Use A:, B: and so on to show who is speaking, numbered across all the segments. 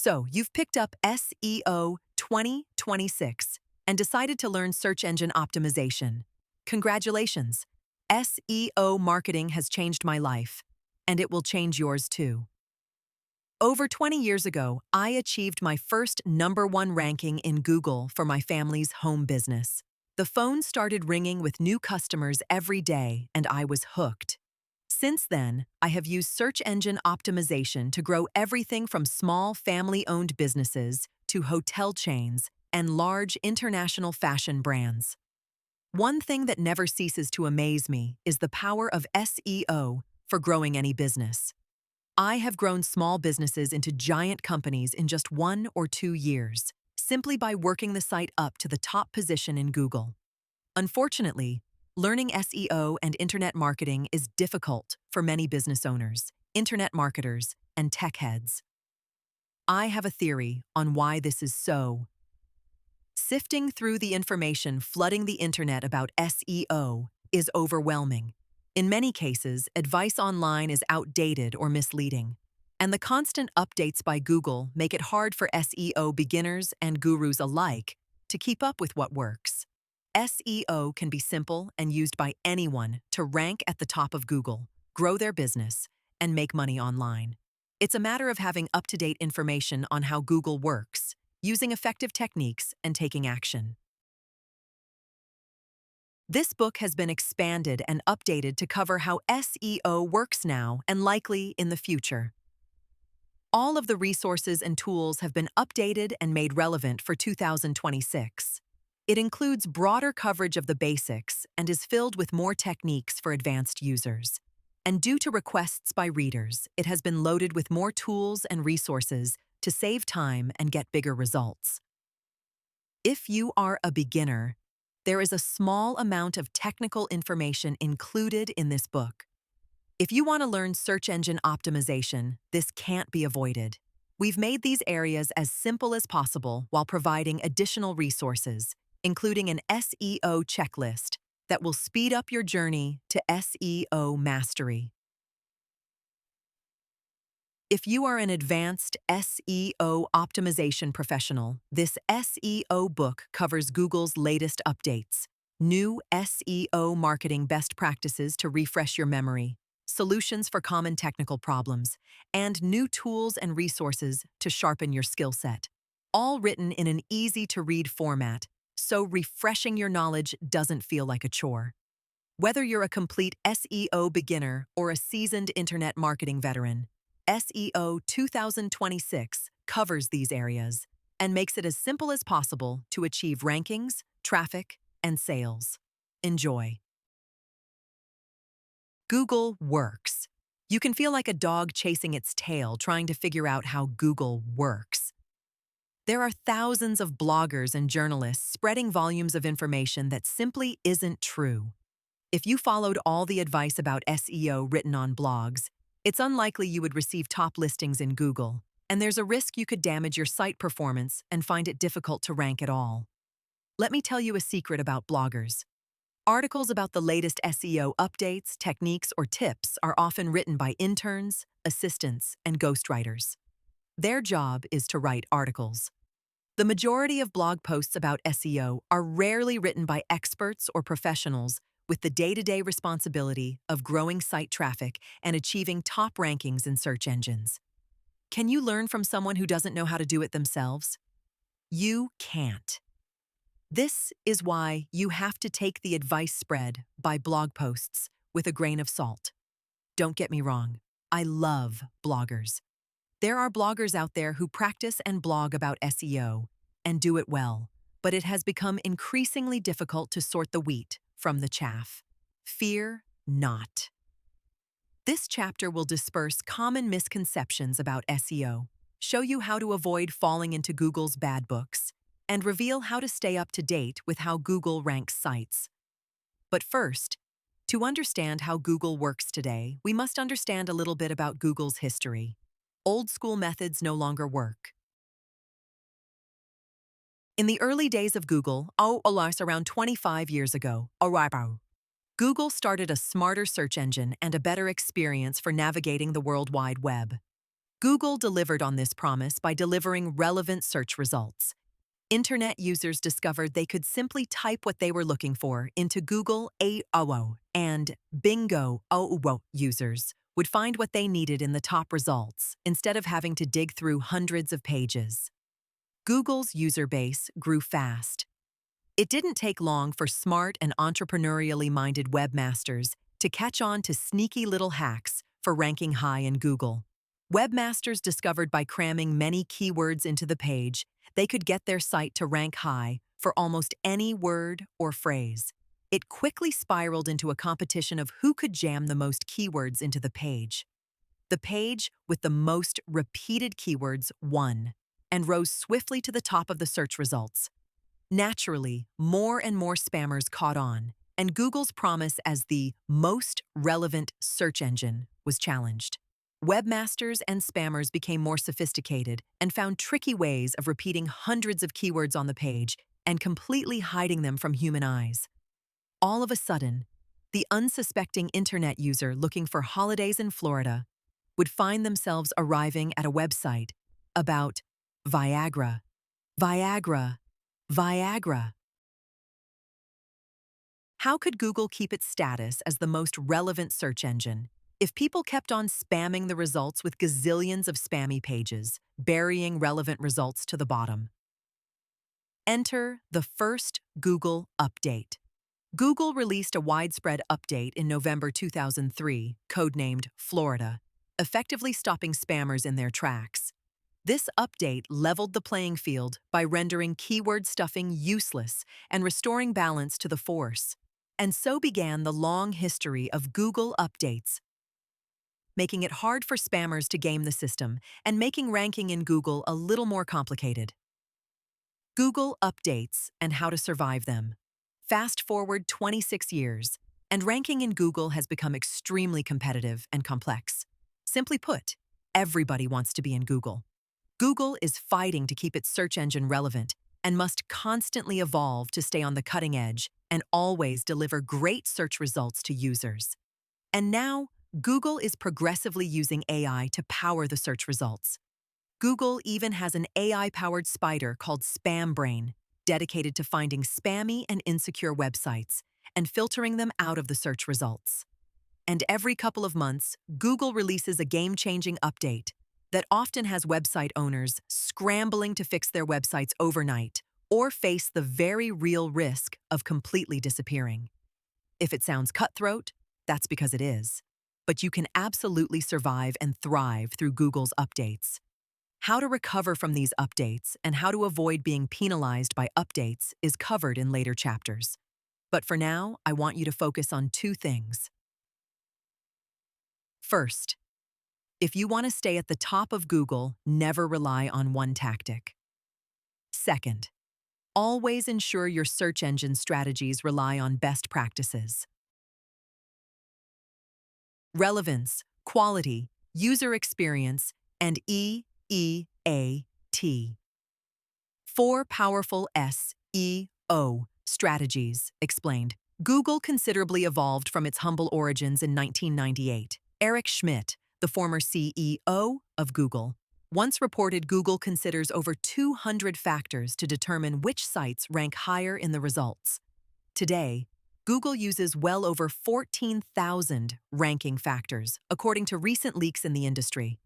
A: So, you've picked up SEO 2026 and decided to learn search engine optimization. Congratulations! SEO marketing has changed my life, and it will change yours too. Over 20 years ago, I achieved my first #1 ranking in Google for my family's home business. The phone started ringing with new customers every day, and I was hooked. Since then, I have used search engine optimization to grow everything from small family-owned businesses to hotel chains and large international fashion brands. One thing that never ceases to amaze me is the power of SEO for growing any business. I have grown small businesses into giant companies in just 1 or 2 years, simply by working the site up to the top position in Google. Unfortunately, learning SEO and internet marketing is difficult for many business owners, internet marketers, and tech heads. I have a theory on why this is so. Sifting through the information flooding the internet about SEO is overwhelming. In many cases, advice online is outdated or misleading, and the constant updates by Google make it hard for SEO beginners and gurus alike to keep up with what works. SEO can be simple and used by anyone to rank at the top of Google, grow their business, and make money online. It's a matter of having up-to-date information on how Google works, using effective techniques, and taking action. This book has been expanded and updated to cover how SEO works now and likely in the future. All of the resources and tools have been updated and made relevant for 2026. It includes broader coverage of the basics and is filled with more techniques for advanced users. And due to requests by readers, it has been loaded with more tools and resources to save time and get bigger results. If you are a beginner, there is a small amount of technical information included in this book. If you want to learn search engine optimization, this can't be avoided. We've made these areas as simple as possible while providing additional resources, including an SEO checklist that will speed up your journey to SEO mastery. If you are an advanced SEO optimization professional, this SEO book covers Google's latest updates, new SEO marketing best practices to refresh your memory, solutions for common technical problems, and new tools and resources to sharpen your skill set. All written in an easy-to-read format, so refreshing your knowledge doesn't feel like a chore. Whether you're a complete SEO beginner or a seasoned internet marketing veteran, SEO 2026 covers these areas and makes it as simple as possible to achieve rankings, traffic, and sales. Enjoy. Google works. You can feel like a dog chasing its tail trying to figure out how Google works. There are thousands of bloggers and journalists spreading volumes of information that simply isn't true. If you followed all the advice about SEO written on blogs, it's unlikely you would receive top listings in Google, and there's a risk you could damage your site performance and find it difficult to rank at all. Let me tell you a secret about bloggers. Articles about the latest SEO updates, techniques, or tips are often written by interns, assistants, and ghostwriters. Their job is to write articles. The majority of blog posts about SEO are rarely written by experts or professionals with the day-to-day responsibility of growing site traffic and achieving top rankings in search engines. Can you learn from someone who doesn't know how to do it themselves? You can't. This is why you have to take the advice spread by blog posts with a grain of salt. Don't get me wrong, I love bloggers. There are bloggers out there who practice and blog about SEO and do it well, but it has become increasingly difficult to sort the wheat from the chaff. Fear not. This chapter will disperse common misconceptions about SEO, show you how to avoid falling into Google's bad books, and reveal how to stay up to date with how Google ranks sites. But first, to understand how Google works today, we must understand a little bit about Google's history. Old-school methods no longer work. In the early days of Google, around 25 years ago, Google started a smarter search engine and a better experience for navigating the World Wide Web. Google delivered on this promise by delivering relevant search results. Internet users discovered they could simply type what they were looking for into Google AOO, and Bingo OOO users would find what they needed in the top results instead of having to dig through hundreds of pages. Google's user base grew fast. It didn't take long for smart and entrepreneurially minded webmasters to catch on to sneaky little hacks for ranking high in Google. Webmasters discovered by cramming many keywords into the page, they could get their site to rank high for almost any word or phrase. It quickly spiraled into a competition of who could jam the most keywords into the page. The page with the most repeated keywords won and rose swiftly to the top of the search results. Naturally, more and more spammers caught on, and Google's promise as the most relevant search engine was challenged. Webmasters and spammers became more sophisticated and found tricky ways of repeating hundreds of keywords on the page and completely hiding them from human eyes. All of a sudden, the unsuspecting internet user looking for holidays in Florida would find themselves arriving at a website about Viagra, Viagra, Viagra. How could Google keep its status as the most relevant search engine if people kept on spamming the results with gazillions of spammy pages, burying relevant results to the bottom? Enter the first Google update. Google released a widespread update in November 2003, codenamed Florida, effectively stopping spammers in their tracks. This update leveled the playing field by rendering keyword stuffing useless and restoring balance to the force. And so began the long history of Google updates, making it hard for spammers to game the system and making ranking in Google a little more complicated. Google updates and how to survive them. Fast forward 26 years, and ranking in Google has become extremely competitive and complex. Simply put, everybody wants to be in Google. Google is fighting to keep its search engine relevant and must constantly evolve to stay on the cutting edge and always deliver great search results to users. And now, Google is progressively using AI to power the search results. Google even has an AI-powered spider called SpamBrain, dedicated to finding spammy and insecure websites and filtering them out of the search results. And every couple of months, Google releases a game-changing update that often has website owners scrambling to fix their websites overnight or face the very real risk of completely disappearing. If it sounds cutthroat, that's because it is. But you can absolutely survive and thrive through Google's updates. How to recover from these updates and how to avoid being penalized by updates is covered in later chapters. But for now, I want you to focus on two things. First, if you want to stay at the top of Google, never rely on one tactic. Second, always ensure your search engine strategies rely on best practices. Relevance, quality, user experience, and EEAT. 4 powerful SEO strategies, explained. Google considerably evolved from its humble origins in 1998. Eric Schmidt, the former CEO of Google, once reported Google considers over 200 factors to determine which sites rank higher in the results. Today, Google uses well over 14,000 ranking factors, according to recent leaks in the industry.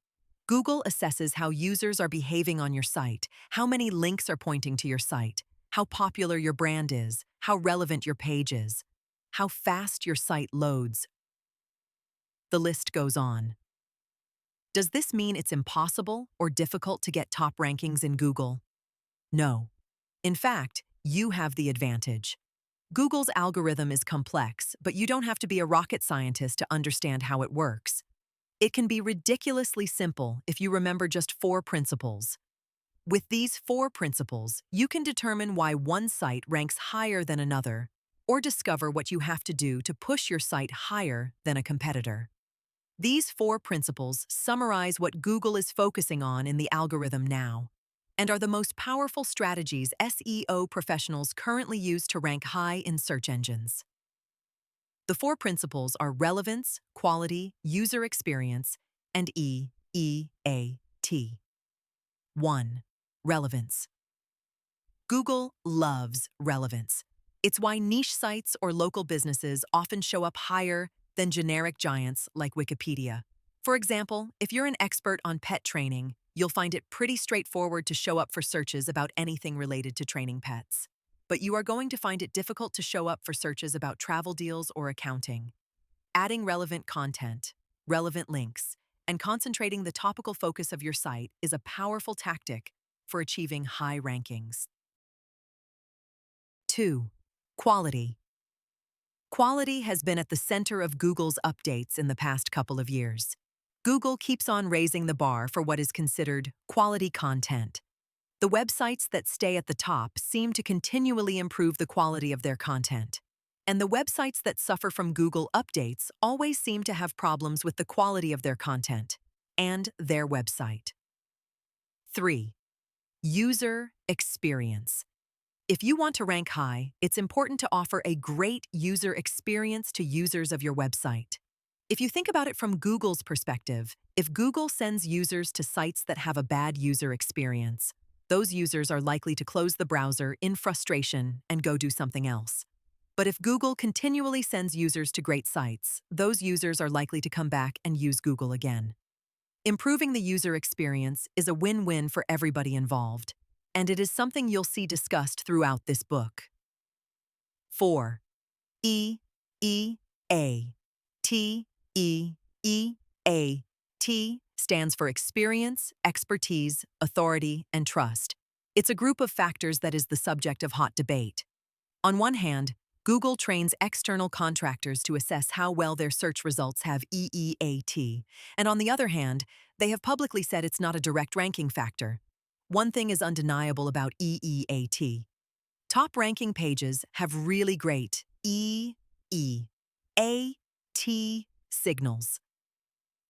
A: Google assesses how users are behaving on your site, how many links are pointing to your site, how popular your brand is, how relevant your page is, how fast your site loads. The list goes on. Does this mean it's impossible or difficult to get top rankings in Google? No. In fact, you have the advantage. Google's algorithm is complex, but you don't have to be a rocket scientist to understand how it works. It can be ridiculously simple if you remember just 4 principles. With these 4 principles, you can determine why one site ranks higher than another, or discover what you have to do to push your site higher than a competitor. These 4 principles summarize what Google is focusing on in the algorithm now, and are the most powerful strategies SEO professionals currently use to rank high in search engines. The 4 principles are relevance, quality, user experience, and EEAT. T. 1. Relevance. Google loves relevance. It's why niche sites or local businesses often show up higher than generic giants like Wikipedia. For example, if you're an expert on pet training, you'll find it pretty straightforward to show up for searches about anything related to training pets. But you are going to find it difficult to show up for searches about travel deals or accounting. Adding relevant content, relevant links, and concentrating the topical focus of your site is a powerful tactic for achieving high rankings. 2. Quality. Quality has been at the center of Google's updates in the past couple of years. Google keeps on raising the bar for what is considered quality content. The websites that stay at the top seem to continually improve the quality of their content. And the websites that suffer from Google updates always seem to have problems with the quality of their content and their website. 3. User experience. If you want to rank high, it's important to offer a great user experience to users of your website. If you think about it from Google's perspective, if Google sends users to sites that have a bad user experience, those users are likely to close the browser in frustration and go do something else. But if Google continually sends users to great sites, those users are likely to come back and use Google again. Improving the user experience is a win-win for everybody involved, and it is something you'll see discussed throughout this book. 4. E, E, A. T, E, E, A. T stands for experience, expertise, authority, and trust. It's a group of factors that is the subject of hot debate. On one hand, Google trains external contractors to assess how well their search results have EEAT, and on the other hand, they have publicly said it's not a direct ranking factor. One thing is undeniable about EEAT. Top ranking pages have really great EEAT signals.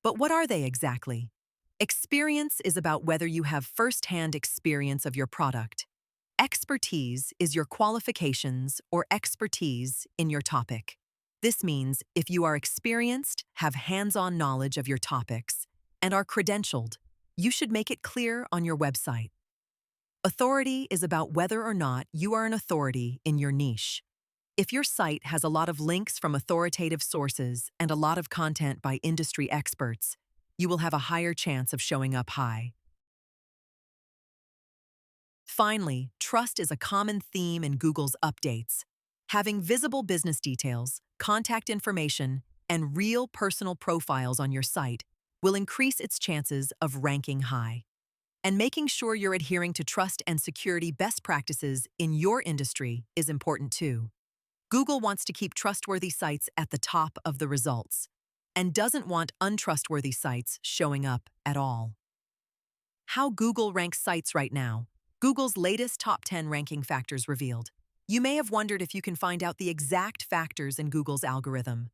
A: But what are they exactly? Experience is about whether you have first-hand experience of your product. Expertise is your qualifications or expertise in your topic. This means if you are experienced, have hands-on knowledge of your topics, and are credentialed, you should make it clear on your website. Authority is about whether or not you are an authority in your niche. If your site has a lot of links from authoritative sources and a lot of content by industry experts, you will have a higher chance of showing up high. Finally, trust is a common theme in Google's updates. Having visible business details, contact information, and real personal profiles on your site will increase its chances of ranking high. And making sure you're adhering to trust and security best practices in your industry is important too. Google wants to keep trustworthy sites at the top of the results and doesn't want untrustworthy sites showing up at all. How Google ranks sites right now. Google's latest top 10 ranking factors revealed. You may have wondered if you can find out the exact factors in Google's algorithm.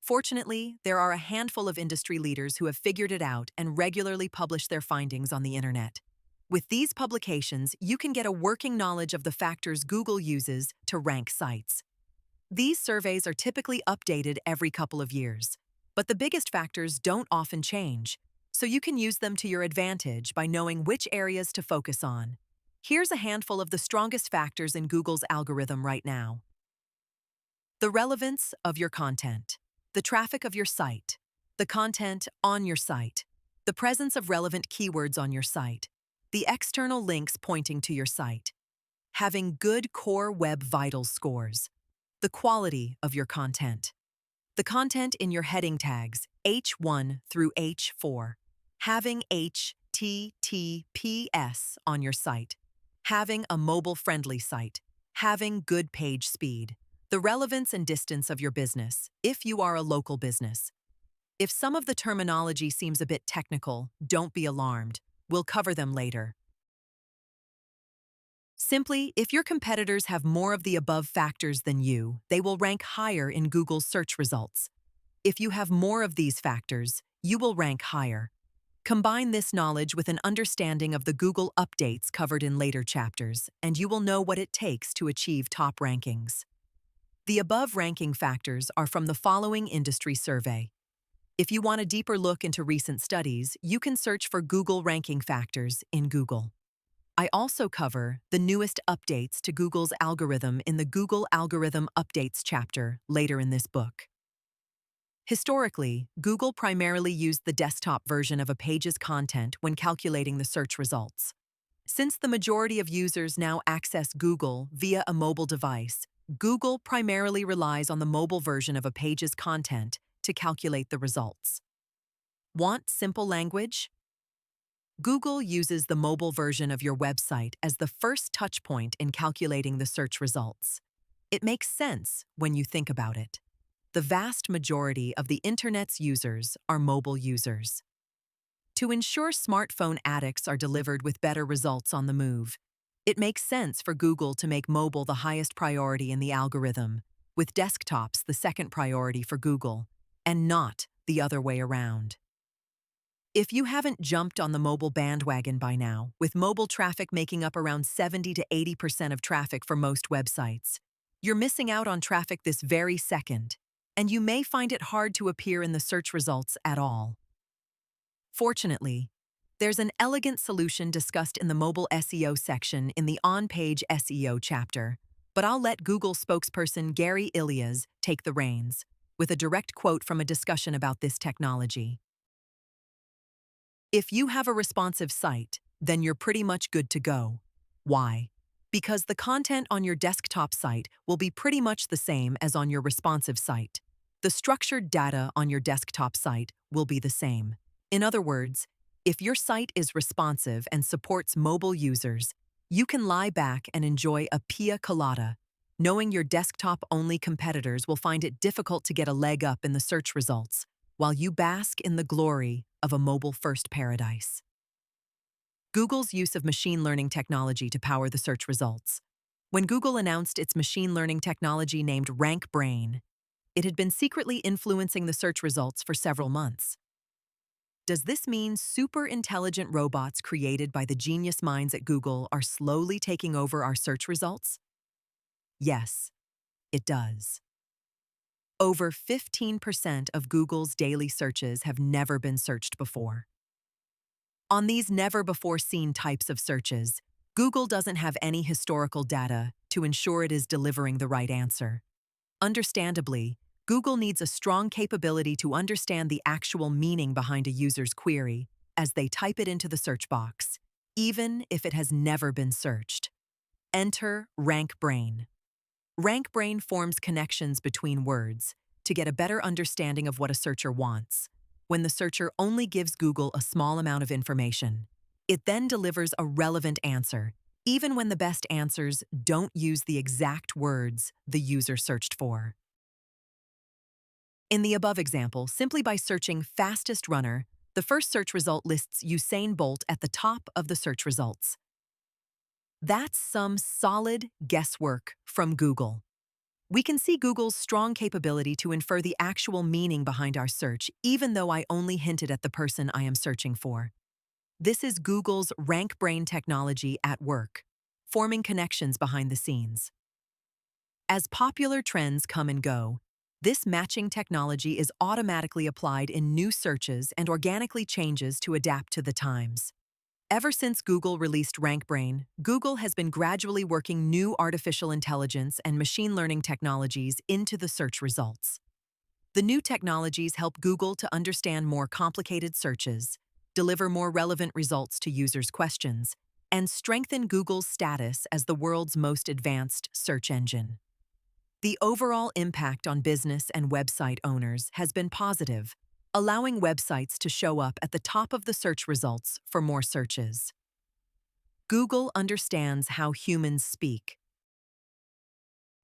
A: Fortunately, there are a handful of industry leaders who have figured it out and regularly publish their findings on the internet. With these publications, you can get a working knowledge of the factors Google uses to rank sites. These surveys are typically updated every couple of years, but the biggest factors don't often change, so you can use them to your advantage by knowing which areas to focus on. Here's a handful of the strongest factors in Google's algorithm right now. The relevance of your content, the traffic of your site, the content on your site, the presence of relevant keywords on your site, the external links pointing to your site, having good core web vitals scores, the quality of your content, the content in your heading tags H1 through H4, having HTTPS on your site, having a mobile-friendly site, having good page speed, the relevance and distance of your business, if you are a local business. If some of the terminology seems a bit technical, don't be alarmed. We'll cover them later. Simply, if your competitors have more of the above factors than you, they will rank higher in Google's search results. If you have more of these factors, you will rank higher. Combine this knowledge with an understanding of the Google updates covered in later chapters, and you will know what it takes to achieve top rankings. The above ranking factors are from the following industry survey. If you want a deeper look into recent studies, you can search for Google ranking factors in Google. I also cover the newest updates to Google's algorithm in the Google Algorithm Updates chapter later in this book. Historically, Google primarily used the desktop version of a page's content when calculating the search results. Since the majority of users now access Google via a mobile device, Google primarily relies on the mobile version of a page's content to calculate the results. Want simple language? Google uses the mobile version of your website as the first touchpoint in calculating the search results. It makes sense when you think about it. The vast majority of the Internet's users are mobile users. To ensure smartphone addicts are delivered with better results on the move, it makes sense for Google to make mobile the highest priority in the algorithm, with desktops the second priority for Google, and not the other way around. If you haven't jumped on the mobile bandwagon by now, with mobile traffic making up around 70 to 80% of traffic for most websites, you're missing out on traffic this very second, and you may find it hard to appear in the search results at all. Fortunately, there's an elegant solution discussed in the mobile SEO section in the on-page SEO chapter, but I'll let Google spokesperson Gary Ilias take the reins, with a direct quote from a discussion about this technology. If you have a responsive site, then you're pretty much good to go. Why? Because the content on your desktop site will be pretty much the same as on your responsive site. The structured data on your desktop site will be the same. In other words, if your site is responsive and supports mobile users, you can lie back and enjoy a pina colada, knowing your desktop-only competitors will find it difficult to get a leg up in the search results, while you bask in the glory of a mobile-first paradise. Google's use of machine learning technology to power the search results. When Google announced its machine learning technology named RankBrain, it had been secretly influencing the search results for several months. Does this mean super intelligent robots created by the genius minds at Google are slowly taking over our search results? Yes, it does. Over 15% of Google's daily searches have never been searched before. On these never-before-seen types of searches, Google doesn't have any historical data to ensure it is delivering the right answer. Understandably, Google needs a strong capability to understand the actual meaning behind a user's query as they type it into the search box, even if it has never been searched. Enter RankBrain. RankBrain forms connections between words to get a better understanding of what a searcher wants. When the searcher only gives Google a small amount of information, it then delivers a relevant answer, even when the best answers don't use the exact words the user searched for. In the above example, simply by searching fastest runner, the first search result lists Usain Bolt at the top of the search results. That's some solid guesswork from Google. We can see Google's strong capability to infer the actual meaning behind our search, even though I only hinted at the person I am searching for. This is Google's RankBrain technology at work, forming connections behind the scenes. As popular trends come and go, this matching technology is automatically applied in new searches and organically changes to adapt to the times. Ever since Google released RankBrain, Google has been gradually working new artificial intelligence and machine learning technologies into the search results. The new technologies help Google to understand more complicated searches, deliver more relevant results to users' questions, and strengthen Google's status as the world's most advanced search engine. The overall impact on business and website owners has been positive, allowing websites to show up at the top of the search results for more searches. Google understands how humans speak.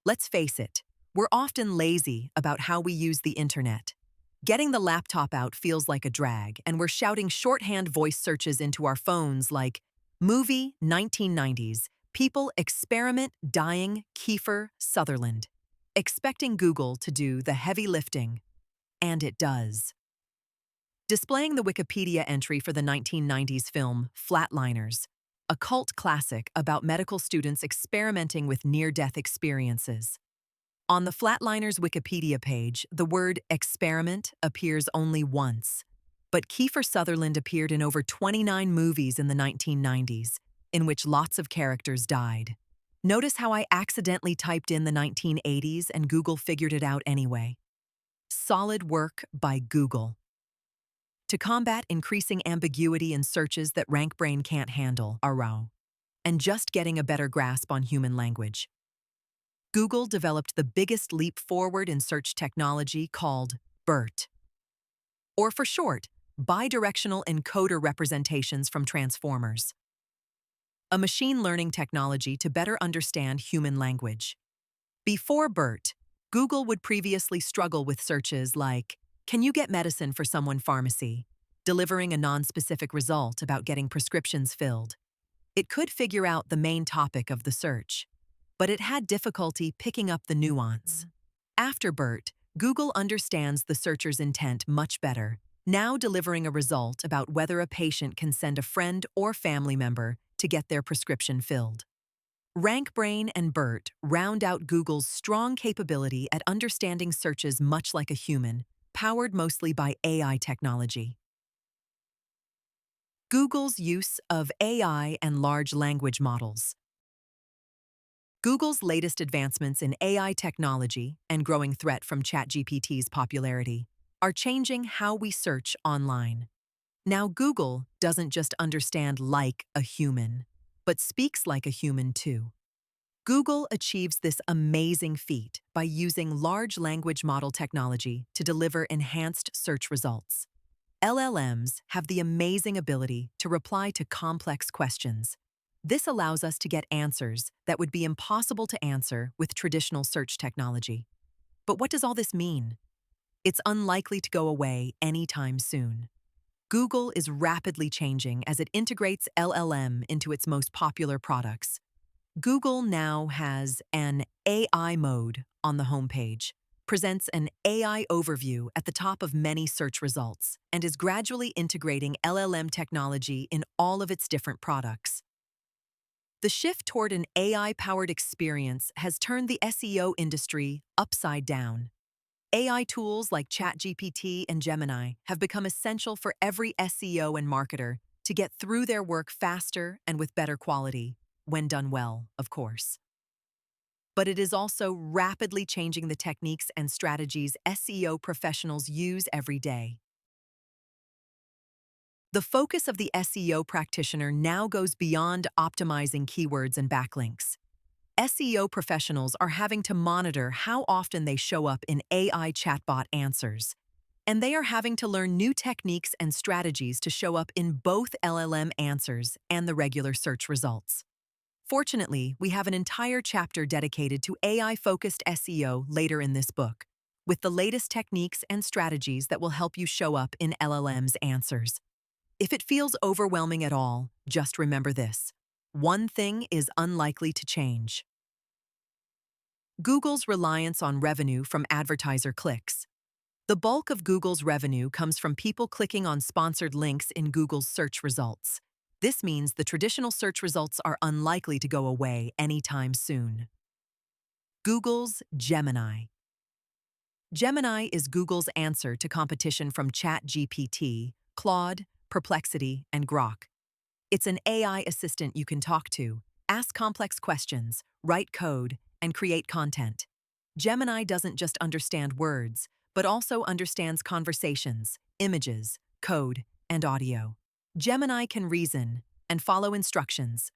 A: Let's face it, we're often lazy about how we use the internet. Getting the laptop out feels like a drag, and we're shouting shorthand voice searches into our phones like, movie 1990s, people experiment dying Kiefer Sutherland, expecting Google to do the heavy lifting, and it does. Displaying the Wikipedia entry for the 1990s film Flatliners, a cult classic about medical students experimenting with near-death experiences. On the Flatliners Wikipedia page, the word experiment appears only once. But Kiefer Sutherland appeared in over 29 movies in the 1990s, in which lots of characters died. Notice how I accidentally typed in the 1980s and Google figured it out anyway. Solid work by Google. To combat increasing ambiguity in searches that RankBrain can't handle, and just getting a better grasp on human language. Google developed the biggest leap forward in search technology called BERT, or for short, bidirectional encoder representations from transformers, a machine learning technology to better understand human language. Before BERT, Google would previously struggle with searches like, "Can you get medicine for someone pharmacy?" delivering a non-specific result about getting prescriptions filled. It could figure out the main topic of the search, but it had difficulty picking up the nuance. After BERT, Google understands the searcher's intent much better, now delivering a result about whether a patient can send a friend or family member to get their prescription filled. RankBrain and BERT round out Google's strong capability at understanding searches much like a human, powered mostly by AI technology. Google's use of AI and large language models. Google's latest advancements in AI technology and growing threat from ChatGPT's popularity are changing how we search online. Now, Google doesn't just understand like a human, but speaks like a human too. Google achieves this amazing feat by using large language model technology to deliver enhanced search results. LLMs have the amazing ability to reply to complex questions. This allows us to get answers that would be impossible to answer with traditional search technology. But what does all this mean? It's unlikely to go away anytime soon. Google is rapidly changing as it integrates LLM into its most popular products. Google now has an AI mode on the homepage, presents an AI overview at the top of many search results, and is gradually integrating LLM technology in all of its different products. The shift toward an AI-powered experience has turned the SEO industry upside down. AI tools like ChatGPT and Gemini have become essential for every SEO and marketer to get through their work faster and with better quality, when done well, of course. But it is also rapidly changing the techniques and strategies SEO professionals use every day. The focus of the SEO practitioner now goes beyond optimizing keywords and backlinks. SEO professionals are having to monitor how often they show up in AI chatbot answers, and they are having to learn new techniques and strategies to show up in both LLM answers and the regular search results. Fortunately, we have an entire chapter dedicated to AI-focused SEO later in this book, with the latest techniques and strategies that will help you show up in LLM's answers. If it feels overwhelming at all, just remember this. One thing is unlikely to change. Google's reliance on revenue from advertiser clicks. The bulk of Google's revenue comes from people clicking on sponsored links in Google's search results. This means the traditional search results are unlikely to go away anytime soon. Google's Gemini. Gemini is Google's answer to competition from ChatGPT, Claude, Perplexity, and Grok. It's an AI assistant you can talk to, ask complex questions, write code, and create content. Gemini doesn't just understand words, but also understands conversations, images, code, and audio. Gemini can reason and follow instructions.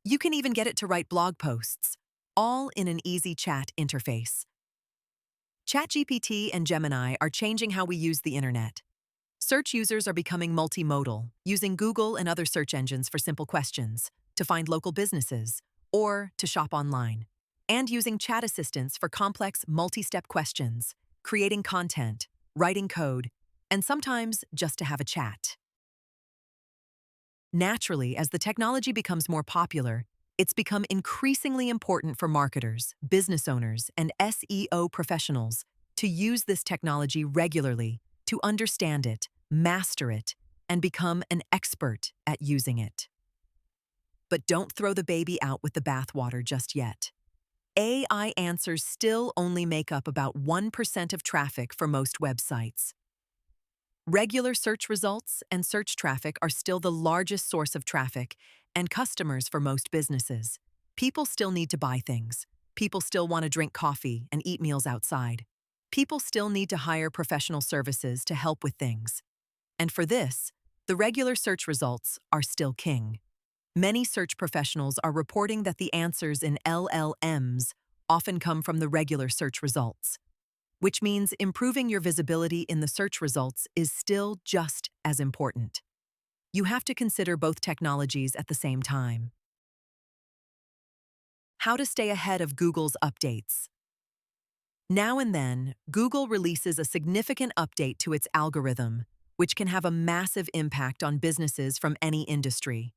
A: You can even get it to write blog posts, all in an easy chat interface. ChatGPT and Gemini are changing how we use the internet. Search users are becoming multimodal, using Google and other search engines for simple questions, to find local businesses, or to shop online, and using chat assistants for complex multi-step questions, creating content, writing code, and sometimes just to have a chat. Naturally, as the technology becomes more popular, it's become increasingly important for marketers, business owners, and SEO professionals to use this technology regularly, to understand it, master it, and become an expert at using it. But don't throw the baby out with the bathwater just yet. AI answers still only make up about 1% of traffic for most websites. Regular search results and search traffic are still the largest source of traffic and customers for most businesses. People still need to buy things. People still want to drink coffee and eat meals outside. People still need to hire professional services to help with things. And for this, the regular search results are still king. Many search professionals are reporting that the answers in LLMs often come from the regular search results, which means improving your visibility in the search results is still just as important. You have to consider both technologies at the same time. How to stay ahead of Google's updates. Now and then, Google releases a significant update to its algorithm, which can have a massive impact on businesses from any industry.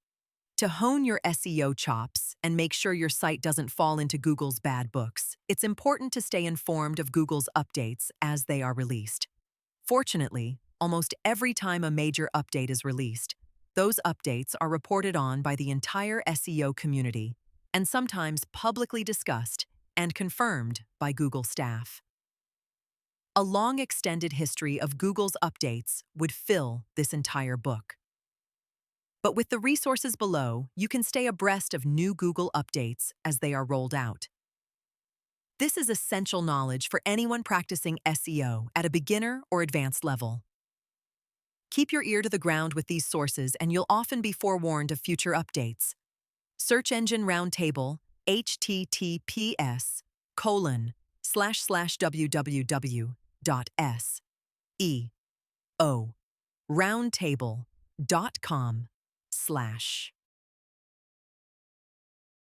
A: To hone your SEO chops and make sure your site doesn't fall into Google's bad books, it's important to stay informed of Google's updates as they are released. Fortunately, almost every time a major update is released, those updates are reported on by the entire SEO community and sometimes publicly discussed and confirmed by Google staff. A long extended history of Google's updates would fill this entire book. But with the resources below, you can stay abreast of new Google updates as they are rolled out. This is essential knowledge for anyone practicing SEO at a beginner or advanced level. Keep your ear to the ground with these sources and you'll often be forewarned of future updates. Search Engine Roundtable, https://www.seo roundtable.com/.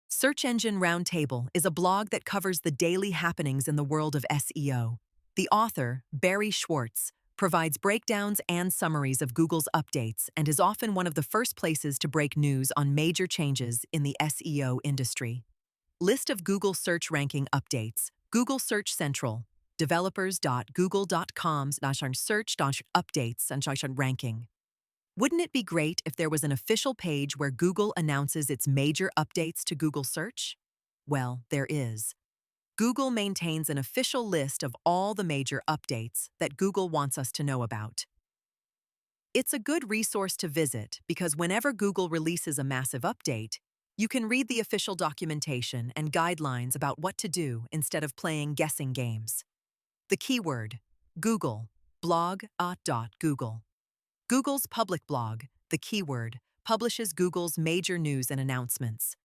A: Search Engine Roundtable is a blog that covers the daily happenings in the world of SEO. The author, Barry Schwartz, provides breakdowns and summaries of Google's updates and is often one of the first places to break news on major changes in the SEO industry. List of Google search ranking updates. Google Search Central. developers.google.com/search-updates/ranking. Wouldn't it be great if there was an official page where Google announces its major updates to Google Search? Well, there is. Google maintains an official list of all the major updates that Google wants us to know about. It's a good resource to visit because whenever Google releases a massive update, you can read the official documentation and guidelines about what to do instead of playing guessing games. The keyword, Google, blog.google. Google's public blog, the keyword, publishes Google's major news and announcements.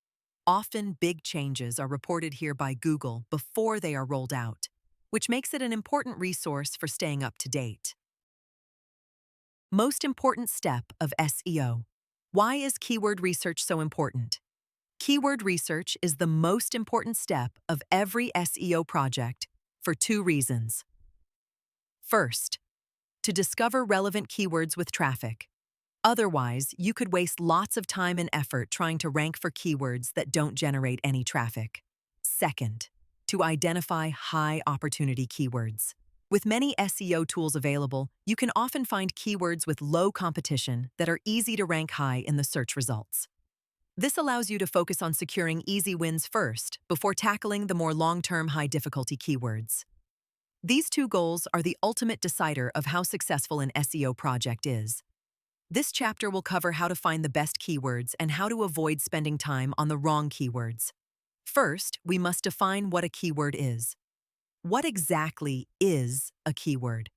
A: Often big changes are reported here by Google before they are rolled out, which makes it an important resource for staying up to date. Most important step of SEO. Why is keyword research so important? Keyword research is the most important step of every SEO project for two reasons. First, to discover relevant keywords with traffic. Otherwise, you could waste lots of time and effort trying to rank for keywords that don't generate any traffic. Second, to identify high-opportunity keywords. With many SEO tools available, you can often find keywords with low competition that are easy to rank high in the search results. This allows you to focus on securing easy wins first before tackling the more long-term high-difficulty keywords. These two goals are the ultimate decider of how successful an SEO project is. This chapter will cover how to find the best keywords and how to avoid spending time on the wrong keywords. First, we must define what a keyword is. What exactly is a keyword?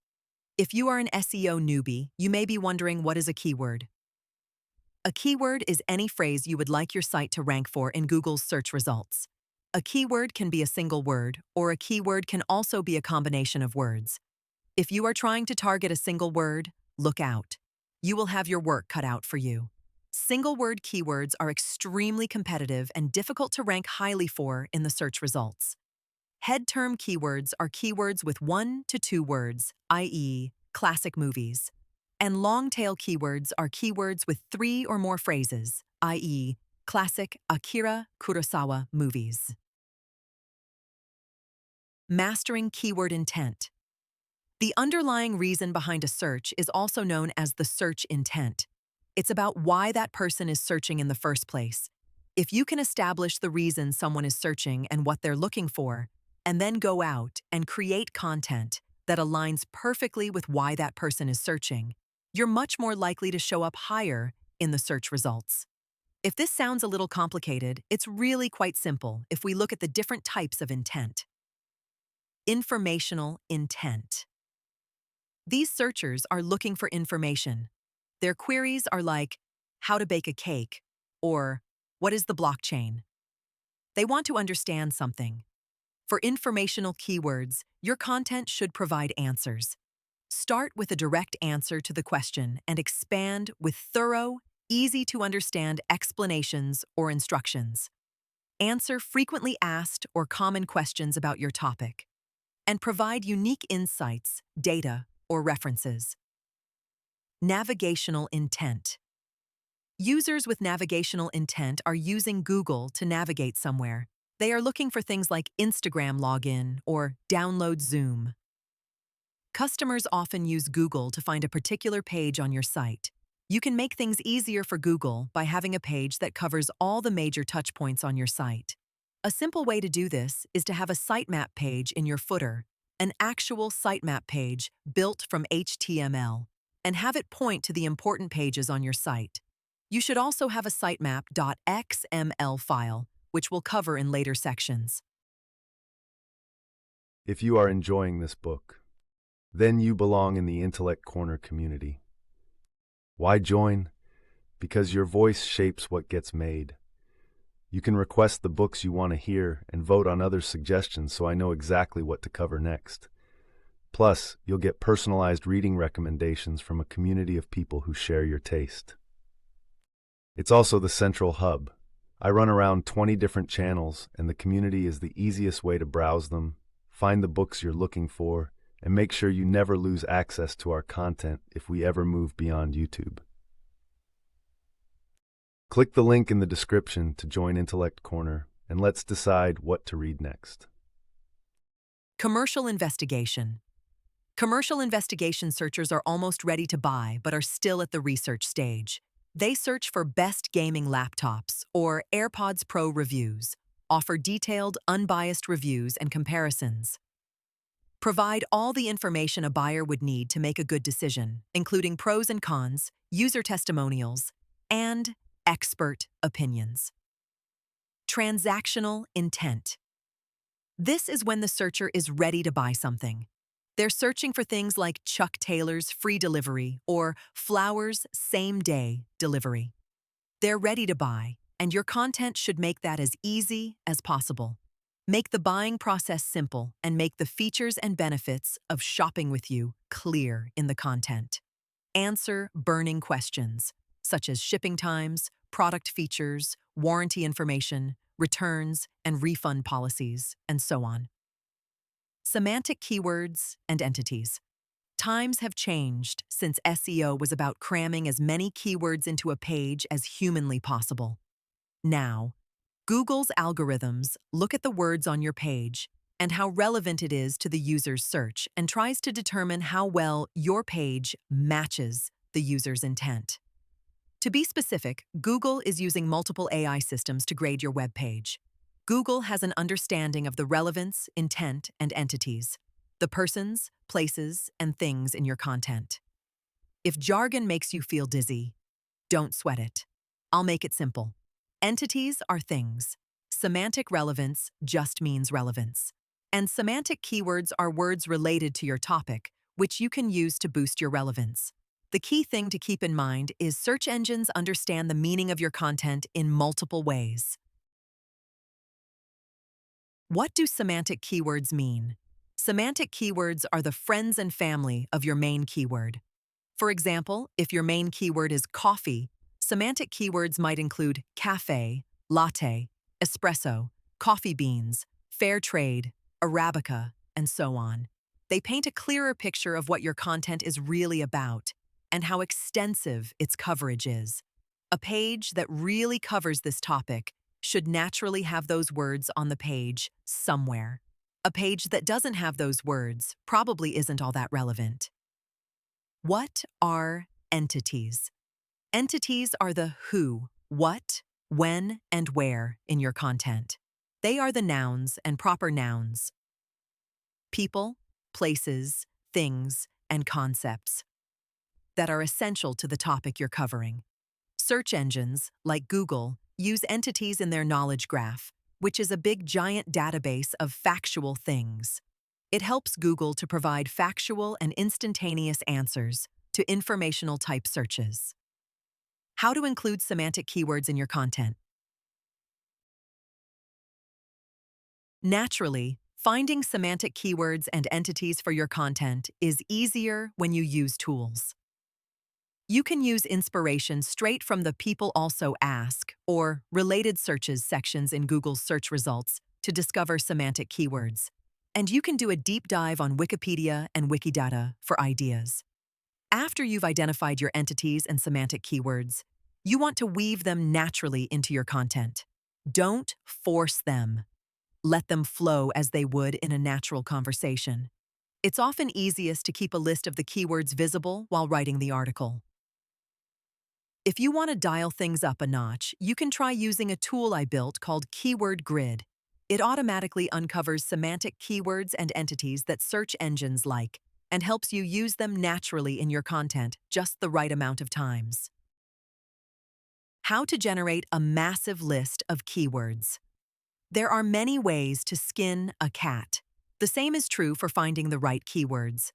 A: If you are an SEO newbie, you may be wondering what is a keyword. A keyword is any phrase you would like your site to rank for in Google's search results. A keyword can be a single word, or a keyword can also be a combination of words. If you are trying to target a single word, look out. You will have your work cut out for you. Single-word keywords are extremely competitive and difficult to rank highly for in the search results. Head-term keywords are keywords with 1 to 2 words, i.e., classic movies. And long-tail keywords are keywords with 3 or more phrases, i.e., classic Akira Kurosawa movies. Mastering keyword intent. The underlying reason behind a search is also known as the search intent. It's about why that person is searching in the first place. If you can establish the reason someone is searching and what they're looking for, and then go out and create content that aligns perfectly with why that person is searching, you're much more likely to show up higher in the search results. If this sounds a little complicated, it's really quite simple if we look at the different types of intent. Informational intent. These searchers are looking for information. Their queries are like, how to bake a cake, or what is the blockchain? They want to understand something. For informational keywords, your content should provide answers. Start with a direct answer to the question and expand with thorough, easy-to-understand explanations or instructions. Answer frequently asked or common questions about your topic, and provide unique insights, data, or references. Navigational intent. Users with navigational intent are using Google to navigate somewhere. They are looking for things like Instagram login or download Zoom. Customers often use Google to find a particular page on your site. You can make things easier for Google by having a page that covers all the major touchpoints on your site. A simple way to do this is to have a sitemap page in your footer, an actual sitemap page built from HTML, and have it point to the important pages on your site. You should also have a sitemap.xml file, which we'll cover in later sections.
B: If you are enjoying this book, then you belong in the Intellect Corner community. Why join? Because your voice shapes what gets made. You can request the books you want to hear and vote on other suggestions so I know exactly what to cover next. Plus, you'll get personalized reading recommendations from a community of people who share your taste. It's also the central hub. I run around 20 different channels, and the community is the easiest way to browse them, find the books you're looking for, and make sure you never lose access to our content if we ever move beyond YouTube. Click the link in the description to join Intellect Corner, and let's decide what to read next.
A: Commercial investigation. Commercial investigation searchers are almost ready to buy but are still at the research stage. They search for best gaming laptops or AirPods Pro reviews, offer detailed, unbiased reviews and comparisons. Provide all the information a buyer would need to make a good decision, including pros and cons, user testimonials, and expert opinions. Transactional intent. This is when the searcher is ready to buy something. They're searching for things like Chuck Taylor's free delivery or Flowers' same-day delivery. They're ready to buy, and your content should make that as easy as possible. Make the buying process simple and make the features and benefits of shopping with you clear in the content. Answer burning questions, such as shipping times, product features, warranty information, returns and refund policies, and so on. Semantic keywords and entities. Times have changed since SEO was about cramming as many keywords into a page as humanly possible. Now, Google's algorithms look at the words on your page and how relevant it is to the user's search and tries to determine how well your page matches the user's intent. To be specific, Google is using multiple AI systems to grade your web page. Google has an understanding of the relevance, intent, and entities, the persons, places, and things in your content. If jargon makes you feel dizzy, don't sweat it. I'll make it simple. Entities are things. Semantic relevance just means relevance. And semantic keywords are words related to your topic, which you can use to boost your relevance. The key thing to keep in mind is search engines understand the meaning of your content in multiple ways. What do semantic keywords mean? Semantic keywords are the friends and family of your main keyword. For example, if your main keyword is coffee, semantic keywords might include cafe, latte, espresso, coffee beans, fair trade, Arabica, and so on. They paint a clearer picture of what your content is really about and how extensive its coverage is. A page that really covers this topic should naturally have those words on the page somewhere. A page that doesn't have those words probably isn't all that relevant. What are entities? Entities are the who, what, when and where in your content. They are the nouns and proper nouns. People, places, things, and concepts that are essential to the topic you're covering. Search engines, like Google, use entities in their knowledge graph, which is a big giant database of factual things. It helps Google to provide factual and instantaneous answers to informational type searches. How to include semantic keywords in your content. Naturally, finding semantic keywords and entities for your content is easier when you use tools. You can use inspiration straight from the People Also Ask or Related Searches sections in Google's search results to discover semantic keywords. And you can do a deep dive on Wikipedia and Wikidata for ideas. After you've identified your entities and semantic keywords, you want to weave them naturally into your content. Don't force them. Let them flow as they would in a natural conversation. It's often easiest to keep a list of the keywords visible while writing the article. If you want to dial things up a notch, you can try using a tool I built called Keyword Grid. It automatically uncovers semantic keywords and entities that search engines like, and helps you use them naturally in your content just the right amount of times. How to generate a massive list of keywords. There are many ways to skin a cat. The same is true for finding the right keywords.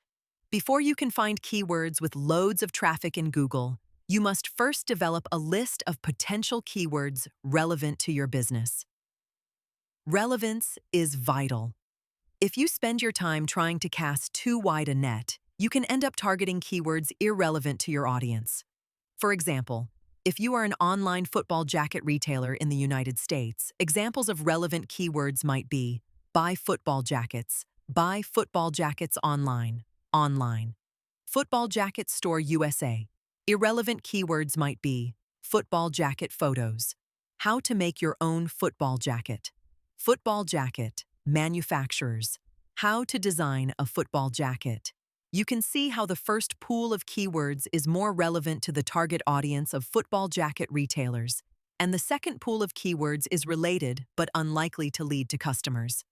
A: Before you can find keywords with loads of traffic in Google, you must first develop a list of potential keywords relevant to your business. Relevance is vital. If you spend your time trying to cast too wide a net, you can end up targeting keywords irrelevant to your audience. For example, if you are an online football jacket retailer in the United States, examples of relevant keywords might be buy football jackets online, online, football jacket store USA. Irrelevant keywords might be football jacket photos, how to make your own football jacket, manufacturers, how to design a football jacket. You can see how the first pool of keywords is more relevant to the target audience of football jacket retailers, and the second pool of keywords is related but unlikely to lead to customers.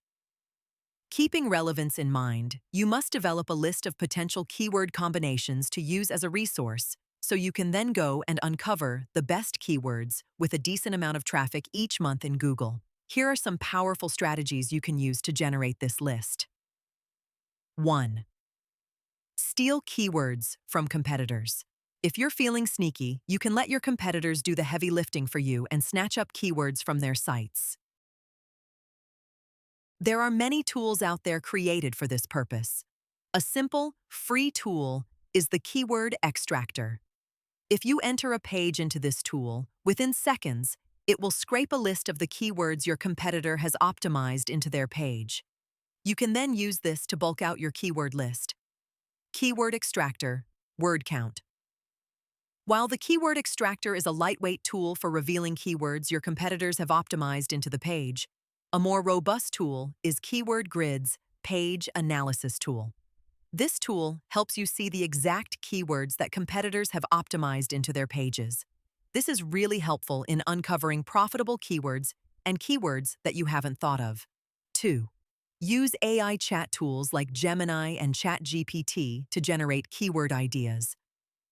A: Keeping relevance in mind, you must develop a list of potential keyword combinations to use as a resource, so you can then go and uncover the best keywords with a decent amount of traffic each month in Google. Here are some powerful strategies you can use to generate this list. 1. Steal keywords from competitors. If you're feeling sneaky, you can let your competitors do the heavy lifting for you and snatch up keywords from their sites. There are many tools out there created for this purpose. A simple, free tool is the Keyword Extractor. If you enter a page into this tool, within seconds, it will scrape a list of the keywords your competitor has optimized into their page. You can then use this to bulk out your keyword list. Keyword Extractor, Word Count. While the Keyword Extractor is a lightweight tool for revealing keywords your competitors have optimized into the page, a more robust tool is Keyword Grid's Page Analysis Tool. This tool helps you see the exact keywords that competitors have optimized into their pages. This is really helpful in uncovering profitable keywords and keywords that you haven't thought of. 2. Use AI chat tools like Gemini and ChatGPT to generate keyword ideas.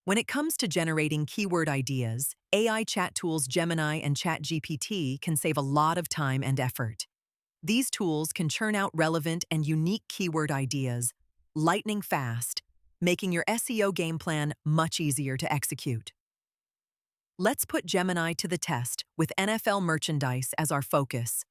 A: When it comes to generating keyword ideas, AI chat tools Gemini and ChatGPT can save a lot of time and effort. These tools can churn out relevant and unique keyword ideas, lightning fast, making your SEO game plan much easier to execute. Let's put Gemini to the test with NFL merchandise as our focus.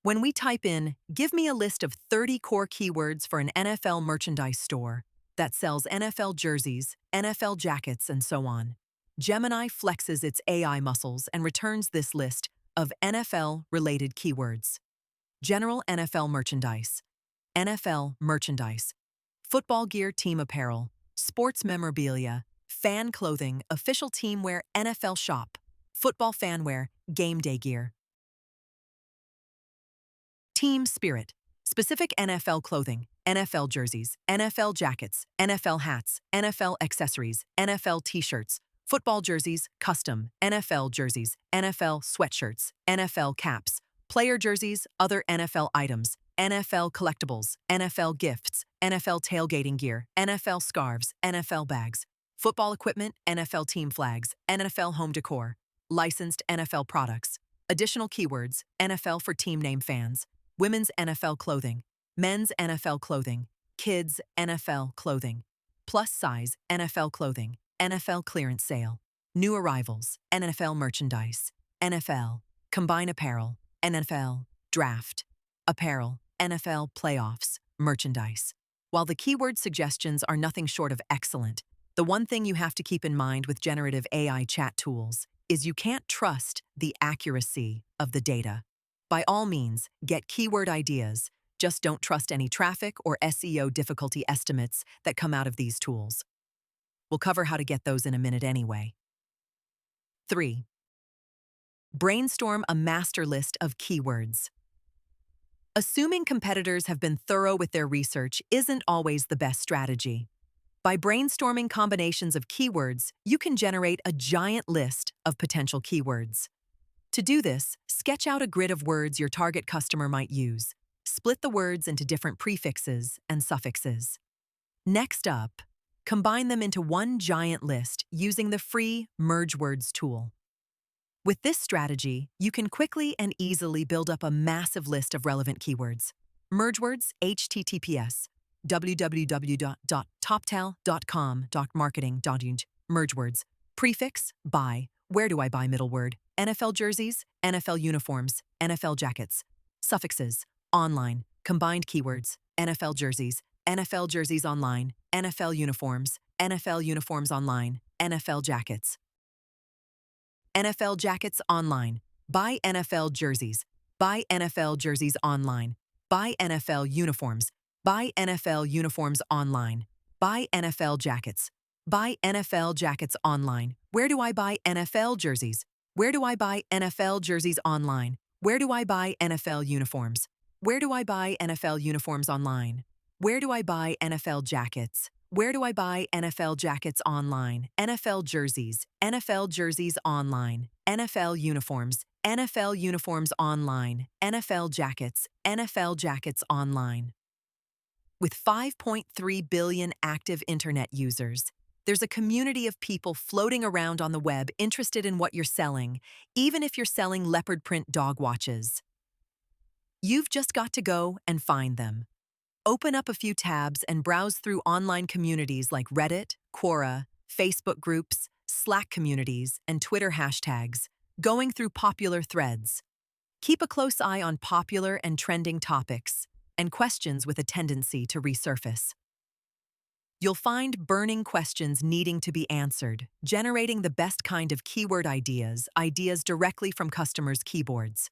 A: When we type in, "Give me a list of 30 core keywords for an NFL merchandise store," that sells NFL jerseys, NFL jackets, and so on, Gemini flexes its AI muscles and returns this list of NFL-related keywords. General NFL merchandise, football gear, team apparel, sports memorabilia, fan clothing, official team wear, NFL shop, football fan wear, game day gear. Team spirit, specific NFL clothing, NFL jerseys, NFL jackets, NFL hats, NFL accessories, NFL t-shirts, football jerseys, custom, NFL jerseys, NFL sweatshirts, NFL caps, player jerseys, other NFL items, NFL collectibles, NFL gifts, NFL tailgating gear, NFL scarves, NFL bags, football equipment, NFL team flags, NFL home decor, licensed NFL products, additional keywords, NFL for team name fans, women's NFL clothing, men's NFL clothing, kids' NFL clothing, plus size NFL clothing, NFL clearance sale, new arrivals, NFL merchandise, NFL, combine apparel, NFL, draft, apparel, NFL playoffs, merchandise. While the keyword suggestions are nothing short of excellent, the one thing you have to keep in mind with generative AI chat tools is you can't trust the accuracy of the data. By all means, get keyword ideas, just don't trust any traffic or SEO difficulty estimates that come out of these tools. We'll cover how to get those in a minute anyway. 3. Brainstorm a master list of keywords. Assuming competitors have been thorough with their research isn't always the best strategy. By brainstorming combinations of keywords, you can generate a giant list of potential keywords. To do this, sketch out a grid of words your target customer might use. Split the words into different prefixes and suffixes. Next up, combine them into one giant list using the free Merge Words tool. With this strategy, you can quickly and easily build up a massive list of relevant keywords. Merge Words, https www.toptal.com.marketing.ing. Merge Words. Prefix, buy. Where do I buy? Middle word. NFL jerseys, NFL uniforms, NFL jackets. Suffixes, online. Combined keywords, NFL jerseys online, NFL uniforms online, NFL jackets. NFL jackets online. Buy NFL jerseys. Buy NFL jerseys online. Buy NFL uniforms. Buy NFL uniforms online. Buy NFL jackets. Buy NFL jackets online. Where do I buy NFL jerseys? Where do I buy NFL jerseys online? Where do I buy NFL uniforms? Where do I buy NFL uniforms online? Where do I buy NFL jackets? Where do I buy NFL jackets online? NFL jerseys online. NFL uniforms online. NFL jackets online. With 5.3 billion active internet users, there's a community of people floating around on the web interested in what you're selling, even if you're selling leopard print dog watches. You've just got to go and find them. Open up a few tabs and browse through online communities like Reddit, Quora, Facebook groups, Slack communities, and Twitter hashtags, going through popular threads. Keep a close eye on popular and trending topics and questions with a tendency to resurface. You'll find burning questions needing to be answered, generating the best kind of keyword ideas directly from customers' keyboards.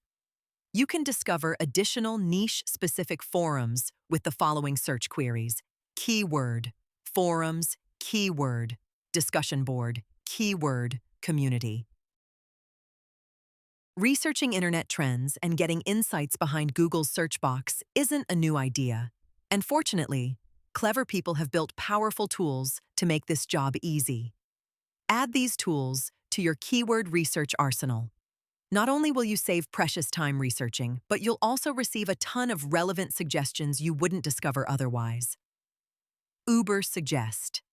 A: You can discover additional niche-specific forums with the following search queries: keyword, forums, keyword, discussion board, keyword, community. Researching internet trends and getting insights behind Google's search box isn't a new idea. And fortunately, clever people have built powerful tools to make this job easy. Add these tools to your keyword research arsenal. Not only will you save precious time researching, but you'll also receive a ton of relevant suggestions you wouldn't discover otherwise. Uber Suggest.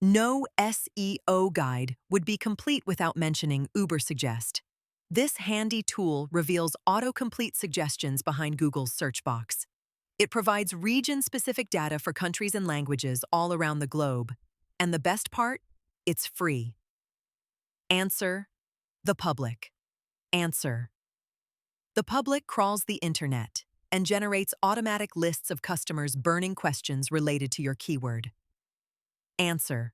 A: No SEO guide would be complete without mentioning Uber Suggest. This handy tool reveals autocomplete suggestions behind Google's search box. It provides region-specific data for countries and languages all around the globe. And the best part? It's free. Answer the public. Answer. The public crawls the internet and generates automatic lists of customers' burning questions related to your keyword. Answer.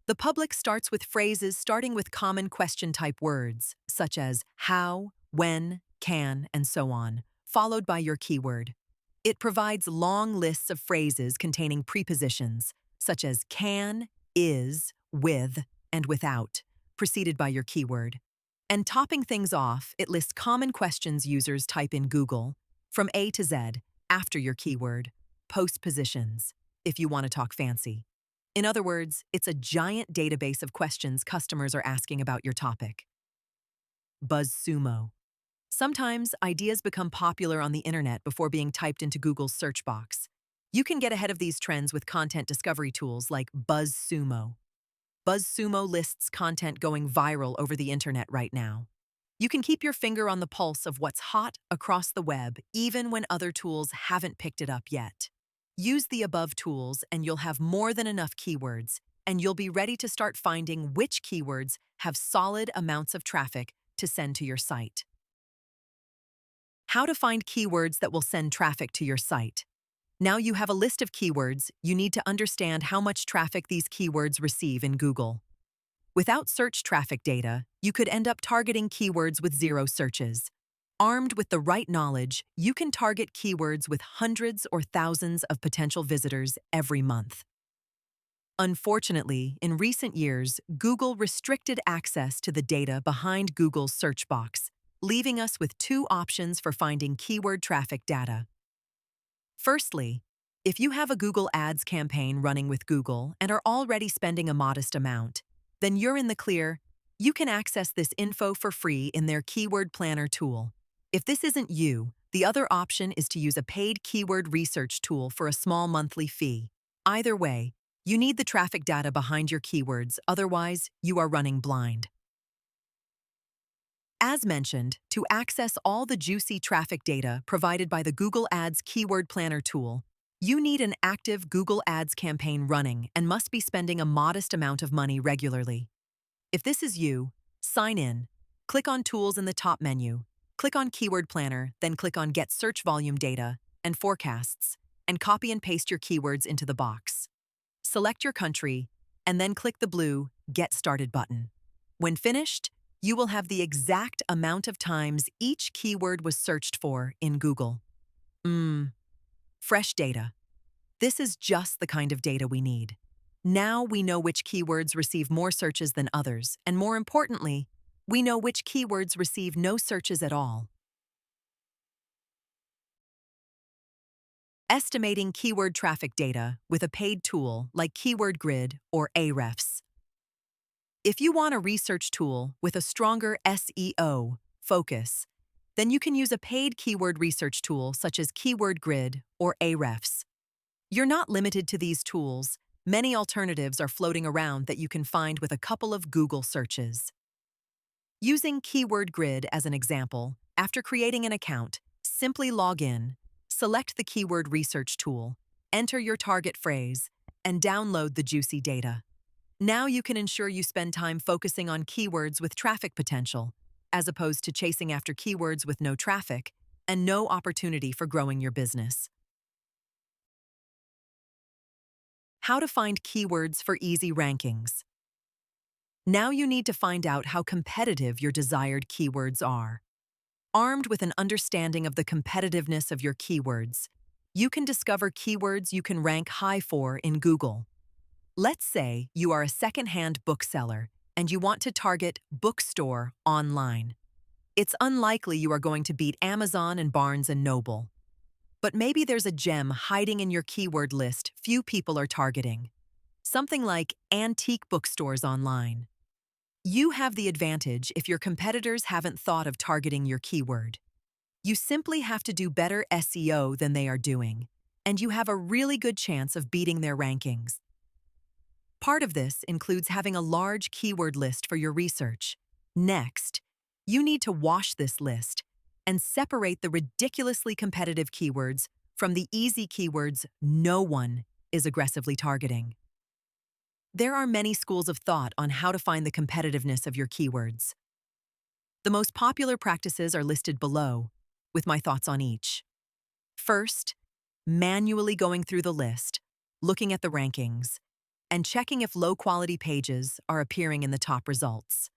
A: The public starts with phrases starting with common question-type words, such as how, when, can, and so on, followed by your keyword. It provides long lists of phrases containing prepositions, such as can, is, with, and without, preceded by your keyword. And topping things off, it lists common questions users type in Google, from A to Z, after your keyword, post positions, if you want to talk fancy. In other words, it's a giant database of questions customers are asking about your topic. BuzzSumo. Sometimes ideas become popular on the internet before being typed into Google's search box. You can get ahead of these trends with content discovery tools like BuzzSumo. BuzzSumo lists content going viral over the internet right now. You can keep your finger on the pulse of what's hot across the web, even when other tools haven't picked it up yet. Use the above tools and you'll have more than enough keywords, and you'll be ready to start finding which keywords have solid amounts of traffic to send to your site. How to find keywords that will send traffic to your site. Now you have a list of keywords, you need to understand how much traffic these keywords receive in Google. Without search traffic data, you could end up targeting keywords with 0 searches. Armed with the right knowledge, you can target keywords with hundreds or thousands of potential visitors every month. Unfortunately, in recent years, Google restricted access to the data behind Google's search box, leaving us with 2 options for finding keyword traffic data. Firstly, if you have a Google Ads campaign running with Google and are already spending a modest amount, then you're in the clear. You can access this info for free in their Keyword Planner tool. If this isn't you, the other option is to use a paid keyword research tool for a small monthly fee. Either way, you need the traffic data behind your keywords, otherwise you are running blind. As mentioned, to access all the juicy traffic data provided by the Google Ads Keyword Planner tool, you need an active Google Ads campaign running and must be spending a modest amount of money regularly. If this is you, sign in, click on Tools in the top menu, click on Keyword Planner, then click on Get Search Volume Data and Forecasts, and copy and paste your keywords into the box. Select your country, and then click the blue Get Started button. When finished, you will have the exact amount of times each keyword was searched for in Google. Fresh data. This is just the kind of data we need. Now we know which keywords receive more searches than others, and more importantly, we know which keywords receive no searches at all. Estimating keyword traffic data with a paid tool like Keyword Grid or Ahrefs. If you want a research tool with a stronger SEO focus, then you can use a paid keyword research tool such as Keyword Grid or Ahrefs. You're not limited to these tools. Many alternatives are floating around that you can find with a couple of Google searches. Using Keyword Grid as an example, after creating an account, simply log in, select the keyword research tool, enter your target phrase, and download the juicy data. Now you can ensure you spend time focusing on keywords with traffic potential, as opposed to chasing after keywords with no traffic and no opportunity for growing your business. How to find keywords for easy rankings. Now you need to find out how competitive your desired keywords are. Armed with an understanding of the competitiveness of your keywords, you can discover keywords you can rank high for in Google. Let's say you are a second-hand bookseller and you want to target bookstore online. It's unlikely you are going to beat Amazon and Barnes & Noble. But maybe there's a gem hiding in your keyword list few people are targeting. Something like antique bookstores online. You have the advantage if your competitors haven't thought of targeting your keyword. You simply have to do better SEO than they are doing, and you have a really good chance of beating their rankings. Part of this includes having a large keyword list for your research. Next, you need to wash this list and separate the ridiculously competitive keywords from the easy keywords no one is aggressively targeting. There are many schools of thought on how to find the competitiveness of your keywords. The most popular practices are listed below, with my thoughts on each. First, manually going through the list, looking at the rankings, and checking if low-quality pages are appearing in the top results.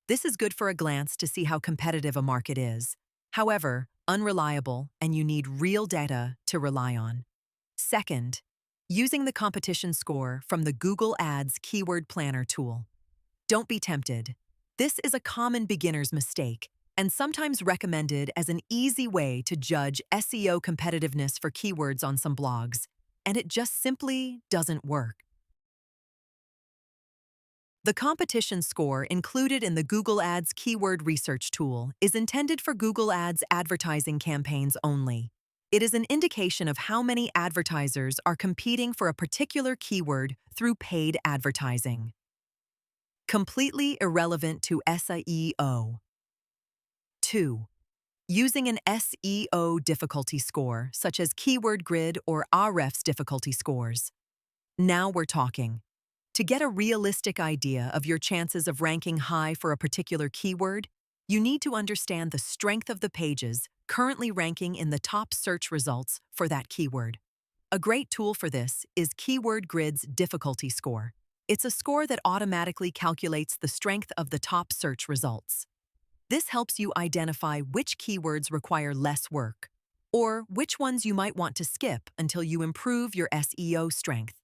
A: This is good for a glance to see how competitive a market is. However, unreliable, and you need real data to rely on. Second, using the competition score from the Google Ads Keyword Planner tool. Don't be tempted. This is a common beginner's mistake and sometimes recommended as an easy way to judge SEO competitiveness for keywords on some blogs, and it just simply doesn't work. The competition score included in the Google Ads keyword research tool is intended for Google Ads advertising campaigns only. It is an indication of how many advertisers are competing for a particular keyword through paid advertising. Completely irrelevant to SEO. 2. Using an SEO difficulty score, such as Keyword Grid or Ahrefs difficulty scores. Now we're talking. To get a realistic idea of your chances of ranking high for a particular keyword, you need to understand the strength of the pages currently ranking in the top search results for that keyword. A great tool for this is Keyword Grid's difficulty score. It's a score that automatically calculates the strength of the top search results. This helps you identify which keywords require less work, or which ones you might want to skip until you improve your SEO strength.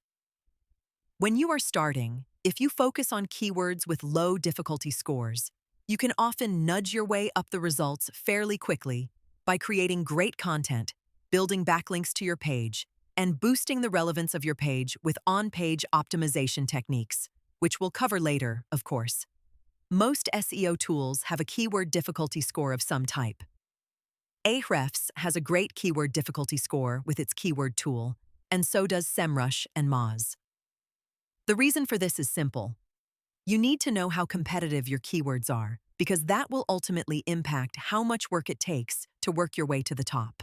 A: When you are starting, if you focus on keywords with low difficulty scores, you can often nudge your way up the results fairly quickly by creating great content, building backlinks to your page, and boosting the relevance of your page with on-page optimization techniques, which we'll cover later, of course. Most SEO tools have a keyword difficulty score of some type. Ahrefs has a great keyword difficulty score with its keyword tool, and so does SEMrush and Moz. The reason for this is simple. You need to know how competitive your keywords are, because that will ultimately impact how much work it takes to work your way to the top.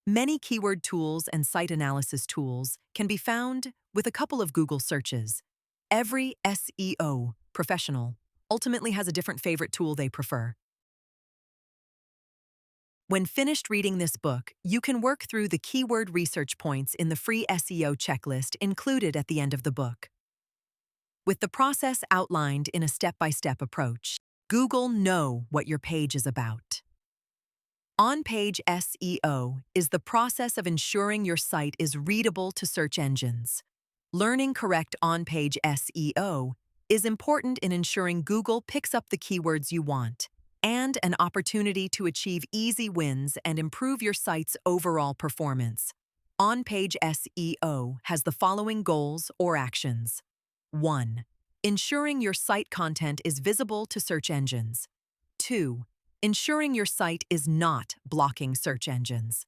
A: Many keyword tools and site analysis tools can be found with a couple of Google searches. Every SEO professional ultimately has a different favorite tool they prefer. When finished reading this book, you can work through the keyword research points in the free SEO checklist included at the end of the book. With the process outlined in a step-by-step approach, Google know what your page is about. On-page SEO is the process of ensuring your site is readable to search engines. Learning correct on-page SEO is important in ensuring Google picks up the keywords you want, and an opportunity to achieve easy wins and improve your site's overall performance. On-page SEO has the following goals or actions. 1. Ensuring your site content is visible to search engines. 2. Ensuring your site is not blocking search engines.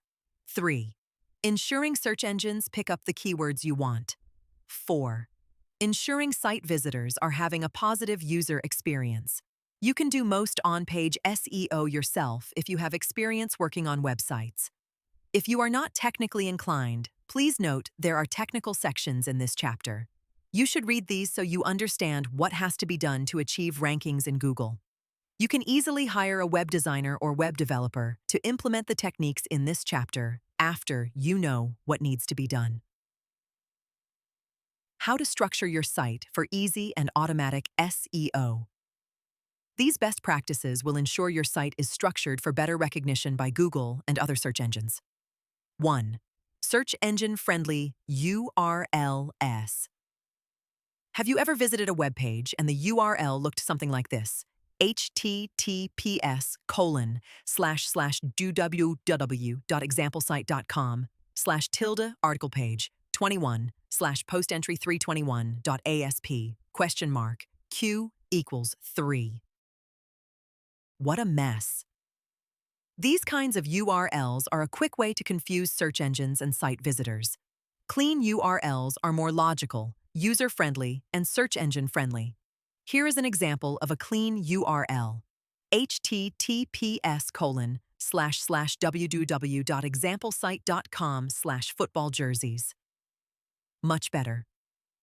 A: 3. Ensuring search engines pick up the keywords you want. 4. Ensuring site visitors are having a positive user experience. You can do most on-page SEO yourself if you have experience working on websites. If you are not technically inclined, please note there are technical sections in this chapter. You should read these so you understand what has to be done to achieve rankings in Google. You can easily hire a web designer or web developer to implement the techniques in this chapter after you know what needs to be done. How to structure your site for easy and automatic SEO. These best practices will ensure your site is structured for better recognition by Google and other search engines. 1. Search engine-friendly URLs. Have you ever visited a web page and the URL looked something like this? https://www.examplesite.com/tilde article page 21/postentry321.asp ? Q equals 3. What a mess. These kinds of URLs are a quick way to confuse search engines and site visitors. Clean URLs are more logical, user-friendly, and search engine-friendly. Here is an example of a clean URL. https://www.examplesite.com/footballjerseys. Much better.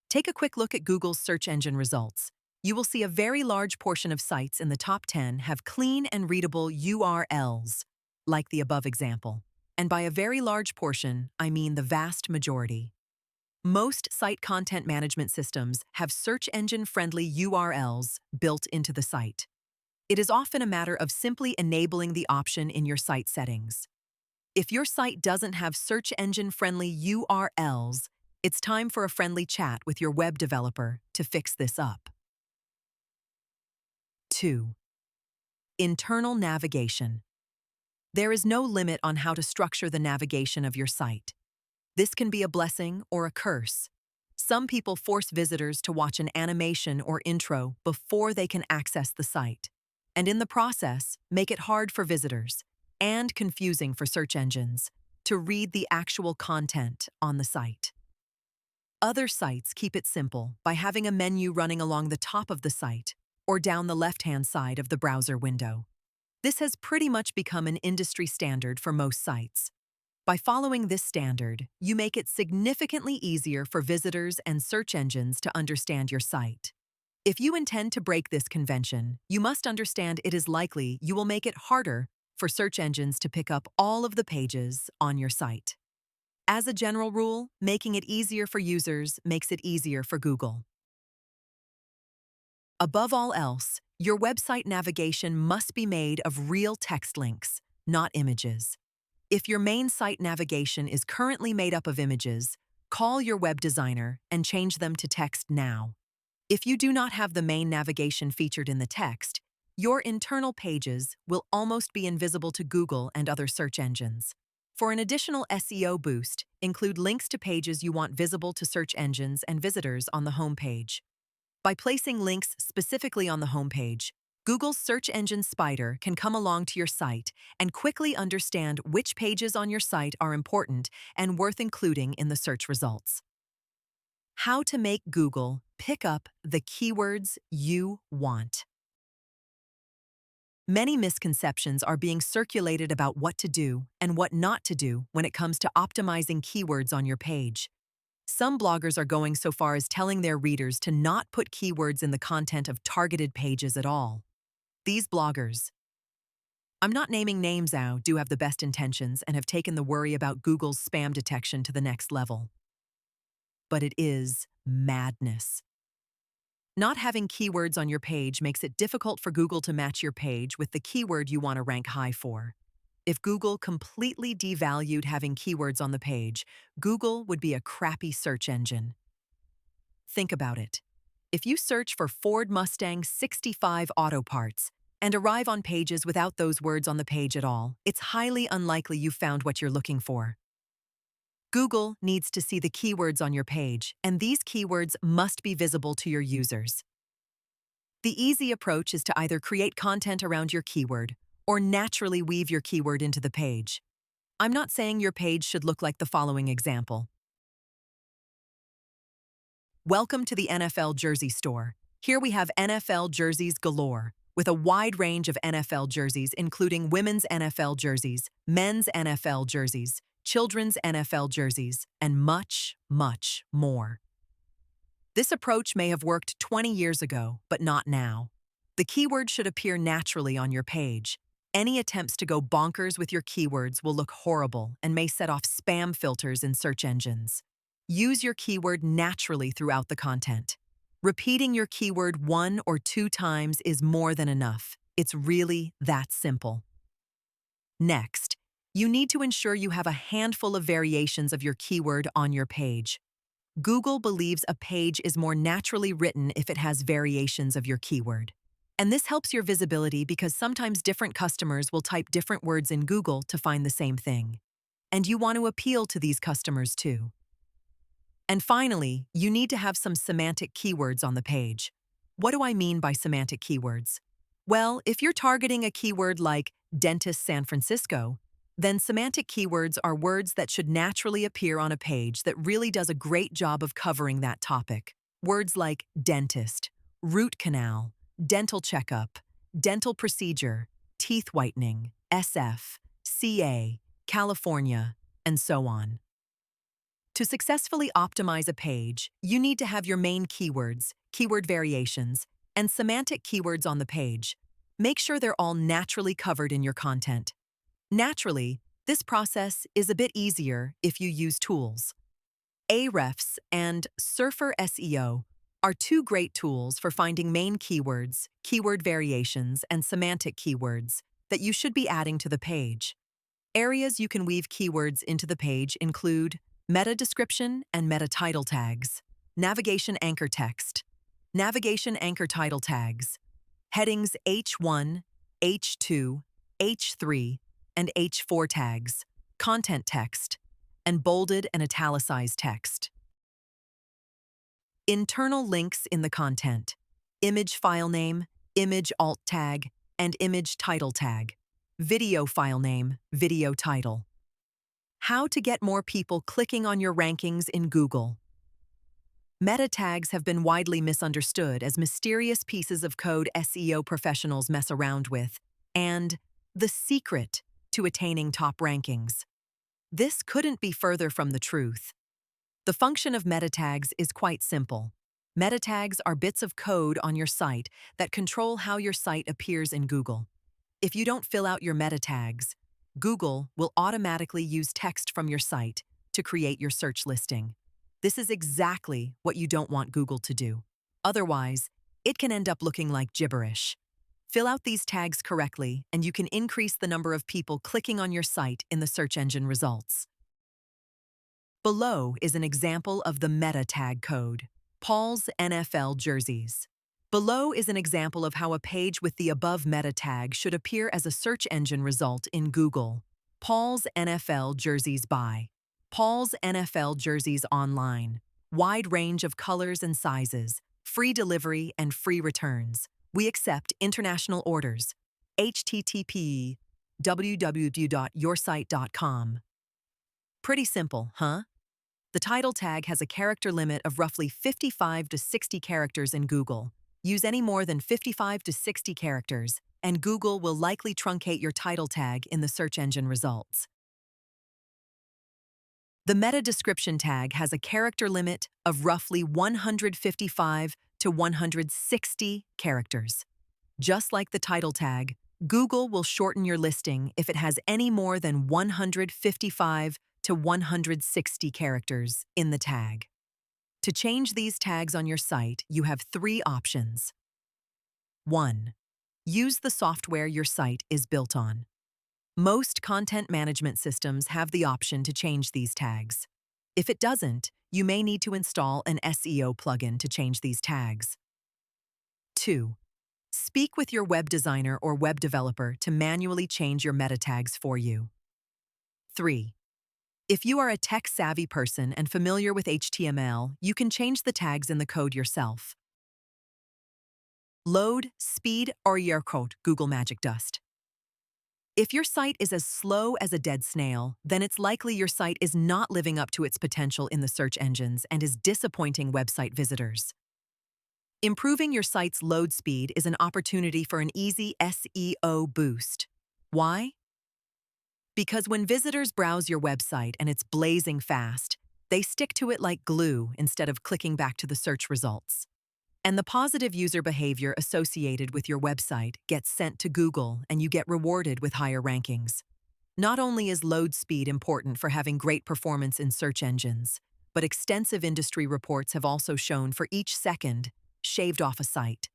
A: Take a quick look at Google's search engine results. You will see a very large portion of sites in the top 10 have clean and readable URLs, like the above example. And by a very large portion, I mean the vast majority. Most site content management systems have search engine-friendly URLs built into the site. It is often a matter of simply enabling the option in your site settings. If your site doesn't have search engine-friendly URLs, it's time for a friendly chat with your web developer to fix this up. 2. Internal navigation. There is no limit on how to structure the navigation of your site. This can be a blessing or a curse. Some people force visitors to watch an animation or intro before they can access the site, and in the process, make it hard for visitors and confusing for search engines to read the actual content on the site. Other sites keep it simple by having a menu running along the top of the site or down the left-hand side of the browser window. This has pretty much become an industry standard for most sites. By following this standard, you make it significantly easier for visitors and search engines to understand your site. If you intend to break this convention, you must understand it is likely you will make it harder for search engines to pick up all of the pages on your site. As a general rule, making it easier for users makes it easier for Google. Above all else, your website navigation must be made of real text links, not images. If your main site navigation is currently made up of images, call your web designer and change them to text now. If you do not have the main navigation featured in the text, your internal pages will almost be invisible to Google and other search engines. For an additional SEO boost, include links to pages you want visible to search engines and visitors on the home page. By placing links specifically on the home page, Google's search engine spider can come along to your site and quickly understand which pages on your site are important and worth including in the search results. How to make Google pick up the keywords you want. Many misconceptions are being circulated about what to do and what not to do when it comes to optimizing keywords on your page. Some bloggers are going so far as telling their readers to not put keywords in the content of targeted pages at all. These bloggers, I'm not naming names now, do have the best intentions and have taken the worry about Google's spam detection to the next level. But it is madness. Not having keywords on your page makes it difficult for Google to match your page with the keyword you want to rank high for. If Google completely devalued having keywords on the page, Google would be a crappy search engine. Think about it. If you search for Ford Mustang 65 auto parts and arrive on pages without those words on the page at all, it's highly unlikely you found what you're looking for. Google needs to see the keywords on your page, and these keywords must be visible to your users. The easy approach is to either create content around your keyword or naturally weave your keyword into the page. I'm not saying your page should look like the following example. Welcome to the NFL jersey store. Here we have NFL jerseys galore, with a wide range of NFL jerseys including women's NFL jerseys, men's NFL jerseys, children's NFL jerseys, and much, much more. This approach may have worked 20 years ago, but not now. The keyword should appear naturally on your page. Any attempts to go bonkers with your keywords will look horrible and may set off spam filters in search engines. Use your keyword naturally throughout the content. Repeating your keyword 1 or 2 times is more than enough. It's really that simple. Next, you need to ensure you have a handful of variations of your keyword on your page. Google believes a page is more naturally written if it has variations of your keyword. And this helps your visibility because sometimes different customers will type different words in Google to find the same thing. And you want to appeal to these customers too. And finally, you need to have some semantic keywords on the page. What do I mean by semantic keywords? Well, if you're targeting a keyword like dentist San Francisco, then semantic keywords are words that should naturally appear on a page that really does a great job of covering that topic. Words like dentist, root canal, dental checkup, dental procedure, teeth whitening, SF, CA, California, and so on. To successfully optimize a page, you need to have your main keywords, keyword variations, and semantic keywords on the page. Make sure they're all naturally covered in your content. Naturally, this process is a bit easier if you use tools. Ahrefs and Surfer SEO are 2 great tools for finding main keywords, keyword variations, and semantic keywords that you should be adding to the page. Areas you can weave keywords into the page include meta description and meta title tags, navigation anchor text, navigation anchor title tags, headings H1, H2, H3, and H4 tags, content text, and bolded and italicized text. Internal links in the content. Image file name, image alt tag, and image title tag. Video file name, video title. How to get more people clicking on your rankings in Google. Meta tags have been widely misunderstood as mysterious pieces of code SEO professionals mess around with, and the secret to attaining top rankings. This couldn't be further from the truth. The function of meta tags is quite simple. Meta tags are bits of code on your site that control how your site appears in Google. If you don't fill out your meta tags, Google will automatically use text from your site to create your search listing. This is exactly what you don't want Google to do. Otherwise, it can end up looking like gibberish. Fill out these tags correctly, and you can increase the number of people clicking on your site in the search engine results. Below is an example of the meta tag code. Paul's NFL jerseys. Below is an example of how a page with the above meta tag should appear as a search engine result in Google. Paul's NFL jerseys by. Paul's NFL jerseys online. Wide range of colors and sizes. Free delivery and free returns. We accept international orders. http www.yoursite.com. Pretty simple, huh? The title tag has a character limit of roughly 55 to 60 characters in Google. Use any more than 55 to 60 characters, and Google will likely truncate your title tag in the search engine results. The meta description tag has a character limit of roughly 155 to 160 characters. Just like the title tag, Google will shorten your listing if it has any more than 155 to 160 characters in the tag. To change these tags on your site, you have 3 options. 1. Use the software your site is built on. Most content management systems have the option to change these tags. If it doesn't, you may need to install an SEO plugin to change these tags. 2. Speak with your web designer or web developer to manually change your meta tags for you. 3. If you are a tech-savvy person and familiar with HTML, you can change the tags in the code yourself. Load, speed, or your code, Google Magic Dust. If your site is as slow as a dead snail, then it's likely your site is not living up to its potential in the search engines and is disappointing website visitors. Improving your site's load speed is an opportunity for an easy SEO boost. Why? Because when visitors browse your website and it's blazing fast, they stick to it like glue instead of clicking back to the search results. And the positive user behavior associated with your website gets sent to Google and you get rewarded with higher rankings. Not only is load speed important for having great performance in search engines, but extensive industry reports have also shown for each second shaved off a site,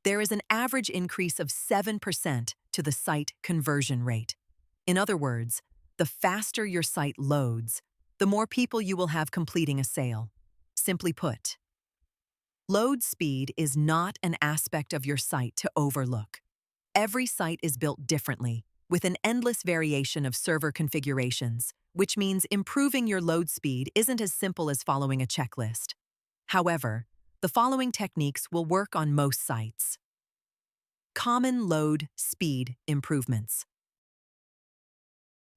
A: there is an average increase of 7% to the site conversion rate. In other words, the faster your site loads, the more people you will have completing a sale. Simply put, load speed is not an aspect of your site to overlook. Every site is built differently, with an endless variation of server configurations, which means improving your load speed isn't as simple as following a checklist. However, the following techniques will work on most sites. Common load speed improvements.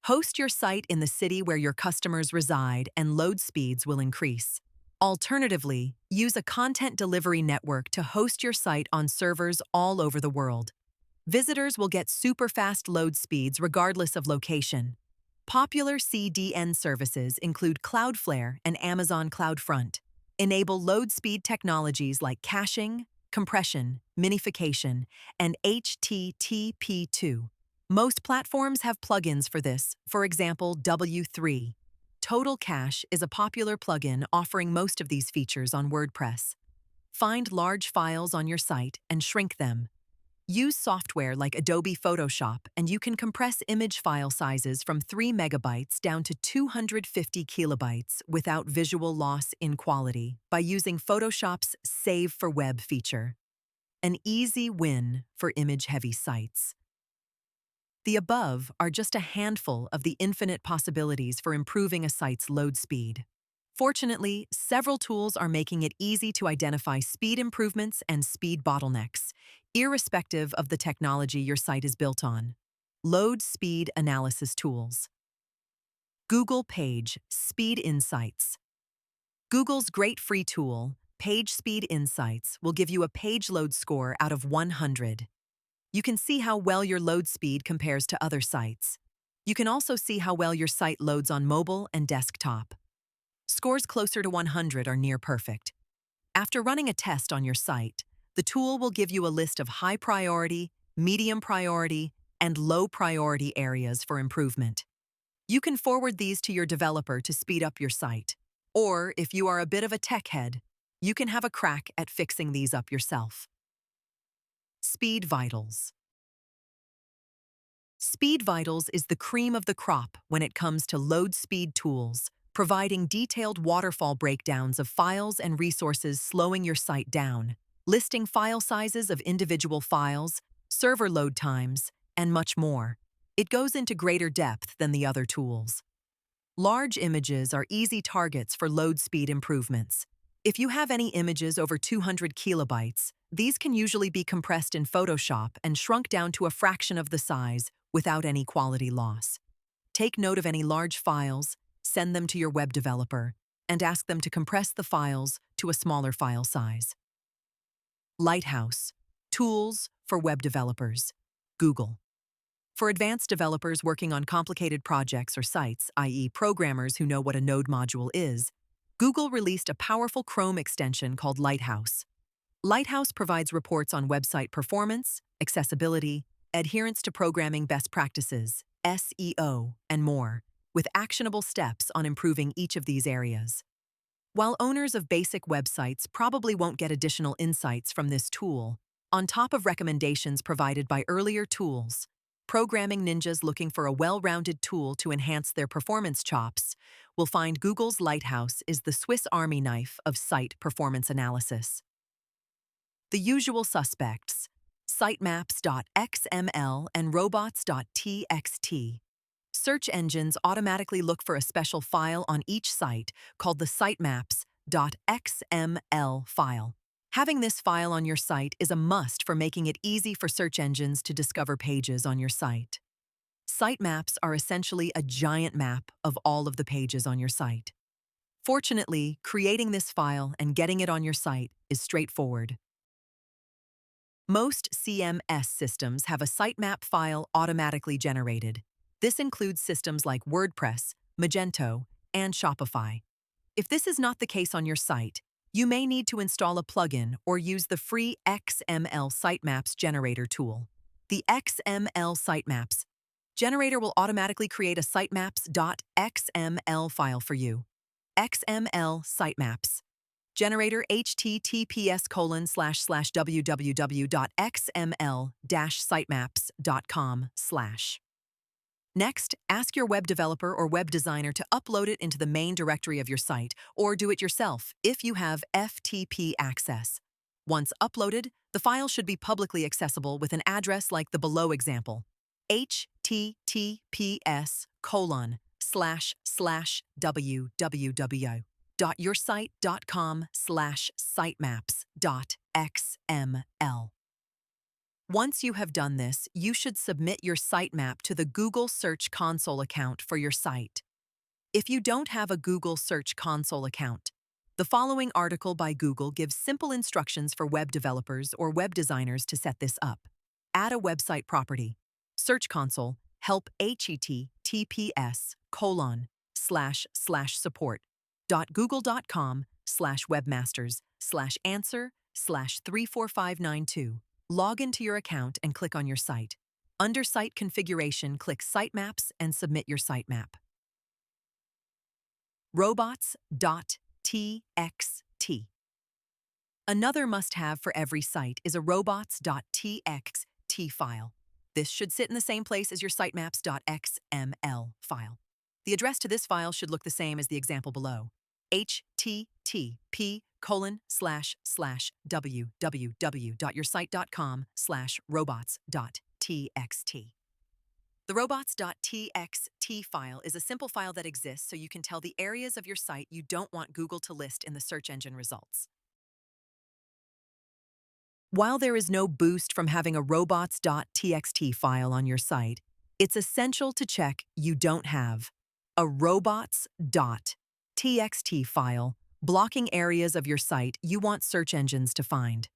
A: Host your site in the city where your customers reside and load speeds will increase. Alternatively, use a content delivery network to host your site on servers all over the world. Visitors will get super fast load speeds regardless of location. Popular CDN services include Cloudflare and Amazon CloudFront. Enable load speed technologies like caching, compression, minification, and HTTP2. Most platforms have plugins for this, for example, W3. Total Cache is a popular plugin offering most of these features on WordPress. Find large files on your site and shrink them. Use software like Adobe Photoshop and you can compress image file sizes from 3 megabytes down to 250 kilobytes without visual loss in quality by using Photoshop's Save for Web feature. An easy win for image-heavy sites. The above are just a handful of the infinite possibilities for improving a site's load speed. Fortunately, several tools are making it easy to identify speed improvements and speed bottlenecks, irrespective of the technology your site is built on. Load speed analysis tools. Google Page Speed Insights. Google's great free tool, Page Speed Insights, will give you a page load score out of 100. You can see how well your load speed compares to other sites. You can also see how well your site loads on mobile and desktop. Scores closer to 100 are near perfect. After running a test on your site, the tool will give you a list of high priority, medium priority, and low priority areas for improvement. You can forward these to your developer to speed up your site. Or, if you are a bit of a tech head, you can have a crack at fixing these up yourself. Speed Vitals. Speed Vitals is the cream of the crop when it comes to load speed tools, providing detailed waterfall breakdowns of files and resources slowing your site down, listing file sizes of individual files, server load times, and much more. It goes into greater depth than the other tools. Large images are easy targets for load speed improvements. If you have any images over 200 kilobytes, these can usually be compressed in Photoshop and shrunk down to a fraction of the size without any quality loss. Take note of any large files, send them to your web developer, and ask them to compress the files to a smaller file size. Lighthouse Tools for Web Developers. Google. For advanced developers working on complicated projects or sites, i.e. programmers who know what a node module is, Google released a powerful Chrome extension called Lighthouse. Lighthouse provides reports on website performance, accessibility, adherence to programming best practices, SEO, and more, with actionable steps on improving each of these areas. While owners of basic websites probably won't get additional insights from this tool, on top of recommendations provided by earlier tools, programming ninjas looking for a well-rounded tool to enhance their performance chops will find Google's Lighthouse is the Swiss Army knife of site performance analysis. The usual suspects: sitemaps.xml and robots.txt. Search engines automatically look for a special file on each site called the sitemaps.xml file. Having this file on your site is a must for making it easy for search engines to discover pages on your site. Sitemaps are essentially a giant map of all of the pages on your site. Fortunately, creating this file and getting it on your site is straightforward. Most CMS systems have a sitemap file automatically generated. This includes systems like WordPress, Magento, and Shopify. If this is not the case on your site, you may need to install a plugin or use the free XML Sitemaps Generator tool. The XML Sitemaps Generator will automatically create a sitemaps.xml file for you. XML Sitemaps Generator https://www.xml-sitemaps.com/. Next, ask your web developer or web designer to upload it into the main directory of your site, or do it yourself if you have FTP access. Once uploaded, the file should be publicly accessible with an address like the below example: https://www.yoursite.com/sitemaps.xml. Once you have done this, you should submit your sitemap to the Google Search Console account for your site. If you don't have a Google Search Console account, the following article by Google gives simple instructions for web developers or web designers to set this up. Add a website property. Search Console, help https://support.google.com/webmasters/answer/34592. Log into your account and click on your site. Under Site Configuration, click Sitemaps and submit your sitemap. Robots.txt. Another must-have for every site is a robots.txt file. This should sit in the same place as your sitemaps.xml file. The address to this file should look the same as the example below: http://www.yoursite.com/robots.txt. The robots.txt file is a simple file that exists so you can tell the areas of your site you don't want Google to list in the search engine results. While there is no boost from having a robots.txt file on your site, it's essential to check you don't have a robots.txt file blocking areas of your site you want search engines to find.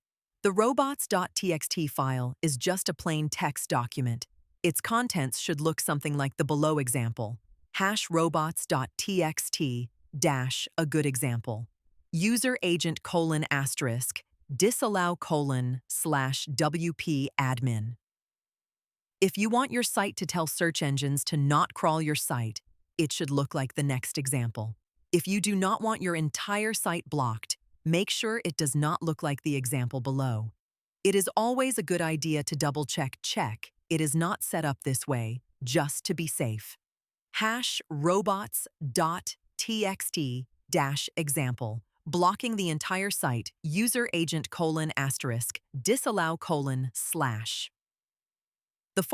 A: The robots.txt file is just a plain text document. Its contents should look something like the below example. #robots.txt dash a good example. User agent colon asterisk disallow colon slash WP admin. If you want your site to tell search engines to not crawl your site, it should look like the next example. If you do not want your entire site blocked, make sure it does not look like the example below. It is always a good idea to double-check it is not set up this way, just to be safe. #robots.txt dash example. Blocking the entire site, user agent colon asterisk disallow colon slash. The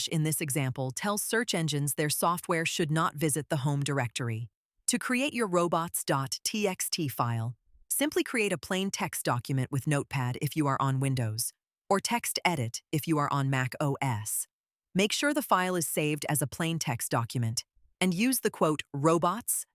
A: / in this example tells search engines their software should not visit the home directory. To create your robots.txt file, simply create a plain text document with Notepad if you are on Windows, or text edit if you are on Mac OS. Make sure the file is saved as a plain text document, and use the quote robots.txt,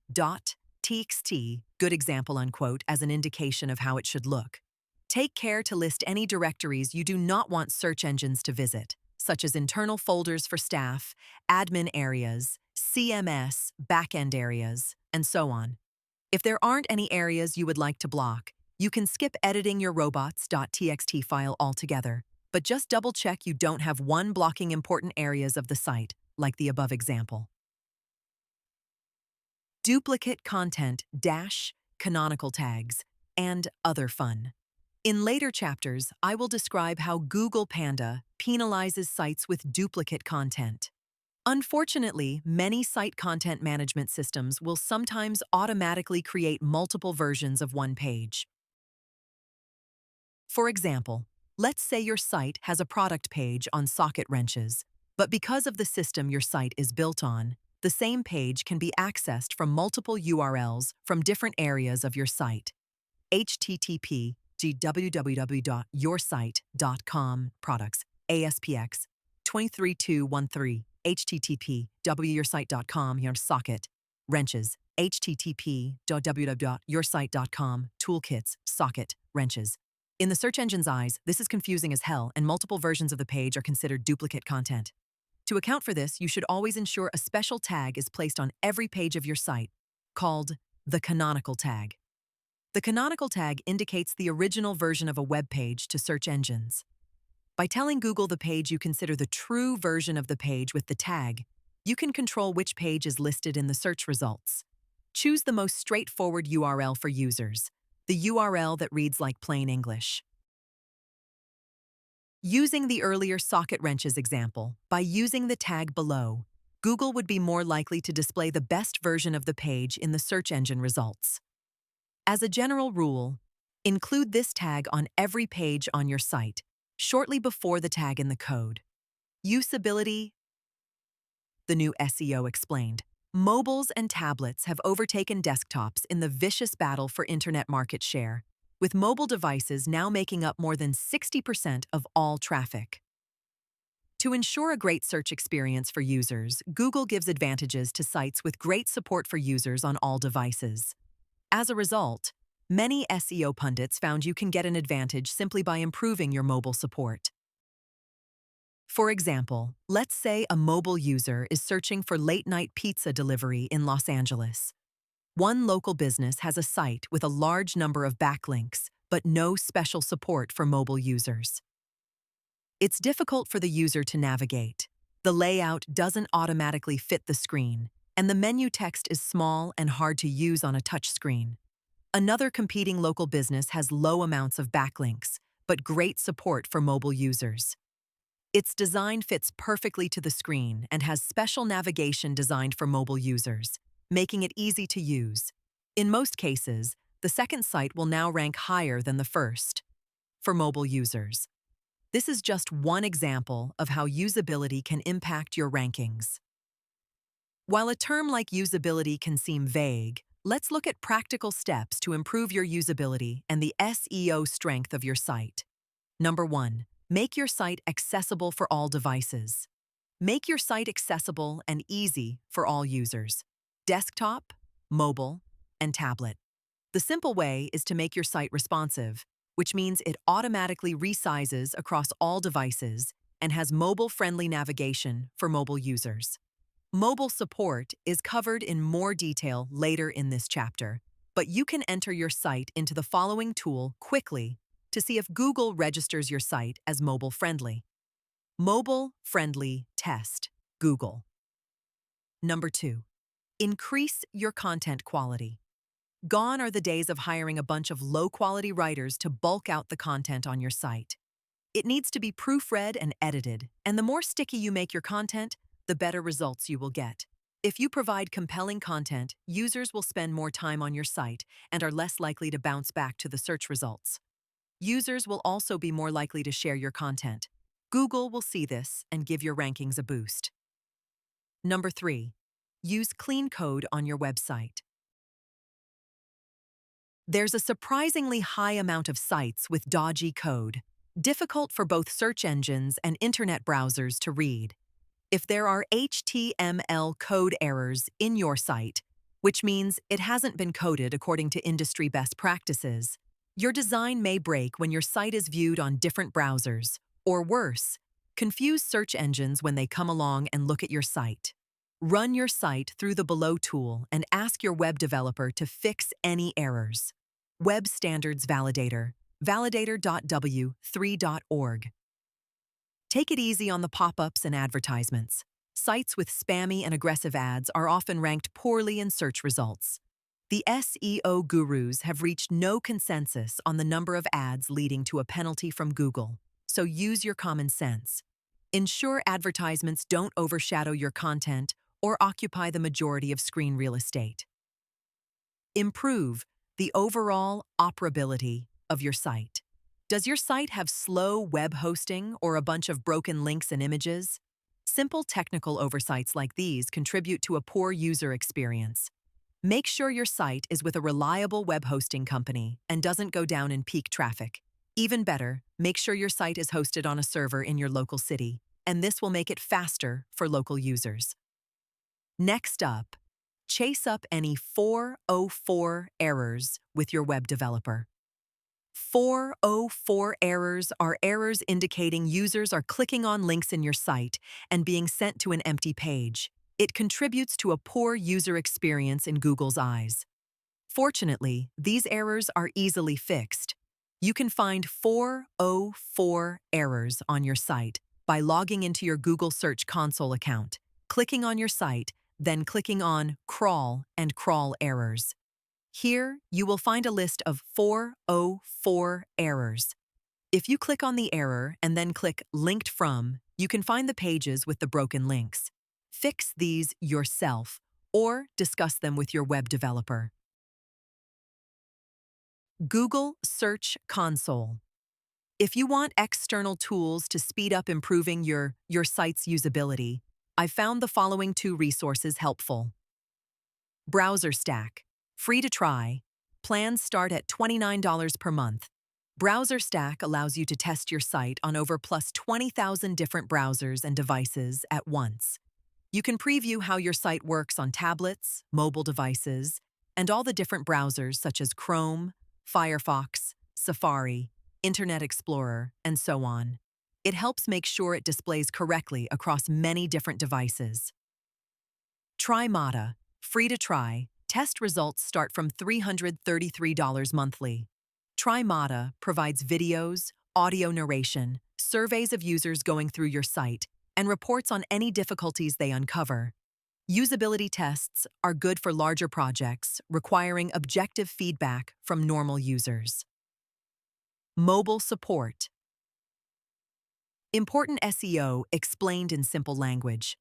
A: good example unquote, as an indication of how it should look. Take care to list any directories you do not want search engines to visit, such as internal folders for staff, admin areas, CMS, backend areas, and so on. If there aren't any areas you would like to block, you can skip editing your robots.txt file altogether, but just double-check you don't have one blocking important areas of the site, like the above example. Duplicate content dash canonical tags and other fun. In later chapters, I will describe how Google Panda penalizes sites with duplicate content. Unfortunately, many site content management systems will sometimes automatically create multiple versions of one page. For example, let's say your site has a product page on socket wrenches, but because of the system your site is built on, the same page can be accessed from multiple URLs from different areas of your site. http www.yoursite.com products ASPX 23213 http www.yoursite.com your socket wrenches http www.yoursite.com toolkits socket wrenches. In the search engine's eyes, this is confusing as hell, and multiple versions of the page are considered duplicate content. To account for this, you should always ensure a special tag is placed on every page of your site, called the canonical tag. The canonical tag indicates the original version of a web page to search engines. By telling Google the page you consider the true version of the page with the tag, you can control which page is listed in the search results. Choose the most straightforward URL for users, the URL that reads like plain English. Using the earlier socket wrenches example, by using the tag below, Google would be more likely to display the best version of the page in the search engine results. As a general rule, include this tag on every page on your site, shortly before the tag in the code. Usability. The new SEO explained. Mobiles and tablets have overtaken desktops in the vicious battle for internet market share, with mobile devices now making up more than 60% of all traffic. To ensure a great search experience for users, Google gives advantages to sites with great support for users on all devices. As a result, many SEO pundits found you can get an advantage simply by improving your mobile support. For example, let's say a mobile user is searching for late-night pizza delivery in Los Angeles. One local business has a site with a large number of backlinks, but no special support for mobile users. It's difficult for the user to navigate. The layout doesn't automatically fit the screen, and the menu text is small and hard to use on a touchscreen. Another competing local business has low amounts of backlinks, but great support for mobile users. Its design fits perfectly to the screen and has special navigation designed for mobile users, making it easy to use. In most cases, the second site will now rank higher than the first for mobile users. This is just one example of how usability can impact your rankings. While a term like usability can seem vague, let's look at practical steps to improve your usability and the SEO strength of your site. Number 1. Make your site accessible for all devices. Make your site accessible and easy for all users: desktop, mobile, and tablet. The simple way is to make your site responsive, which means it automatically resizes across all devices and has mobile-friendly navigation for mobile users. Mobile support is covered in more detail later in this chapter, but you can enter your site into the following tool quickly to see if Google registers your site as mobile-friendly. Mobile-friendly test, Google. Number 2. Increase your content quality. Gone are the days of hiring a bunch of low-quality writers to bulk out the content on your site. It needs to be proofread and edited, and the more sticky you make your content, the better results you will get. If you provide compelling content, users will spend more time on your site and are less likely to bounce back to the search results. Users will also be more likely to share your content. Google will see this and give your rankings a boost. Number 3. Use clean code on your website. There's a surprisingly high amount of sites with dodgy code, difficult for both search engines and internet browsers to read. If there are HTML code errors in your site, which means it hasn't been coded according to industry best practices, your design may break when your site is viewed on different browsers, or worse, confuse search engines when they come along and look at your site. Run your site through the below tool and ask your web developer to fix any errors. Web Standards Validator, validator.w3.org. Take it easy on the pop-ups and advertisements. Sites with spammy and aggressive ads are often ranked poorly in search results. The SEO gurus have reached no consensus on the number of ads leading to a penalty from Google, so use your common sense. Ensure advertisements don't overshadow your content or occupy the majority of screen real estate. Improve the overall operability of your site. Does your site have slow web hosting or a bunch of broken links and images? Simple technical oversights like these contribute to a poor user experience. Make sure your site is with a reliable web hosting company and doesn't go down in peak traffic. Even better, make sure your site is hosted on a server in your local city, and this will make it faster for local users. Next up, chase up any 404 errors with your web developer. 404 errors are errors indicating users are clicking on links in your site and being sent to an empty page. It contributes to a poor user experience in Google's eyes. Fortunately, these errors are easily fixed. You can find 404 errors on your site by logging into your Google Search Console account, clicking on your site, then clicking on Crawl and Crawl Errors. Here, you will find a list of 404 errors. If you click on the error and then click Linked From, you can find the pages with the broken links. Fix these yourself or discuss them with your web developer. Google Search Console. If you want external tools to speed up improving your site's usability, I've found the following 2 resources helpful. Browser Stack. Free to try. Plans start at $29 per month. Browser Stack allows you to test your site on over plus 20,000 different browsers and devices at once. You can preview how your site works on tablets, mobile devices, and all the different browsers such as Chrome, Firefox, Safari, Internet Explorer, and so on. It helps make sure it displays correctly across many different devices. Trimata, free to try. Test results start from $333 monthly. Trimata provides videos, audio narration, surveys of users going through your site, and reports on any difficulties they uncover. Usability tests are good for larger projects requiring objective feedback from normal users. Mobile support. Important SEO explained in simple language.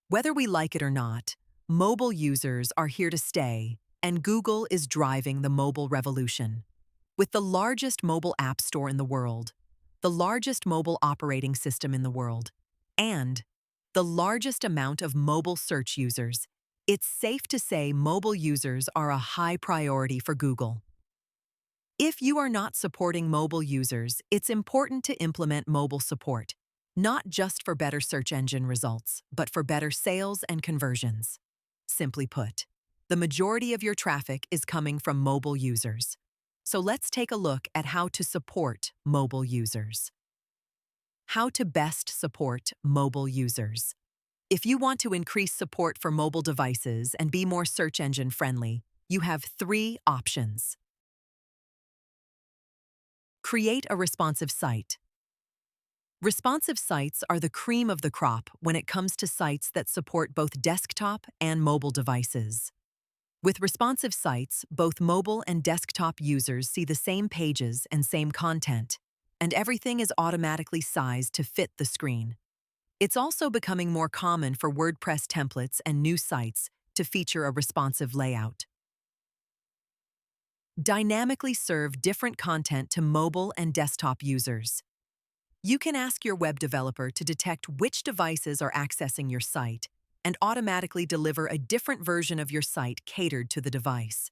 A: Whether we like it or not, mobile users are here to stay, and Google is driving the mobile revolution. With the largest mobile app store in the world, the largest mobile operating system in the world, and the largest amount of mobile search users, it's safe to say mobile users are a high priority for Google. If you are not supporting mobile users, it's important to implement mobile support, not just for better search engine results, but for better sales and conversions. Simply put, the majority of your traffic is coming from mobile users. So let's take a look at how to support mobile users. How to best support mobile users. If you want to increase support for mobile devices and be more search engine friendly, you have 3 options. Create a responsive site. Responsive sites are the cream of the crop when it comes to sites that support both desktop and mobile devices. With responsive sites, both mobile and desktop users see the same pages and same content, and everything is automatically sized to fit the screen. It's also becoming more common for WordPress templates and new sites to feature a responsive layout. Dynamically serve different content to mobile and desktop users. You can ask your web developer to detect which devices are accessing your site and automatically deliver a different version of your site catered to the device.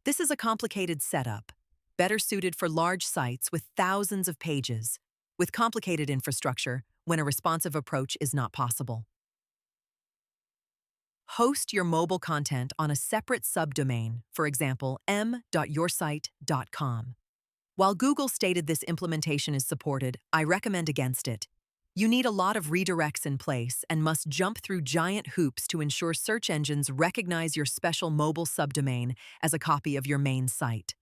A: This is a complicated setup, better suited for large sites with thousands of pages, with complicated infrastructure when a responsive approach is not possible. Host your mobile content on a separate subdomain, for example, m.yoursite.com. While Google stated this implementation is supported, I recommend against it. You need a lot of redirects in place and must jump through giant hoops to ensure search engines recognize your special mobile subdomain as a copy of your main site.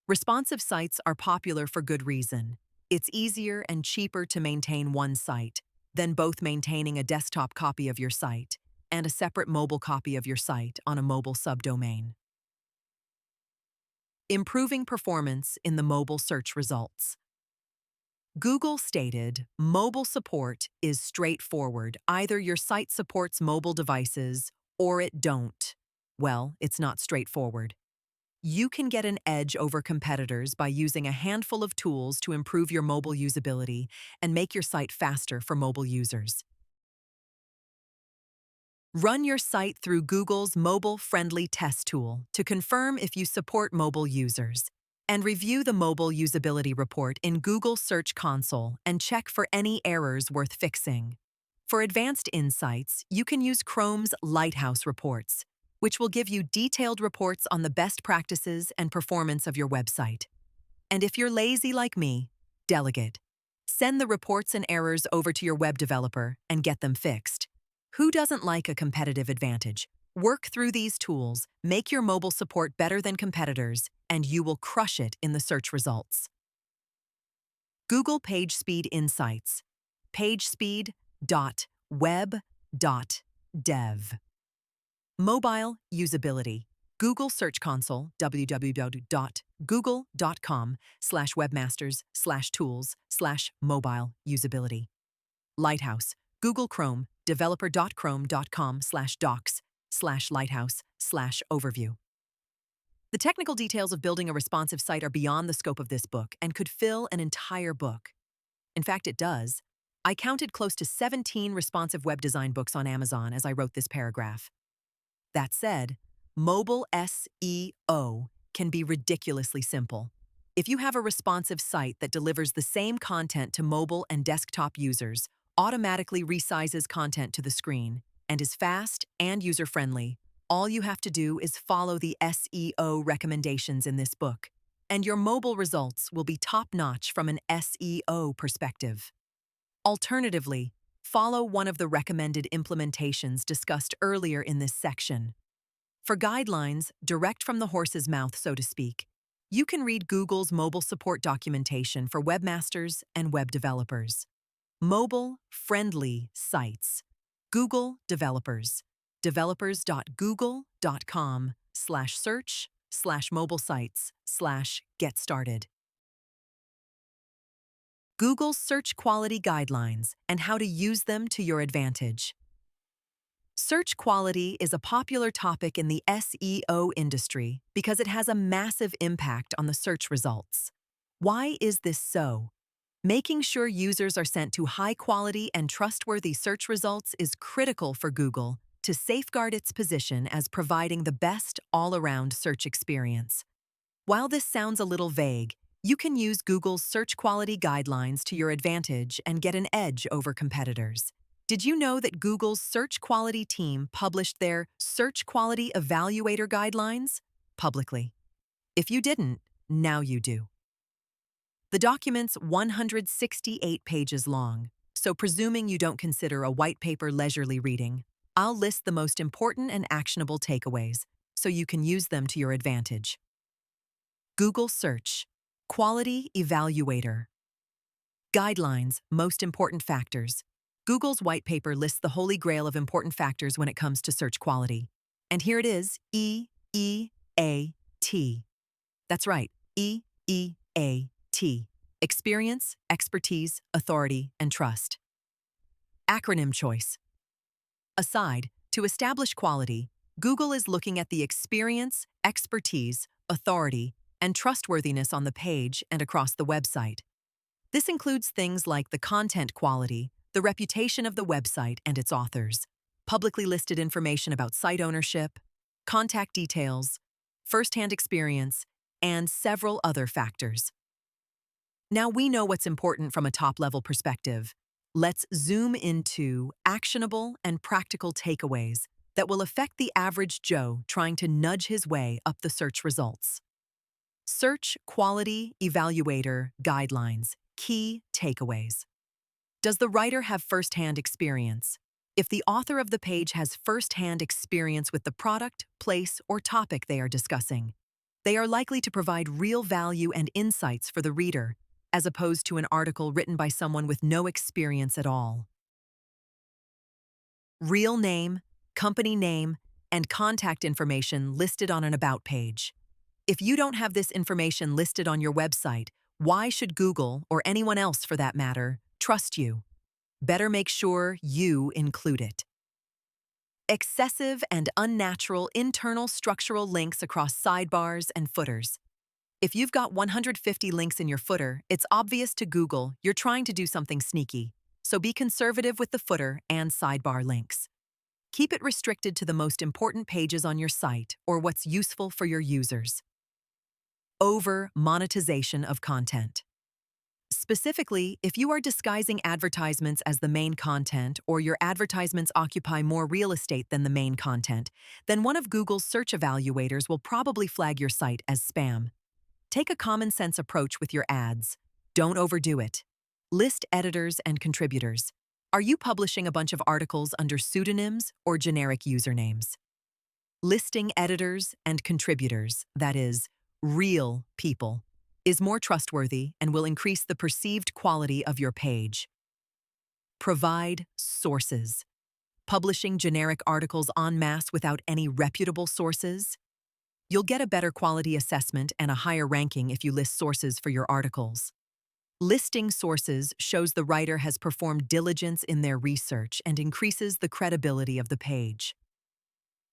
A: Responsive sites are popular for good reason. It's easier and cheaper to maintain one site than both maintaining a desktop copy of your site and a separate mobile copy of your site on a mobile subdomain. Improving performance in the mobile search results. Google stated, mobile support is straightforward. Either your site supports mobile devices or it don't. Well, it's not straightforward. You can get an edge over competitors by using a handful of tools to improve your mobile usability and make your site faster for mobile users. Run your site through Google's mobile-friendly test tool to confirm if you support mobile users, and review the mobile usability report in Google Search Console and check for any errors worth fixing. For advanced insights, you can use Chrome's Lighthouse reports, which will give you detailed reports on the best practices and performance of your website. And if you're lazy like me, delegate. Send the reports and errors over to your web developer and get them fixed. Who doesn't like a competitive advantage? Work through these tools, make your mobile support better than competitors, and you will crush it in the search results. Google Page Speed Insights. pagespeed.web.dev. Mobile usability. Google Search Console, www.google.com/webmasters/tools/mobile usability. Lighthouse. Google Chrome, developer.chrome.com/docs/lighthouse/overview. The technical details of building a responsive site are beyond the scope of this book and could fill an entire book. In fact, it does. I counted close to 17 responsive web design books on Amazon as I wrote this paragraph. That said, mobile SEO can be ridiculously simple. If you have a responsive site that delivers the same content to mobile and desktop users, automatically resizes content to the screen, and is fast and user-friendly, all you have to do is follow the SEO recommendations in this book, and your mobile results will be top-notch from an SEO perspective. Alternatively, follow one of the recommended implementations discussed earlier in this section. For guidelines, direct from the horse's mouth, so to speak, you can read Google's mobile support documentation for webmasters and web developers. Mobile-friendly sites. Google developers. developers.google.com/search/mobile sites/get started. Google's search quality guidelines and how to use them to your advantage. Search quality is a popular topic in the SEO industry because it has a massive impact on the search results. Why is this so? Making sure users are sent to high-quality and trustworthy search results is critical for Google to safeguard its position as providing the best all-around search experience. While this sounds a little vague, you can use Google's search quality guidelines to your advantage and get an edge over competitors. Did you know that Google's search quality team published their Search Quality Evaluator guidelines publicly? If you didn't, now you do. The document's 168 pages long, so presuming you don't consider a white paper leisurely reading, I'll list the most important and actionable takeaways so you can use them to your advantage. Google Search Quality Evaluator. Guidelines, most important factors. Google's white paper lists the holy grail of important factors when it comes to search quality. And here it is, E-E-A-T. That's right, E-E-A-T. Experience, expertise, authority, and trust. Acronym choice. Aside, to establish quality, Google is looking at the experience, expertise, authority, and trustworthiness on the page and across the website. This includes things like the content quality, the reputation of the website and its authors, publicly listed information about site ownership, contact details, first-hand experience, and several other factors. Now we know what's important from a top-level perspective. Let's zoom into actionable and practical takeaways that will affect the average Joe trying to nudge his way up the search results. Search Quality Evaluator Guidelines. Key takeaways. Does the writer have first-hand experience? If the author of the page has first-hand experience with the product, place, or topic they are discussing, they are likely to provide real value and insights for the reader, as opposed to an article written by someone with no experience at all. Real name, company name, and contact information listed on an About page. If you don't have this information listed on your website, why should Google, or anyone else for that matter, trust you? Better make sure you include it. Excessive and unnatural internal structural links across sidebars and footers. If you've got 150 links in your footer, it's obvious to Google you're trying to do something sneaky, so be conservative with the footer and sidebar links. Keep it restricted to the most important pages on your site or what's useful for your users. Over-monetization of content. Specifically, if you are disguising advertisements as the main content or your advertisements occupy more real estate than the main content, then one of Google's search evaluators will probably flag your site as spam. Take a common-sense approach with your ads. Don't overdo it. List editors and contributors. Are you publishing a bunch of articles under pseudonyms or generic usernames? Listing editors and contributors, that is, real people, is more trustworthy and will increase the perceived quality of your page. Provide sources. Publishing generic articles en masse without any reputable sources? You'll get a better quality assessment and a higher ranking if you list sources for your articles. Listing sources shows the writer has performed diligence in their research and increases the credibility of the page.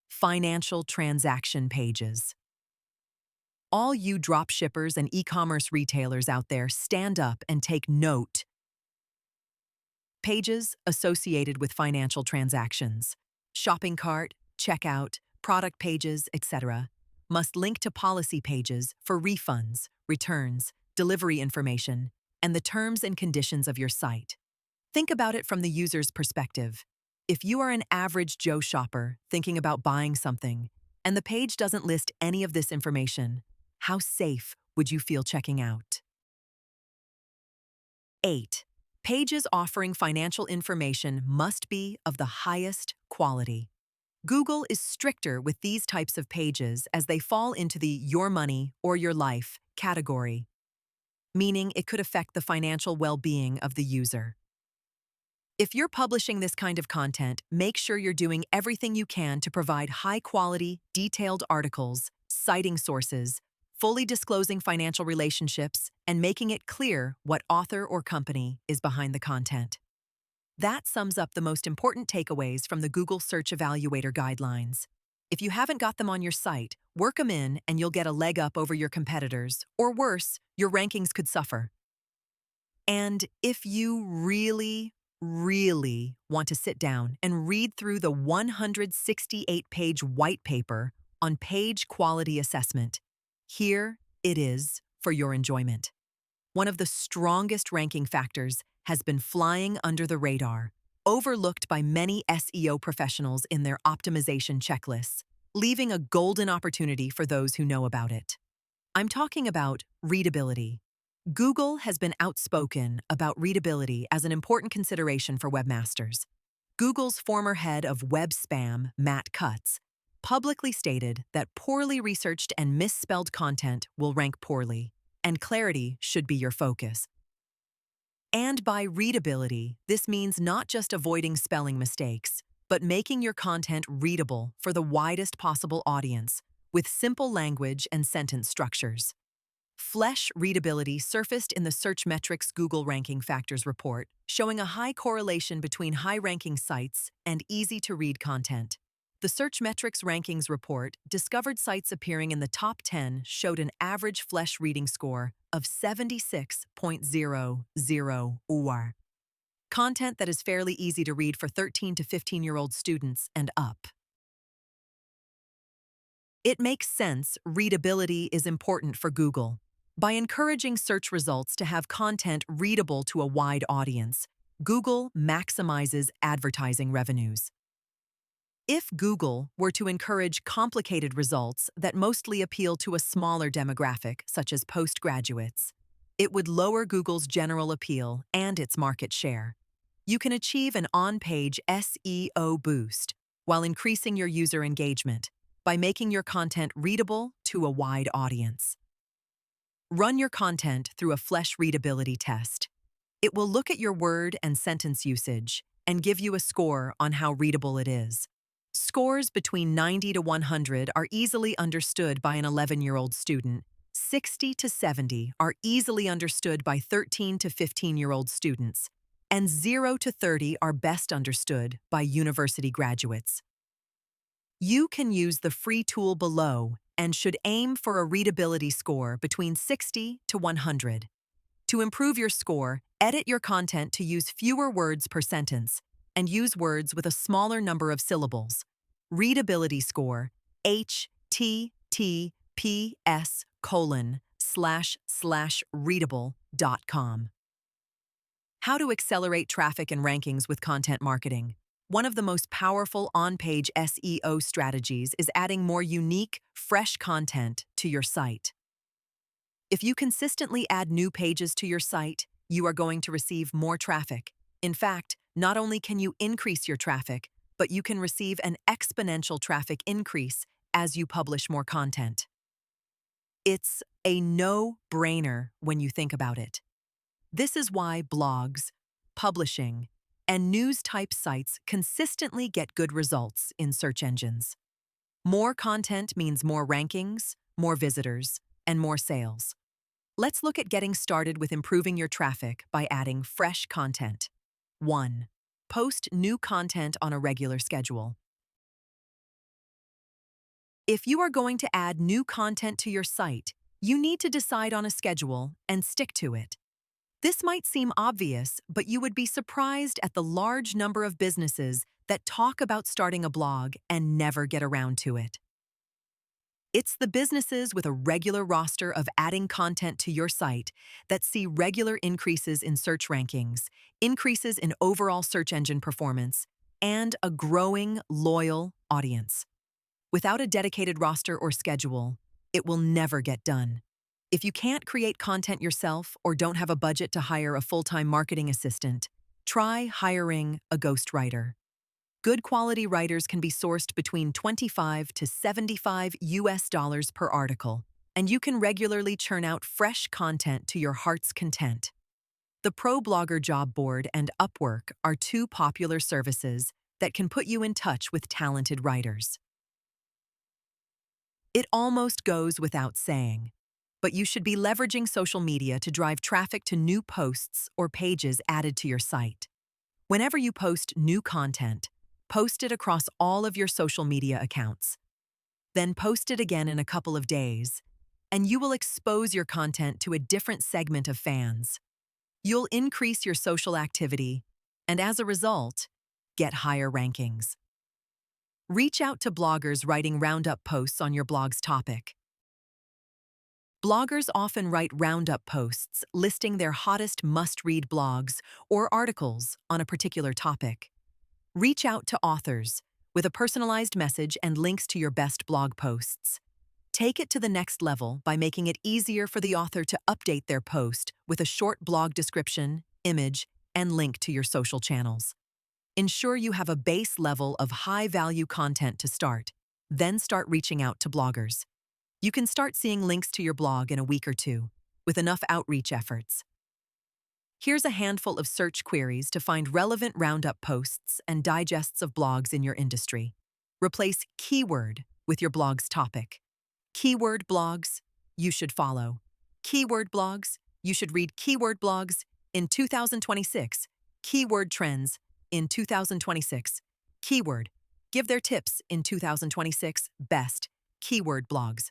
A: Financial transaction pages. All you dropshippers and e-commerce retailers out there, stand up and take note. Pages associated with financial transactions, shopping cart, checkout, product pages, etc., must link to policy pages for refunds, returns, delivery information, and the terms and conditions of your site. Think about it from the user's perspective. If you are an average Joe shopper thinking about buying something, and the page doesn't list any of this information, how safe would you feel checking out? 8. Pages offering financial information must be of the highest quality. Google is stricter with these types of pages as they fall into the your money or your life category, meaning it could affect the financial well-being of the user. If you're publishing this kind of content, make sure you're doing everything you can to provide high-quality, detailed articles, citing sources, fully disclosing financial relationships, and making it clear what author or company is behind the content. That sums up the most important takeaways from the Google Search Evaluator Guidelines. If you haven't got them on your site, work them in and you'll get a leg up over your competitors, or worse, your rankings could suffer. And if you really want to sit down and read through the 168-page white paper on page quality assessment, here it is for your enjoyment. One of the strongest ranking factors has been flying under the radar, overlooked by many SEO professionals in their optimization checklists, leaving a golden opportunity for those who know about it. I'm talking about readability. Google has been outspoken about readability as an important consideration for webmasters. Google's former head of web spam, Matt Cutts, publicly stated that poorly researched and misspelled content will rank poorly, and clarity should be your focus. And by readability, this means not just avoiding spelling mistakes, but making your content readable for the widest possible audience, with simple language and sentence structures. Flesh readability surfaced in the Searchmetrics Google Ranking Factors report, showing a high correlation between high-ranking sites and easy-to-read content. The Searchmetrics Rankings report discovered sites appearing in the top 10 showed an average Flesh reading score of 76.00 UR. Content that is fairly easy to read for 13 to 15-year-old students and up. It makes sense readability is important for Google. By encouraging search results to have content readable to a wide audience, Google maximizes advertising revenues. If Google were to encourage complicated results that mostly appeal to a smaller demographic, such as postgraduates, it would lower Google's general appeal and its market share. You can achieve an on-page SEO boost while increasing your user engagement by making your content readable to a wide audience. Run your content through a Flesh readability test. It will look at your word and sentence usage and give you a score on how readable it is. Scores between 90 to 100 are easily understood by an 11-year-old student. 60 to 70 are easily understood by 13 to 15-year-old students. And 0 to 30 are best understood by university graduates. You can use the free tool below and should aim for a readability score between 60 to 100. To improve your score, edit your content to use fewer words per sentence and use words with a smaller number of syllables. Readability score https://readable.com. How to accelerate traffic and rankings with content marketing. One of the most powerful on-page SEO strategies is adding more unique, fresh content to your site. If you consistently add new pages to your site, you are going to receive more traffic. In fact, not only can you increase your traffic, but you can receive an exponential traffic increase as you publish more content. It's a no-brainer when you think about it. This is why blogs, publishing, and news-type sites consistently get good results in search engines. More content means more rankings, more visitors, and more sales. Let's look at getting started with improving your traffic by adding fresh content. 1. Post new content on a regular schedule. If you are going to add new content to your site, you need to decide on a schedule and stick to it. This might seem obvious, but you would be surprised at the large number of businesses that talk about starting a blog and never get around to it. It's the businesses with a regular roster of adding content to your site that see regular increases in search rankings, increases in overall search engine performance, and a growing, loyal audience. Without a dedicated roster or schedule, it will never get done. If you can't create content yourself or don't have a budget to hire a full-time marketing assistant, try hiring a ghostwriter. Good quality writers can be sourced between $25 to $75 per article, and you can regularly churn out fresh content to your heart's content. The ProBlogger Job Board and Upwork are two popular services that can put you in touch with talented writers. It almost goes without saying, but you should be leveraging social media to drive traffic to new posts or pages added to your site. Whenever you post new content, post it across all of your social media accounts. Then post it again in a couple of days, and you will expose your content to a different segment of fans. You'll increase your social activity and, as a result, get higher rankings. Reach out to bloggers writing roundup posts on your blog's topic. Bloggers often write roundup posts listing their hottest must-read blogs or articles on a particular topic. Reach out to authors with a personalized message and links to your best blog posts. Take it to the next level by making it easier for the author to update their post with a short blog description, image, and link to your social channels. Ensure you have a base level of high-value content to start, then start reaching out to bloggers. You can start seeing links to your blog in a week or two, with enough outreach efforts. Here's a handful of search queries to find relevant roundup posts and digests of blogs in your industry. Replace keyword with your blog's topic. Keyword blogs you should follow. Keyword blogs you should read. Keyword blogs in 2026. Keyword trends in 2026. Keyword give their tips in 2026. Best keyword blogs.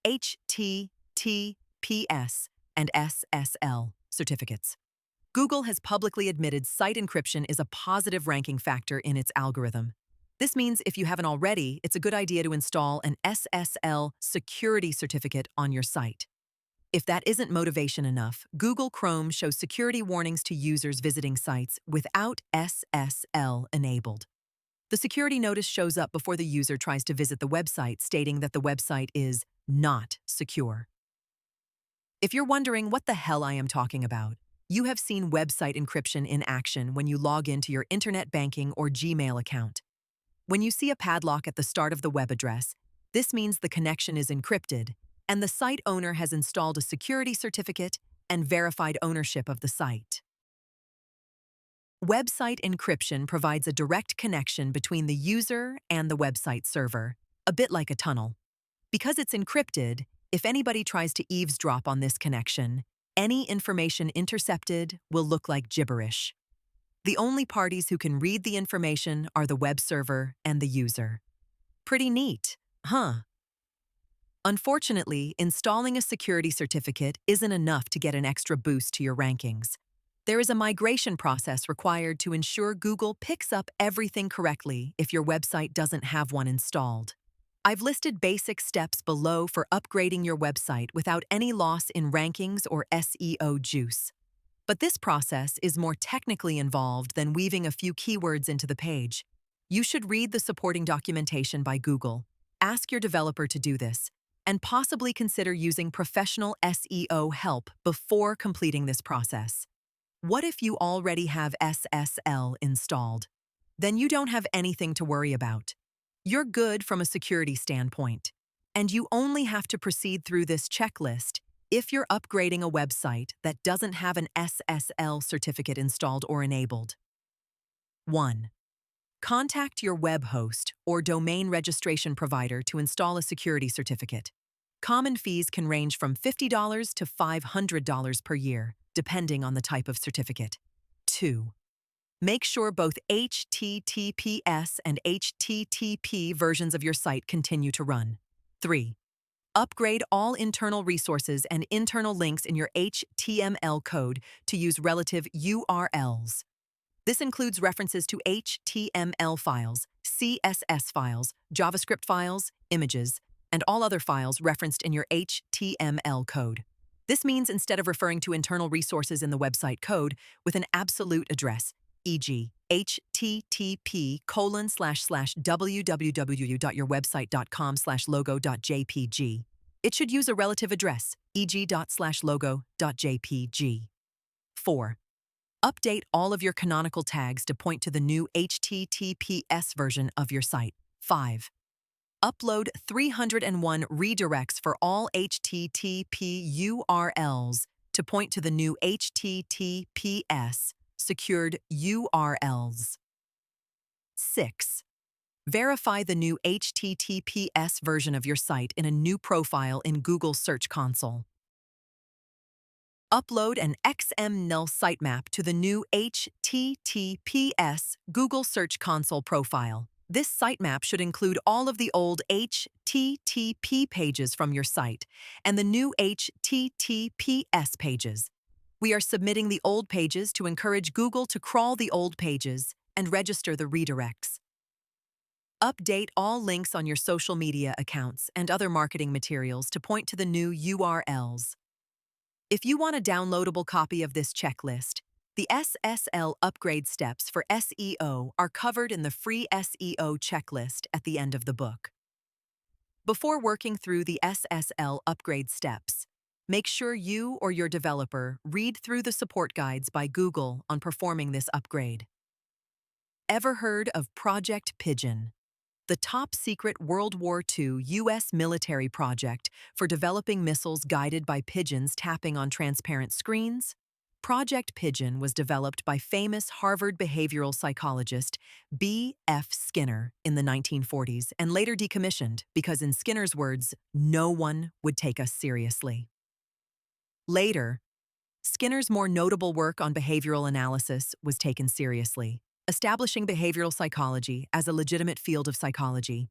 A: HTTPS and SSL certificates. Google has publicly admitted site encryption is a positive ranking factor in its algorithm. This means if you haven't already, it's a good idea to install an SSL security certificate on your site. If that isn't motivation enough, Google Chrome shows security warnings to users visiting sites without SSL enabled. The security notice shows up before the user tries to visit the website, stating that the website is not secure. If you're wondering what the hell I am talking about, you have seen website encryption in action when you log into your internet banking or Gmail account. When you see a padlock at the start of the web address, this means the connection is encrypted, and the site owner has installed a security certificate and verified ownership of the site. Website encryption provides a direct connection between the user and the website server, a bit like a tunnel. Because it's encrypted, if anybody tries to eavesdrop on this connection, any information intercepted will look like gibberish. The only parties who can read the information are the web server and the user. Pretty neat, huh? Unfortunately, installing a security certificate isn't enough to get an extra boost to your rankings. There is a migration process required to ensure Google picks up everything correctly if your website doesn't have one installed. I've listed basic steps below for upgrading your website without any loss in rankings or SEO juice. But this process is more technically involved than weaving a few keywords into the page. You should read the supporting documentation by Google, ask your developer to do this, and possibly consider using professional SEO help before completing this process. What if you already have SSL installed? Then you don't have anything to worry about. You're good from a security standpoint, and you only have to proceed through this checklist if you're upgrading a website that doesn't have an SSL certificate installed or enabled. 1. Contact your web host or domain registration provider to install a security certificate. Common fees can range from $50 to $500 per year, depending on the type of certificate. 2. Make sure both HTTPS and HTTP versions of your site continue to run. 3. Upgrade all internal resources and internal links in your HTML code to use relative URLs. This includes references to HTML files, CSS files, JavaScript files, images, and all other files referenced in your HTML code. This means instead of referring to internal resources in the website code with an absolute address, e.g., http://www.yourwebsite.com/logo.jpg. It should use a relative address, eg./logo.jpg. 4. Update all of your canonical tags to point to the new HTTPS version of your site. 5. Upload 301 redirects for all HTTP URLs to point to the new HTTPS secured URLs. 6. Verify the new HTTPS version of your site in a new profile in Google Search Console. Upload an XML sitemap to the new HTTPS Google Search Console profile. This sitemap should include all of the old HTTP pages from your site and the new HTTPS pages. We are submitting the old pages to encourage Google to crawl the old pages and register the redirects. Update all links on your social media accounts and other marketing materials to point to the new URLs. If you want a downloadable copy of this checklist, the SSL upgrade steps for SEO are covered in the free SEO checklist at the end of the book. Before working through the SSL upgrade steps, make sure you or your developer read through the support guides by Google on performing this upgrade. Ever heard of Project Pigeon? The top-secret World War II U.S. military project for developing missiles guided by pigeons tapping on transparent screens? Project Pigeon was developed by famous Harvard behavioral psychologist B.F. Skinner in the 1940s and later decommissioned because, in Skinner's words, no one would take us seriously. Later, Skinner's more notable work on behavioral analysis was taken seriously, establishing behavioral psychology as a legitimate field of psychology.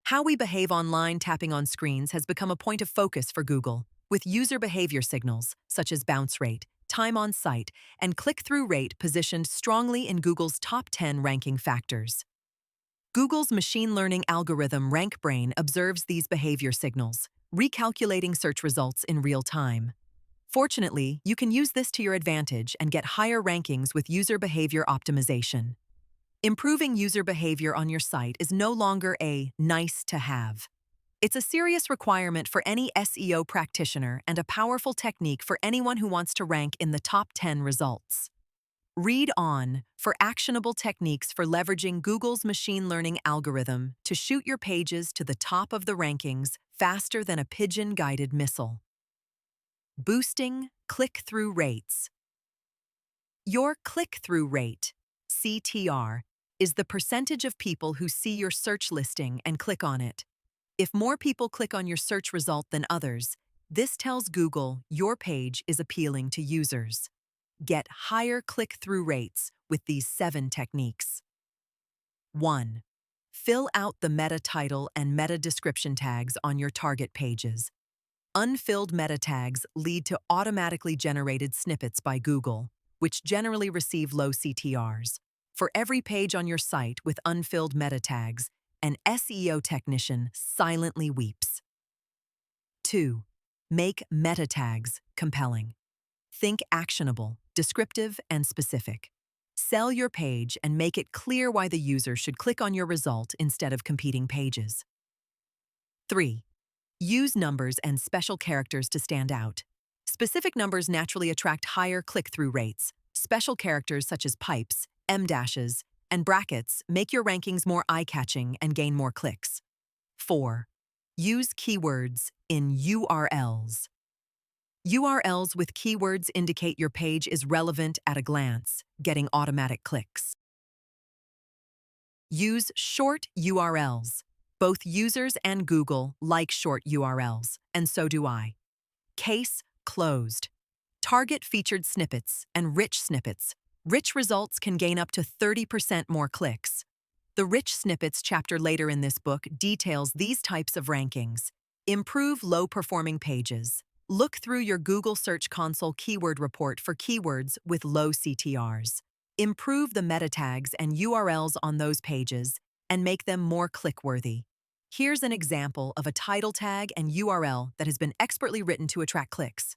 A: How we behave online tapping on screens has become a point of focus for Google, with user behavior signals, such as bounce rate, time on site, and click-through rate positioned strongly in Google's top 10 ranking factors. Google's machine learning algorithm RankBrain observes these behavior signals, recalculating search results in real time. Fortunately, you can use this to your advantage and get higher rankings with user behavior optimization. Improving user behavior on your site is no longer a nice-to-have. It's a serious requirement for any SEO practitioner and a powerful technique for anyone who wants to rank in the top 10 results. Read on for actionable techniques for leveraging Google's machine learning algorithm to shoot your pages to the top of the rankings faster than a pigeon-guided missile. Boosting click-through rates. Your click-through rate, CTR, is the percentage of people who see your search listing and click on it. If more people click on your search result than others, this tells Google your page is appealing to users. Get higher click-through rates with these 7 techniques. 1. Fill out the meta title and meta description tags on your target pages. Unfilled meta tags lead to automatically generated snippets by Google, which generally receive low CTRs. For every page on your site with unfilled meta tags, an SEO technician silently weeps. 2. Make meta tags compelling. Think actionable, descriptive, and specific. Sell your page and make it clear why the user should click on your result instead of competing pages. 3. Use numbers and special characters to stand out. Specific numbers naturally attract higher click-through rates. Special characters such as pipes, em-dashes, and brackets make your rankings more eye-catching and gain more clicks. 4. Use keywords in URLs. URLs with keywords indicate your page is relevant at a glance, getting automatic clicks. Use short URLs. Both users and Google like short URLs, and so do I. Case closed. Target featured snippets and rich snippets. Rich results can gain up to 30% more clicks. The rich snippets chapter later in this book details these types of rankings. Improve low-performing pages. Look through your Google Search Console keyword report for keywords with low CTRs. Improve the meta tags and URLs on those pages and make them more click-worthy. Here's an example of a title tag and URL that has been expertly written to attract clicks.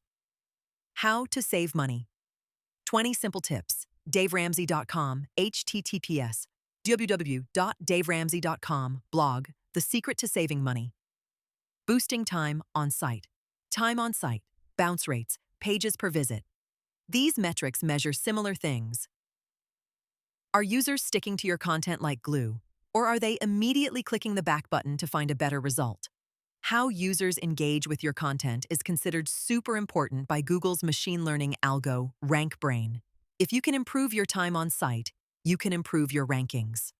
A: How to save money. 20 simple tips. DaveRamsey.com, https, www.daveramsey.com, blog, The Secret to Saving Money. Boosting time on site. Time on site, bounce rates, pages per visit. These metrics measure similar things. Are users sticking to your content like glue, or are they immediately clicking the back button to find a better result? How users engage with your content is considered super important by Google's machine learning algo, RankBrain. If you can improve your time on site, you can improve your rankings.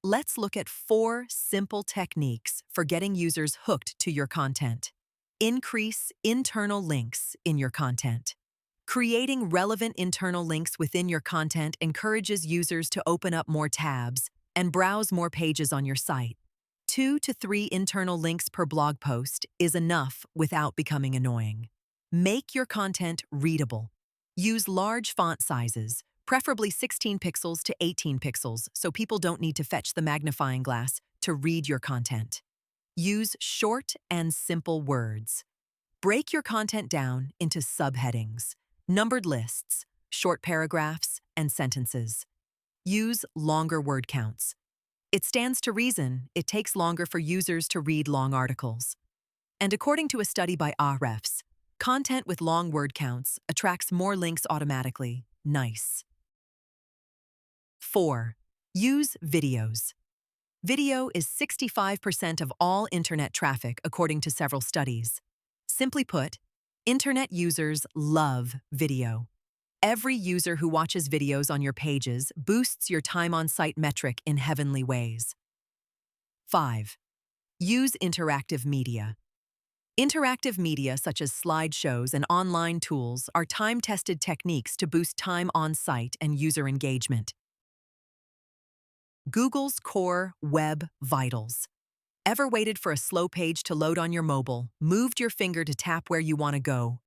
A: Let's look at 4 simple techniques for getting users hooked to your content. Increase internal links in your content. Creating relevant internal links within your content encourages users to open up more tabs and browse more pages on your site. 2 to 3 internal links per blog post is enough without becoming annoying. Make your content readable. Use large font sizes, preferably 16 pixels to 18 pixels, so people don't need to fetch the magnifying glass to read your content. Use short and simple words. Break your content down into subheadings, numbered lists, short paragraphs, and sentences. Use longer word counts. It stands to reason it takes longer for users to read long articles. And according to a study by Ahrefs, content with long word counts attracts more links automatically. Nice. 4. Use videos. Video is 65% of all internet traffic, according to several studies. Simply put, internet users love video. Every user who watches videos on your pages boosts your time on site metric in heavenly ways. 5. Use interactive media. Interactive media such as slideshows and online tools are time-tested techniques to boost time on site and user engagement. Google's Core Web Vitals. Ever waited for a slow page to load on your mobile, moved your finger to tap where you want to go,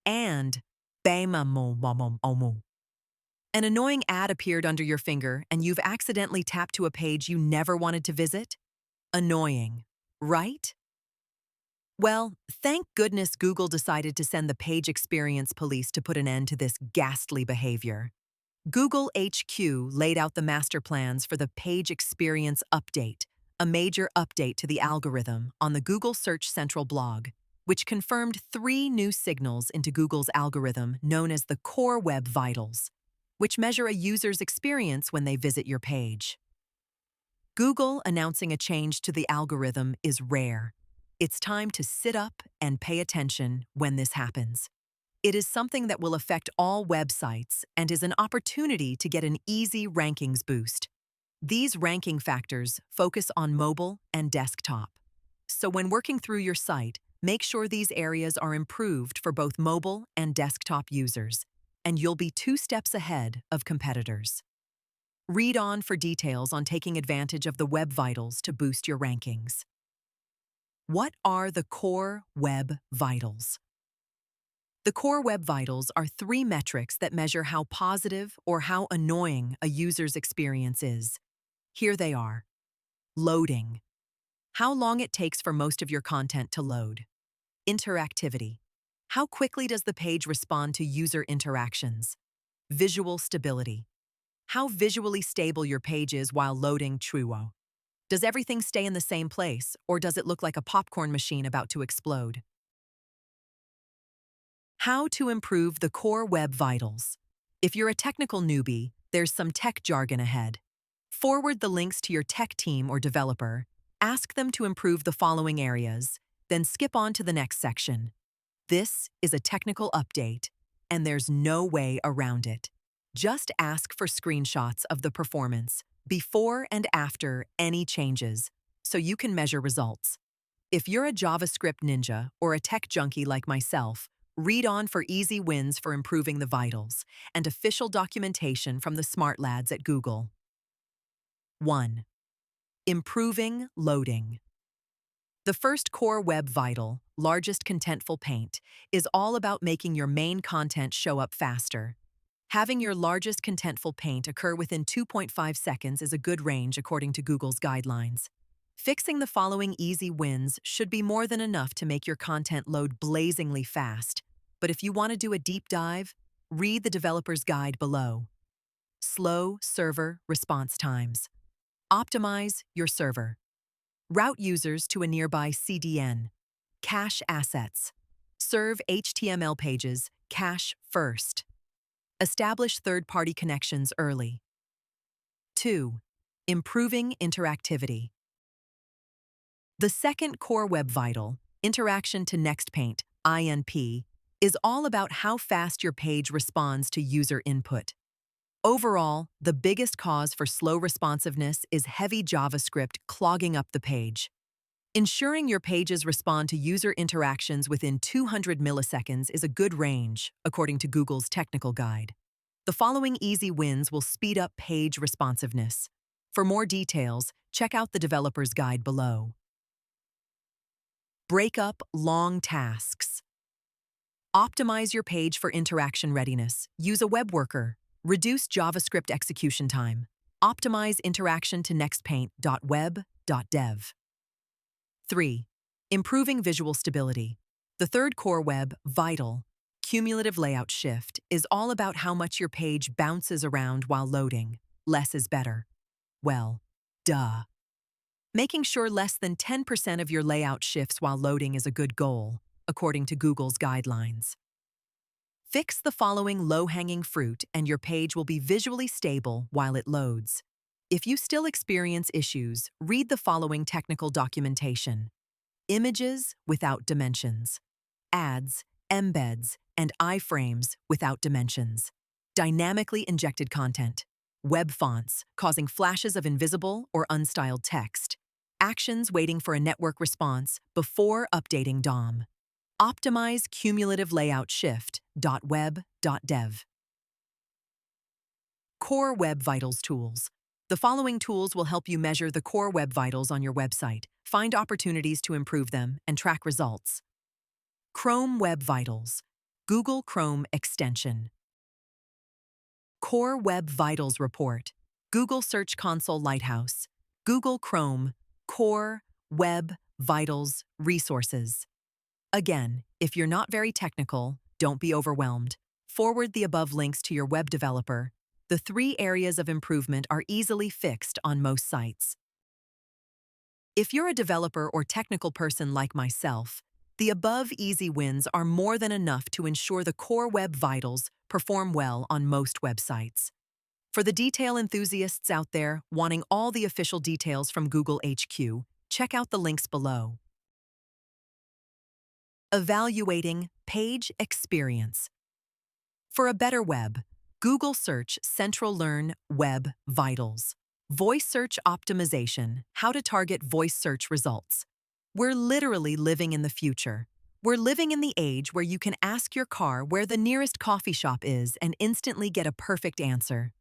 A: and an annoying ad appeared under your finger and you've accidentally tapped to a page you never wanted to visit? Annoying, right? Well, thank goodness Google decided to send the Page Experience Police to put an end to this ghastly behavior. Google HQ laid out the master plans for the Page Experience Update, a major update to the algorithm on the Google Search Central blog, which confirmed 3 new signals into Google's algorithm known as the Core Web Vitals, which measure a user's experience when they visit your page. Google announcing a change to the algorithm is rare. It's time to sit up and pay attention when this happens. It is something that will affect all websites and is an opportunity to get an easy rankings boost. These ranking factors focus on mobile and desktop. So when working through your site, make sure these areas are improved for both mobile and desktop users, and you'll be 2 steps ahead of competitors. Read on for details on taking advantage of the Web Vitals to boost your rankings. What are the Core Web Vitals? The Core Web Vitals are 3 metrics that measure how positive or how annoying a user's experience is. Here they are. Loading. How long it takes for most of your content to load. Interactivity. How quickly does the page respond to user interactions? Visual stability. How visually stable your page is while loading Truo. Does everything stay in the same place, or does it look like a popcorn machine about to explode? How to improve the Core Web Vitals. If you're a technical newbie, there's some tech jargon ahead. Forward the links to your tech team or developer, ask them to improve the following areas, then skip on to the next section. This is a technical update, and there's no way around it. Just ask for screenshots of the performance, before and after any changes, so you can measure results. If you're a JavaScript ninja or a tech junkie like myself, read on for easy wins for improving the vitals and official documentation from the smart lads at Google. 1. Improving loading. The first Core Web Vital, largest contentful paint, is all about making your main content show up faster. Having your largest contentful paint occur within 2.5 seconds is a good range according to Google's guidelines. Fixing the following easy wins should be more than enough to make your content load blazingly fast. But if you want to do a deep dive, read the developer's guide below. Slow server response times. Optimize your server. Route users to a nearby CDN. Cache assets. Serve HTML pages, cache first. Establish third-party connections early. 2. Improving interactivity. The second Core Web Vital, Interaction to Next Paint, INP, is all about how fast your page responds to user input. Overall, the biggest cause for slow responsiveness is heavy JavaScript clogging up the page. Ensuring your pages respond to user interactions within 200 milliseconds is a good range, according to Google's technical guide. The following easy wins will speed up page responsiveness. For more details, check out the developer's guide below. Break up long tasks. Optimize your page for interaction readiness. Use a web worker. Reduce JavaScript execution time. Optimize interaction to nextpaint.web.dev. 3. Improving visual stability. The third core web, vital, cumulative layout shift, is all about how much your page bounces around while loading. Less is better. Well, duh. Making sure less than 10% of your layout shifts while loading is a good goal, according to Google's guidelines. Fix the following low-hanging fruit and your page will be visually stable while it loads. If you still experience issues, read the following technical documentation. Images without dimensions. Ads, embeds, and iframes without dimensions. Dynamically injected content. Web fonts causing flashes of invisible or unstyled text. Actions waiting for a network response before updating DOM. Optimize cumulative layout shift.web.dev. Core Web Vitals tools. The following tools will help you measure the core web vitals on your website, find opportunities to improve them, and track results. Chrome Web Vitals. Google Chrome extension. Core Web Vitals report. Google Search Console Lighthouse. Google Chrome Core Web Vitals resources. Again, if you're not very technical, don't be overwhelmed. Forward the above links to your web developer. The 3 areas of improvement are easily fixed on most sites. If you're a developer or technical person like myself, the above easy wins are more than enough to ensure the core web vitals perform well on most websites. For the detail enthusiasts out there wanting all the official details from Google HQ, check out the links below. Evaluating page experience. For a better web, Google Search Central Learn Web Vitals. Voice search optimization, how to target voice search results. We're literally living in the future. We're living in the age where you can ask your car where the nearest coffee shop is and instantly get a perfect answer.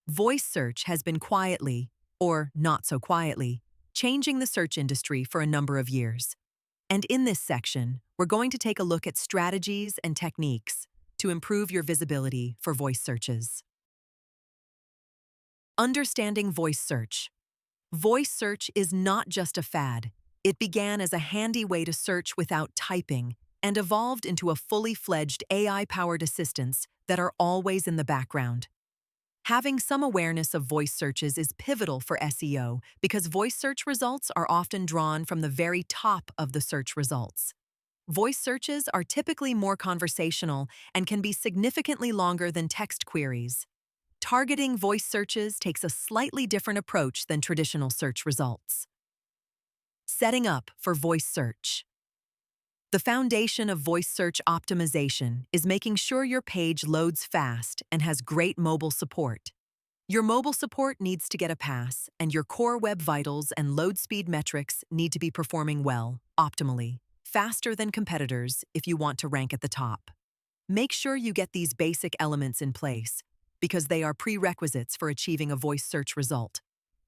A: Voice search has been quietly, or not so quietly, changing the search industry for a number of years. And in this section, we're going to take a look at strategies and techniques to improve your visibility for voice searches. Understanding voice search. Voice search is not just a fad. It began as a handy way to search without typing and evolved into a fully fledged AI-powered assistants that are always in the background. Having some awareness of voice searches is pivotal for SEO because voice search results are often drawn from the very top of the search results. Voice searches are typically more conversational and can be significantly longer than text queries. Targeting voice searches takes a slightly different approach than traditional search results. Setting up for voice search. The foundation of voice search optimization is making sure your page loads fast and has great mobile support. Your mobile support needs to get a pass, and your core web vitals and load speed metrics need to be performing well, optimally, faster than competitors if you want to rank at the top. Make sure you get these basic elements in place because they are prerequisites for achieving a voice search result,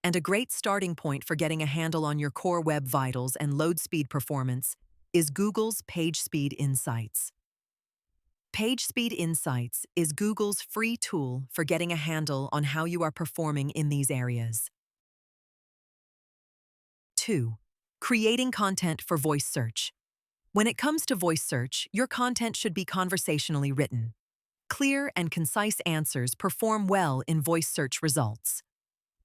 A: and a great starting point for getting a handle on your core web vitals and load speed performance is Google's PageSpeed Insights. PageSpeed Insights is Google's free tool for getting a handle on how you are performing in these areas. 2. Creating content for voice search. When it comes to voice search, your content should be conversationally written. Clear and concise answers perform well in voice search results.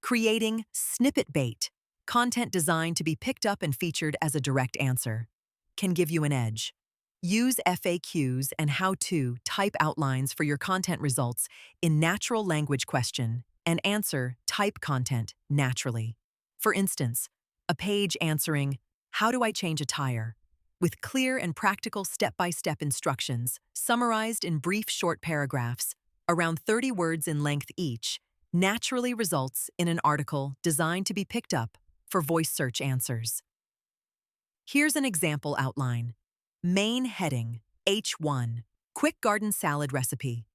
A: Creating snippet bait, content designed to be picked up and featured as a direct answer, can give you an edge. Use FAQs and how-to type outlines for your content results in natural language question and answer type content naturally. For instance, a page answering, "How do I change a tire?" with clear and practical step-by-step instructions summarized in brief short paragraphs, around 30 words in length each, naturally results in an article designed to be picked up for voice search answers. Here's an example outline. Main heading, H1, quick garden salad recipe.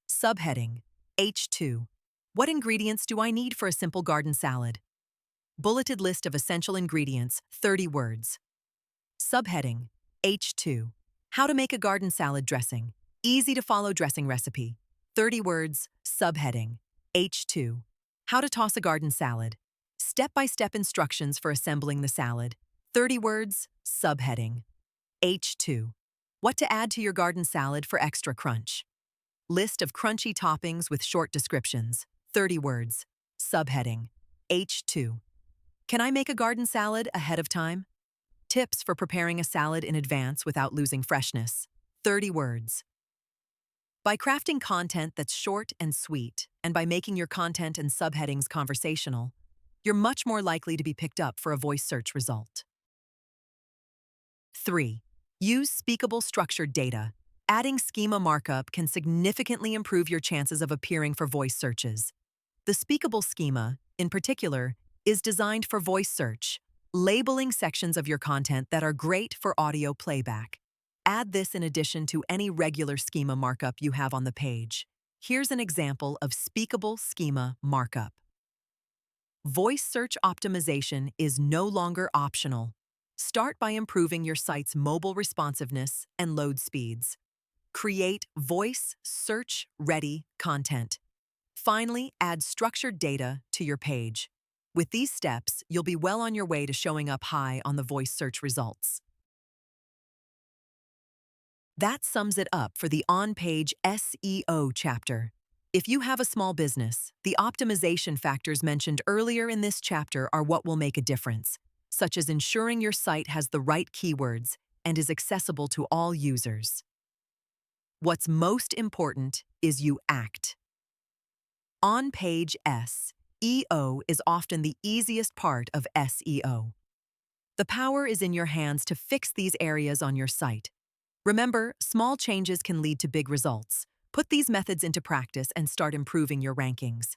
A: Subheading, H2, what ingredients do I need for a simple garden salad? Bulleted list of essential ingredients, 30 words. Subheading, H2, How to make a garden salad dressing. Easy to follow dressing recipe. 30 words, subheading. H2. How to toss a garden salad. Step-by-step instructions for assembling the salad. 30 words, subheading. H2. What to add to your garden salad for extra crunch. List of crunchy toppings with short descriptions. 30 words. Subheading. H2. Can I make a garden salad ahead of time? Tips for preparing a salad in advance without losing freshness. 30 words. By crafting content that's short and sweet, and by making your content and subheadings conversational, you're much more likely to be picked up for a voice search result. 3. Use speakable structured data. Adding schema markup can significantly improve your chances of appearing for voice searches. The speakable schema, in particular, is designed for voice search, labeling sections of your content that are great for audio playback. Add this in addition to any regular schema markup you have on the page. Here's an example of speakable schema markup. Voice search optimization is no longer optional. Start by improving your site's mobile responsiveness and load speeds. Create voice search-ready content. Finally, add structured data to your page. With these steps, you'll be well on your way to showing up high on the voice search results. That sums it up for the on-page SEO chapter. If you have a small business, the optimization factors mentioned earlier in this chapter are what will make a difference, such as ensuring your site has the right keywords and is accessible to all users. What's most important is you act. On page SEO is often the easiest part of SEO. The power is in your hands to fix these areas on your site. Remember, small changes can lead to big results. Put these methods into practice and start improving your rankings.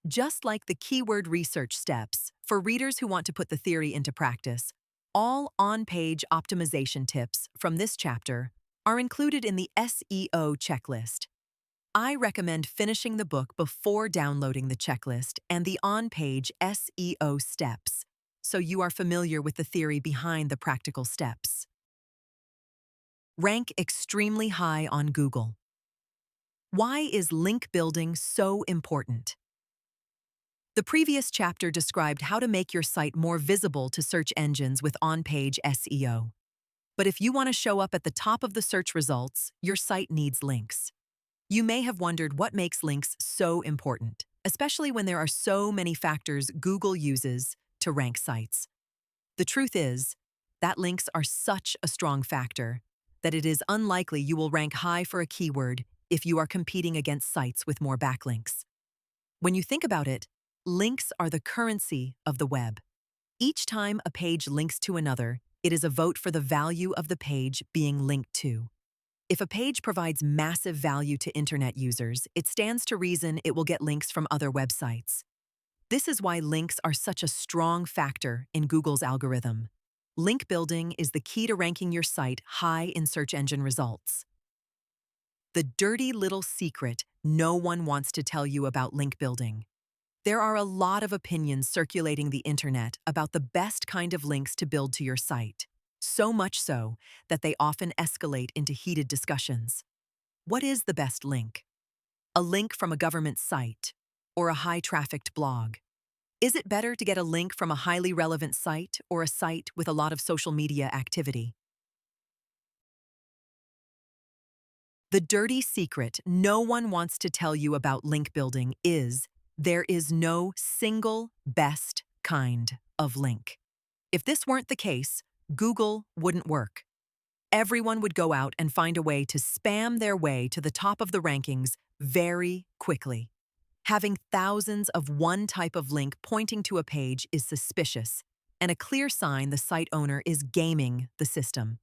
A: Just like the keyword research steps, for readers who want to put the theory into practice, all on-page optimization tips from this chapter are included in the SEO checklist. I recommend finishing the book before downloading the checklist and the on-page SEO steps, so you are familiar with the theory behind the practical steps. Rank extremely high on Google. Why is link building so important? The previous chapter described how to make your site more visible to search engines with on-page SEO. But if you want to show up at the top of the search results, your site needs links. You may have wondered what makes links so important, especially when there are so many factors Google uses to rank sites. The truth is that links are such a strong factor that it is unlikely you will rank high for a keyword if you are competing against sites with more backlinks. When you think about it, links are the currency of the web. Each time a page links to another, it is a vote for the value of the page being linked to. If a page provides massive value to internet users, it stands to reason it will get links from other websites. This is why links are such a strong factor in Google's algorithm. Link building is the key to ranking your site high in search engine results. The dirty little secret no one wants to tell you about link building. There are a lot of opinions circulating the internet about the best kind of links to build to your site, so much so that they often escalate into heated discussions. What is the best link? A link from a government site or a high-trafficked blog? Is it better to get a link from a highly relevant site or a site with a lot of social media activity? The dirty secret no one wants to tell you about link building is there is no single best kind of link. If this weren't the case, Google wouldn't work. Everyone would go out and find a way to spam their way to the top of the rankings very quickly. Having thousands of one type of link pointing to a page is suspicious, and a clear sign the site owner is gaming the system.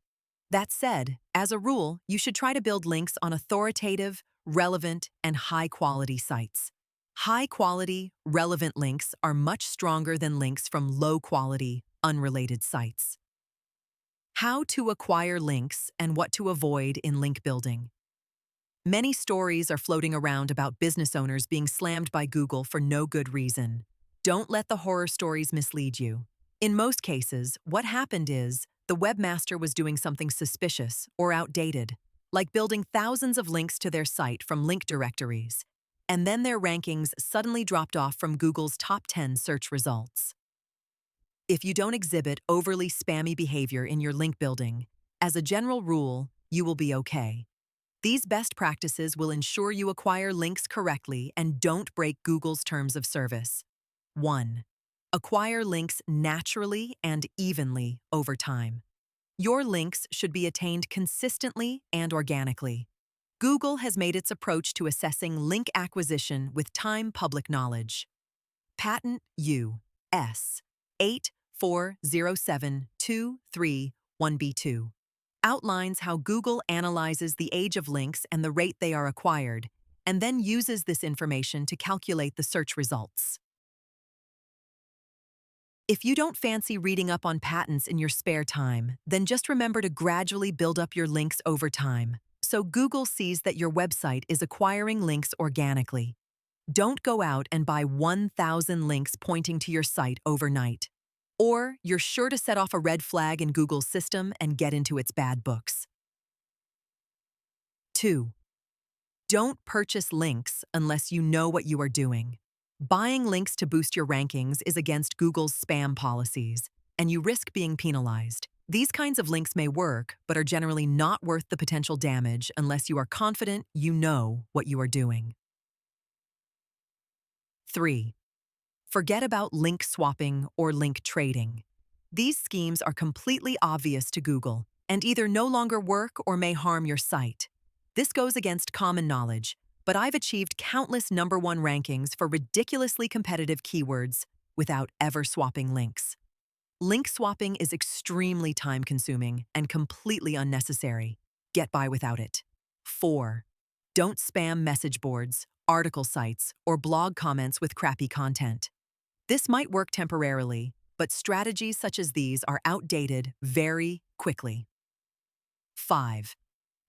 A: That said, as a rule, you should try to build links on authoritative, relevant, and high-quality sites. High-quality, relevant links are much stronger than links from low-quality, unrelated sites. How to acquire links and what to avoid in link building. Many stories are floating around about business owners being slammed by Google for no good reason. Don't let the horror stories mislead you. In most cases, what happened is The webmaster was doing something suspicious or outdated, like building thousands of links to their site from link directories, and then their rankings suddenly dropped off from Google's top 10 search results. If you don't exhibit overly spammy behavior in your link building, as a general rule, you will be okay. These best practices will ensure you acquire links correctly and don't break Google's terms of service. 1. Acquire links naturally and evenly over time. Your links should be attained consistently and organically. Google has made its approach to assessing link acquisition with time public knowledge. Patent U.S. 8407231B2 outlines how Google analyzes the age of links and the rate they are acquired, and then uses this information to calculate the search results. If you don't fancy reading up on patents in your spare time, then just remember to gradually build up your links over time, so Google sees that your website is acquiring links organically. Don't go out and buy 1,000 links pointing to your site overnight, or you're sure to set off a red flag in Google's system and get into its bad books. 2. Don't purchase links unless you know what you are doing. Buying links to boost your rankings is against Google's spam policies, and you risk being penalized. These kinds of links may work, but are generally not worth the potential damage unless you are confident you know what you are doing. 3. Forget about link swapping or link trading. These schemes are completely obvious to Google and either no longer work or may harm your site. This goes against common knowledge, but I've achieved countless #1 rankings for ridiculously competitive keywords without ever swapping links. Link swapping is extremely time-consuming and completely unnecessary. Get by without it. 4. Don't spam message boards, article sites, or blog comments with crappy content. This might work temporarily, but strategies such as these are outdated very quickly. 5.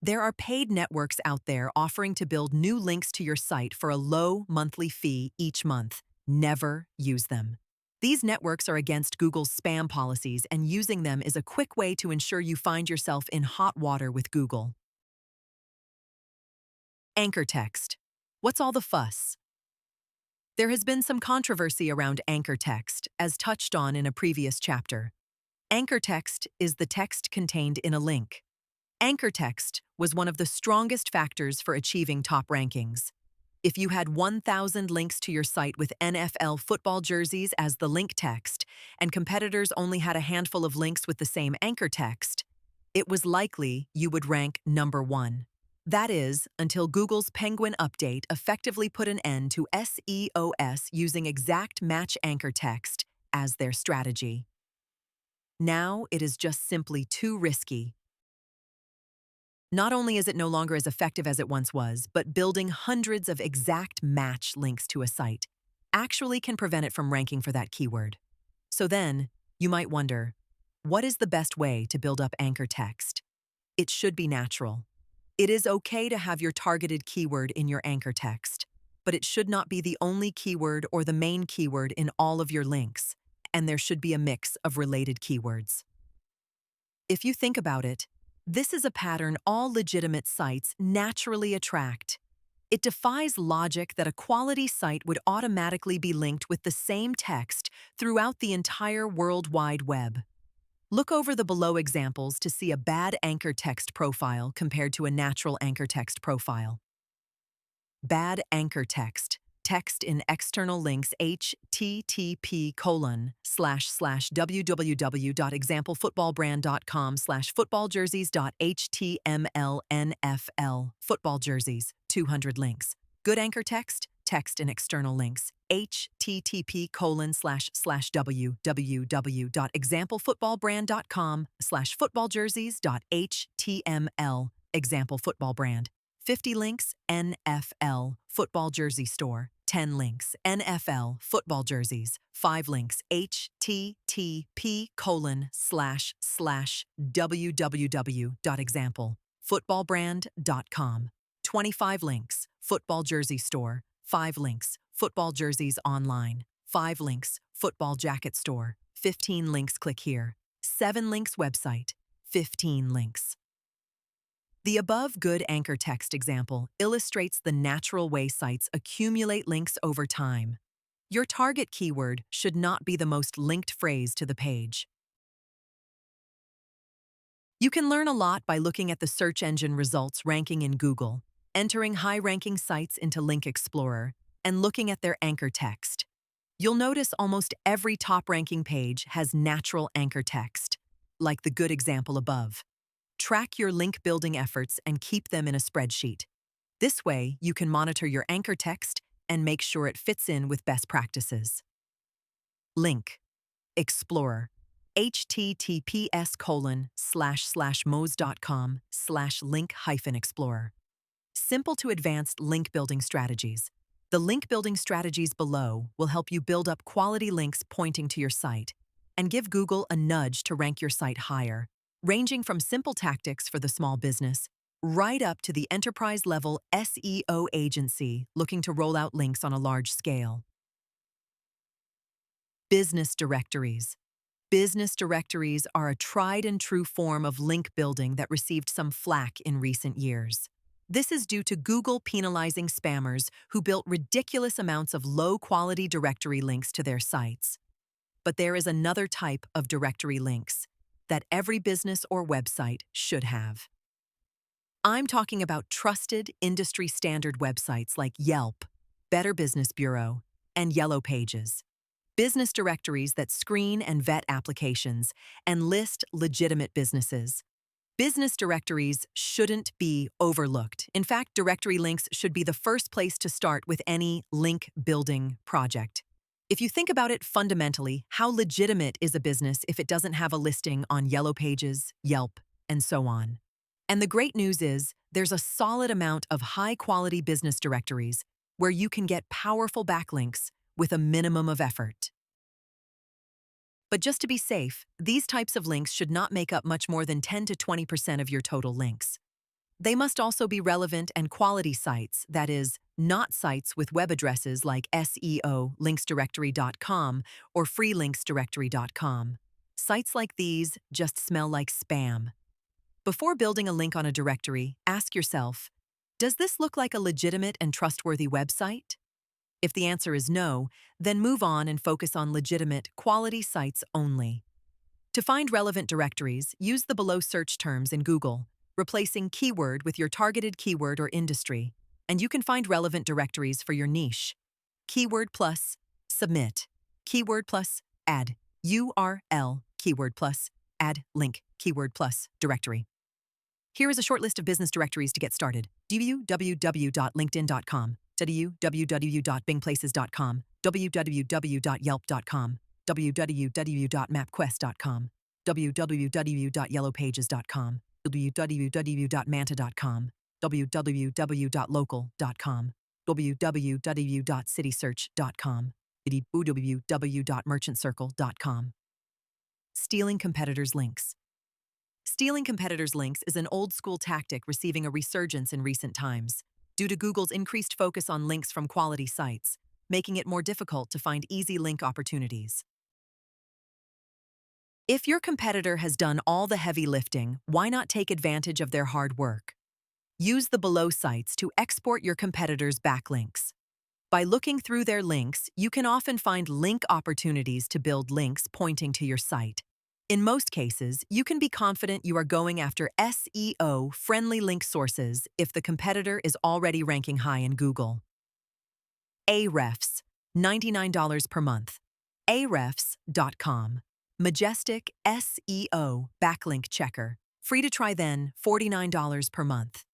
A: There are paid networks out there offering to build new links to your site for a low monthly fee each month. Never use them. These networks are against Google's spam policies, and using them is a quick way to ensure you find yourself in hot water with Google. Anchor text. What's all the fuss? There has been some controversy around anchor text, as touched on in a previous chapter. Anchor text is the text contained in a link. Anchor text was one of the strongest factors for achieving top rankings. If you had 1,000 links to your site with NFL football jerseys as the link text, and competitors only had a handful of links with the same anchor text, it was likely you would rank #1. That is, until Google's Penguin update effectively put an end to SEOs using exact match anchor text as their strategy. Now it is just simply too risky. Not only is it no longer as effective as it once was, but building hundreds of exact match links to a site actually can prevent it from ranking for that keyword. So then, you might wonder, what is the best way to build up anchor text? It should be natural. It is okay to have your targeted keyword in your anchor text, but it should not be the only keyword or the main keyword in all of your links, and there should be a mix of related keywords. If you think about it, this is a pattern all legitimate sites naturally attract. It defies logic that a quality site would automatically be linked with the same text throughout the entire World Wide Web. Look over the below examples to see a bad anchor text profile compared to a natural anchor text profile. Bad anchor text. Text in external links http://www.examplefootballbrand.com/footballjerseys.html NFL football jerseys 200 links. Good anchor text. Text in external links http://www.examplefootballbrand.com/footballjerseys.html example football brand. 50 links, NFL, football jersey store. 10 links, NFL, football jerseys. 5 links, http://www.examplefootballbrand.com. 25 links, football jersey store. 5 links, football jerseys online. 5 links, football jacket store. 15 links, click here. 7 links website, 15 links. The above good anchor text example illustrates the natural way sites accumulate links over time. Your target keyword should not be the most linked phrase to the page. You can learn a lot by looking at the search engine results ranking in Google, entering high-ranking sites into Link Explorer, and looking at their anchor text. You'll notice almost every top-ranking page has natural anchor text, like the good example above. Track your link-building efforts and keep them in a spreadsheet. This way, you can monitor your anchor text and make sure it fits in with best practices. Link Explorer https://moz.com/link-explorer. Simple to advanced link building strategies. The link building strategies below will help you build up quality links pointing to your site and give Google a nudge to rank your site higher, ranging from simple tactics for the small business right up to the enterprise-level SEO agency looking to roll out links on a large scale. Business directories. Business directories are a tried and true form of link building that received some flack in recent years. This is due to Google penalizing spammers who built ridiculous amounts of low-quality directory links to their sites. But there is another type of directory links that every business or website should have. I'm talking about trusted, industry-standard websites like Yelp, Better Business Bureau, and Yellow Pages. Business directories that screen and vet applications and list legitimate businesses. Business directories shouldn't be overlooked. In fact, directory links should be the first place to start with any link-building project. If you think about it fundamentally, how legitimate is a business if it doesn't have a listing on Yellow Pages, Yelp, and so on? And the great news is, there's a solid amount of high-quality business directories where you can get powerful backlinks with a minimum of effort. But just to be safe, these types of links should not make up much more than 10 to 20% of your total links. They must also be relevant and quality sites, that is, not sites with web addresses like SEO, linksdirectory.com, or freelinksdirectory.com. Sites like these just smell like spam. Before building a link on a directory, ask yourself, does this look like a legitimate and trustworthy website? If the answer is no, then move on and focus on legitimate, quality sites only. To find relevant directories, use the below search terms in Google, replacing keyword with your targeted keyword or industry, and you can find relevant directories for your niche. Keyword plus submit. Keyword plus add URL. Keyword plus add link. Keyword plus directory. Here is a short list of business directories to get started. www.linkedin.com, www.bingplaces.com, www.yelp.com, www.mapquest.com, www.yellowpages.com, www.manta.com, www.local.com, www.citysearch.com, www.merchantcircle.com. Stealing competitors' links. Stealing competitors' links is an old-school tactic receiving a resurgence in recent times, due to Google's increased focus on links from quality sites, making it more difficult to find easy link opportunities. If your competitor has done all the heavy lifting, why not take advantage of their hard work? Use the below sites to export your competitors' backlinks. By looking through their links, you can often find link opportunities to build links pointing to your site. In most cases, you can be confident you are going after SEO-friendly link sources if the competitor is already ranking high in Google. Ahrefs, $99 per month. Ahrefs.com. Majestic SEO backlink checker. Free to try then, $49 per month.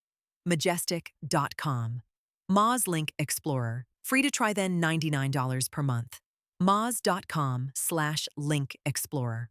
A: Majestic.com. Moz Link Explorer. Free to try then, $99 per month. Moz.com/link explorer.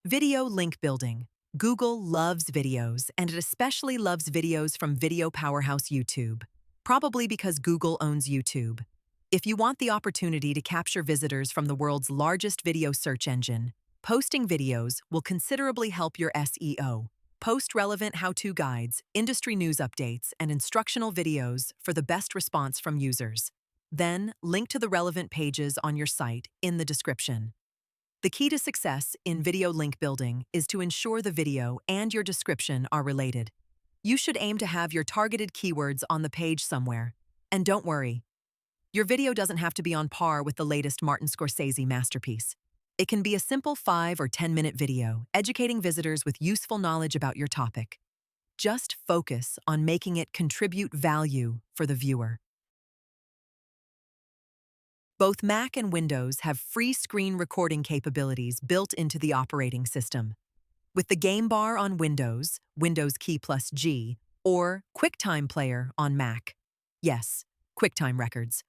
A: Video link building. Google loves videos, and it especially loves videos from video powerhouse YouTube, probably because Google owns YouTube. If you want the opportunity to capture visitors from the world's largest video search engine, posting videos will considerably help your SEO. Post relevant how-to guides, industry news updates, and instructional videos for the best response from users. Then, link to the relevant pages on your site in the description. The key to success in video link building is to ensure the video and your description are related. You should aim to have your targeted keywords on the page somewhere. And don't worry, your video doesn't have to be on par with the latest Martin Scorsese masterpiece. It can be a simple 5 or 10-minute video, educating visitors with useful knowledge about your topic. Just focus on making it contribute value for the viewer. Both Mac and Windows have free screen recording capabilities built into the operating system. With the game bar on Windows, Windows key plus G, or QuickTime Player on Mac. Yes, QuickTime Records.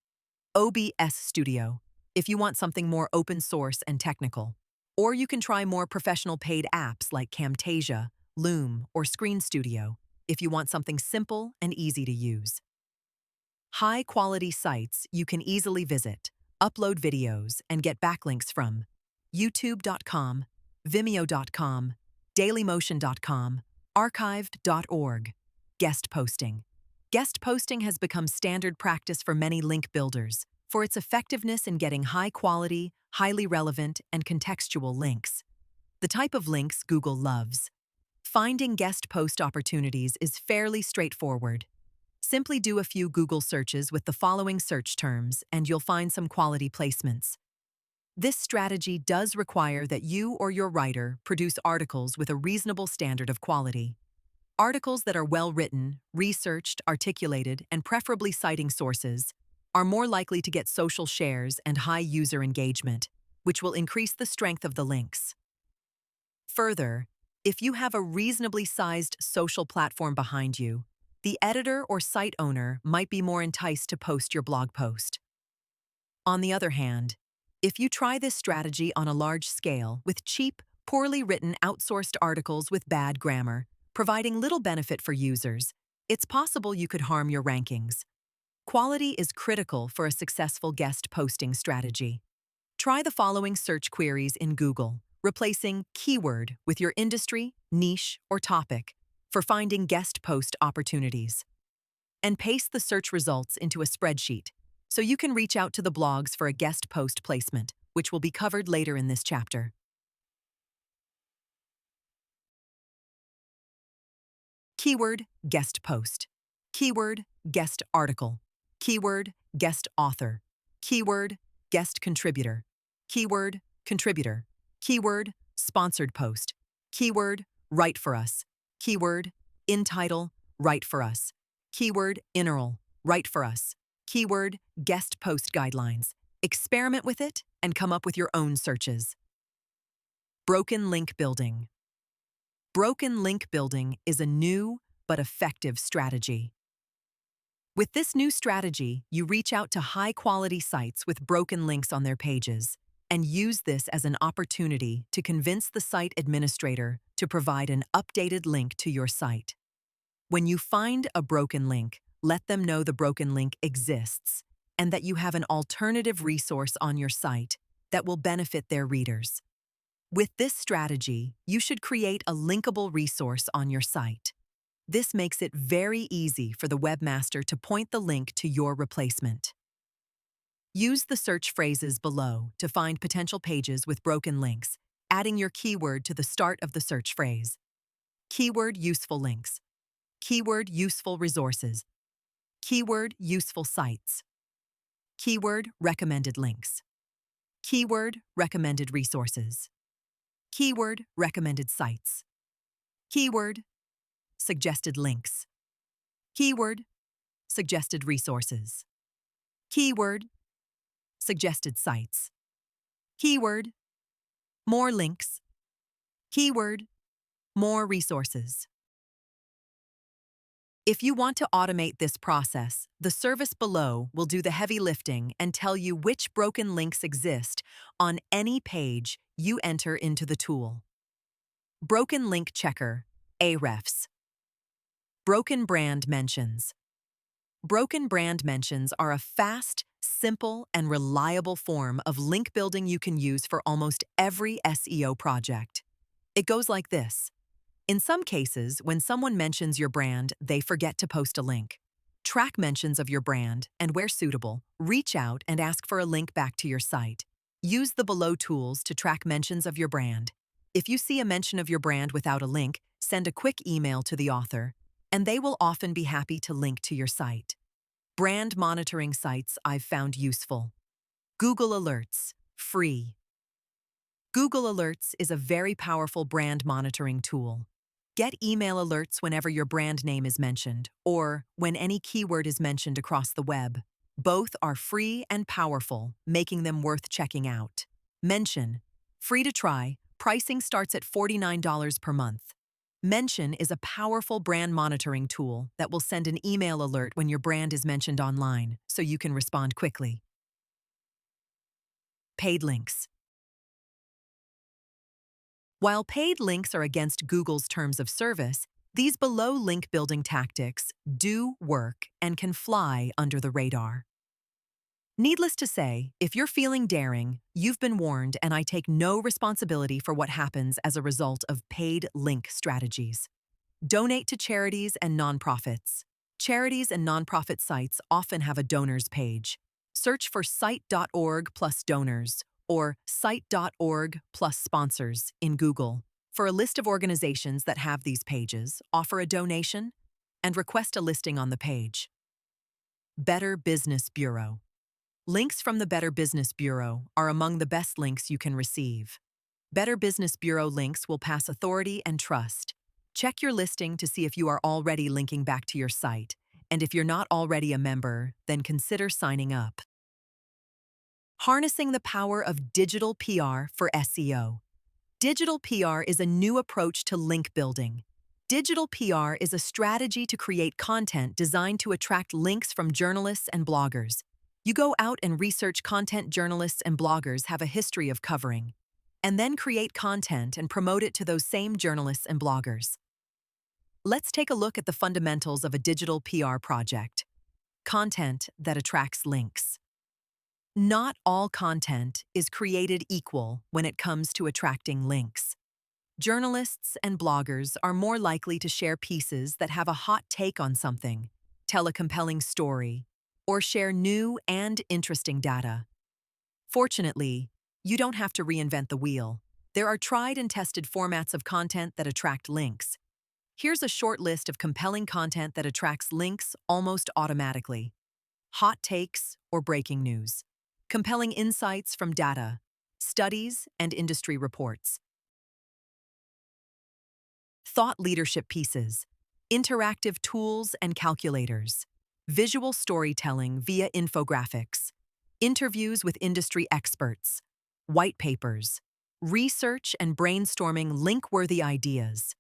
A: OBS Studio, if you want something more open source and technical. Or you can try more professional paid apps like Camtasia, Loom, or Screen Studio, if you want something simple and easy to use. High-quality sites you can easily visit, upload videos, and get backlinks from youtube.com, vimeo.com, dailymotion.com, archived.org. Guest posting. Guest posting has become standard practice for many link builders for its effectiveness in getting high-quality, highly relevant, and contextual links. The type of links Google loves. Finding guest post opportunities is fairly straightforward. Simply do a few Google searches with the following search terms and you'll find some quality placements. This strategy does require that you or your writer produce articles with a reasonable standard of quality. Articles that are well-written, researched, articulated, and preferably citing sources are more likely to get social shares and high user engagement, which will increase the strength of the links. Further, if you have a reasonably sized social platform behind you, the editor or site owner might be more enticed to post your blog post. On the other hand, if you try this strategy on a large scale with cheap, poorly written outsourced articles with bad grammar, providing little benefit for users, it's possible you could harm your rankings. Quality is critical for a successful guest posting strategy. Try the following search queries in Google, replacing keyword with your industry, niche, or topic for finding guest post opportunities. And paste the search results into a spreadsheet so you can reach out to the blogs for a guest post placement, which will be covered later in this chapter. Keyword, guest post. Keyword, guest article. Keyword, guest author. Keyword, guest contributor. Keyword, contributor. Keyword, sponsored post. Keyword, write for us. Keyword, in title, write for us. Keyword, inaural, write for us. Keyword, guest post guidelines. Experiment with it and come up with your own searches. Broken link building. Broken link building is a new but effective strategy. With this new strategy, you reach out to high-quality sites with broken links on their pages and use this as an opportunity to convince the site administrator to provide an updated link to your site. When you find a broken link, let them know the broken link exists and that you have an alternative resource on your site that will benefit their readers. With this strategy, you should create a linkable resource on your site. This makes it very easy for the webmaster to point the link to your replacement. Use the search phrases below to find potential pages with broken links, adding your keyword to the start of the search phrase. Keyword useful links. Keyword useful resources. Keyword useful sites. Keyword recommended links. Keyword recommended resources. Keyword recommended sites. Keyword suggested links. Keyword suggested resources. Keyword suggested sites. Keyword more links. Keyword more resources. If you want to automate this process, the service below will do the heavy lifting and tell you which broken links exist on any page you enter into the tool. Broken Link Checker, Ahrefs. Broken Brand Mentions. Broken brand mentions are a fast, simple, and reliable form of link building you can use for almost every SEO project. It goes like this. In some cases, when someone mentions your brand, they forget to post a link. Track mentions of your brand, and where suitable, reach out and ask for a link back to your site. Use the below tools to track mentions of your brand. If you see a mention of your brand without a link, send a quick email to the author, and they will often be happy to link to your site. Brand monitoring sites I've found useful. Google Alerts, free. Google Alerts is a very powerful brand monitoring tool. Get email alerts whenever your brand name is mentioned, or when any keyword is mentioned across the web. Both are free and powerful, making them worth checking out. Mention, free to try, pricing starts at $49 per month. Mention is a powerful brand monitoring tool that will send an email alert when your brand is mentioned online, so you can respond quickly. Paid links. While paid links are against Google's terms of service, these below link building tactics do work and can fly under the radar. Needless to say, if you're feeling daring, you've been warned, and I take no responsibility for what happens as a result of paid link strategies. Donate to charities and nonprofits. Charities and nonprofit sites often have a donors page. Search for site.org plus donors or site.org plus sponsors in Google for a list of organizations that have these pages, offer a donation, and request a listing on the page. Better Business Bureau. Links from the Better Business Bureau are among the best links you can receive. Better Business Bureau links will pass authority and trust. Check your listing to see if you are already linking back to your site, and if you're not already a member, then consider signing up. Harnessing the power of digital PR for SEO. Digital PR is a new approach to link building. Digital PR is a strategy to create content designed to attract links from journalists and bloggers. You go out and research content journalists and bloggers have a history of covering, and then create content and promote it to those same journalists and bloggers. Let's take a look at the fundamentals of a digital PR project. Content that attracts links. Not all content is created equal when it comes to attracting links. Journalists and bloggers are more likely to share pieces that have a hot take on something, tell a compelling story, or share new and interesting data. Fortunately, you don't have to reinvent the wheel. There are tried and tested formats of content that attract links. Here's a short list of compelling content that attracts links almost automatically. Hot takes or breaking news. Compelling insights from data, studies, and industry reports. Thought leadership pieces. Interactive tools and calculators. Visual storytelling via infographics. Interviews with industry experts. White papers. Research and brainstorming link-worthy ideas.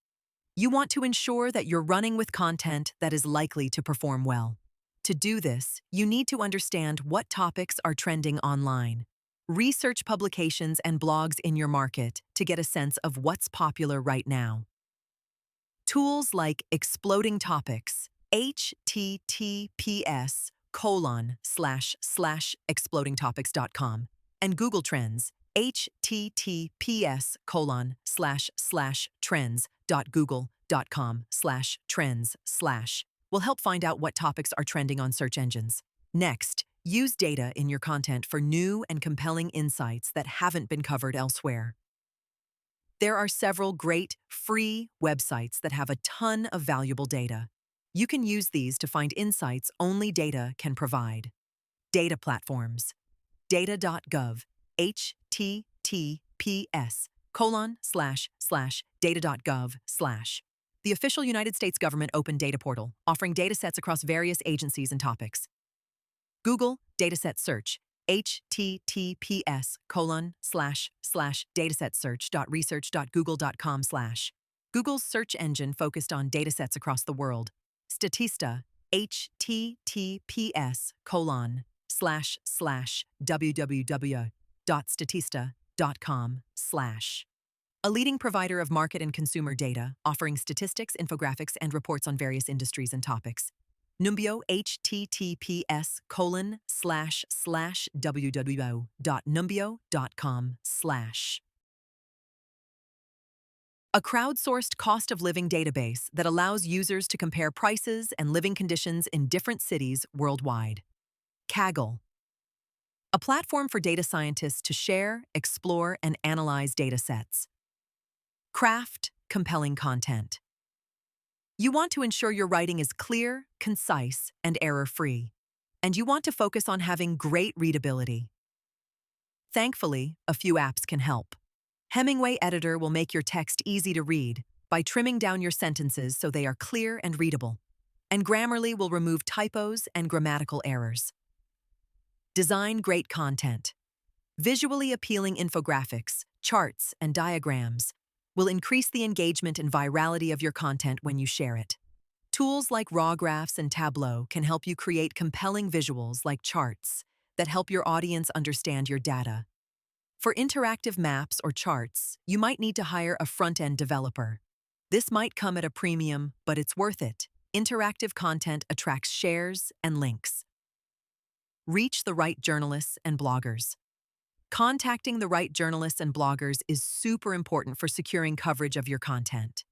A: You want to ensure that you're running with content that is likely to perform well. To do this, you need to understand what topics are trending online. Research publications and blogs in your market to get a sense of what's popular right now. Tools like Exploding Topics, https://explodingtopics.com, and Google Trends, https://trends.google.com/trends/ will help find out what topics are trending on search engines. Next, use data in your content for new and compelling insights that haven't been covered elsewhere. There are several great, free websites that have a ton of valuable data. You can use these to find insights only data can provide. Data platforms. Data.gov, https://data.gov/. The official United States government open data portal, offering datasets across various agencies and topics. Google Dataset Search, https://datasetsearch.research.google.com/. Google's search engine focused on datasets across the world. Statista, https://www.statista.com/. A leading provider of market and consumer data, offering statistics, infographics, and reports on various industries and topics. Numbeo, https://www.numbeo.com/. A crowdsourced cost of living database that allows users to compare prices and living conditions in different cities worldwide. Kaggle. a platform for data scientists to share, explore, and analyze data sets. Craft compelling content. You want to ensure your writing is clear, concise, and error-free. And you want to focus on having great readability. Thankfully, a few apps can help. Hemingway Editor will make your text easy to read by trimming down your sentences so they are clear and readable. And Grammarly will remove typos and grammatical errors. Design great content. Visually appealing infographics, charts, and diagrams will increase the engagement and virality of your content when you share it. Tools like RawGraphs and Tableau can help you create compelling visuals like charts that help your audience understand your data. For interactive maps or charts, you might need to hire a front-end developer. This might come at a premium, but it's worth it. Interactive content attracts shares and links. Reach the right journalists and bloggers. Contacting the right journalists and bloggers is super important for securing coverage of your content.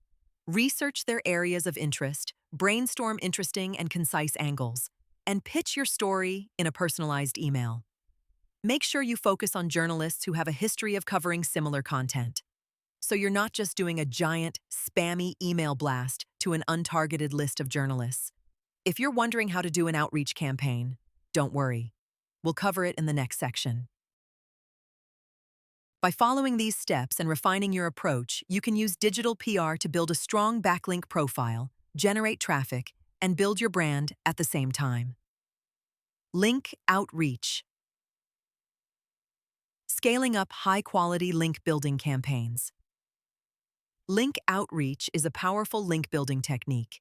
A: Research their areas of interest, brainstorm interesting and concise angles, and pitch your story in a personalized email. Make sure you focus on journalists who have a history of covering similar content, so you're not just doing a giant, spammy email blast to an untargeted list of journalists. If you're wondering how to do an outreach campaign, don't worry. We'll cover it in the next section. By following these steps and refining your approach, you can use digital PR to build a strong backlink profile, generate traffic, and build your brand at the same time. Link outreach. Scaling up high-quality link-building campaigns. Link outreach is a powerful link-building technique.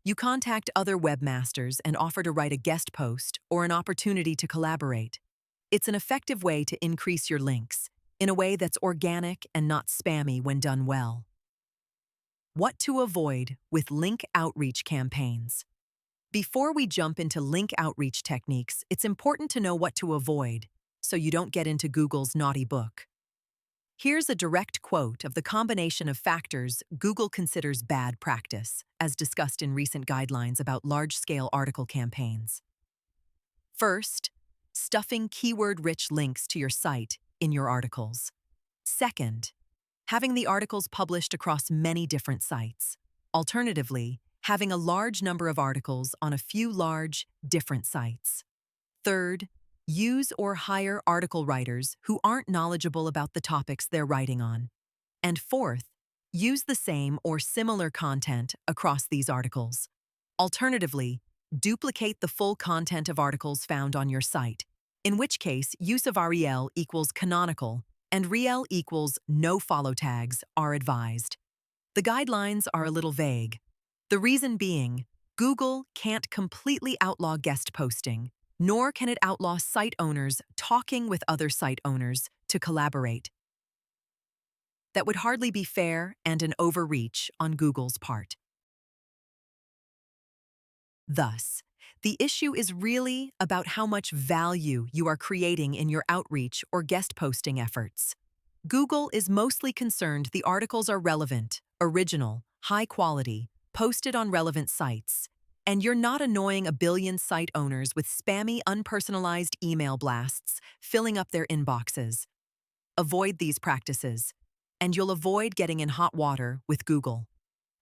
A: You contact other webmasters and offer to write a guest post or an opportunity to collaborate. It's an effective way to increase your links in a way that's organic and not spammy when done well. What to avoid with link outreach campaigns. Before we jump into link outreach techniques, it's important to know what to avoid so you don't get into Google's naughty book. Here's a direct quote of the combination of factors Google considers bad practice, as discussed in recent guidelines about large-scale article campaigns. First, stuffing keyword-rich links to your site in your articles. Second, having the articles published across many different sites. Alternatively, having a large number of articles on a few large, different sites. Third, use or hire article writers who aren't knowledgeable about the topics they're writing on. And fourth, use the same or similar content across these articles. Alternatively, duplicate the full content of articles found on your site, in which case use of rel equals canonical and rel equals no follow tags are advised. The guidelines are a little vague. The reason being, Google can't completely outlaw guest posting, nor can it outlaw site owners talking with other site owners to collaborate. That would hardly be fair and an overreach on Google's part. Thus, the issue is really about how much value you are creating in your outreach or guest posting efforts. Google is mostly concerned the articles are relevant, original, high quality, posted on relevant sites, and you're not annoying a billion site owners with spammy, unpersonalized email blasts filling up their inboxes. Avoid these practices, and you'll avoid getting in hot water with Google.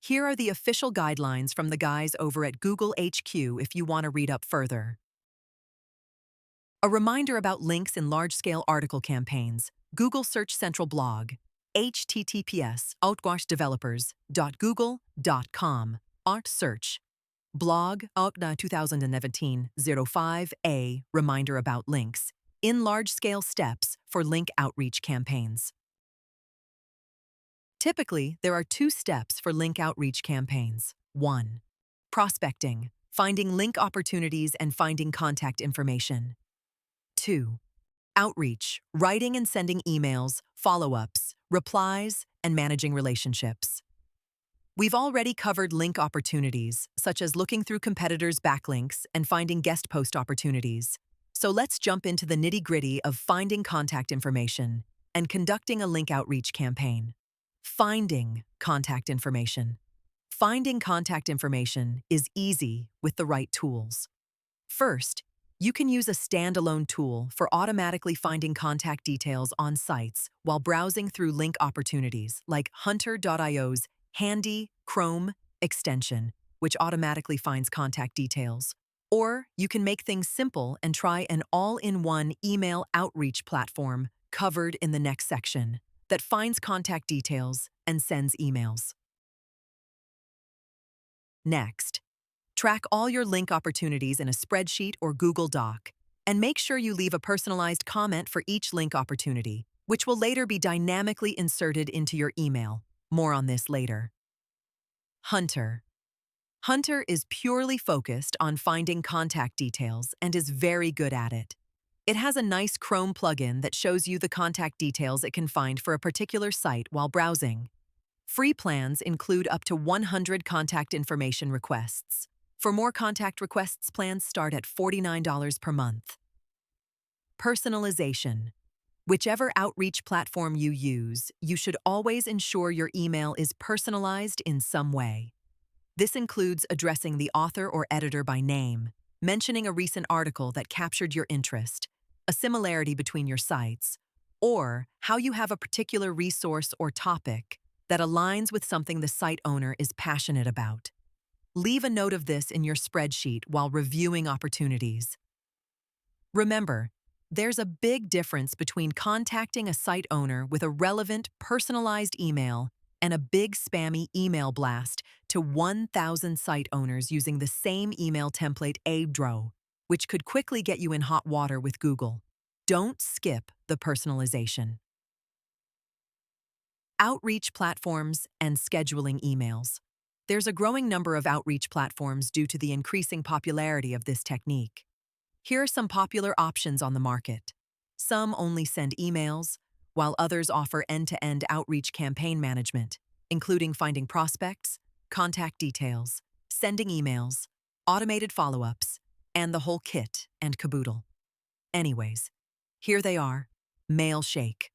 A: Here are the official guidelines from the guys over at Google HQ if you want to read up further. A reminder about links in large-scale article campaigns. Google Search Central blog, https://developers.google.com, search. Blog, 2017-05A, reminder about links, in large-scale steps for link outreach campaigns. Typically, there are 2 steps for link outreach campaigns. 1. Prospecting, finding link opportunities and finding contact information. 2. Outreach, writing and sending emails, follow-ups, replies, and managing relationships. We've already covered link opportunities, such as looking through competitors' backlinks and finding guest post opportunities. So let's jump into the nitty-gritty of finding contact information and conducting a link outreach campaign. Finding contact information. Finding contact information is easy with the right tools. First, You can use a standalone tool for automatically finding contact details on sites while browsing through link opportunities like Hunter.io's Handy Chrome extension, which automatically finds contact details. Or you can make things simple and try an all-in-one email outreach platform covered in the next section that finds contact details and sends emails. Next, track all your link opportunities in a spreadsheet or Google Doc, and make sure you leave a personalized comment for each link opportunity, which will later be dynamically inserted into your email. More on this later. Hunter. Hunter is purely focused on finding contact details and is very good at it. It has a nice Chrome plugin that shows you the contact details it can find for a particular site while browsing. Free plans include up to 100 contact information requests. For more contact requests, plans start at $49 per month. Personalization. Whichever outreach platform you use, you should always ensure your email is personalized in some way. This includes addressing the author or editor by name, mentioning a recent article that captured your interest, a similarity between your sites, or how you have a particular resource or topic that aligns with something the site owner is passionate about. Leave a note of this in your spreadsheet while reviewing opportunities. Remember, there's a big difference between contacting a site owner with a relevant, personalized email and a big spammy email blast to 1,000 site owners using the same email template ADRO, which could quickly get you in hot water with Google. Don't skip the personalization. Outreach platforms and scheduling emails. There's a growing number of outreach platforms due to the increasing popularity of this technique. Here are some popular options on the market. Some only send emails, while others offer end-to-end outreach campaign management, including finding prospects, contact details, sending emails, automated follow-ups, and the whole kit and caboodle. Anyways, here they are. Mailshake.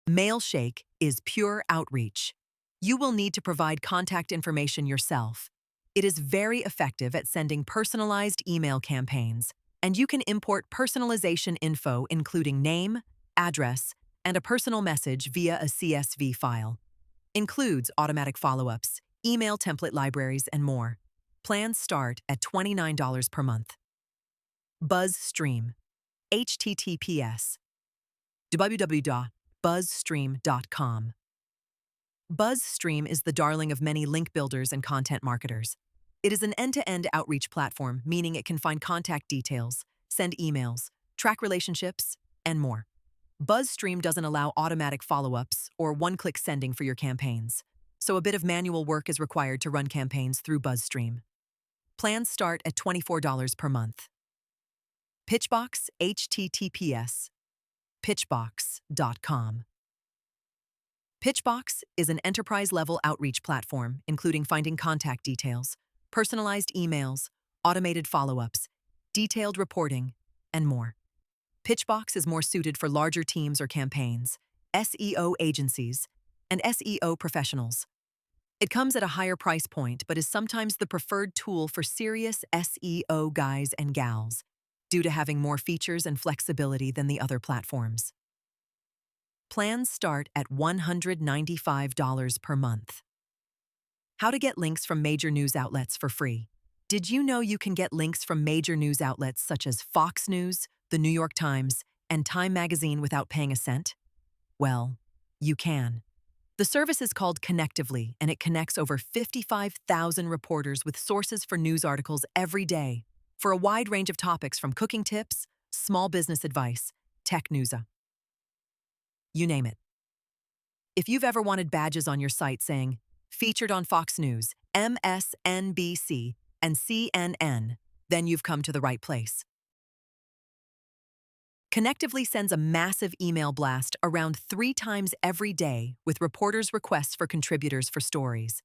A: Mailshake is pure outreach. You will need to provide contact information yourself. It is very effective at sending personalized email campaigns, and you can import personalization info including name, address, and a personal message via a CSV file. Includes automatic follow-ups, email template libraries, and more. Plans start at $29 per month. BuzzStream. https www.buzzstream.com. BuzzStream is the darling of many link builders and content marketers. It is an end-to-end outreach platform, meaning it can find contact details, send emails, track relationships, and more. BuzzStream doesn't allow automatic follow-ups or one-click sending for your campaigns, so a bit of manual work is required to run campaigns through BuzzStream. Plans start at $24 per month. Pitchbox, https pitchbox.com. Pitchbox is an enterprise-level outreach platform, including finding contact details, personalized emails, automated follow-ups, detailed reporting, and more. Pitchbox is more suited for larger teams or campaigns, SEO agencies, and SEO professionals. It comes at a higher price point, but is sometimes the preferred tool for serious SEO guys and gals, due to having more features and flexibility than the other platforms. Plans start at $195 per month. How to get links from major news outlets for free. Did you know you can get links from major news outlets such as Fox News, The New York Times, and Time Magazine without paying a cent? Well, you can. The service is called Connectively, and it connects over 55,000 reporters with sources for news articles every day for a wide range of topics from cooking tips, small business advice, tech news. You name it. If you've ever wanted badges on your site saying, featured on Fox News, MSNBC, and CNN, then you've come to the right place. Connectively sends a massive email blast around 3 times every day with reporters' requests for contributors for stories.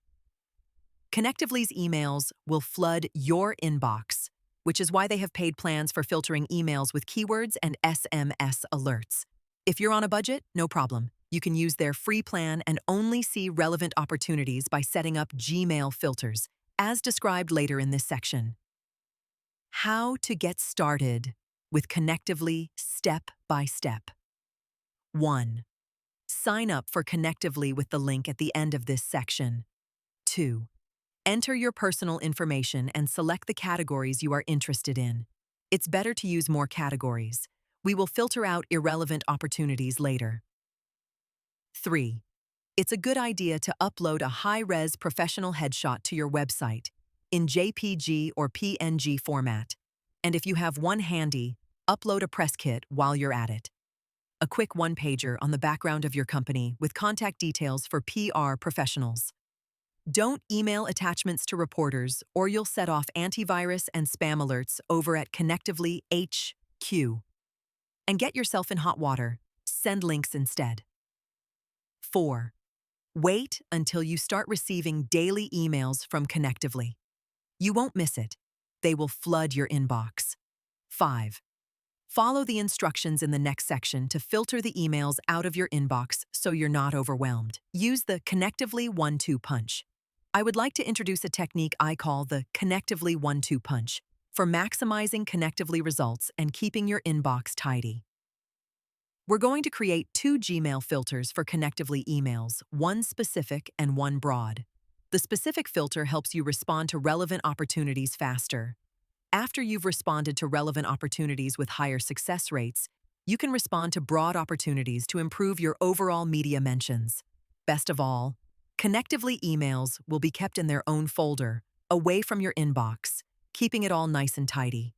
A: Connectively's emails will flood your inbox, which is why they have paid plans for filtering emails with keywords and SMS alerts. If you're on a budget, no problem. You can use their free plan and only see relevant opportunities by setting up Gmail filters, as described later in this section. How to get started with Connectively step by step. 1. Sign up for Connectively with the link at the end of this section. 2. Enter your personal information and select the categories you are interested in. It's better to use more categories. We will filter out irrelevant opportunities later. 3. It's a good idea to upload a high-res professional headshot to your website in JPG or PNG format. And if you have one handy, upload a press kit while you're at it. A quick one-pager on the background of your company with contact details for PR professionals. Don't email attachments to reporters or you'll set off antivirus and spam alerts over at Connectively HQ. And get yourself in hot water. Send links instead. 4. Wait until you start receiving daily emails from Connectively. You won't miss it. They will flood your inbox. 5. Follow the instructions in the next section to filter the emails out of your inbox so you're not overwhelmed. Use the Connectively 1-2 punch. I would like to introduce a technique I call the Connectively 1-2 punch for maximizing Connectively results and keeping your inbox tidy. We're going to create 2 Gmail filters for Connectively emails, one specific and one broad. The specific filter helps you respond to relevant opportunities faster. After you've responded to relevant opportunities with higher success rates, you can respond to broad opportunities to improve your overall media mentions. Best of all, Connectively emails will be kept in their own folder, away from your inbox, keeping it all nice and tidy.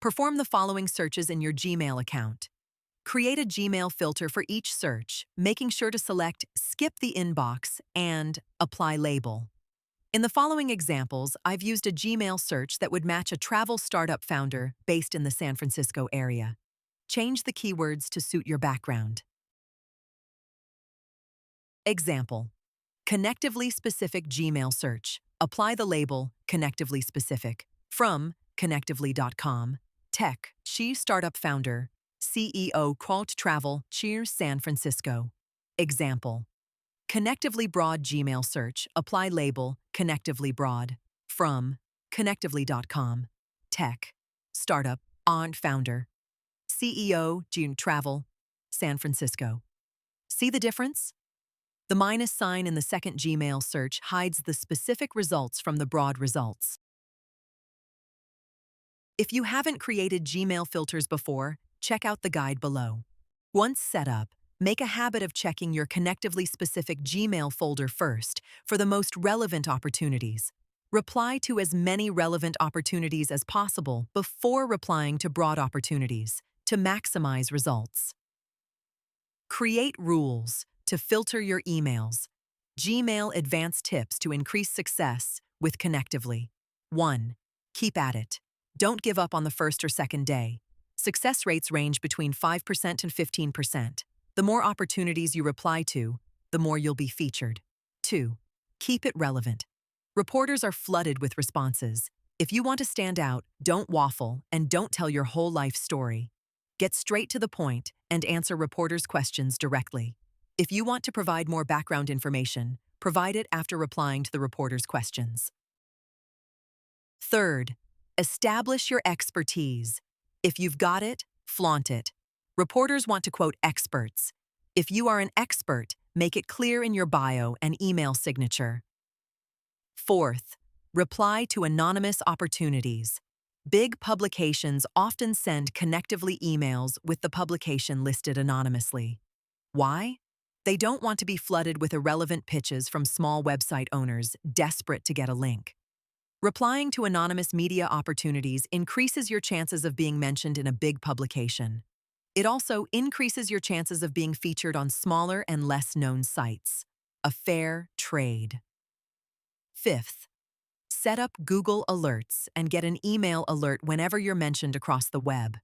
A: Perform the following searches in your Gmail account. Create a Gmail filter for each search, making sure to select Skip the Inbox and Apply Label. In the following examples, I've used a Gmail search that would match a travel startup founder based in the San Francisco area. Change the keywords to suit your background. Example: Connectively specific Gmail search. Apply the label Connectively specific from connectively.com. Tech, she startup founder, CEO quote travel, cheers San Francisco. Example: Connectively broad Gmail search. Apply label Connectively broad from connectively.com. Tech, startup, on founder, CEO, June travel, San Francisco. See the difference? The minus sign in the second Gmail search hides the specific results from the broad results. If you haven't created Gmail filters before, check out the guide below. Once set up, make a habit of checking your Connectively specific Gmail folder first for the most relevant opportunities. Reply to as many relevant opportunities as possible before replying to broad opportunities to maximize results. Create rules to filter your emails. Gmail advanced tips to increase success with Connectively. 1. Keep at it. Don't give up on the first or second day. Success rates range between 5% and 15%. The more opportunities you reply to, the more you'll be featured. 2. Keep it relevant. Reporters are flooded with responses. If you want to stand out, don't waffle and don't tell your whole life story. Get straight to the point and answer reporters' questions directly. If you want to provide more background information, provide it after replying to the reporter's questions. 3. Establish your expertise. If you've got it, flaunt it. Reporters want to quote experts. If you are an expert, make it clear in your bio and email signature. 4. Reply to anonymous opportunities. Big publications often send Connectively emails with the publication listed anonymously. Why? They don't want to be flooded with irrelevant pitches from small website owners desperate to get a link. Replying to anonymous media opportunities increases your chances of being mentioned in a big publication. It also increases your chances of being featured on smaller and less known sites. A fair trade. 5. Set up Google Alerts and get an email alert whenever you're mentioned across the web.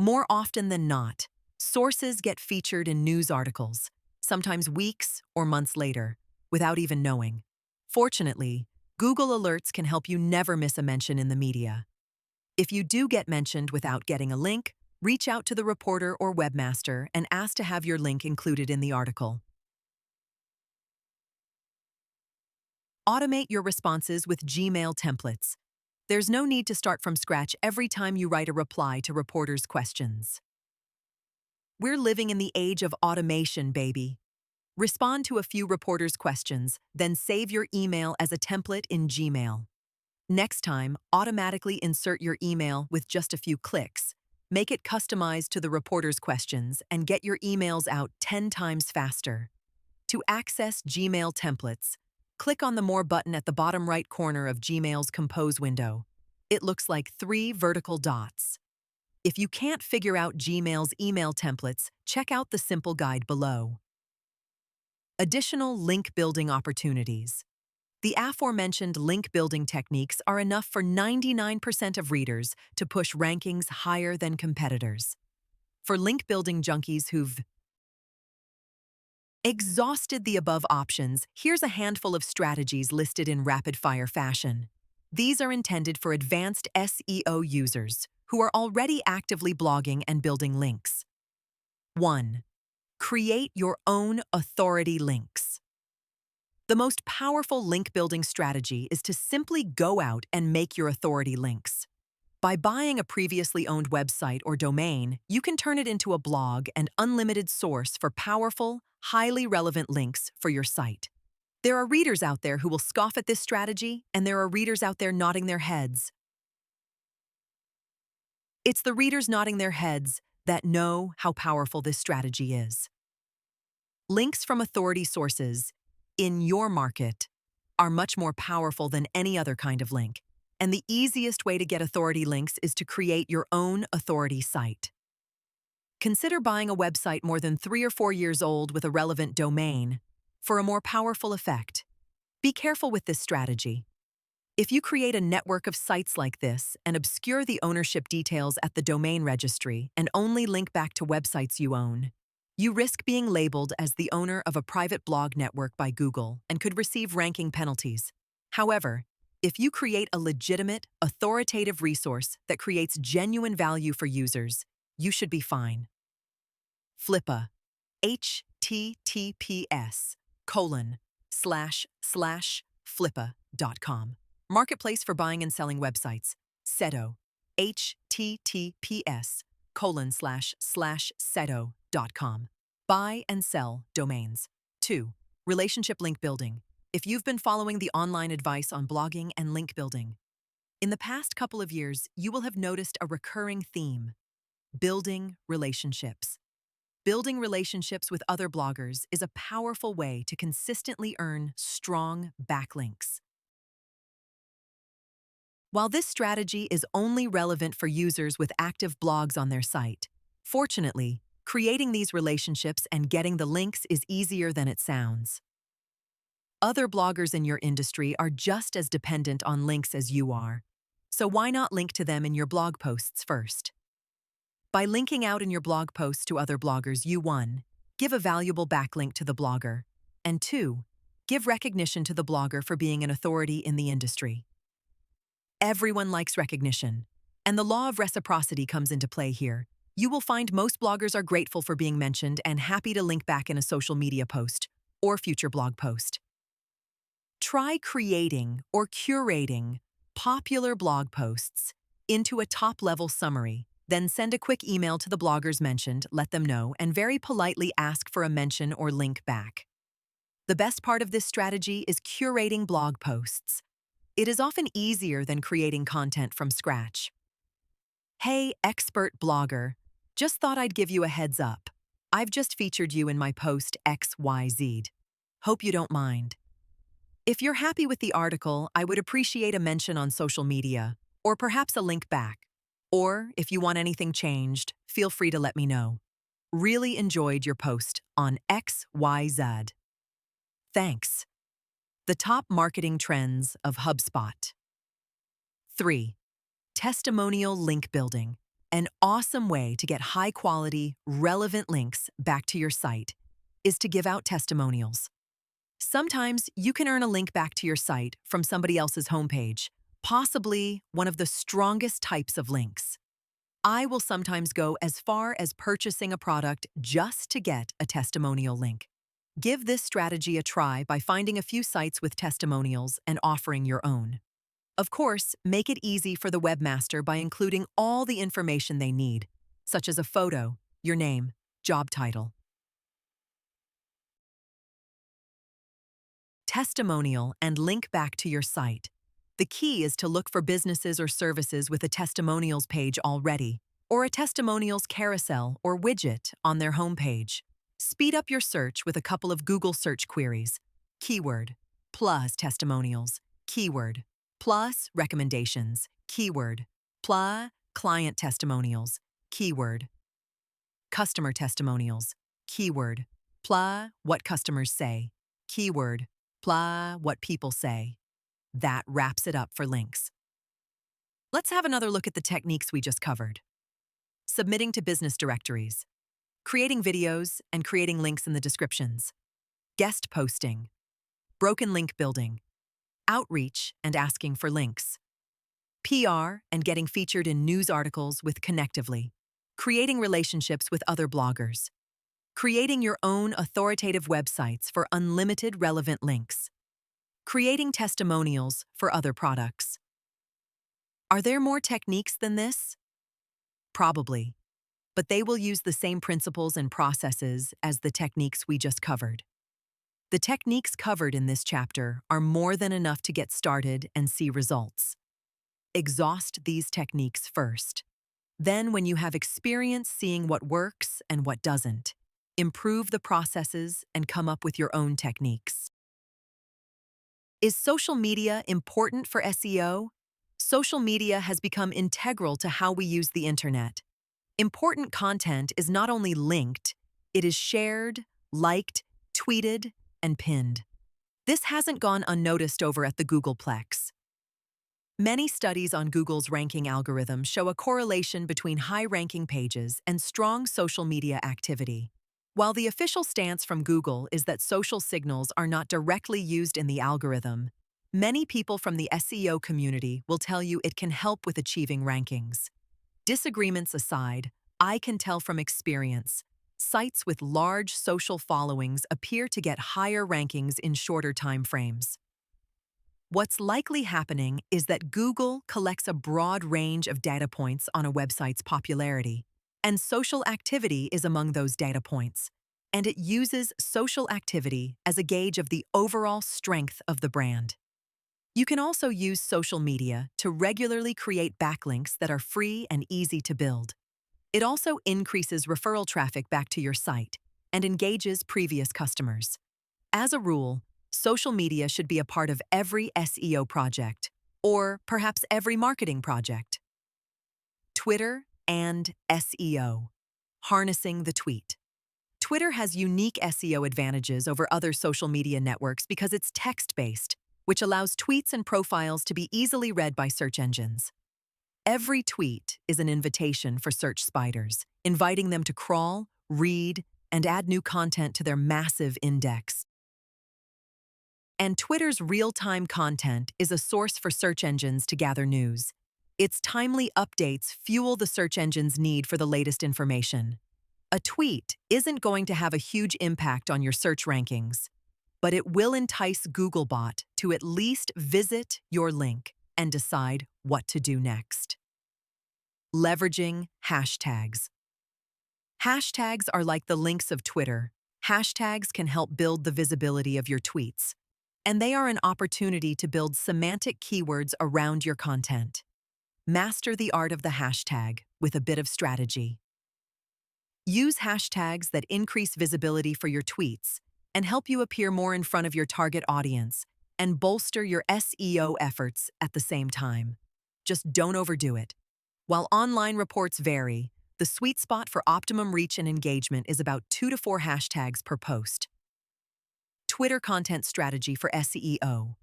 A: More often than not, sources get featured in news articles, sometimes weeks or months later, without even knowing. Fortunately, Google Alerts can help you never miss a mention in the media. If you do get mentioned without getting a link, reach out to the reporter or webmaster and ask to have your link included in the article. Automate your responses with Gmail templates. There's no need to start from scratch every time you write a reply to reporters' questions. We're living in the age of automation, baby. Respond to a few reporters' questions, then save your email as a template in Gmail. Next time, automatically insert your email with just a few clicks. Make it customized to the reporter's questions and get your emails out 10 times faster. To access Gmail templates, click on the More button at the bottom right corner of Gmail's Compose window. It looks like 3 vertical dots. If you can't figure out Gmail's email templates, check out the simple guide below. Additional link building opportunities. The aforementioned link building techniques are enough for 99% of readers to push rankings higher than competitors. For link building junkies who've exhausted the above options, here's a handful of strategies listed in rapid-fire fashion. These are intended for advanced SEO users who are already actively blogging and building links. 1. Create your own authority links. The most powerful link-building strategy is to simply go out and make your authority links. By buying a previously owned website or domain, you can turn it into a blog and unlimited source for powerful, highly relevant links for your site. There are readers out there who will scoff at this strategy, and there are readers out there nodding their heads. It's the readers nodding their heads that know how powerful this strategy is. Links from authority sources in your market are much more powerful than any other kind of link, and the easiest way to get authority links is to create your own authority site. Consider buying a website more than 3 or 4 years old with a relevant domain for a more powerful effect. Be careful with this strategy. If you create a network of sites like this and obscure the ownership details at the domain registry and only link back to websites you own, you risk being labeled as the owner of a private blog network by Google and could receive ranking penalties. However, if you create a legitimate, authoritative resource that creates genuine value for users, you should be fine. Flippa, https://flippa.com. Marketplace for buying and selling websites. SEO, https://sedo.com. Buy and sell domains. 2. Relationship link building. If you've been following the online advice on blogging and link building, in the past couple of years, you will have noticed a recurring theme: building relationships. Building relationships with other bloggers is a powerful way to consistently earn strong backlinks. While this strategy is only relevant for users with active blogs on their site, fortunately, creating these relationships and getting the links is easier than it sounds. Other bloggers in your industry are just as dependent on links as you are, so why not link to them in your blog posts first? By linking out in your blog posts to other bloggers, you 1. Give a valuable backlink to the blogger, and 2. Give recognition to the blogger for being an authority in the industry. Everyone likes recognition, and the law of reciprocity comes into play here. You will find most bloggers are grateful for being mentioned and happy to link back in a social media post or future blog post. Try creating or curating popular blog posts into a top-level summary, then send a quick email to the bloggers mentioned, let them know, and very politely ask for a mention or link back. The best part of this strategy is curating blog posts. It is often easier than creating content from scratch. Hey, expert blogger, just thought I'd give you a heads up. I've just featured you in my post XYZ. Hope you don't mind. If you're happy with the article, I would appreciate a mention on social media, or perhaps a link back. Or, if you want anything changed, feel free to let me know. Really enjoyed your post on XYZ. Thanks. The top marketing trends of HubSpot. 3. Testimonial link building. An awesome way to get high-quality, relevant links back to your site is to give out testimonials. Sometimes you can earn a link back to your site from somebody else's homepage, possibly one of the strongest types of links. I will sometimes go as far as purchasing a product just to get a testimonial link. Give this strategy a try by finding a few sites with testimonials and offering your own. Of course, make it easy for the webmaster by including all the information they need, such as a photo, your name, job title. Testimonial and link back to your site. The key is to look for businesses or services with a testimonials page already, or a testimonials carousel or widget on their homepage. Speed up your search with a couple of Google search queries. Keyword, plus testimonials, keyword, plus recommendations, keyword, plus client testimonials, keyword, customer testimonials, keyword, plus what customers say, keyword, plus what people say. That wraps it up for links. Let's have another look at the techniques we just covered. Submitting to business directories, creating videos and creating links in the descriptions, guest posting, broken link building, outreach and asking for links, PR and getting featured in news articles with Connectively, creating relationships with other bloggers, creating your own authoritative websites for unlimited relevant links, creating testimonials for other products. Are there more techniques than this? Probably, but they will use the same principles and processes as the techniques we just covered. The techniques covered in this chapter are more than enough to get started and see results. Exhaust these techniques first. Then, when you have experience seeing what works and what doesn't, improve the processes and come up with your own techniques. Is social media important for SEO? Social media has become integral to how we use the internet. Important content is not only linked, it is shared, liked, tweeted, and pinned. This hasn't gone unnoticed over at the Googleplex. Many studies on Google's ranking algorithm show a correlation between high-ranking pages and strong social media activity. While the official stance from Google is that social signals are not directly used in the algorithm, many people from the SEO community will tell you it can help with achieving rankings. Disagreements aside, I can tell from experience, sites with large social followings appear to get higher rankings in shorter time frames. What's likely happening is that Google collects a broad range of data points on a website's popularity, and social activity is among those data points, and it uses social activity as a gauge of the overall strength of the brand. You can also use social media to regularly create backlinks that are free and easy to build. It also increases referral traffic back to your site and engages previous customers. As a rule, social media should be a part of every SEO project, or perhaps every marketing project. Twitter and SEO. Harnessing the tweet. Twitter has unique SEO advantages over other social media networks because it's text-based, which allows tweets and profiles to be easily read by search engines. Every tweet is an invitation for search spiders, inviting them to crawl, read, and add new content to their massive index. And Twitter's real-time content is a source for search engines to gather news. Its timely updates fuel the search engine's need for the latest information. A tweet isn't going to have a huge impact on your search rankings, but it will entice Googlebot to at least visit your link and decide what to do next. Leveraging hashtags. Hashtags are like the links of Twitter. Hashtags can help build the visibility of your tweets, and they are an opportunity to build semantic keywords around your content. Master the art of the hashtag with a bit of strategy. Use hashtags that increase visibility for your tweets and help you appear more in front of your target audience and bolster your SEO efforts at the same time. Just don't overdo it. While online reports vary, the sweet spot for optimum reach and engagement is about 2 to 4 hashtags per post. Twitter content strategy for SEO.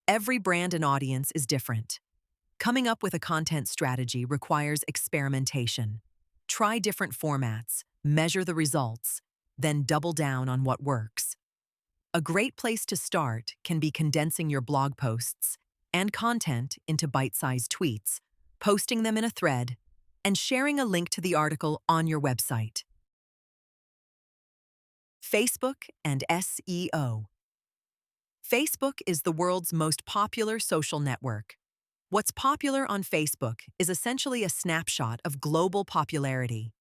A: Every brand and audience is different. Coming up with a content strategy requires experimentation. Try different formats, measure the results, then double down on what works. A great place to start can be condensing your blog posts and content into bite-sized tweets, posting them in a thread, and sharing a link to the article on your website. Facebook and SEO. Facebook is the world's most popular social network. What's popular on Facebook is essentially a snapshot of global popularity.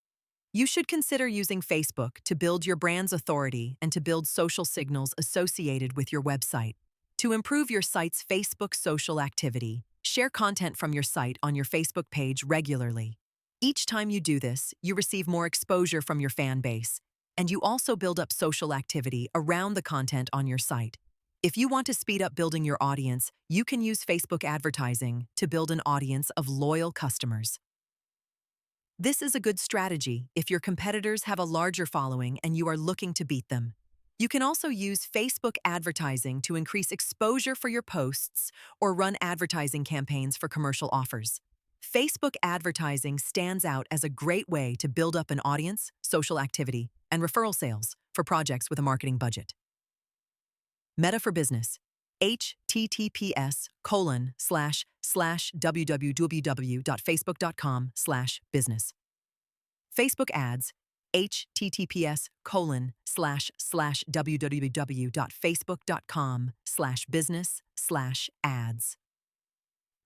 A: You should consider using Facebook to build your brand's authority and to build social signals associated with your website. To improve your site's Facebook social activity, share content from your site on your Facebook page regularly. Each time you do this, you receive more exposure from your fan base, and you also build up social activity around the content on your site. If you want to speed up building your audience, you can use Facebook advertising to build an audience of loyal customers. This is a good strategy if your competitors have a larger following and you are looking to beat them. You can also use Facebook advertising to increase exposure for your posts or run advertising campaigns for commercial offers. Facebook advertising stands out as a great way to build up an audience, social activity, and referral sales for projects with a marketing budget. Meta for Business. https://www.facebook.com/business. Facebook ads. https://www.facebook.com/business/ads.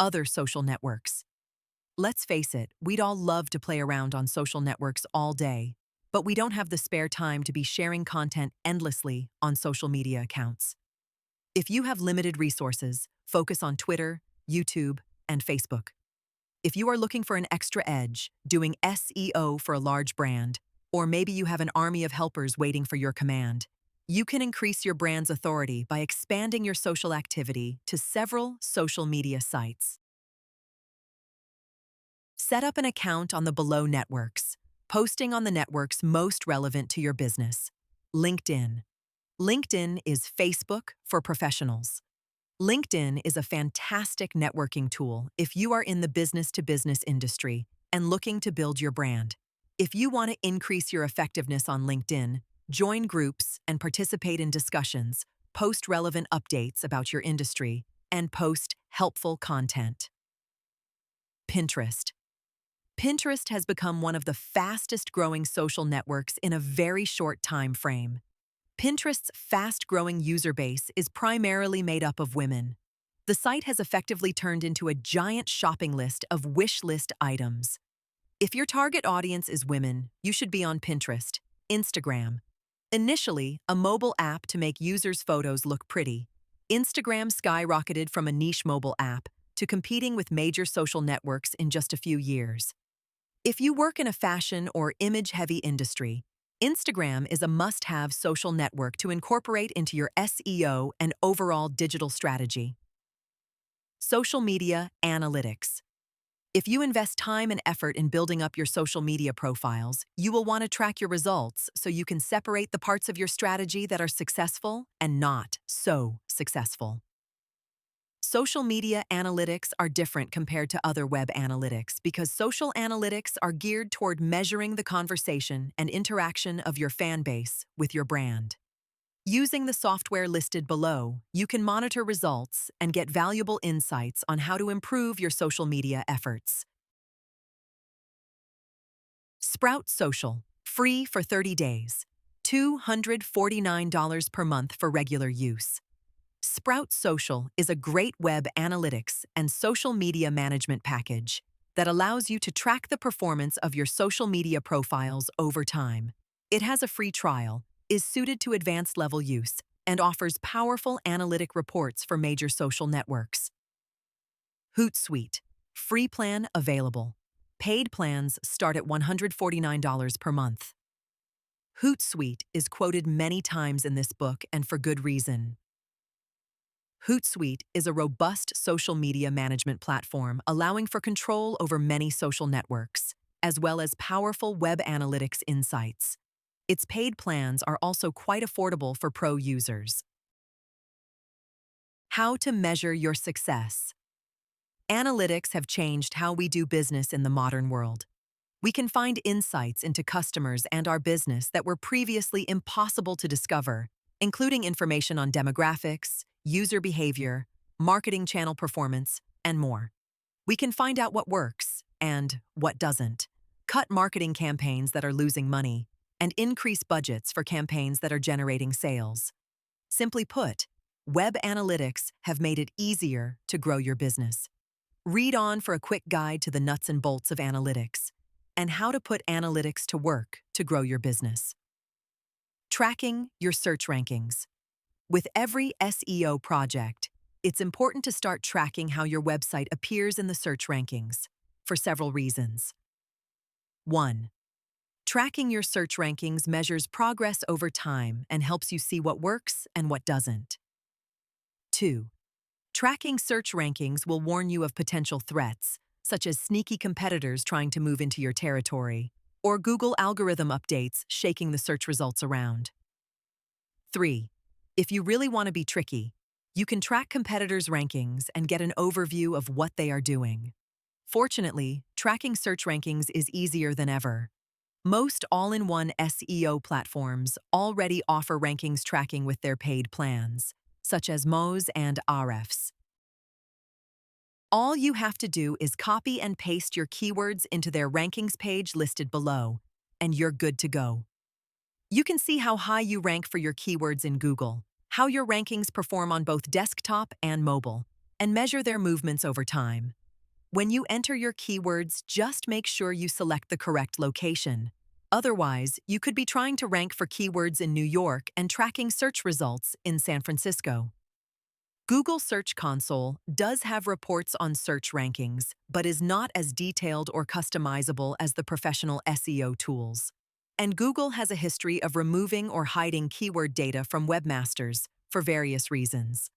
A: Other social networks. Let's face it, we'd all love to play around on social networks all day, but we don't have the spare time to be sharing content endlessly on social media accounts. If you have limited resources, focus on Twitter, YouTube, and Facebook. If you are looking for an extra edge, doing SEO for a large brand, or maybe you have an army of helpers waiting for your command, you can increase your brand's authority by expanding your social activity to several social media sites. Set up an account on the below networks, posting on the networks most relevant to your business. LinkedIn. LinkedIn is Facebook for professionals. LinkedIn is a fantastic networking tool if you are in the business-to-business industry and looking to build your brand. If you want to increase your effectiveness on LinkedIn, join groups and participate in discussions, post relevant updates about your industry, and post helpful content. Pinterest. Pinterest has become one of the fastest-growing social networks in a very short time frame. Pinterest's fast-growing user base is primarily made up of women. The site has effectively turned into a giant shopping list of wish list items. If your target audience is women, you should be on Pinterest. Instagram. Initially, a mobile app to make users' photos look pretty, Instagram skyrocketed from a niche mobile app to competing with major social networks in just a few years. If you work in a fashion or image-heavy industry, Instagram is a must-have social network to incorporate into your SEO and overall digital strategy. Social media analytics. If you invest time and effort in building up your social media profiles, you will want to track your results so you can separate the parts of your strategy that are successful and not so successful. Social media analytics are different compared to other web analytics because social analytics are geared toward measuring the conversation and interaction of your fan base with your brand. Using the software listed below, you can monitor results and get valuable insights on how to improve your social media efforts. Sprout Social, free for 30 days, $249 per month for regular use. Sprout Social is a great web analytics and social media management package that allows you to track the performance of your social media profiles over time. It has a free trial, is suited to advanced level use, and offers powerful analytic reports for major social networks. Hootsuite, free plan available. Paid plans start at $149 per month. Hootsuite is quoted many times in this book, and for good reason. Hootsuite is a robust social media management platform allowing for control over many social networks, as well as powerful web analytics insights. Its paid plans are also quite affordable for pro users. How to measure your success. Analytics have changed how we do business in the modern world. We can find insights into customers and our business that were previously impossible to discover, including information on demographics, user behavior, marketing channel performance, and more. We can find out what works and what doesn't, cut marketing campaigns that are losing money, and increase budgets for campaigns that are generating sales. Simply put, web analytics have made it easier to grow your business. Read on for a quick guide to the nuts and bolts of analytics and how to put analytics to work to grow your business. Tracking your search rankings. With every SEO project, it's important to start tracking how your website appears in the search rankings for several reasons. 1. Tracking your search rankings measures progress over time and helps you see what works and what doesn't. 2. Tracking search rankings will warn you of potential threats, such as sneaky competitors trying to move into your territory, or Google algorithm updates shaking the search results around. 3. If you really want to be tricky, you can track competitors' rankings and get an overview of what they are doing. Fortunately, tracking search rankings is easier than ever. Most all-in-one SEO platforms already offer rankings tracking with their paid plans, such as Moz and Ahrefs. All you have to do is copy and paste your keywords into their rankings page listed below, and you're good to go. You can see how high you rank for your keywords in Google, how your rankings perform on both desktop and mobile, and measure their movements over time. When you enter your keywords, just make sure you select the correct location. Otherwise, you could be trying to rank for keywords in New York and tracking search results in San Francisco. Google Search Console does have reports on search rankings, but is not as detailed or customizable as the professional SEO tools. And Google has a history of removing or hiding keyword data from webmasters for various reasons.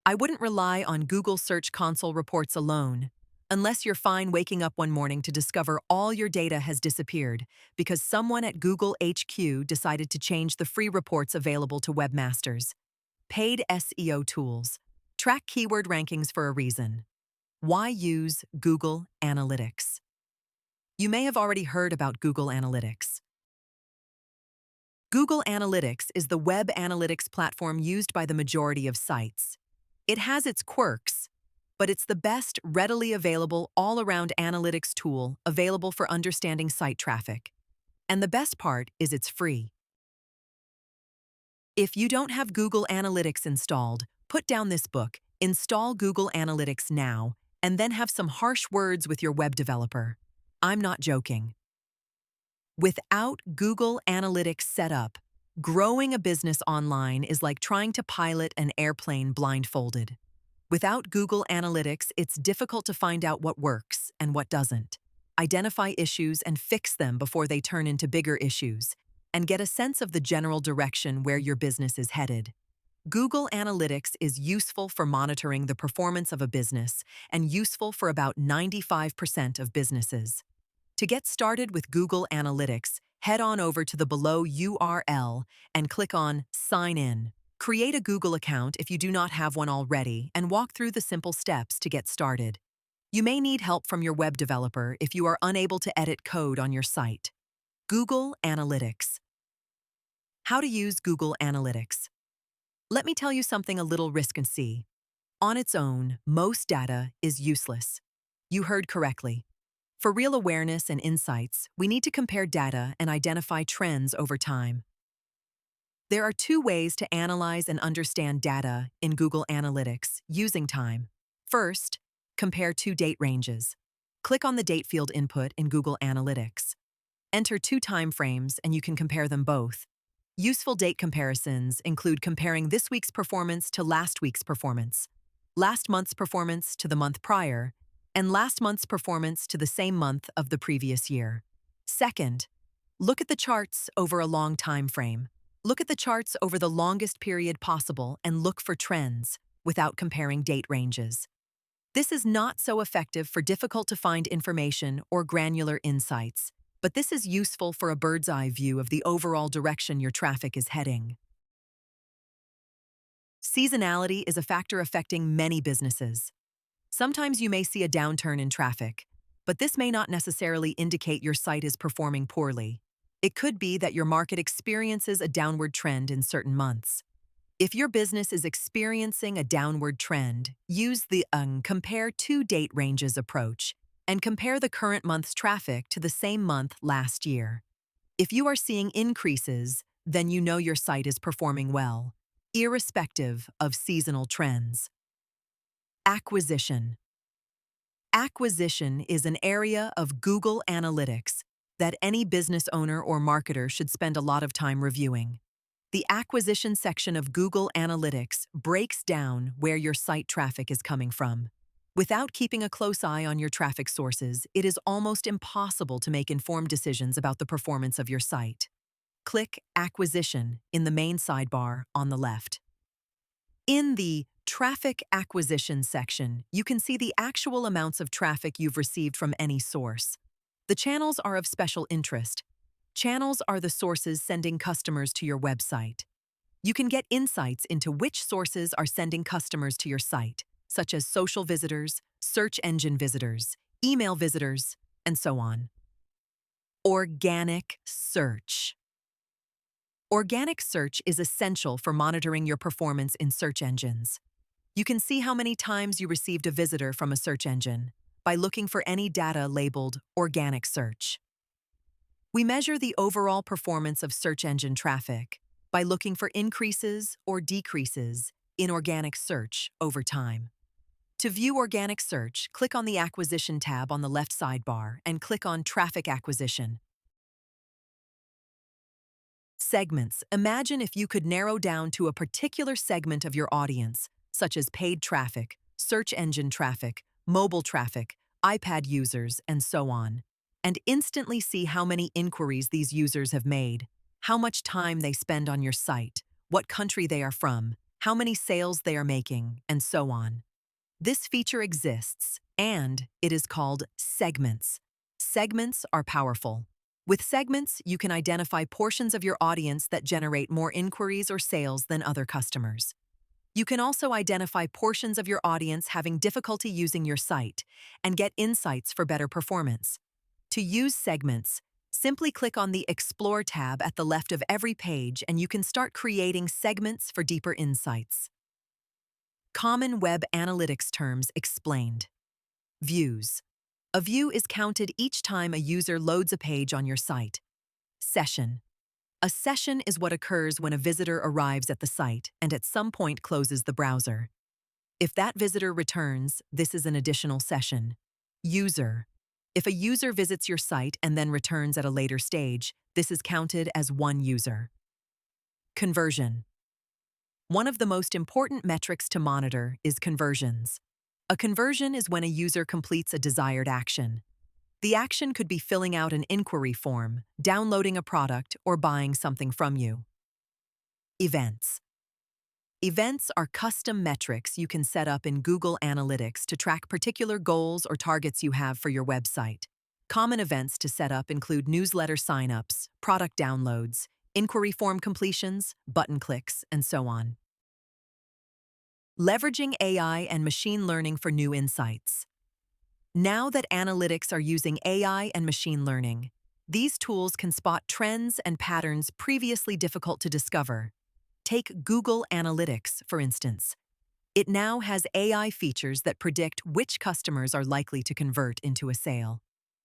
A: I wouldn't rely on Google Search Console reports alone, unless you're fine waking up one morning to discover all your data has disappeared because someone at Google HQ decided to change the free reports available to webmasters. Paid SEO tools. Track keyword rankings for a reason. Why use Google Analytics? You may have already heard about Google Analytics. Google Analytics is the web analytics platform used by the majority of sites. It has its quirks, but it's the best readily available all-around analytics tool available for understanding site traffic. And the best part is it's free. If you don't have Google Analytics installed, put down this book, Install Google Analytics Now, and then have some harsh words with your web developer. I'm not joking. Without Google Analytics set up, growing a business online is like trying to pilot an airplane blindfolded. Without Google Analytics, it's difficult to find out what works and what doesn't, identify issues and fix them before they turn into bigger issues, and get a sense of the general direction where your business is headed. Google Analytics is useful for monitoring the performance of a business and useful for about 95% of businesses. To get started with Google Analytics, head on over to the below URL and click on Sign In. Create a Google account if you do not have one already and walk through the simple steps to get started. You may need help from your web developer if you are unable to edit code on your site. Google Analytics. How to use Google Analytics. Let me tell you something a little risky. On its own, most data is useless. You heard correctly. For real awareness and insights, we need to compare data and identify trends over time. There are two ways to analyze and understand data in Google Analytics using time. First, compare two date ranges. Click on the date field input in Google Analytics. Enter two time frames and you can compare them both. Useful date comparisons include comparing this week's performance to last week's performance, last month's performance to the month prior, and last month's performance to the same month of the previous year. Second, look at the charts over a long time frame. Look at the charts over the longest period possible and look for trends without comparing date ranges. This is not so effective for difficult-to-find information or granular insights, but this is useful for a bird's-eye view of the overall direction your traffic is heading. Seasonality is a factor affecting many businesses. Sometimes you may see a downturn in traffic, but this may not necessarily indicate your site is performing poorly. It could be that your market experiences a downward trend in certain months. If your business is experiencing a downward trend, use the compare two date ranges approach and compare the current month's traffic to the same month last year. If you are seeing increases, then you know your site is performing well. irrespective of seasonal trends. Acquisition. Acquisition is an area of Google Analytics that any business owner or marketer should spend a lot of time reviewing. The acquisition section of Google Analytics breaks down where your site traffic is coming from. Without keeping a close eye on your traffic sources, it is almost impossible to make informed decisions about the performance of your site. Click Acquisition in the main sidebar on the left. In the Traffic Acquisition section, you can see the actual amounts of traffic you've received from any source. The channels are of special interest. Channels are the sources sending customers to your website. You can get insights into which sources are sending customers to your site, such as social visitors, search engine visitors, email visitors, and so on. Organic search. Organic search is essential for monitoring your performance in search engines. You can see how many times you received a visitor from a search engine by looking for any data labeled organic search. We measure the overall performance of search engine traffic by looking for increases or decreases in organic search over time. To view organic search, click on the Acquisition tab on the left sidebar and click on Traffic Acquisition. Segments. Imagine if you could narrow down to a particular segment of your audience, such as paid traffic, search engine traffic, mobile traffic, iPad users, and so on, and instantly see how many inquiries these users have made, how much time they spend on your site, what country they are from, how many sales they are making, and so on. This feature exists, and it is called segments. Segments are powerful. With segments, you can identify portions of your audience that generate more inquiries or sales than other customers. You can also identify portions of your audience having difficulty using your site and get insights for better performance. To use segments, simply click on the Explore tab at the left of every page and you can start creating segments for deeper insights. Common web analytics terms explained. Views. A view is counted each time a user loads a page on your site. Session. A session is what occurs when a visitor arrives at the site and at some point closes the browser. If that visitor returns, this is an additional session. User. If a user visits your site and then returns at a later stage, this is counted as one user. Conversion. One of the most important metrics to monitor is conversions. A conversion is when a user completes a desired action. The action could be filling out an inquiry form, downloading a product, or buying something from you. Events. Events are custom metrics you can set up in Google Analytics to track particular goals or targets you have for your website. Common events to set up include newsletter signups, product downloads, inquiry form completions, button clicks, and so on. Leveraging AI and machine learning for new insights. Now that analytics are using AI and machine learning, these tools can spot trends and patterns previously difficult to discover. Take Google Analytics, for instance. It now has AI features that predict which customers are likely to convert into a sale.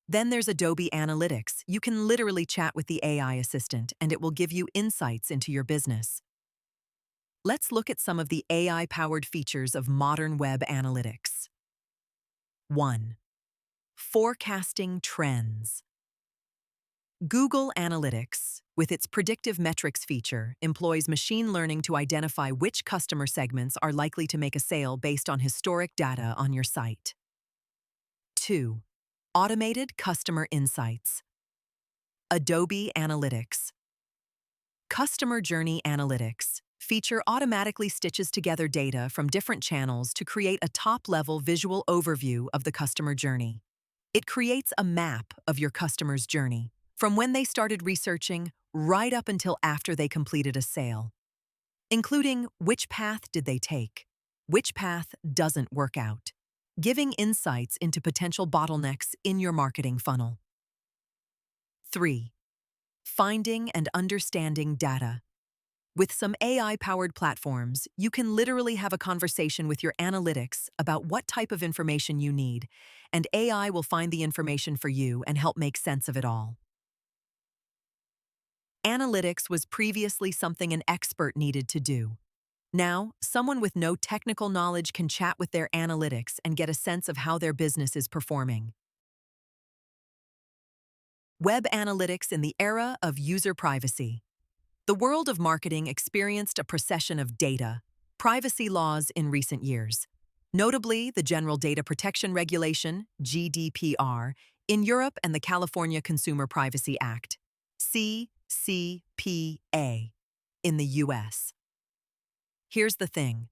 A: Then there's Adobe Analytics. You can literally chat with the AI assistant, and it will give you insights into your business. Let's look at some of the AI-powered features of modern web analytics. 1. Forecasting trends. Google Analytics, with its predictive metrics feature, employs machine learning to identify which customer segments are likely to make a sale based on historic data on your site. 2. Automated customer insights. Adobe Analytics. Customer journey analytics feature automatically stitches together data from different channels to create a top-level visual overview of the customer journey. It creates a map of your customer's journey, from when they started researching right up until after they completed a sale, including which path did they take, which path doesn't work out, giving insights into potential bottlenecks in your marketing funnel. 3. Finding and understanding data. With some AI-powered platforms, you can literally have a conversation with your analytics about what type of information you need, and AI will find the information for you and help make sense of it all. Analytics was previously something an expert needed to do. Now, someone with no technical knowledge can chat with their analytics and get a sense of how their business is performing. Web analytics in the era of user privacy. The world of marketing experienced a procession of data, privacy laws in recent years. Notably, the General Data Protection Regulation, GDPR, in Europe and the California Consumer Privacy Act, CCPA, in the US. Here's the thing.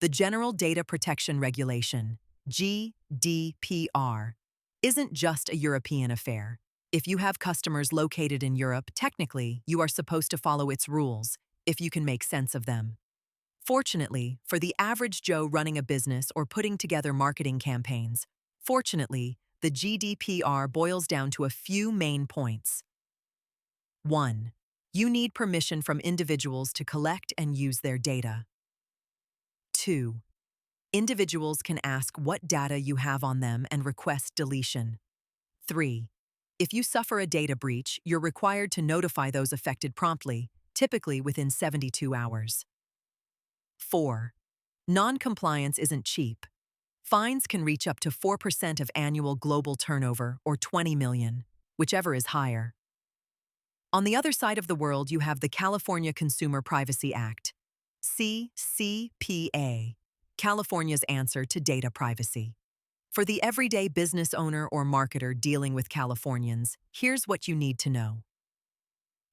A: The General Data Protection Regulation, GDPR, isn't just a European affair. If you have customers located in Europe, technically, you are supposed to follow its rules, if you can make sense of them. Fortunately, for the average Joe running a business or putting together marketing campaigns, the GDPR boils down to a few main points. 1. You need permission from individuals to collect and use their data. 2. Individuals can ask what data you have on them and request deletion. 3. If you suffer a data breach, you're required to notify those affected promptly, typically within 72 hours. 4. Non-compliance isn't cheap. Fines can reach up to 4% of annual global turnover, or 20 million, whichever is higher. On the other side of the world, you have the California Consumer Privacy Act, CCPA, California's answer to data privacy. For the everyday business owner or marketer dealing with Californians, here's what you need to know.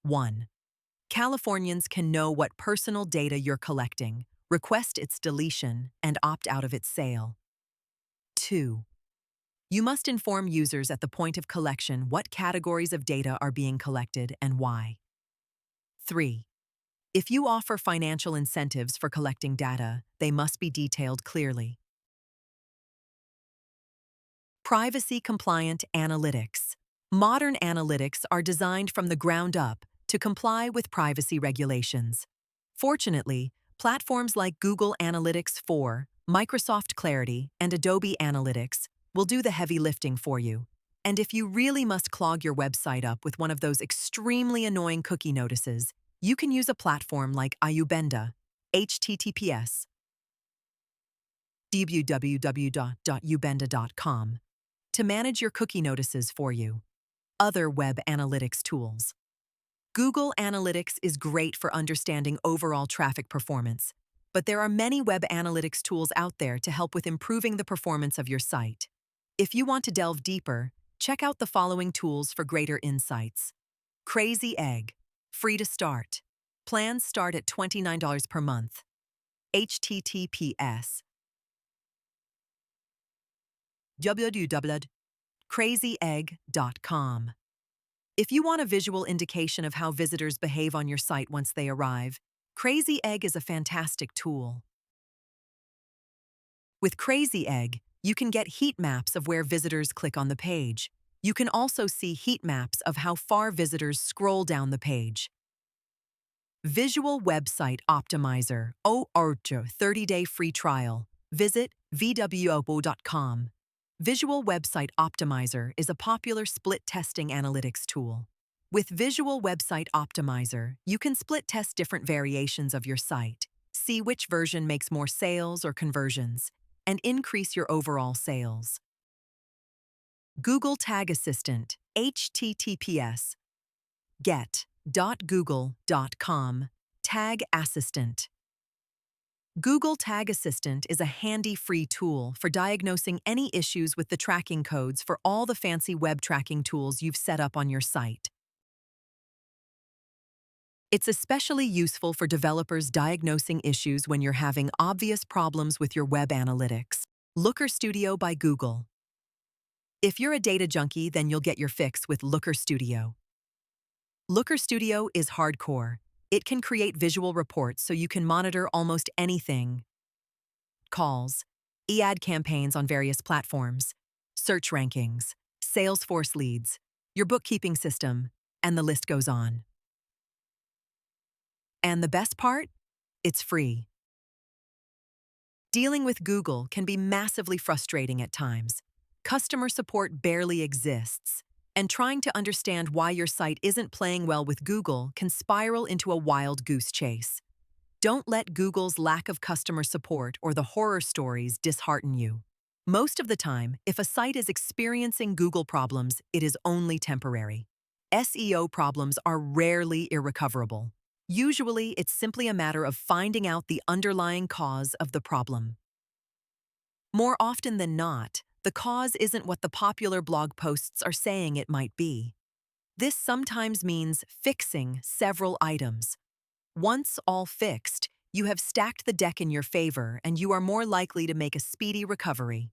A: 1. Californians can know what personal data you're collecting, request its deletion, and opt out of its sale. 2. You must inform users at the point of collection what categories of data are being collected and why. 3. If you offer financial incentives for collecting data, they must be detailed clearly. Privacy-compliant analytics. Modern analytics are designed from the ground up to comply with privacy regulations. Fortunately, platforms like Google Analytics 4, Microsoft Clarity, and Adobe Analytics will do the heavy lifting for you. And if you really must clog your website up with one of those extremely annoying cookie notices, you can use a platform like Ayubenda, https www.ubenda.com, to manage your cookie notices for you. Other web analytics tools. Google Analytics is great for understanding overall traffic performance, but there are many web analytics tools out there to help with improving the performance of your site. If you want to delve deeper, check out the following tools for greater insights. Crazy Egg, free to start. Plans start at $29 per month. https www.crazyegg.com. If you want a visual indication of how visitors behave on your site once they arrive, Crazy Egg is a fantastic tool. With Crazy Egg, you can get heat maps of where visitors click on the page. You can also see heat maps of how far visitors scroll down the page. Visual Website Optimizer, 30-day free trial. Visit vwopo.com. Visual Website Optimizer is a popular split testing analytics tool. With Visual Website Optimizer, you can split test different variations of your site, see which version makes more sales or conversions, and increase your overall sales. Google Tag Assistant, https get.google.com, Tag Assistant. Google Tag Assistant is a handy free tool for diagnosing any issues with the tracking codes for all the fancy web tracking tools you've set up on your site. It's especially useful for developers diagnosing issues when you're having obvious problems with your web analytics. Looker Studio by Google. If you're a data junkie, then you'll get your fix with Looker Studio. Looker Studio is hardcore. It can create visual reports so you can monitor almost anything. Calls, e-ad campaigns on various platforms, search rankings, Salesforce leads, your bookkeeping system, and the list goes on. And the best part? It's free. Dealing with Google can be massively frustrating at times. Customer support barely exists, and trying to understand why your site isn't playing well with Google can spiral into a wild goose chase. Don't let Google's lack of customer support or the horror stories dishearten you. Most of the time, if a site is experiencing Google problems, it is only temporary. SEO problems are rarely irrecoverable. Usually, it's simply a matter of finding out the underlying cause of the problem. More often than not, the cause isn't what the popular blog posts are saying it might be. This sometimes means fixing several items. Once all fixed, you have stacked the deck in your favor and you are more likely to make a speedy recovery.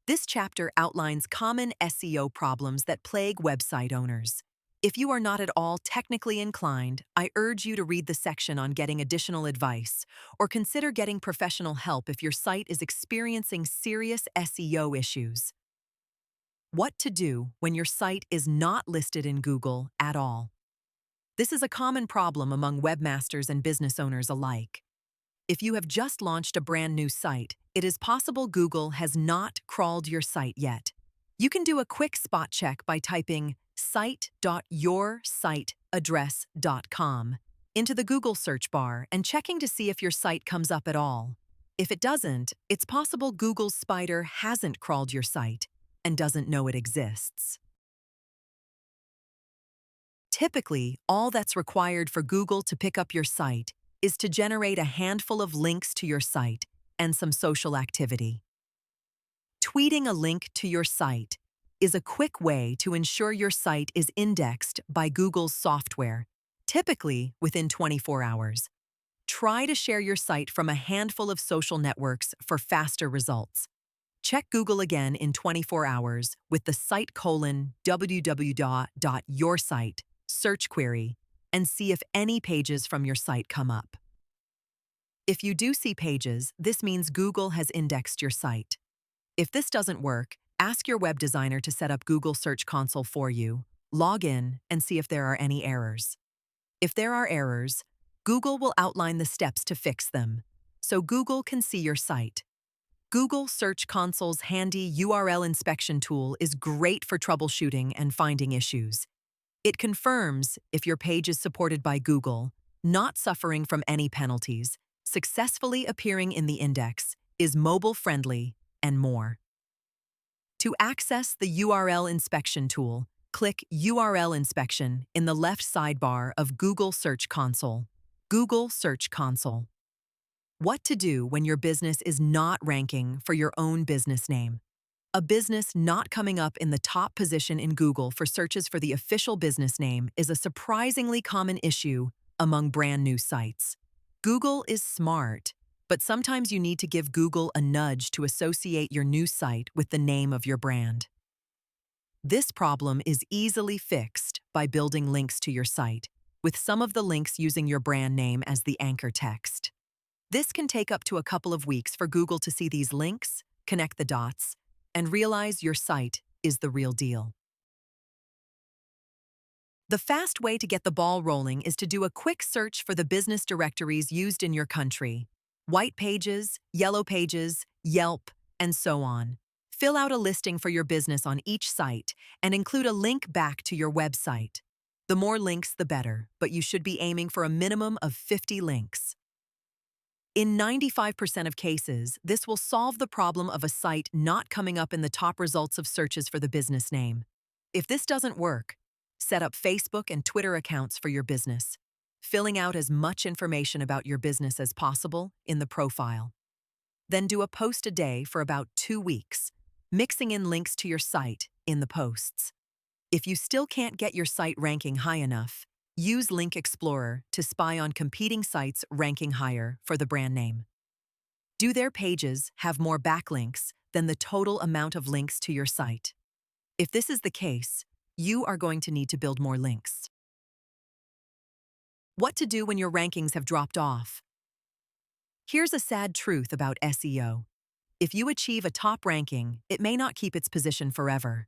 A: This chapter outlines common SEO problems that plague website owners. If you are not at all technically inclined, I urge you to read the section on getting additional advice, or consider getting professional help if your site is experiencing serious SEO issues. What to do when your site is not listed in Google at all? This is a common problem among webmasters and business owners alike. If you have just launched a brand new site, it is possible Google has not crawled your site yet. You can do a quick spot check by typing site.yoursiteaddress.com into the Google search bar and checking to see if your site comes up at all. If it doesn't, it's possible Google's spider hasn't crawled your site and doesn't know it exists. Typically, all that's required for Google to pick up your site is to generate a handful of links to your site and some social activity. Tweeting a link to your site is a quick way to ensure your site is indexed by Google's software, typically within 24 hours. Try to share your site from a handful of social networks for faster results. Check Google again in 24 hours with the site:/www.yoursite search query and see if any pages from your site come up. If you do see pages, this means Google has indexed your site. If this doesn't work, ask your web designer to set up Google Search Console for you, log in, and see if there are any errors. If there are errors, Google will outline the steps to fix them, so Google can see your site. Google Search Console's handy URL inspection tool is great for troubleshooting and finding issues. It confirms if your page is supported by Google, not suffering from any penalties, successfully appearing in the index, is mobile-friendly, and more. To access the URL inspection tool, click URL Inspection in the left sidebar of Google Search Console. Google Search Console. What to do when your business is not ranking for your own business name. A business not coming up in the top position in Google for searches for the official business name is a surprisingly common issue among brand new sites. Google is smart, but sometimes you need to give Google a nudge to associate your new site with the name of your brand. This problem is easily fixed by building links to your site, with some of the links using your brand name as the anchor text. This can take up to a couple of weeks for Google to see these links, connect the dots, and realize your site is the real deal. The fast way to get the ball rolling is to do a quick search for the business directories used in your country: White Pages, Yellow Pages, Yelp, and so on. Fill out a listing for your business on each site and include a link back to your website. The more links, the better, but you should be aiming for a minimum of 50 links. In 95% of cases, this will solve the problem of a site not coming up in the top results of searches for the business name. If this doesn't work, set up Facebook and Twitter accounts for your business, filling out as much information about your business as possible in the profile. Then do a post a day for about 2 weeks, mixing in links to your site in the posts. If you still can't get your site ranking high enough, use Link Explorer to spy on competing sites ranking higher for the brand name. Do their pages have more backlinks than the total amount of links to your site? If this is the case, you are going to need to build more links. What to do when your rankings have dropped off? Here's a sad truth about SEO. If you achieve a top ranking, it may not keep its position forever.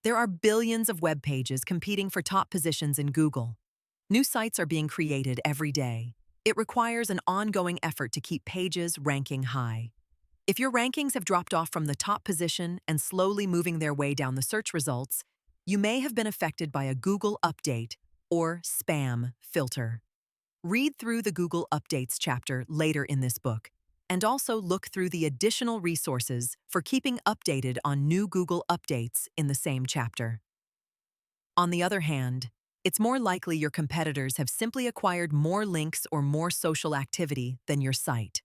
A: There are billions of web pages competing for top positions in Google. New sites are being created every day. It requires an ongoing effort to keep pages ranking high. If your rankings have dropped off from the top position and slowly moving their way down the search results, you may have been affected by a Google update or spam filter. Read through the Google Updates chapter later in this book, and also look through the additional resources for keeping updated on new Google updates in the same chapter. On the other hand, it's more likely your competitors have simply acquired more links or more social activity than your site.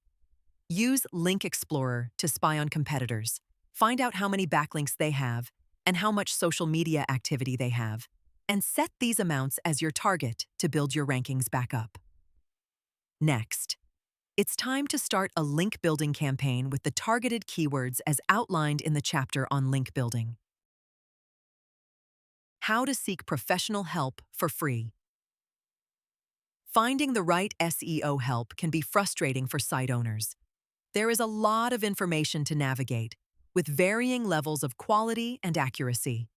A: Use Link Explorer to spy on competitors. Find out how many backlinks they have and how much social media activity they have, and set these amounts as your target to build your rankings back up. Next, it's time to start a link building campaign with the targeted keywords as outlined in the chapter on link building. How to seek professional help for free. Finding the right SEO help can be frustrating for site owners. There is a lot of information to navigate, with varying levels of quality and accuracy.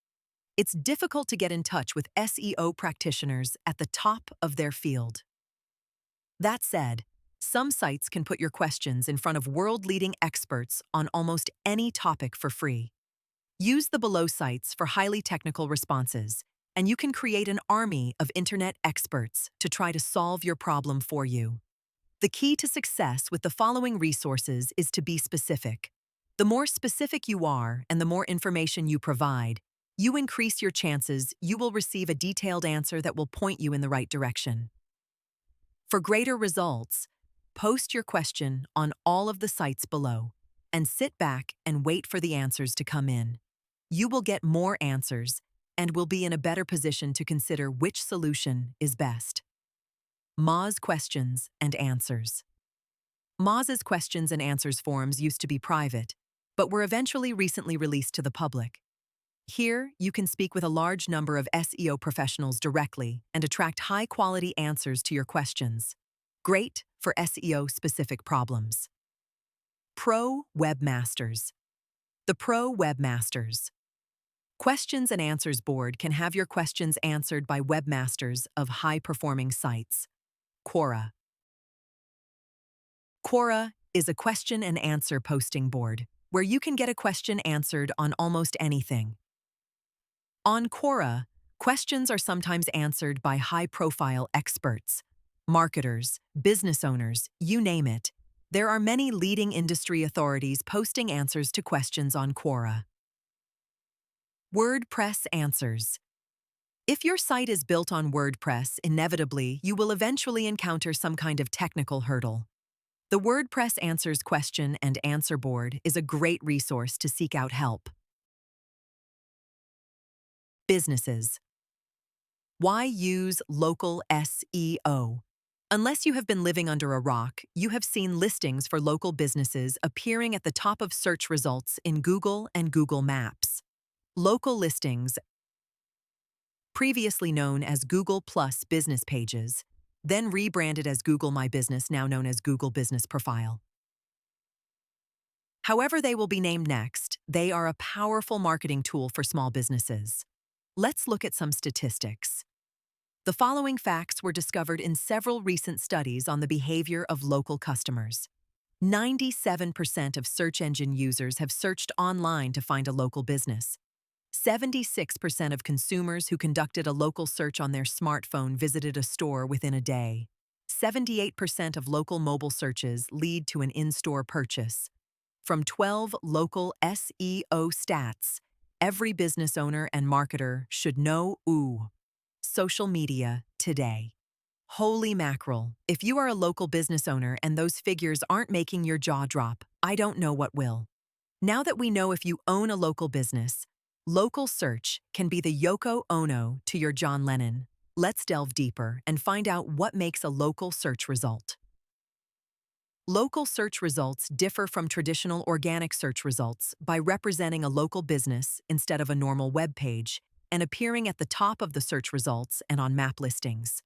A: It's difficult to get in touch with SEO practitioners at the top of their field. That said, some sites can put your questions in front of world-leading experts on almost any topic for free. Use the below sites for highly technical responses, and you can create an army of internet experts to try to solve your problem for you. The key to success with the following resources is to be specific. The more specific you are and the more information you provide, you increase your chances you will receive a detailed answer that will point you in the right direction. For greater results, post your question on all of the sites below and sit back and wait for the answers to come in. You will get more answers and will be in a better position to consider which solution is best. Moz Questions and Answers. Moz's questions and answers forums used to be private, but were eventually recently released to the public. Here, you can speak with a large number of SEO professionals directly and attract high-quality answers to your questions. Great for SEO-specific problems. Pro Webmasters. The Pro Webmasters. Questions and Answers board can have your questions answered by webmasters of high-performing sites. Quora. Quora is a question and answer posting board where you can get a question answered on almost anything. On Quora, questions are sometimes answered by high-profile experts, marketers, business owners, you name it. There are many leading industry authorities posting answers to questions on Quora. WordPress Answers. If your site is built on WordPress, inevitably, you will eventually encounter some kind of technical hurdle. The WordPress Answers question and answer board is a great resource to seek out help. Businesses. Why use local SEO? Unless you have been living under a rock, you have seen listings for local businesses appearing at the top of search results in Google and Google Maps. Local listings, previously known as Google Plus Business Pages, then rebranded as Google My Business, now known as Google Business Profile. However they will be named next, they are a powerful marketing tool for small businesses. Let's look at some statistics. The following facts were discovered in several recent studies on the behavior of local customers. 97% of search engine users have searched online to find a local business. 76% of consumers who conducted a local search on their smartphone visited a store within a day. 78% of local mobile searches lead to an in-store purchase. From 12 local SEO stats, every business owner and marketer should know social media today. Holy mackerel, if you are a local business owner and those figures aren't making your jaw drop, I don't know what will. Now that we know if you own a local business, local search can be the Yoko Ono to your John Lennon. Let's delve deeper and find out what makes a local search result. Local search results differ from traditional organic search results by representing a local business instead of a normal web page and appearing at the top of the search results and on map listings.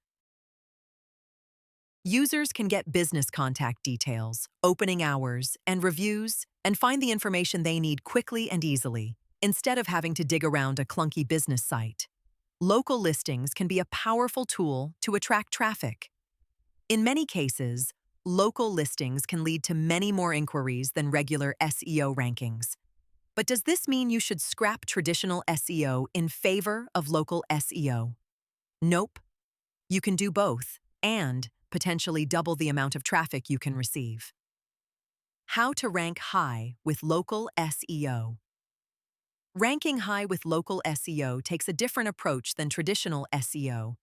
A: Users can get business contact details, opening hours, and reviews, and find the information they need quickly and easily, instead of having to dig around a clunky business site. Local listings can be a powerful tool to attract traffic. In many cases, local listings can lead to many more inquiries than regular SEO rankings. But does this mean you should scrap traditional SEO in favor of local SEO? Nope. You can do both, and potentially double the amount of traffic you can receive. How to rank high with local SEO. Ranking high with local SEO takes a different approach than traditional SEO.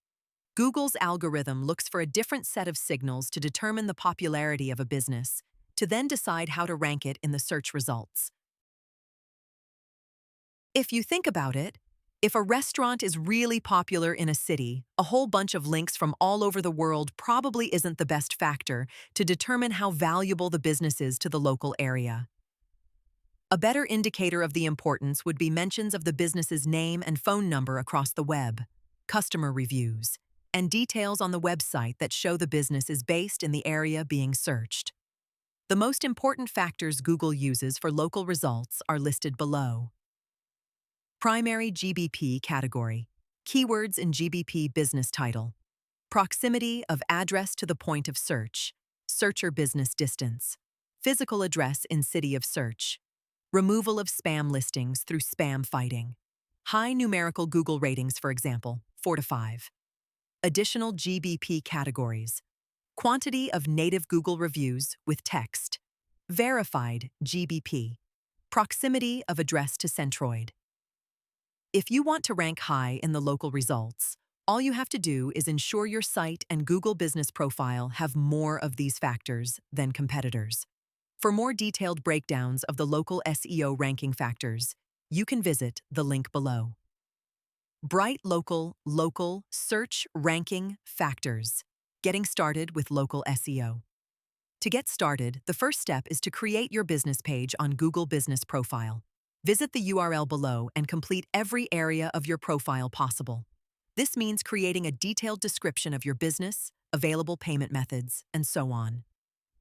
A: Google's algorithm looks for a different set of signals to determine the popularity of a business, to then decide how to rank it in the search results. If you think about it, if a restaurant is really popular in a city, a whole bunch of links from all over the world probably isn't the best factor to determine how valuable the business is to the local area. A better indicator of the importance would be mentions of the business's name and phone number across the web, customer reviews, and details on the website that show the business is based in the area being searched. The most important factors Google uses for local results are listed below. Primary GBP category, keywords in GBP business title, proximity of address to the point of search, searcher business distance, physical address in city of search, removal of spam listings through spam fighting, high numerical Google ratings, for example, 4 to 5. Additional GBP categories, quantity of native Google reviews with text, verified GBP, proximity of address to centroid. If you want to rank high in the local results, all you have to do is ensure your site and Google Business Profile have more of these factors than competitors. For more detailed breakdowns of the local SEO ranking factors, you can visit the link below. Bright Local Search Ranking Factors. Getting started with local SEO. To get started, the first step is to create your business page on Google Business Profile. Visit the URL below and complete every area of your profile possible. This means creating a detailed description of your business, available payment methods, and so on.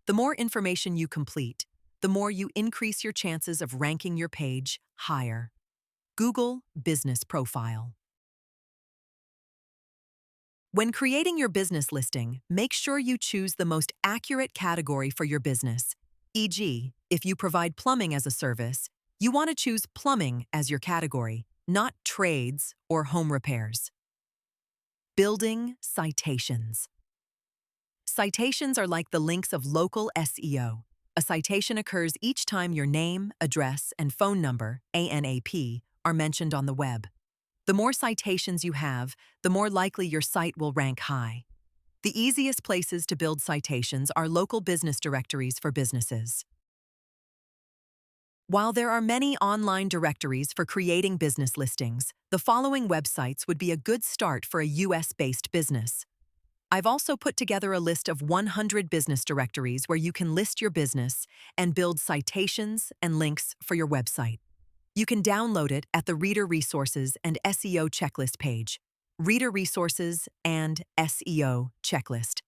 A: The more information you complete, the more you increase your chances of ranking your page higher. Google Business Profile. When creating your business listing, make sure you choose the most accurate category for your business. E.g., if you provide plumbing as a service, you want to choose plumbing as your category, not trades or home repairs. Building citations. Citations are like the links of local SEO. A citation occurs each time your name, address, and phone number, ANAP, are mentioned on the web. The more citations you have, the more likely your site will rank high. The easiest places to build citations are local business directories for businesses. While there are many online directories for creating business listings, the following websites would be a good start for a US-based business. I've also put together a list of 100 business directories where you can list your business and build citations and links for your website. You can download it at the Reader Resources and SEO Checklist page. Reader Resources and SEO Checklist.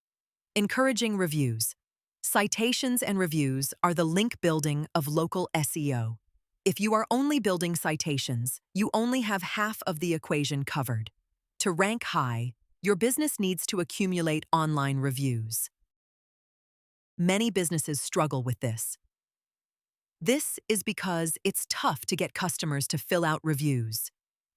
A: Encouraging reviews. Citations and reviews are the link building of local SEO. If you are only building citations, you only have half of the equation covered. To rank high, your business needs to accumulate online reviews. Many businesses struggle with this. This is because it's tough to get customers to fill out reviews.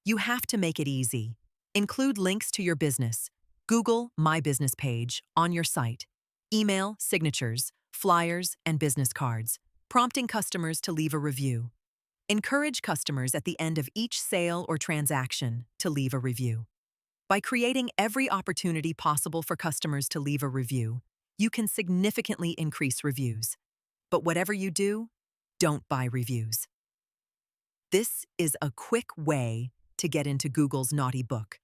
A: You have to make it easy. Include links to your business, Google My Business page on your site, email, signatures, flyers, and business cards, prompting customers to leave a review. Encourage customers at the end of each sale or transaction to leave a review. By creating every opportunity possible for customers to leave a review, you can significantly increase reviews. But whatever you do, don't buy reviews. This is a quick way to get into Google's naughty book.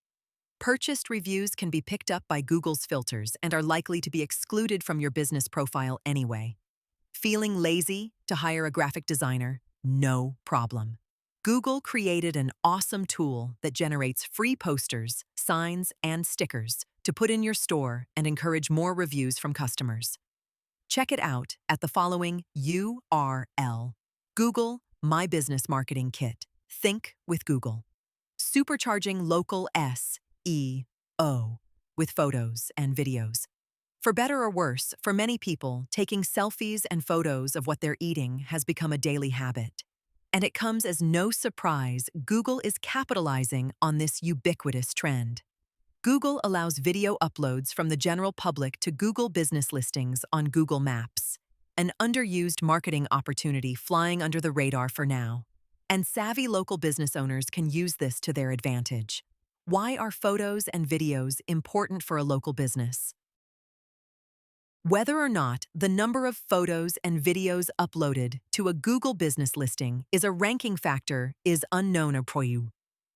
A: Purchased reviews can be picked up by Google's filters and are likely to be excluded from your business profile anyway. Feeling lazy to hire a graphic designer? No problem. Google created an awesome tool that generates free posters, signs, and stickers to put in your store and encourage more reviews from customers. Check it out at the following URL. Google My Business Marketing Kit. Think with Google. Supercharging local SEO with photos and videos. For better or worse, for many people, taking selfies and photos of what they're eating has become a daily habit. And it comes as no surprise Google is capitalizing on this ubiquitous trend. Google allows video uploads from the general public to Google business listings on Google Maps, an underused marketing opportunity flying under the radar for now. And savvy local business owners can use this to their advantage. Why are photos and videos important for a local business? Whether or not the number of photos and videos uploaded to a Google business listing is a ranking factor is unknown for you.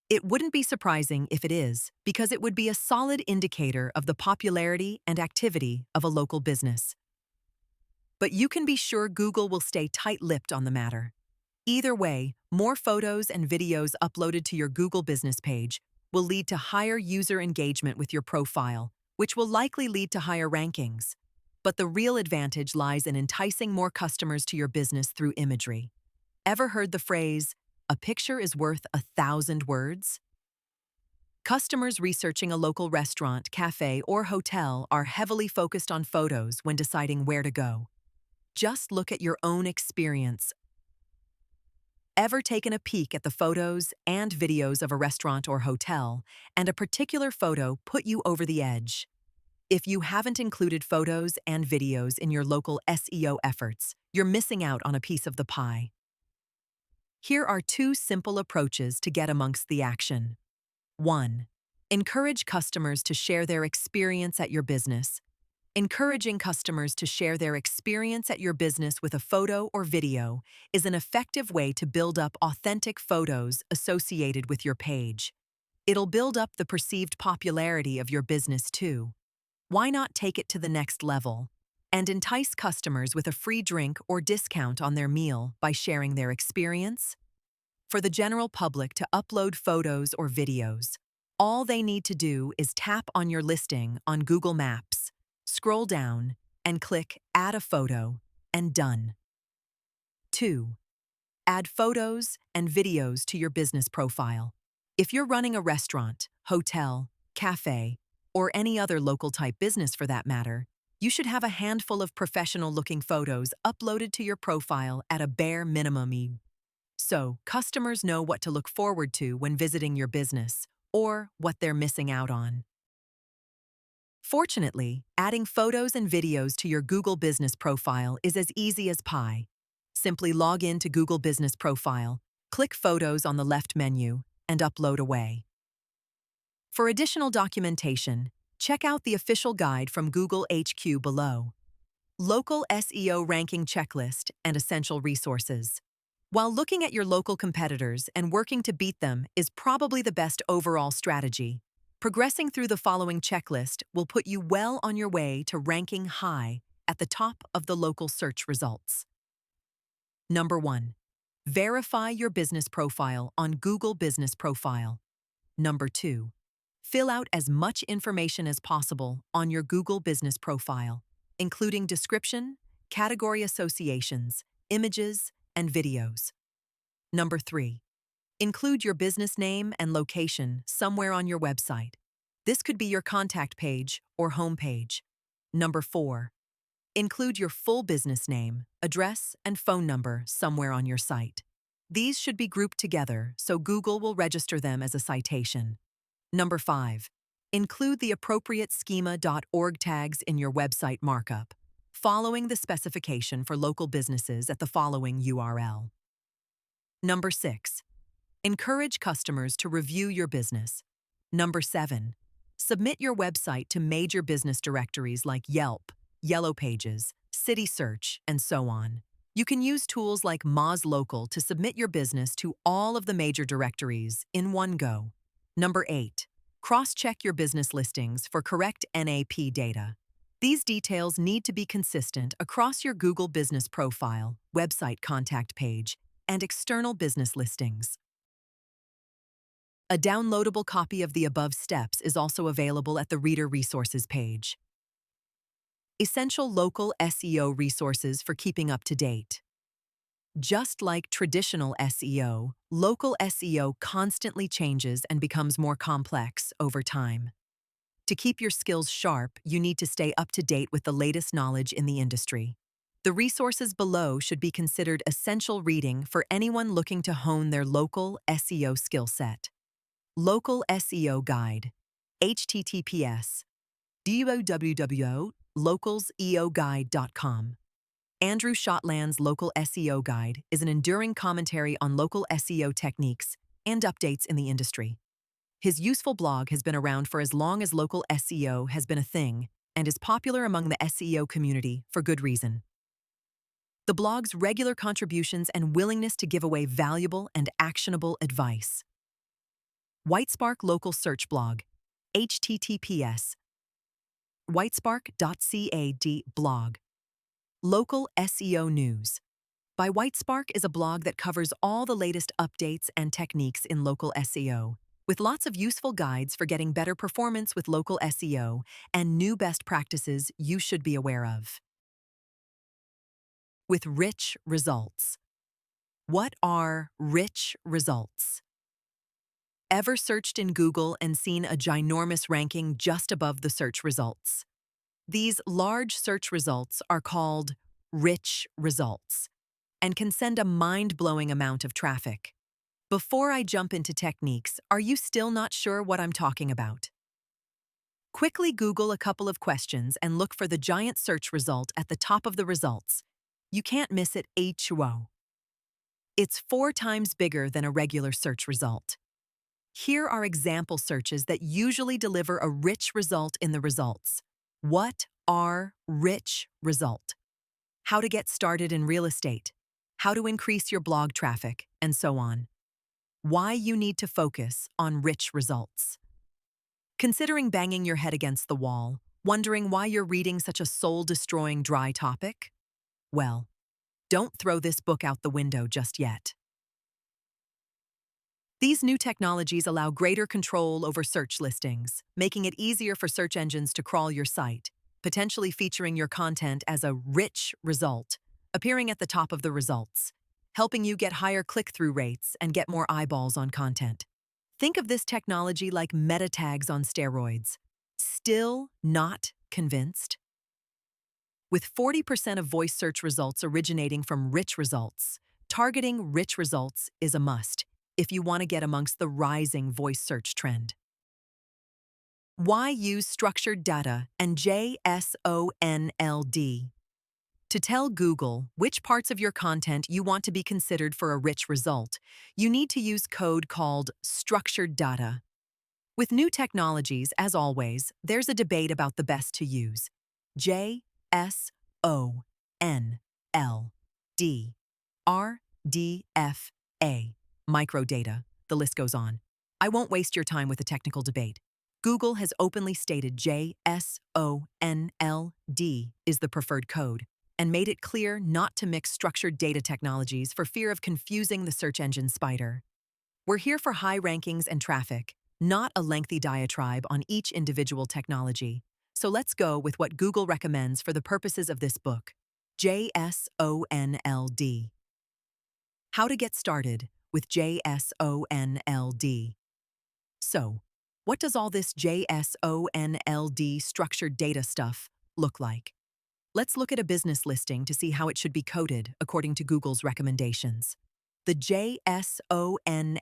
A: It wouldn't be surprising if it is, because it would be a solid indicator of the popularity and activity of a local business. But you can be sure Google will stay tight-lipped on the matter. Either way, more photos and videos uploaded to your Google business page will lead to higher user engagement with your profile, which will likely lead to higher rankings. But the real advantage lies in enticing more customers to your business through imagery. Ever heard the phrase, "A picture is worth 1,000 words"? Customers researching a local restaurant, cafe, or hotel are heavily focused on photos when deciding where to go. Just look at your own experience. Ever taken a peek at the photos and videos of a restaurant or hotel, and a particular photo put you over the edge? If you haven't included photos and videos in your local SEO efforts, you're missing out on a piece of the pie. Here are 2 simple approaches to get amongst the action. 1. Encourage customers to share their experience at your business. Encouraging customers to share their experience at your business with a photo or video is an effective way to build up authentic photos associated with your page. It'll build up the perceived popularity of your business too. Why not take it to the next level and entice customers with a free drink or discount on their meal by sharing their experience? For the general public to upload photos or videos, all they need to do is tap on your listing on Google Maps, scroll down, and click Add a Photo, and done. 2. Add photos and videos to your business profile. If you're running a restaurant, hotel, cafe, or any other local-type business for that matter, you should have a handful of professional-looking photos uploaded to your profile at a bare minimum. So, customers know what to look forward to when visiting your business, or what they're missing out on. Fortunately, adding photos and videos to your Google Business Profile is as easy as pie. Simply log in to Google Business Profile, click Photos on the left menu, and upload away. For additional documentation, check out the official guide from Google HQ below. Local SEO Ranking Checklist and Essential Resources. While looking at your local competitors and working to beat them is probably the best overall strategy, progressing through the following checklist will put you well on your way to ranking high at the top of the local search results. Number 1. Verify your business profile on Google Business Profile. Number 2. Fill out as much information as possible on your Google Business Profile, including description, category associations, images, and videos. Number 3. Include your business name and location somewhere on your website. This could be your contact page or home page. Number 4. Include your full business name, address, and phone number somewhere on your site. These should be grouped together so Google will register them as a citation. Number 5. Include the appropriate schema.org tags in your website markup, following the specification for local businesses at the following URL. Number 6. Encourage customers to review your business. Number 7. Submit your website to major business directories like Yelp, Yellow Pages, City Search, and so on. You can use tools like Moz Local to submit your business to all of the major directories in one go. Number 8. Cross-check your business listings for correct NAP data. These details need to be consistent across your Google Business Profile, website contact page, and external business listings. A downloadable copy of the above steps is also available at the Reader Resources page. Essential local SEO resources for keeping up to date. Just like traditional SEO, local SEO constantly changes and becomes more complex over time. To keep your skills sharp, you need to stay up to date with the latest knowledge in the industry. The resources below should be considered essential reading for anyone looking to hone their local SEO skill set. Local SEO Guide. https www.localseoguide.com. Andrew Shotland's Local SEO Guide is an enduring commentary on local SEO techniques and updates in the industry. His useful blog has been around for as long as local SEO has been a thing and is popular among the SEO community for good reason. The blog's regular contributions and willingness to give away valuable and actionable advice. Whitespark Local Search Blog, https whitespark.cad blog. Local SEO News by Whitespark is a blog that covers all the latest updates and techniques in local SEO, with lots of useful guides for getting better performance with local SEO and new best practices you should be aware of. With rich results. What are rich results? Ever searched in Google and seen a ginormous ranking just above the search results? These large search results are called rich results and can send a mind-blowing amount of traffic. Before I jump into techniques, are you still not sure what I'm talking about? Quickly Google a couple of questions and look for the giant search result at the top of the results. You can't miss it, HWO. It's 4 times bigger than a regular search result. Here are example searches that usually deliver a rich result in the results. What are rich result? How to get started in real estate, how to increase your blog traffic, and so on. Why you need to focus on rich results. Considering banging your head against the wall, wondering why you're reading such a soul-destroying dry topic? Well, don't throw this book out the window just yet. These new technologies allow greater control over search listings, making it easier for search engines to crawl your site, potentially featuring your content as a rich result, appearing at the top of the results, helping you get higher click-through rates and get more eyeballs on content. Think of this technology like meta tags on steroids. Still not convinced? With 40% of voice search results originating from rich results, targeting rich results is a must if you want to get amongst the rising voice search trend. Why use structured data and JSONLD? To tell Google which parts of your content you want to be considered for a rich result, you need to use code called structured data. With new technologies, as always, there's a debate about the best to use. JSONLD, RDFA, microdata, the list goes on. I won't waste your time with a technical debate. Google has openly stated JSONLD is the preferred code and made it clear not to mix structured data technologies for fear of confusing the search engine spider. We're here for high rankings and traffic, not a lengthy diatribe on each individual technology. So let's go with what Google recommends for the purposes of this book. JSONLD. How to get started with JSONLD. So, what does all this JSONLD structured data stuff look like? Let's look at a business listing to see how it should be coded according to Google's recommendations. The JSONLD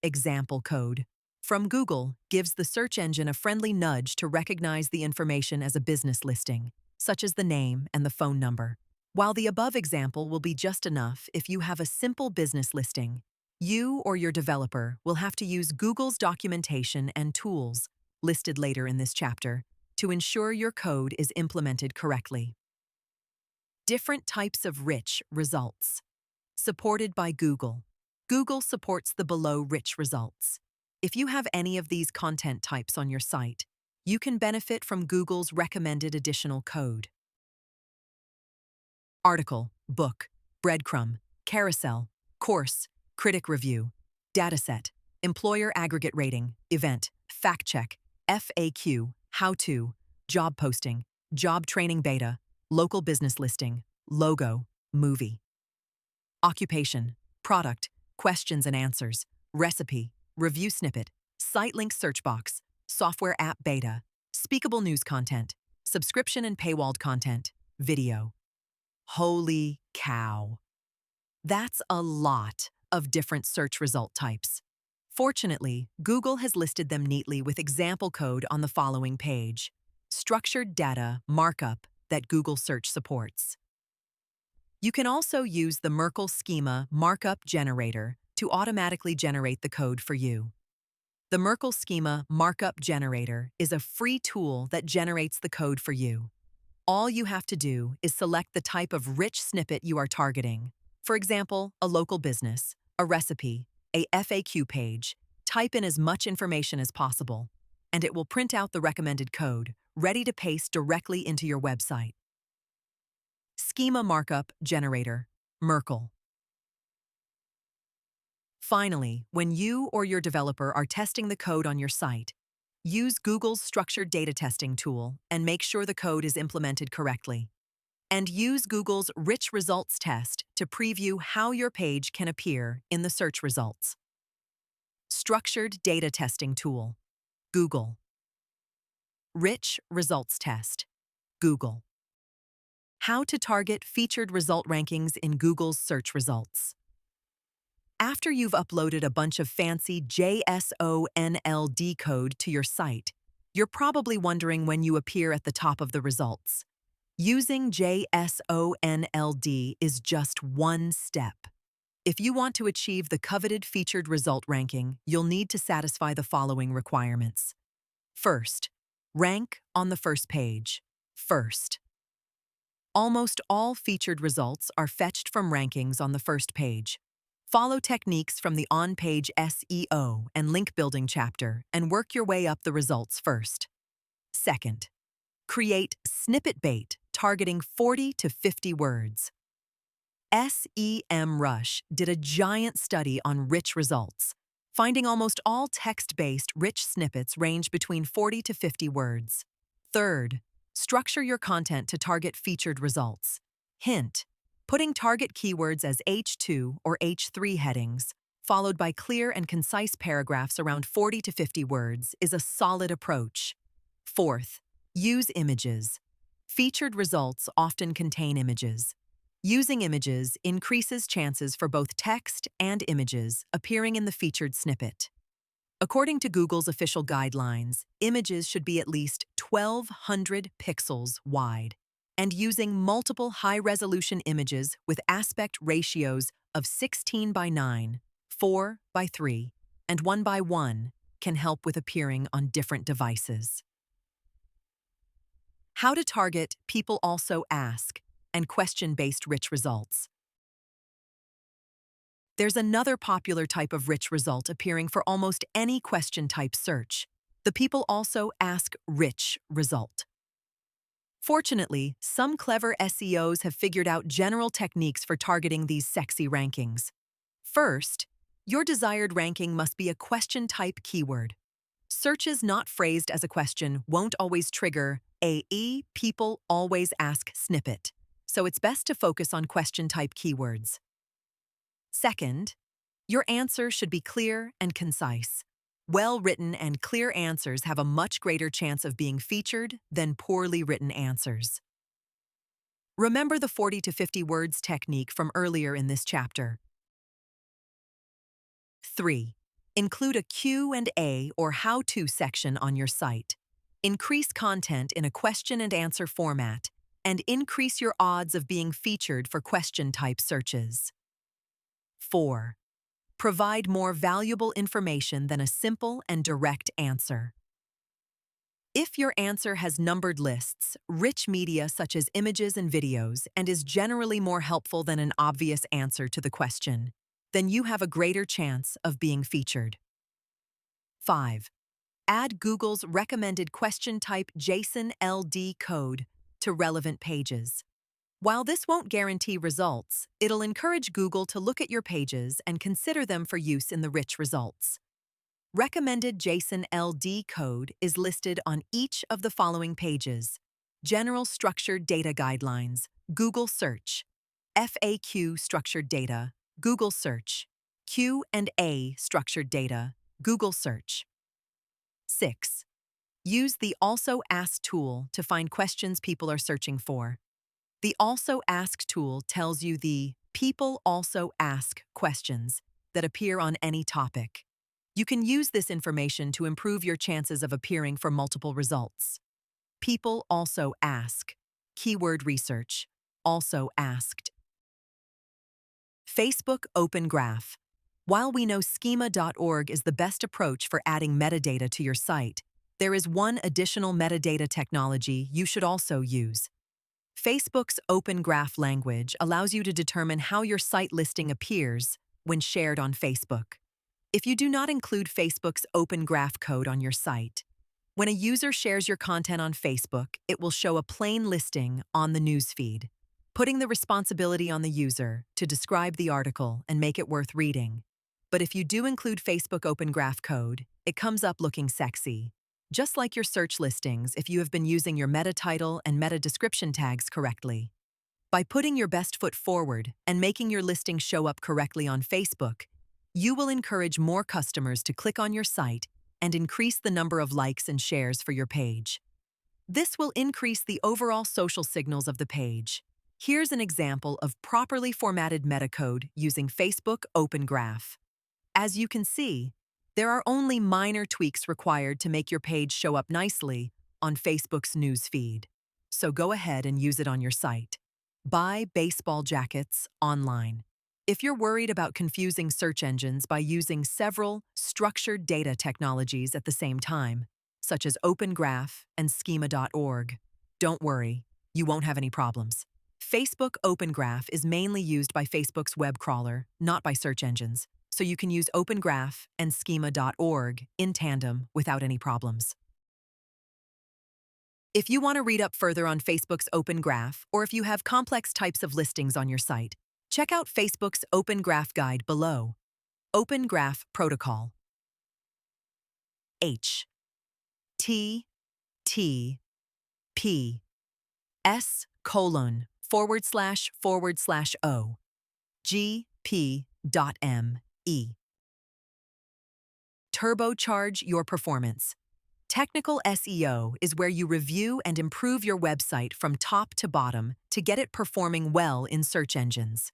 A: example code from Google gives the search engine a friendly nudge to recognize the information as a business listing, such as the name and the phone number. While the above example will be just enough if you have a simple business listing, you or your developer will have to use Google's documentation and tools, listed later in this chapter, to ensure your code is implemented correctly. Different types of rich results. Supported by Google. Google supports the below rich results. If you have any of these content types on your site, you can benefit from Google's recommended additional code. Article, book, breadcrumb, carousel, course, critic review, dataset, employer aggregate rating, event, fact check, FAQ, how-to, job posting, job training beta, local business listing, logo, movie. Occupation, product, questions and answers, recipe, review snippet, site link search box, software app beta, speakable news content, subscription and paywalled content, video. Holy cow. That's a lot of different search result types. Fortunately, Google has listed them neatly with example code on the following page: structured data markup that Google Search supports. You can also use the Merkle schema markup generator to automatically generate the code for you. The Merkle schema markup generator is a free tool that generates the code for you. All you have to do is select the type of rich snippet you are targeting. For example, a local business, a recipe, a FAQ page. Type in as much information as possible, and it will print out the recommended code, ready to paste directly into your website. Schema Markup Generator, Merkle. Finally, when you or your developer are testing the code on your site, use Google's structured data testing tool and make sure the code is implemented correctly. And use Google's Rich Results test to preview how your page can appear in the search results. Structured Data Testing Tool, Google. Rich Results Test, Google. How to target featured result rankings in Google's search results. After you've uploaded a bunch of fancy JSONLD code to your site, you're probably wondering when you appear at the top of the results. Using JSONLD is just one step. If you want to achieve the coveted featured result ranking, you'll need to satisfy the following requirements. First, rank on the first page. First. Almost all featured results are fetched from rankings on the first page. Follow techniques from the on-page SEO and link building chapter and work your way up the results first. Second, create snippet bait targeting 40 to 50 words. SEMrush did a giant study on rich results, finding almost all text-based rich snippets range between 40 to 50 words. Third, structure your content to target featured results. Hint: putting target keywords as H2 or H3 headings, followed by clear and concise paragraphs around 40 to 50 words, is a solid approach. Fourth, use images. Featured results often contain images. Using images increases chances for both text and images appearing in the featured snippet. According to Google's official guidelines, images should be at least 1,200 pixels wide, and using multiple high-resolution images with aspect ratios of 16:9, 4:3, and 1:1 can help with appearing on different devices. How to target people also ask and question-based rich results. There's another popular type of rich result appearing for almost any question-type search: the people also ask rich result. Fortunately, some clever SEOs have figured out general techniques for targeting these sexy rankings. First, your desired ranking must be a question-type keyword. Searches not phrased as a question won't always trigger a people always ask snippet, so it's best to focus on question-type keywords. Second, your answer should be clear and concise. Well-written and clear answers have a much greater chance of being featured than poorly written answers. Remember the 40 to 50 words technique from earlier in this chapter. 3. Include a Q&A or how-to section on your site. Increase content in a question and answer format, and increase your odds of being featured for question-type searches. 4. Provide more valuable information than a simple and direct answer. If your answer has numbered lists, rich media such as images and videos, and is generally more helpful than an obvious answer to the question, then you have a greater chance of being featured. 5. Add Google's recommended question-type JSON-LD code to relevant pages. While this won't guarantee results, it'll encourage Google to look at your pages and consider them for use in the rich results. Recommended JSON-LD code is listed on each of the following pages: General Structured Data Guidelines, Google Search; FAQ Structured Data, Google Search; Q&A Structured Data, Google Search. 6. Use the Also Ask tool to find questions people are searching for. The Also Ask tool tells you the people also ask questions that appear on any topic. You can use this information to improve your chances of appearing for multiple results. People also ask. Keyword research. Also asked. Facebook Open Graph. While we know schema.org is the best approach for adding metadata to your site, there is one additional metadata technology you should also use. Facebook's Open Graph language allows you to determine how your site listing appears when shared on Facebook. If you do not include Facebook's Open Graph code on your site, when a user shares your content on Facebook, it will show a plain listing on the newsfeed, putting the responsibility on the user to describe the article and make it worth reading. But if you do include Facebook Open Graph code, it comes up looking sexy. Just like your search listings if you have been using your meta title and meta description tags correctly. By putting your best foot forward and making your listing show up correctly on Facebook, you will encourage more customers to click on your site and increase the number of likes and shares for your page. This will increase the overall social signals of the page. Here's an example of properly formatted metacode using Facebook Open Graph. As you can see, there are only minor tweaks required to make your page show up nicely on Facebook's news feed. So go ahead and use it on your site. Buy baseball jackets online. If you're worried about confusing search engines by using several structured data technologies at the same time, such as Open Graph and schema.org, don't worry, you won't have any problems. Facebook Open Graph is mainly used by Facebook's web crawler, not by search engines, so you can use Open Graph and schema.org in tandem without any problems. If you want to read up further on Facebook's Open Graph, or if you have complex types of listings on your site, check out Facebook's Open Graph guide below. Open Graph Protocol. H T T P S colon / O G P.M E. Turbocharge your performance. Technical SEO is where you review and improve your website from top to bottom to get it performing well in search engines.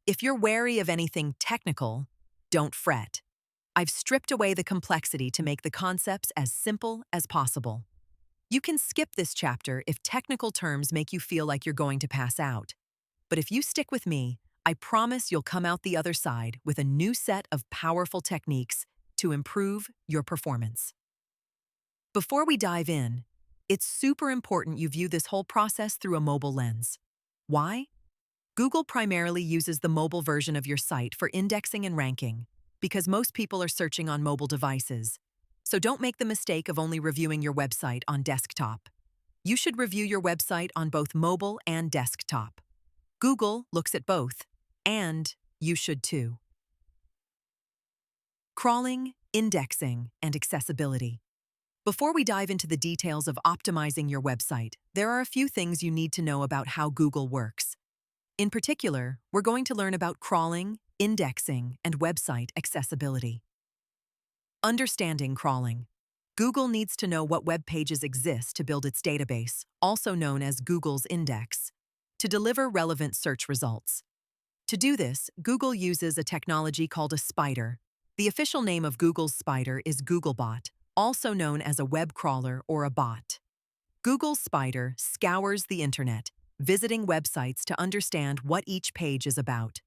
A: If you're wary of anything technical, don't fret. I've stripped away the complexity to make the concepts as simple as possible. You can skip this chapter if technical terms make you feel like you're going to pass out. But if you stick with me, I promise you'll come out the other side with a new set of powerful techniques to improve your performance. Before we dive in, it's super important you view this whole process through a mobile lens. Why? Google primarily uses the mobile version of your site for indexing and ranking because most people are searching on mobile devices. So don't make the mistake of only reviewing your website on desktop. You should review your website on both mobile and desktop. Google looks at both, and you should too. Crawling, indexing, and accessibility. Before we dive into the details of optimizing your website, there are a few things you need to know about how Google works. In particular, we're going to learn about crawling, indexing, and website accessibility. Understanding crawling. Google needs to know what web pages exist to build its database, also known as Google's index, to deliver relevant search results. To do this, Google uses a technology called a spider. The official name of Google's spider is Googlebot, also known as a web crawler or a bot. Google's spider scours the internet, visiting websites to understand what each page is about.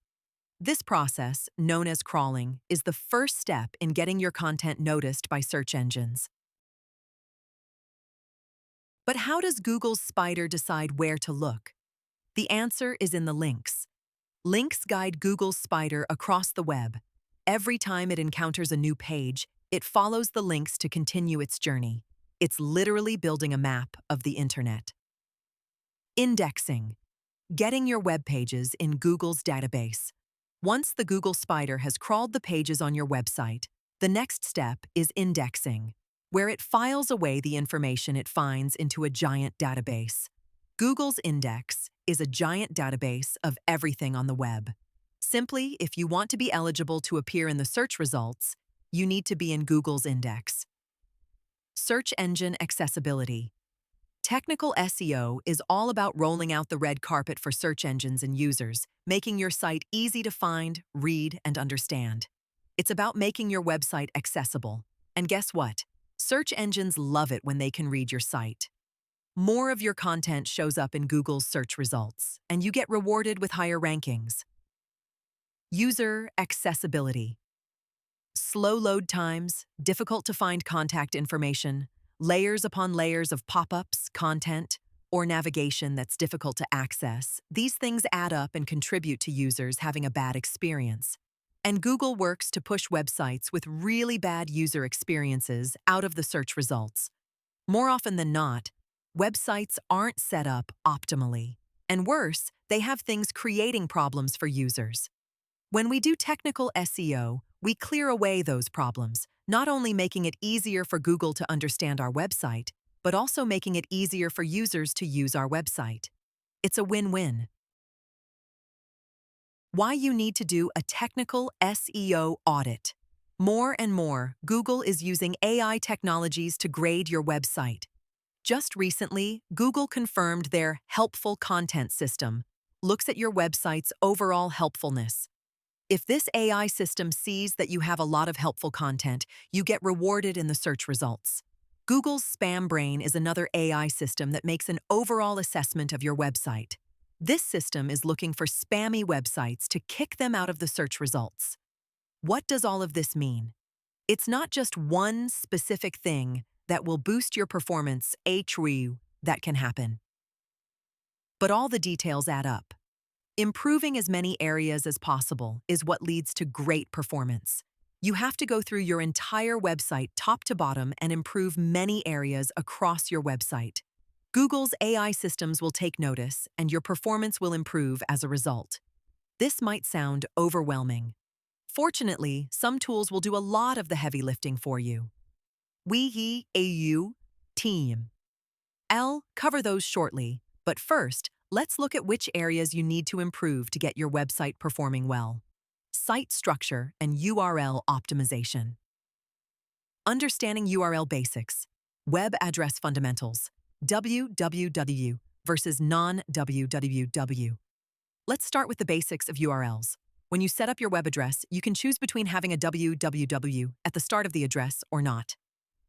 A: This process, known as crawling, is the first step in getting your content noticed by search engines. But how does Google's spider decide where to look? The answer is in the links. Links guide Google's spider across the web. Every time it encounters a new page, it follows the links to continue its journey. It's literally building a map of the internet. Indexing. Getting your web pages in Google's database. Once the Google spider has crawled the pages on your website, the next step is indexing, where it files away the information it finds into a giant database. Google's index is a giant database of everything on the web. Simply, if you want to be eligible to appear in the search results, you need to be in Google's index. Search engine accessibility. Technical SEO is all about rolling out the red carpet for search engines and users, making your site easy to find, read, and understand. It's about making your website accessible. And guess what? Search engines love it when they can read your site. More of your content shows up in Google's search results, and you get rewarded with higher rankings. User accessibility. Slow load times, difficult to find contact information, layers upon layers of pop-ups, content, or navigation that's difficult to access. These things add up and contribute to users having a bad experience. And Google works to push websites with really bad user experiences out of the search results. More often than not, websites aren't set up optimally. And worse, they have things creating problems for users. When we do technical SEO, we clear away those problems, not only making it easier for Google to understand our website, but also making it easier for users to use our website. It's a win-win. Why you need to do a technical SEO audit. More and more, Google is using AI technologies to grade your website. Just recently, Google confirmed their helpful content system looks at your website's overall helpfulness. If this AI system sees that you have a lot of helpful content, you get rewarded in the search results. Google's Spam Brain is another AI system that makes an overall assessment of your website. This system is looking for spammy websites to kick them out of the search results. What does all of this mean? It's not just one specific thing that will boost your performance, that can happen. But all the details add up. Improving as many areas as possible is what leads to great performance. You have to go through your entire website top to bottom and improve many areas across your website. Google's AI systems will take notice, and your performance will improve as a result. This might sound overwhelming. Fortunately, some tools will do a lot of the heavy lifting for you. Team. I'll cover those shortly, but first, let's look at which areas you need to improve to get your website performing well. Site structure and URL optimization. Understanding URL basics. Web address fundamentals. www versus non-www. Let's start with the basics of URLs. When you set up your web address, you can choose between having a www at the start of the address or not.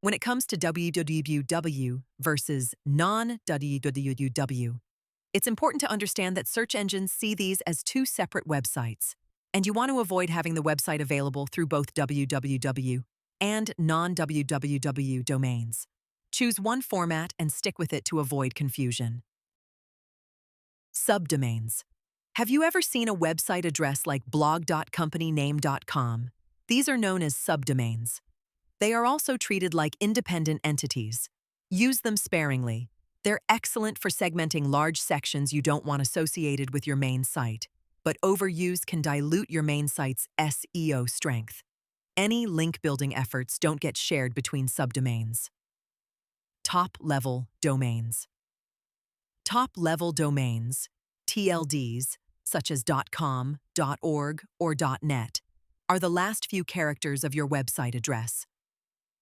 A: When it comes to www versus non-www, it's important to understand that search engines see these as two separate websites, and you want to avoid having the website available through both www and non-www domains. Choose one format and stick with it to avoid confusion. Subdomains. Have you ever seen a website address like blog.companyname.com? These are known as subdomains. They are also treated like independent entities. Use them sparingly. They're excellent for segmenting large sections you don't want associated with your main site, but overuse can dilute your main site's SEO strength. Any link-building efforts don't get shared between subdomains. Top-level domains. Top-level domains, TLDs, such as .com, .org, or .net, are the last few characters of your website address.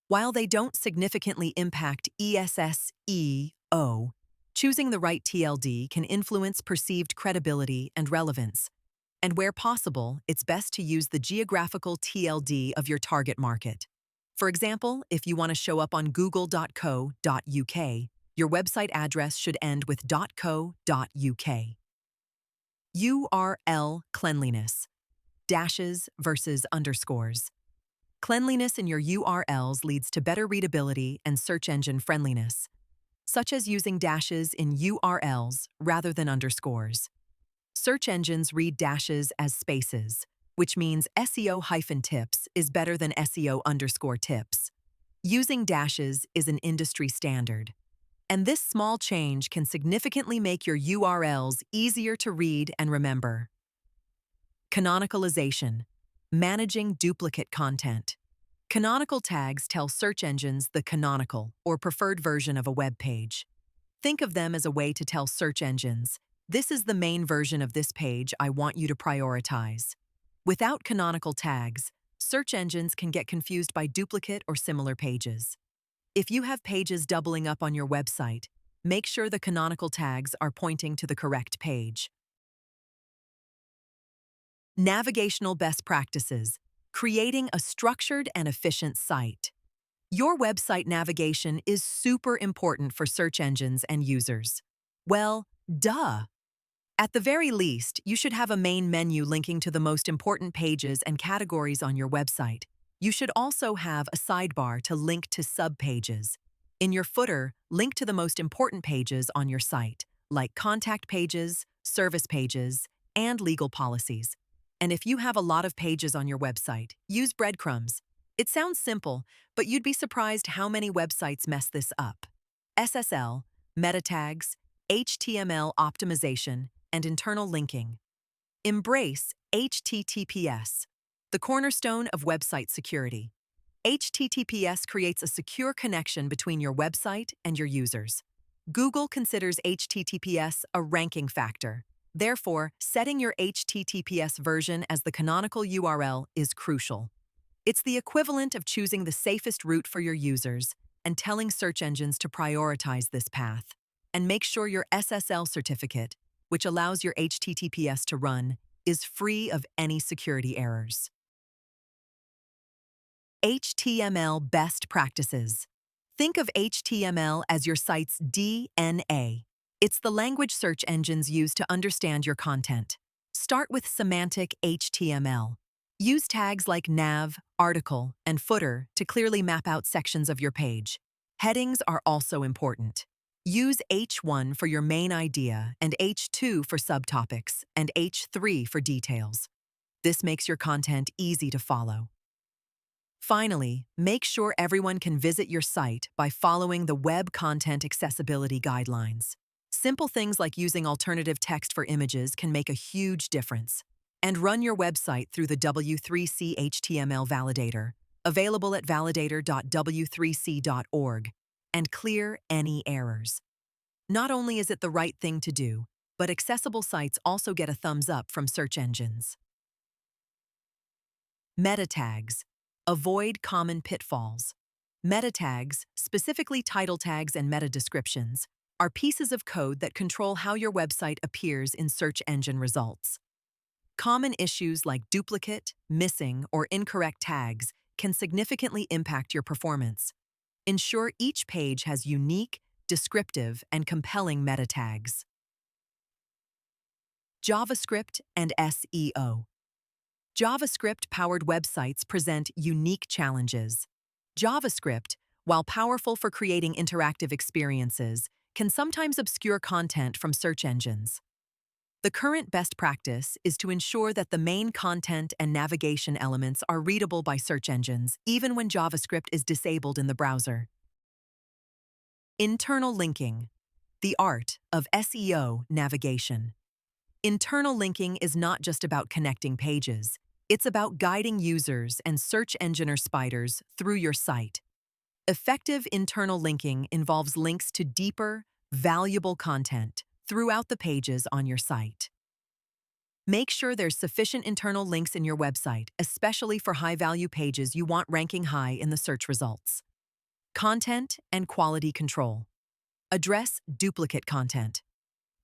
A: While they don't significantly impact SEO, choosing the right TLD can influence perceived credibility and relevance. And where possible, it's best to use the geographical TLD of your target market. For example, if you want to show up on google.co.uk, your website address should end with .co.uk. URL cleanliness. Dashes versus underscores. Cleanliness in your URLs leads to better readability and search engine friendliness, such as using dashes in URLs rather than underscores. Search engines read dashes as spaces, which means SEO-tips is better than SEO_tips. Using dashes is an industry standard, and this small change can significantly make your URLs easier to read and remember. Canonicalization. Managing duplicate content. Canonical tags tell search engines the canonical or preferred version of a web page. Think of them as a way to tell search engines, this is the main version of this page I want you to prioritize. Without canonical tags, search engines can get confused by duplicate or similar pages. If you have pages doubling up on your website, make sure the canonical tags are pointing to the correct page. Navigational best practices. creating a structured and efficient site. Your website navigation is super important for search engines and users. Well, duh. At the very least, you should have a main menu linking to the most important pages and categories on your website. You should also have a sidebar to link to subpages. In your footer, link to the most important pages on your site, like contact pages, service pages, and legal policies. And if you have a lot of pages on your website, use breadcrumbs. It sounds simple, but you'd be surprised how many websites mess this up. SSL, meta tags, HTML optimization, and internal linking. Embrace HTTPS, the cornerstone of website security. HTTPS creates a secure connection between your website and your users. Google considers HTTPS a ranking factor. Therefore, setting your HTTPS version as the canonical URL is crucial. It's the equivalent of choosing the safest route for your users and telling search engines to prioritize this path. And make sure your SSL certificate, which allows your HTTPS to run, is free of any security errors. HTML best practices. Think of HTML as your site's DNA. It's the language search engines use to understand your content. Start with semantic HTML. Use tags like nav, article, and footer to clearly map out sections of your page. Headings are also important. Use H1 for your main idea and H2 for subtopics and H3 for details. This makes your content easy to follow. Finally, make sure everyone can visit your site by following the Web Content Accessibility Guidelines. Simple things like using alternative text for images can make a huge difference. And run your website through the W3C HTML validator, available at validator.w3c.org, and clear any errors. Not only is it the right thing to do, but accessible sites also get a thumbs up from search engines. Meta tags. Avoid common pitfalls. Meta tags, specifically title tags and meta descriptions, are pieces of code that control how your website appears in search engine results. Common issues like duplicate, missing, or incorrect tags can significantly impact your performance. Ensure each page has unique, descriptive, and compelling meta tags. JavaScript and SEO. JavaScript-powered websites present unique challenges. JavaScript, while powerful for creating interactive experiences, can sometimes obscure content from search engines. The current best practice is to ensure that the main content and navigation elements are readable by search engines, even when JavaScript is disabled in the browser. Internal linking, the art of SEO navigation. Internal linking is not just about connecting pages. It's about guiding users and search engine spiders through your site. Effective internal linking involves links to deeper, valuable content throughout the pages on your site. Make sure there's sufficient internal links in your website, especially for high-value pages you want ranking high in the search results. Content and quality control. Address duplicate content.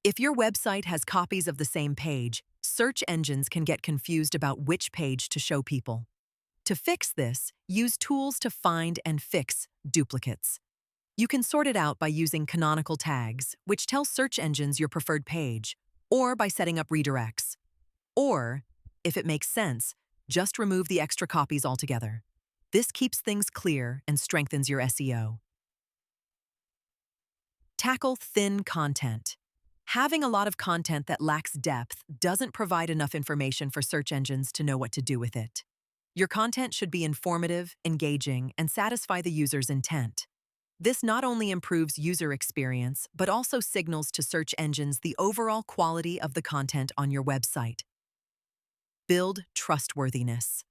A: If your website has copies of the same page, search engines can get confused about which page to show people. To fix this, use tools to find and fix duplicates. You can sort it out by using canonical tags, which tell search engines your preferred page, or by setting up redirects. Or, if it makes sense, just remove the extra copies altogether. This keeps things clear and strengthens your SEO. Tackle thin content. Having a lot of content that lacks depth doesn't provide enough information for search engines to know what to do with it. Your content should be informative, engaging, and satisfy the user's intent. This not only improves user experience, but also signals to search engines the overall quality of the content on your website. Build trustworthiness.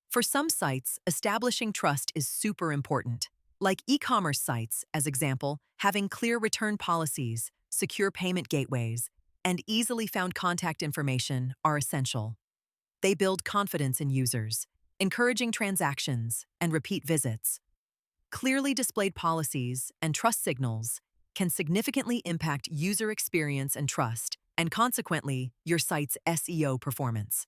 A: For some sites, establishing trust is super important. Like e-commerce sites, as example, having clear return policies, secure payment gateways, and easily found contact information are essential. They build confidence in users, encouraging transactions and repeat visits. Clearly displayed policies and trust signals can significantly impact user experience and trust, and consequently, your site's SEO performance.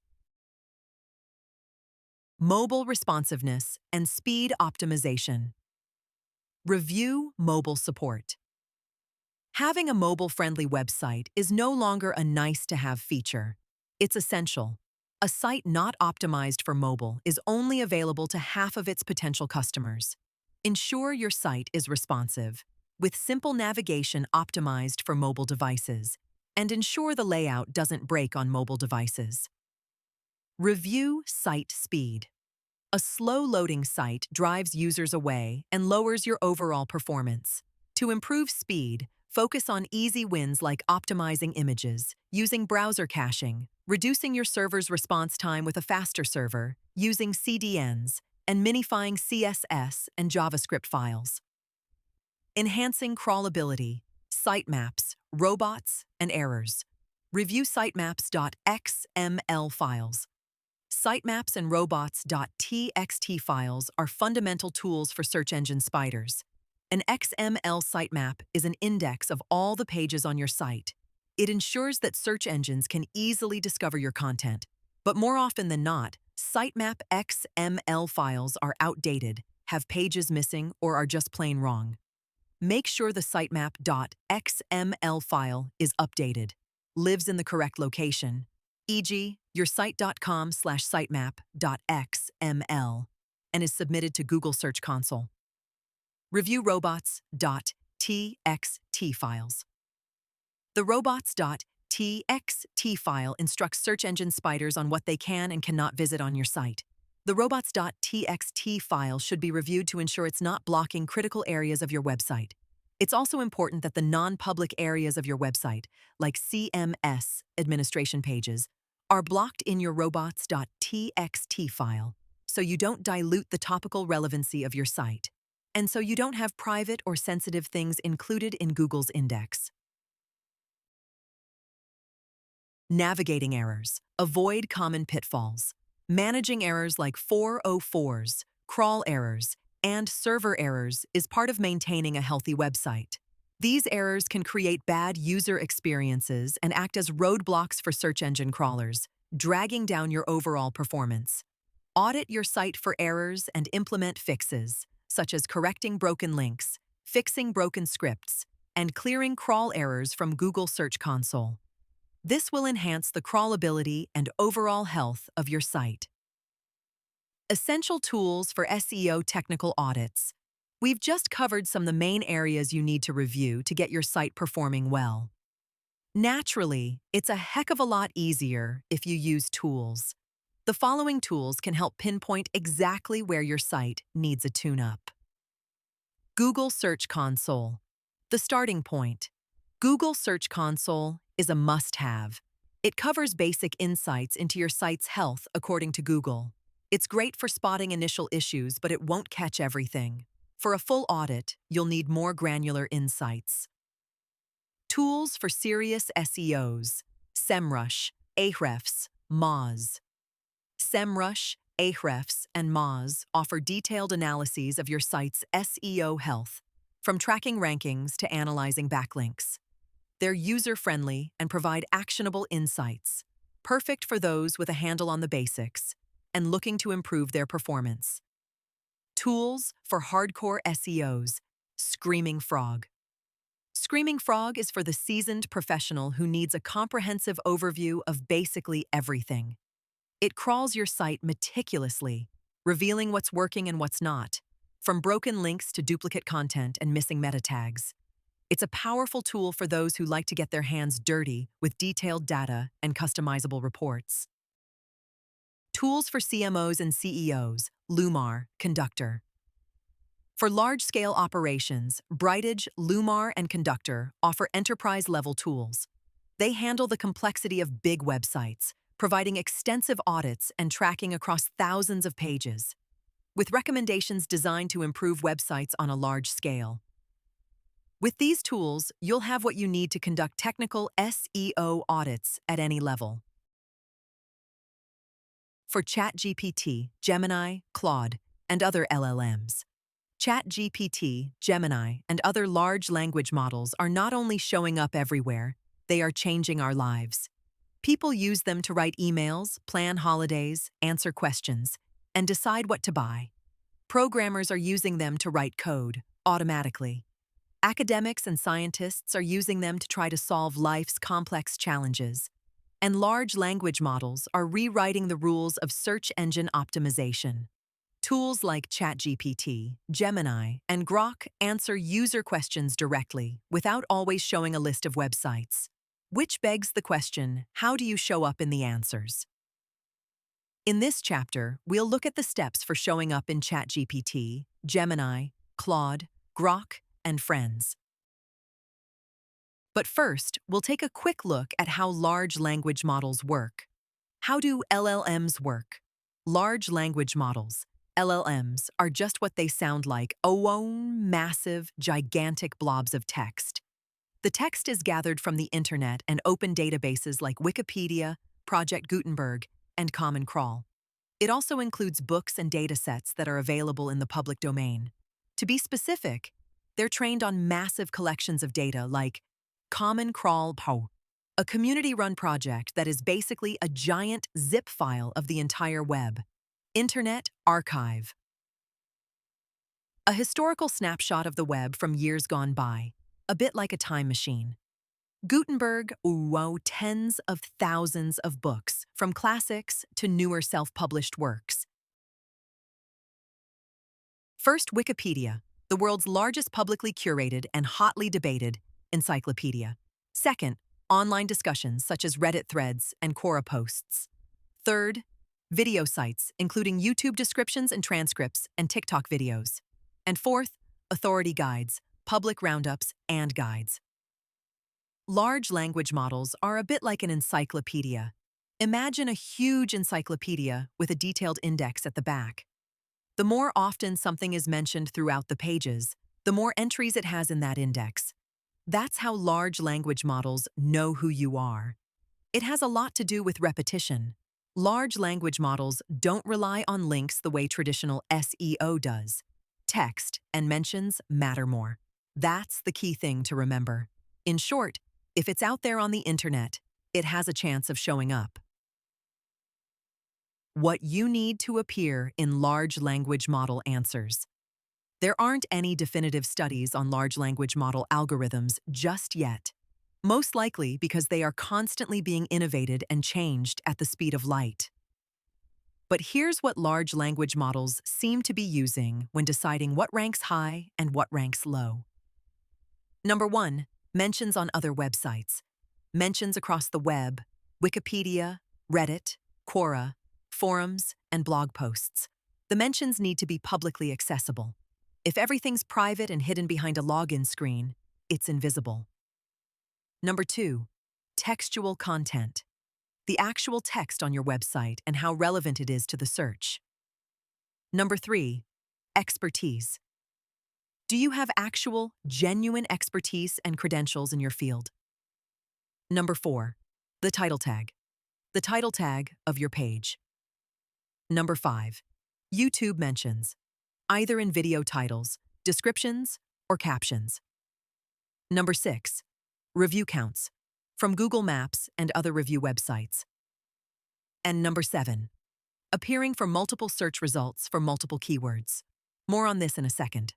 A: mobile responsiveness, and speed optimization. Review mobile support. Having a mobile-friendly website is no longer a nice-to-have feature. It's essential. A site not optimized for mobile is only available to half of its potential customers. Ensure your site is responsive, with simple navigation optimized for mobile devices, and ensure the layout doesn't break on mobile devices. Review site speed. A slow-loading site drives users away and lowers your overall performance. To improve speed, focus on easy wins like optimizing images, using browser caching, reducing your server's response time with a faster server, using CDNs, and minifying CSS and JavaScript files. Enhancing crawlability, sitemaps, robots, and errors. Review sitemaps.xml files. Sitemaps and robots.txt files are fundamental tools for search engine spiders. An XML sitemap is an index of all the pages on your site. It ensures that search engines can easily discover your content. But more often than not, sitemap XML files are outdated, have pages missing, or are just plain wrong. Make sure the sitemap.xml file is updated, lives in the correct location, e.g., your site.com/sitemap.xml, and is submitted to Google Search Console. Review robots.txt files. The robots.txt file instructs search engine spiders on what they can and cannot visit on your site. The robots.txt file should be reviewed to ensure it's not blocking critical areas of your website. It's also important that the non-public areas of your website, like CMS administration pages, are blocked in your robots.txt file, so you don't dilute the topical relevancy of your site, and so you don't have private or sensitive things included in Google's index. Navigating errors. Avoid common pitfalls. Managing errors like 404s, crawl errors, and server errors is part of maintaining a healthy website. These errors can create bad user experiences and act as roadblocks for search engine crawlers, dragging down your overall performance. Audit your site for errors and implement fixes, such as correcting broken links, fixing broken scripts, and clearing crawl errors from Google Search Console. This will enhance the crawlability and overall health of your site. Essential tools for SEO technical audits. We've just covered some of the main areas you need to review to get your site performing well. Naturally, it's a heck of a lot easier if you use tools. The following tools can help pinpoint exactly where your site needs a tune-up. Google Search Console. The starting point. Google Search Console is a must-have. It covers basic insights into your site's health according to Google. It's great for spotting initial issues, but it won't catch everything. For a full audit, you'll need more granular insights. Tools for serious SEOs. SEMrush, Ahrefs, Moz. SEMrush, Ahrefs, and Moz offer detailed analyses of your site's SEO health, from tracking rankings to analyzing backlinks. They're user-friendly and provide actionable insights, perfect for those with a handle on the basics and looking to improve their performance. Tools for hardcore SEOs. Screaming Frog. Screaming Frog is for the seasoned professional who needs a comprehensive overview of basically everything. It crawls your site meticulously, revealing what's working and what's not, from broken links to duplicate content and missing meta tags. It's a powerful tool for those who like to get their hands dirty with detailed data and customizable reports. Tools for CMOs and CEOs. Lumar, Conductor. For large-scale operations, Brightage, Lumar, and Conductor offer enterprise-level tools. They handle the complexity of big websites, providing extensive audits and tracking across thousands of pages, with recommendations designed to improve websites on a large scale. With these tools, you'll have what you need to conduct technical SEO audits at any level. For ChatGPT, Gemini, Claude, and other LLMs. ChatGPT, Gemini, and other large language models are not only showing up everywhere, they are changing our lives. People use them to write emails, plan holidays, answer questions, and decide what to buy. Programmers are using them to write code automatically. Academics and scientists are using them to try to solve life's complex challenges. And large language models are rewriting the rules of search engine optimization. Tools like ChatGPT, Gemini, and Grok answer user questions directly without always showing a list of websites. Which begs the question, how do you show up in the answers? In this chapter, we'll look at the steps for showing up in ChatGPT, Gemini, Claude, Grok, and friends. But first, we'll take a quick look at how large language models work. How do LLMs work? Large language models, LLMs, are just what they sound like, massive, gigantic blobs of text. The text is gathered from the internet and open databases like Wikipedia, Project Gutenberg, and Common Crawl. It also includes books and datasets that are available in the public domain. To be specific, they're trained on massive collections of data like Common Crawl PO, a community-run project that is basically a giant zip file of the entire web. Internet Archive. A historical snapshot of the web from years gone by, a bit like a time machine. Gutenberg wrote tens of thousands of books, from classics to newer self-published works. First, Wikipedia, the world's largest publicly curated and hotly debated encyclopedia. Second, online discussions such as Reddit threads and Quora posts. Third, video sites, including YouTube descriptions and transcripts and TikTok videos. And fourth, authority guides, public roundups, and guides. Large language models are a bit like an encyclopedia. Imagine a huge encyclopedia with a detailed index at the back. The more often something is mentioned throughout the pages, the more entries it has in that index. That's how large language models know who you are. It has a lot to do with repetition. Large language models don't rely on links the way traditional SEO does. Text and mentions matter more. That's the key thing to remember. In short, if it's out there on the internet, it has a chance of showing up. What you need to appear in large language model answers. There aren't any definitive studies on large language model algorithms just yet, most likely because they are constantly being innovated and changed at the speed of light. But here's what large language models seem to be using when deciding what ranks high and what ranks low. Number 1, mentions on other websites. Mentions across the web, Wikipedia, Reddit, Quora, forums, and blog posts. The mentions need to be publicly accessible. If everything's private and hidden behind a login screen, it's invisible. Number 2, textual content. The actual text on your website and how relevant it is to the search. Number 3, expertise. Do you have actual, genuine expertise and credentials in your field? Number 4, the title tag. The title tag of your page. Number 5, YouTube mentions, either in video titles, descriptions, or captions. Number 6, review counts, from Google Maps and other review websites. And number 7, appearing for multiple search results for multiple keywords. More on this in a second.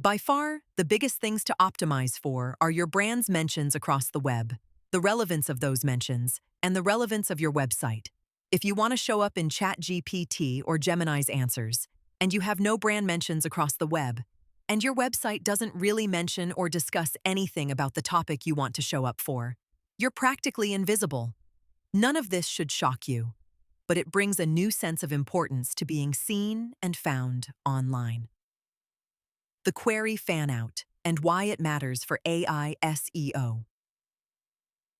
A: By far, the biggest things to optimize for are your brand's mentions across the web, the relevance of those mentions, and the relevance of your website. If you want to show up in ChatGPT or Gemini's answers, and you have no brand mentions across the web, and your website doesn't really mention or discuss anything about the topic you want to show up for, you're practically invisible. None of this should shock you, but it brings a new sense of importance to being seen and found online. The query fan-out and why it matters for AI SEO.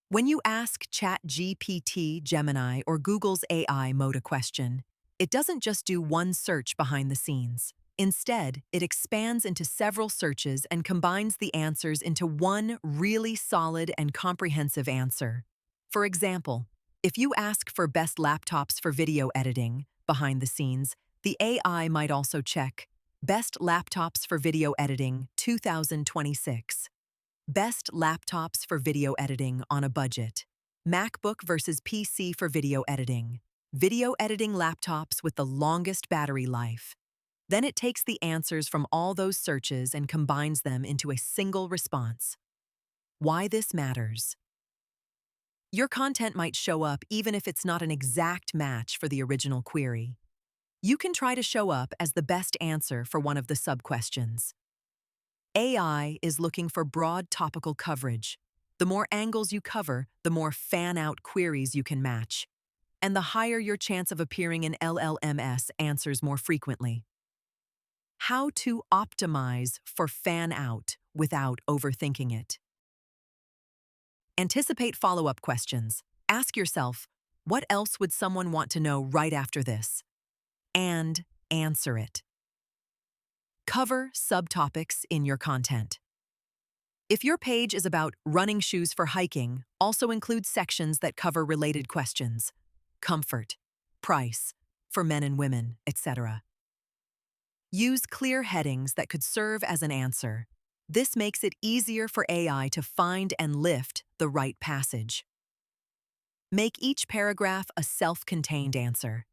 A: When you ask ChatGPT, Gemini, or Google's AI mode a question, it doesn't just do one search behind the scenes. Instead, it expands into several searches and combines the answers into one really solid and comprehensive answer. For example, if you ask for best laptops for video editing behind the scenes, the AI might also check Best Laptops for Video Editing 2026. Best laptops for video editing on a budget. MacBook versus PC for video editing. video editing laptops with the longest battery life. Then it takes the answers from all those searches and combines them into a single response. Why this matters. Your content might show up even if it's not an exact match for the original query. You can try to show up as the best answer for one of the sub-questions. AI is looking for broad topical coverage. The more angles you cover, the more fan-out queries you can match, and the higher your chance of appearing in LLMS answers more frequently. How to optimize for fan-out without overthinking it. Anticipate follow-up questions. Ask yourself, what else would someone want to know right after this? And answer it. Cover subtopics in your content. If your page is about running shoes for hiking, also include sections that cover related questions: comfort, price, for men and women, etc. Use clear headings that could serve as an answer. This makes it easier for AI to find and lift the right passage. Make each paragraph a self-contained answer.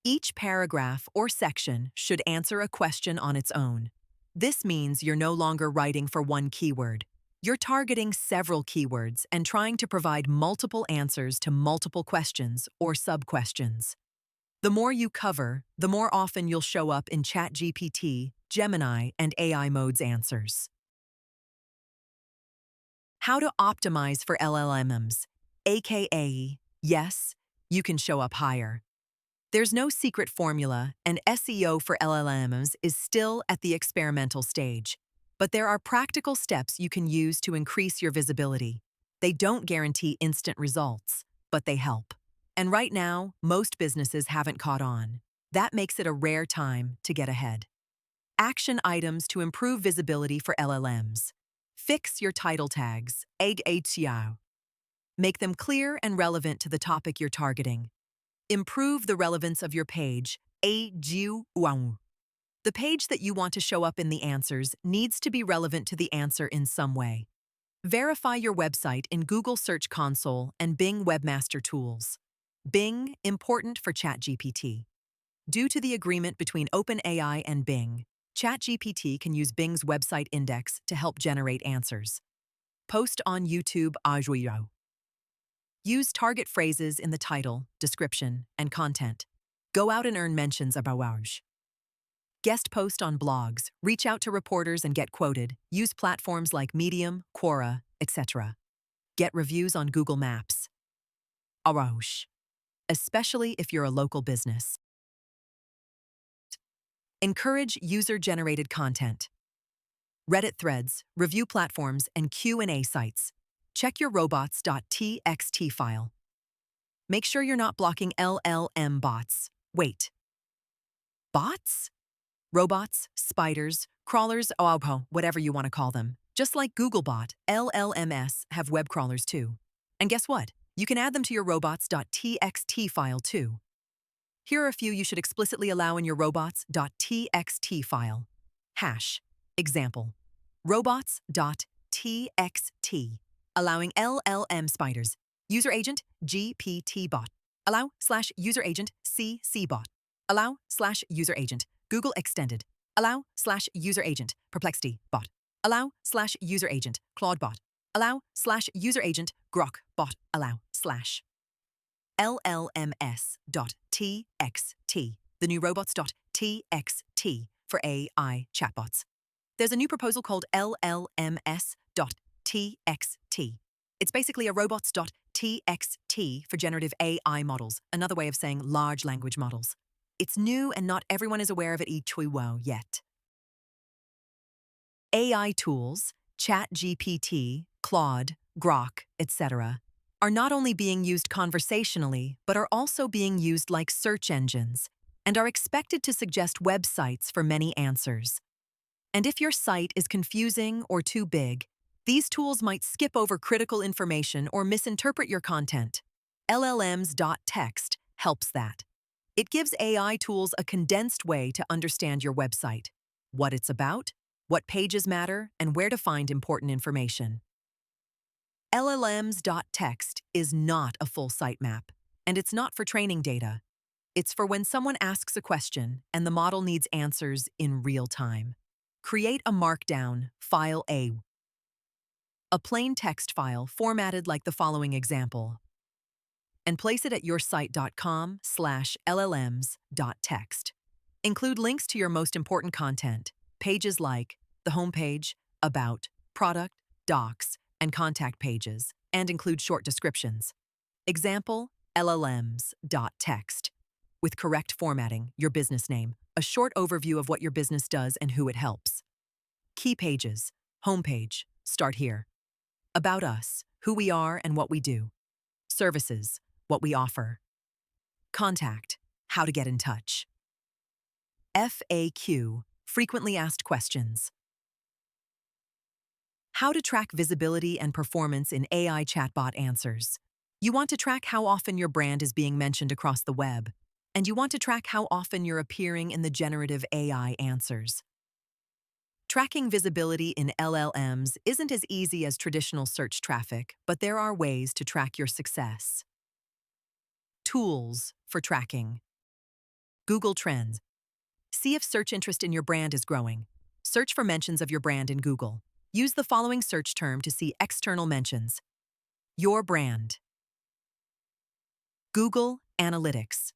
A: Each paragraph or section should answer a question on its own. This means you're no longer writing for one keyword. You're targeting several keywords and trying to provide multiple answers to multiple questions or sub-questions. The more you cover, the more often you'll show up in ChatGPT, Gemini, and AI mode's answers. How to optimize for LLMs, aka, yes, you can show up higher. There's no secret formula, and SEO for LLMs is still at the experimental stage. But there are practical steps you can use to increase your visibility. They don't guarantee instant results, but they help. And right now, most businesses haven't caught on. That makes it a rare time to get ahead. Action items to improve visibility for LLMs. Fix your title tags, make them clear and relevant to the topic you're targeting. Improve the relevance of your page, the page that you want to show up in the answers needs to be relevant to the answer in some way. Verify your website in Google Search Console and Bing Webmaster Tools. Bing, important for ChatGPT. Due to the agreement between OpenAI and Bing, ChatGPT can use Bing's website index to help generate answers. Post on YouTube. Use target phrases in the title, description, and content. Go out and earn mentions about. Guest post on blogs, reach out to reporters and get quoted. Use platforms like Medium, Quora, etc. Get reviews on Google Maps. Especially if you're a local business. Encourage user-generated content. Reddit threads, review platforms, and Q&A sites. Check your robots.txt file. Make sure you're not blocking LLM bots. Wait. Bots? Robots, spiders, crawlers, whatever you want to call them. Just like Googlebot, LLMs have web crawlers too. And guess what? You can add them to your robots.txt file too. Here are a few you should explicitly allow in your robots.txt file. Example, robots.txt, allowing LLM spiders, user agent, GPT bot, allow/user agent, CC bot, allow/user agent, Google extended, allow/user agent, Perplexity bot, allow/user agent, Claude bot, allow/user agent, Grok bot, allow/ LLMs.txt, the new robots.txt for AI chatbots. There's a new proposal called LLMs.txt. It's basically a robots.txt for generative AI models, another way of saying large language models. It's new and not everyone is aware of it yet. AI tools, ChatGPT, Claude, Grok, etc., are not only being used conversationally, but are also being used like search engines and are expected to suggest websites for many answers. And if your site is confusing or too big, these tools might skip over critical information or misinterpret your content. LLMs.txt helps that. It gives AI tools a condensed way to understand your website, what it's about, what pages matter, and where to find important information. LLMs.txt is not a full sitemap, and it's not for training data. It's for when someone asks a question and the model needs answers in real time. Create a markdown, file a plain text file formatted like the following example, and place it at yoursite.com/llms.text. Include links to your most important content, pages like the homepage, about, product, docs, and contact pages, and include short descriptions. Example, llms.text. With correct formatting, your business name, a short overview of what your business does and who it helps. Key pages, homepage, start here. About us, who we are and what we do. Services, what we offer. Contact, how to get in touch. FAQ, frequently asked questions. How to track visibility and performance in AI chatbot answers. You want to track how often your brand is being mentioned across the web, and you want to track how often you're appearing in the generative AI answers. Tracking visibility in LLMs isn't as easy as traditional search traffic, but there are ways to track your success. Tools for tracking. Google Trends. See if search interest in your brand is growing. Search for mentions of your brand in Google. Use the following search term to see external mentions. Your brand. Google Analytics.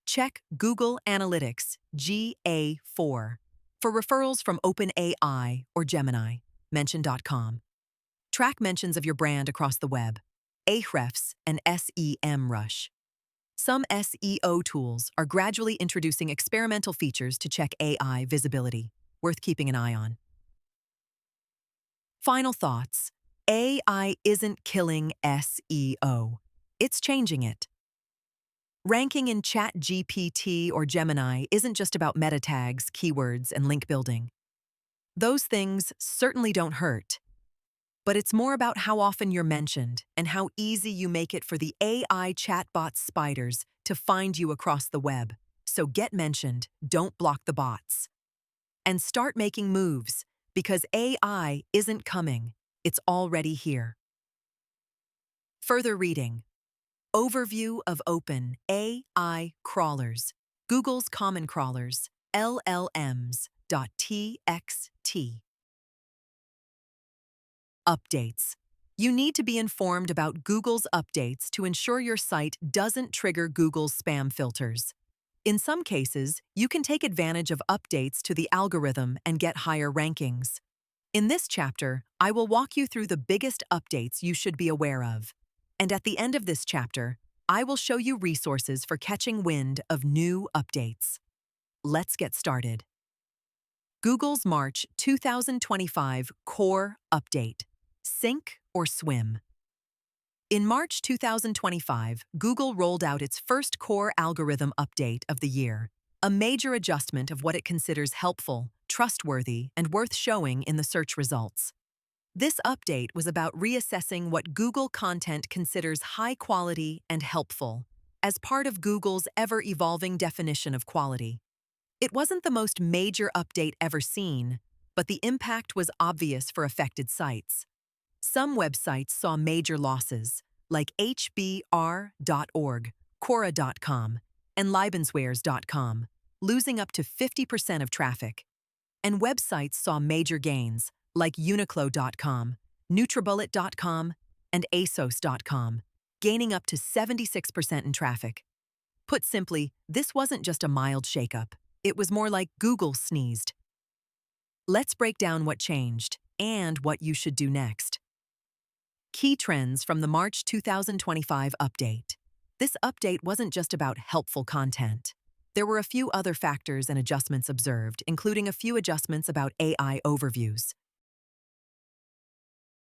A: Check Google Analytics GA4 for referrals from OpenAI or Gemini, mention.com. Track mentions of your brand across the web, Ahrefs and SEMrush. Some SEO tools are gradually introducing experimental features to check AI visibility, worth keeping an eye on. Final thoughts. AI isn't killing SEO. It's changing it. Ranking in ChatGPT or Gemini isn't just about meta tags, keywords, and link building. Those things certainly don't hurt. But it's more about how often you're mentioned and how easy you make it for the AI chatbot spiders to find you across the web. So get mentioned, don't block the bots. And start making moves, because AI isn't coming, it's already here. Further reading. Overview of Open AI Crawlers, Google's Common Crawlers, LLMs.txt. Updates. You need to be informed about Google's updates to ensure your site doesn't trigger Google's spam filters. In some cases, you can take advantage of updates to the algorithm and get higher rankings. In this chapter, I will walk you through the biggest updates you should be aware of. And at the end of this chapter, I will show you resources for catching wind of new updates. Let's get started. Google's March 2025 Core Update. Sink or swim. In March 2025, Google rolled out its first core algorithm update of the year, a major adjustment of what it considers helpful, trustworthy, and worth showing in the search results. This update was about reassessing what Google content considers high quality and helpful, as part of Google's ever-evolving definition of quality. It wasn't the most major update ever seen, but the impact was obvious for affected sites. Some websites saw major losses, like hbr.org, Quora.com, and Lebenswares.com, losing up to 50% of traffic. And websites saw major gains, like Uniqlo.com, Nutribullet.com, and ASOS.com, gaining up to 76% in traffic. Put simply, this wasn't just a mild shakeup. It was more like Google sneezed. Let's break down what changed and what you should do next. Key trends from the March 2025 update. This update wasn't just about helpful content. There were a few other factors and adjustments observed, including a few adjustments about AI overviews.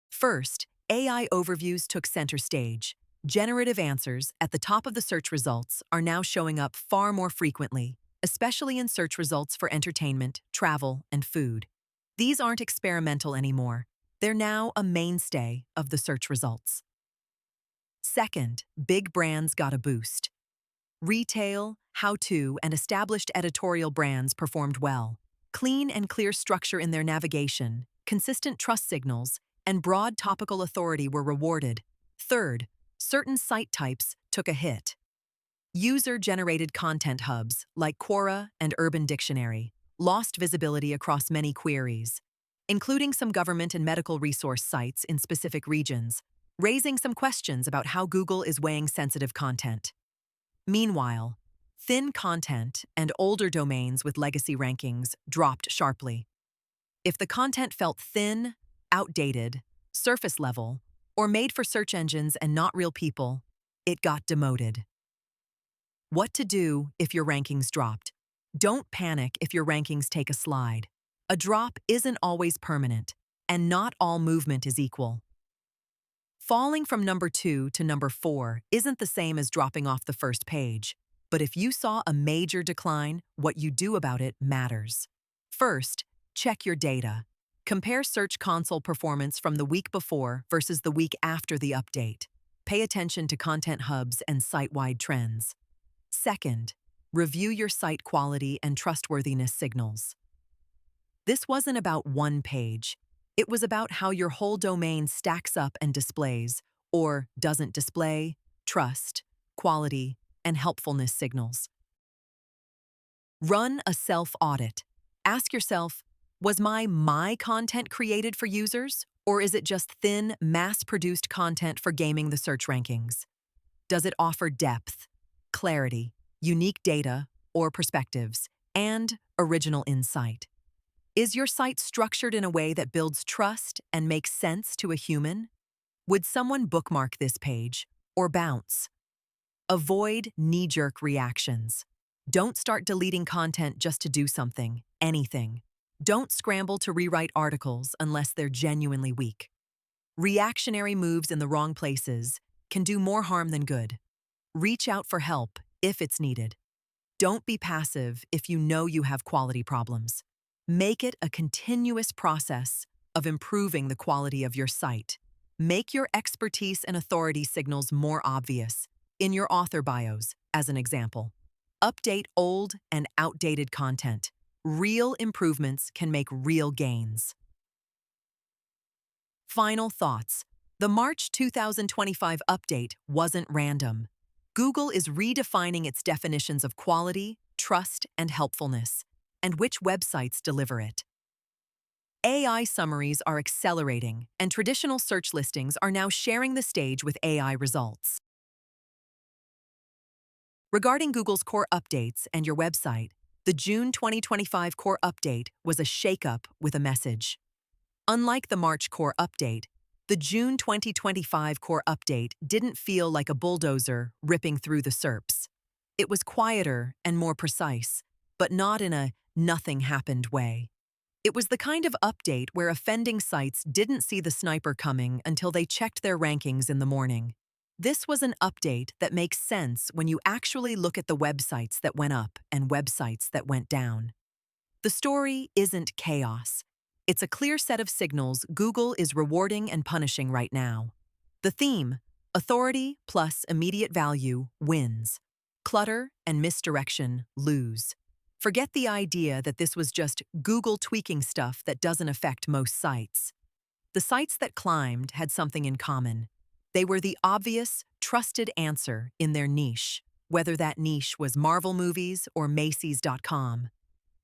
A: First, AI overviews took center stage. Generative answers at the top of the search results are now showing up far more frequently, especially in search results for entertainment, travel, and food. These aren't experimental anymore. They're now a mainstay of the search results. Second, big brands got a boost. Retail, how-to, and established editorial brands performed well. Clean and clear structure in their navigation, consistent trust signals, and broad topical authority were rewarded. Third, certain site types took a hit. User-generated content hubs like Quora and Urban Dictionary lost visibility across many queries, including some government and medical resource sites in specific regions, raising some questions about how Google is weighing sensitive content. Meanwhile, thin content and older domains with legacy rankings dropped sharply. If the content felt thin, outdated, surface level, or made for search engines and not real people, it got demoted. What to do if your rankings dropped? Don't panic if your rankings take a slide. A drop isn't always permanent, and not all movement is equal. Falling from number 2 to number 4 isn't the same as dropping off the first page, but if you saw a major decline, what you do about it matters. First, check your data. Compare Search Console performance from the week before versus the week after the update. Pay attention to content hubs and site-wide trends. Second, review your site quality and trustworthiness signals. This wasn't about one page. It was about how your whole domain stacks up and displays, or doesn't display, trust, quality, and helpfulness signals. Run a self-audit. Ask yourself, was my content created for users, or is it just thin, mass-produced content for gaming the search rankings? Does it offer depth, clarity, unique data or perspectives, and original insight? Is your site structured in a way that builds trust and makes sense to a human? Would someone bookmark this page or bounce? Avoid knee-jerk reactions. Don't start deleting content just to do something, anything. Don't scramble to rewrite articles unless they're genuinely weak. Reactionary moves in the wrong places can do more harm than good. Reach out for help if it's needed. Don't be passive if you know you have quality problems. Make it a continuous process of improving the quality of your site. Make your expertise and authority signals more obvious in your author bios, as an example. Update old and outdated content. Real improvements can make real gains. Final thoughts. The March 2025 update wasn't random. Google is redefining its definitions of quality, trust, and helpfulness, and which websites deliver it. AI summaries are accelerating, and traditional search listings are now sharing the stage with AI results. Regarding Google's core updates and your website, the June 2025 core update was a shakeup with a message. Unlike the March core update, the June 2025 core update didn't feel like a bulldozer ripping through the SERPs. It was quieter and more precise, but not in a nothing happened way. It was the kind of update where offending sites didn't see the sniper coming until they checked their rankings in the morning. This was an update that makes sense when you actually look at the websites that went up and websites that went down. The story isn't chaos. It's a clear set of signals Google is rewarding and punishing right now. The theme, authority plus immediate value, wins. Clutter and misdirection lose. Forget the idea that this was just Google tweaking stuff that doesn't affect most sites. The sites that climbed had something in common. They were the obvious, trusted answer in their niche, whether that niche was Marvel movies or Macy's.com.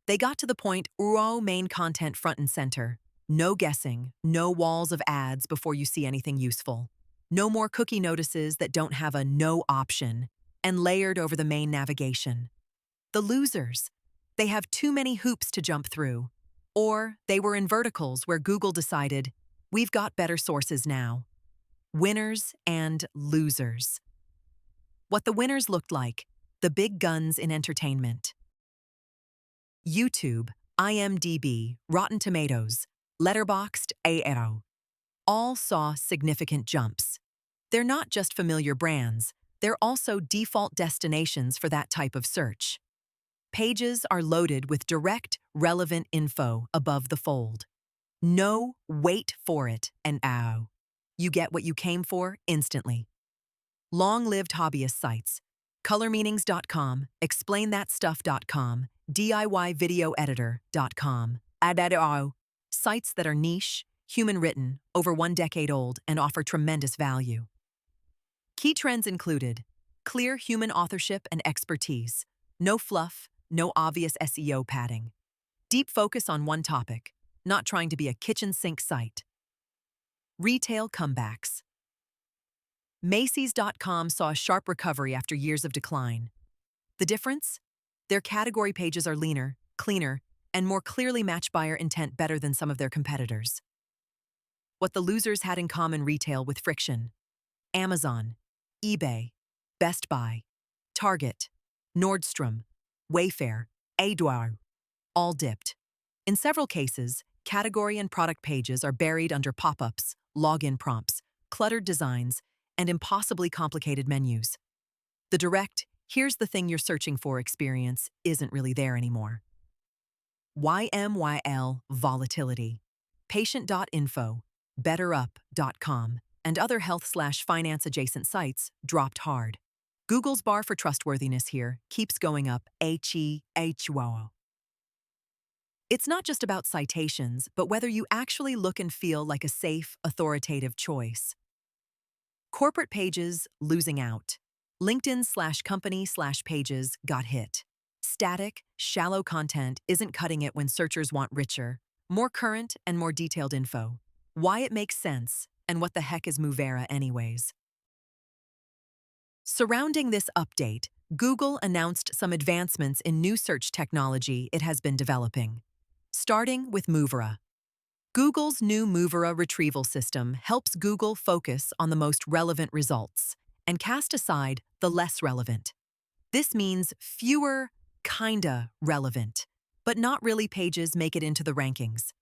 A: They got to the point raw main content front and center. No guessing, no walls of ads before you see anything useful. No more cookie notices that don't have a no option and layered over the main navigation. The losers. They have too many hoops to jump through. Or they were in verticals where Google decided, we've got better sources now. Winners and losers. What the winners looked like, the big guns in entertainment. YouTube, IMDb, Rotten Tomatoes, Letterboxd, AO. All saw significant jumps. They're not just familiar brands, they're also default destinations for that type of search. Pages are loaded with direct, relevant info above the fold. No wait for it and ow. You get what you came for instantly. Long-lived hobbyist sites, colormeanings.com, explainthatstuff.com, DIYvideoeditor.com, adadao, sites that are niche, human-written, over 1 decade old, and offer tremendous value. Key trends included Clear human authorship and expertise. No fluff, no obvious SEO padding. Deep focus on one topic, not trying to be a kitchen sink site. Retail comebacks. Macy's.com saw a sharp recovery after years of decline. The difference? Their category pages are leaner, cleaner, and more clearly match buyer intent better than some of their competitors. What the losers had in common: retail with friction. Amazon, eBay, Best Buy, Target, Nordstrom, Wayfair, Edouard, all dipped. In several cases, category and product pages are buried under pop-ups, login prompts, cluttered designs, and impossibly complicated menus. The direct, "here's the thing you're searching for" experience isn't really there anymore. YMYL volatility. Patient.info, betterup.com, and other health/finance adjacent sites dropped hard. Google's bar for trustworthiness here keeps going up. HEHWO. It's not just about citations, but whether you actually look and feel like a safe, authoritative choice. Corporate pages losing out. LinkedIn/company/pages got hit. Static, shallow content isn't cutting it when searchers want richer, more current and more detailed info. Why it makes sense, and what the heck is Movera anyways. Surrounding this update, Google announced some advancements in new search technology it has been developing. Starting with Movera. Google's new Movera retrieval system helps Google focus on the most relevant results and cast aside the less relevant. This means fewer, kinda relevant, but not really pages make it into the rankings.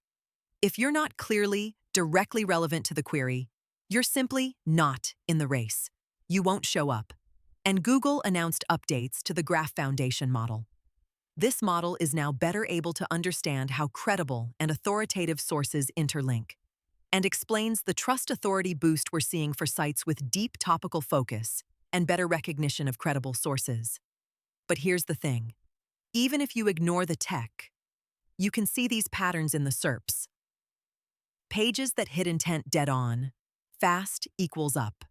A: If you're not clearly, directly relevant to the query, you're simply not in the race. You won't show up. And Google announced updates to the Graph Foundation model. This model is now better able to understand how credible and authoritative sources interlink, and explains the trust authority boost we're seeing for sites with deep topical focus and better recognition of credible sources. But here's the thing. Even if you ignore the tech, you can see these patterns in the SERPs. Pages that hit intent dead on, fast equals up.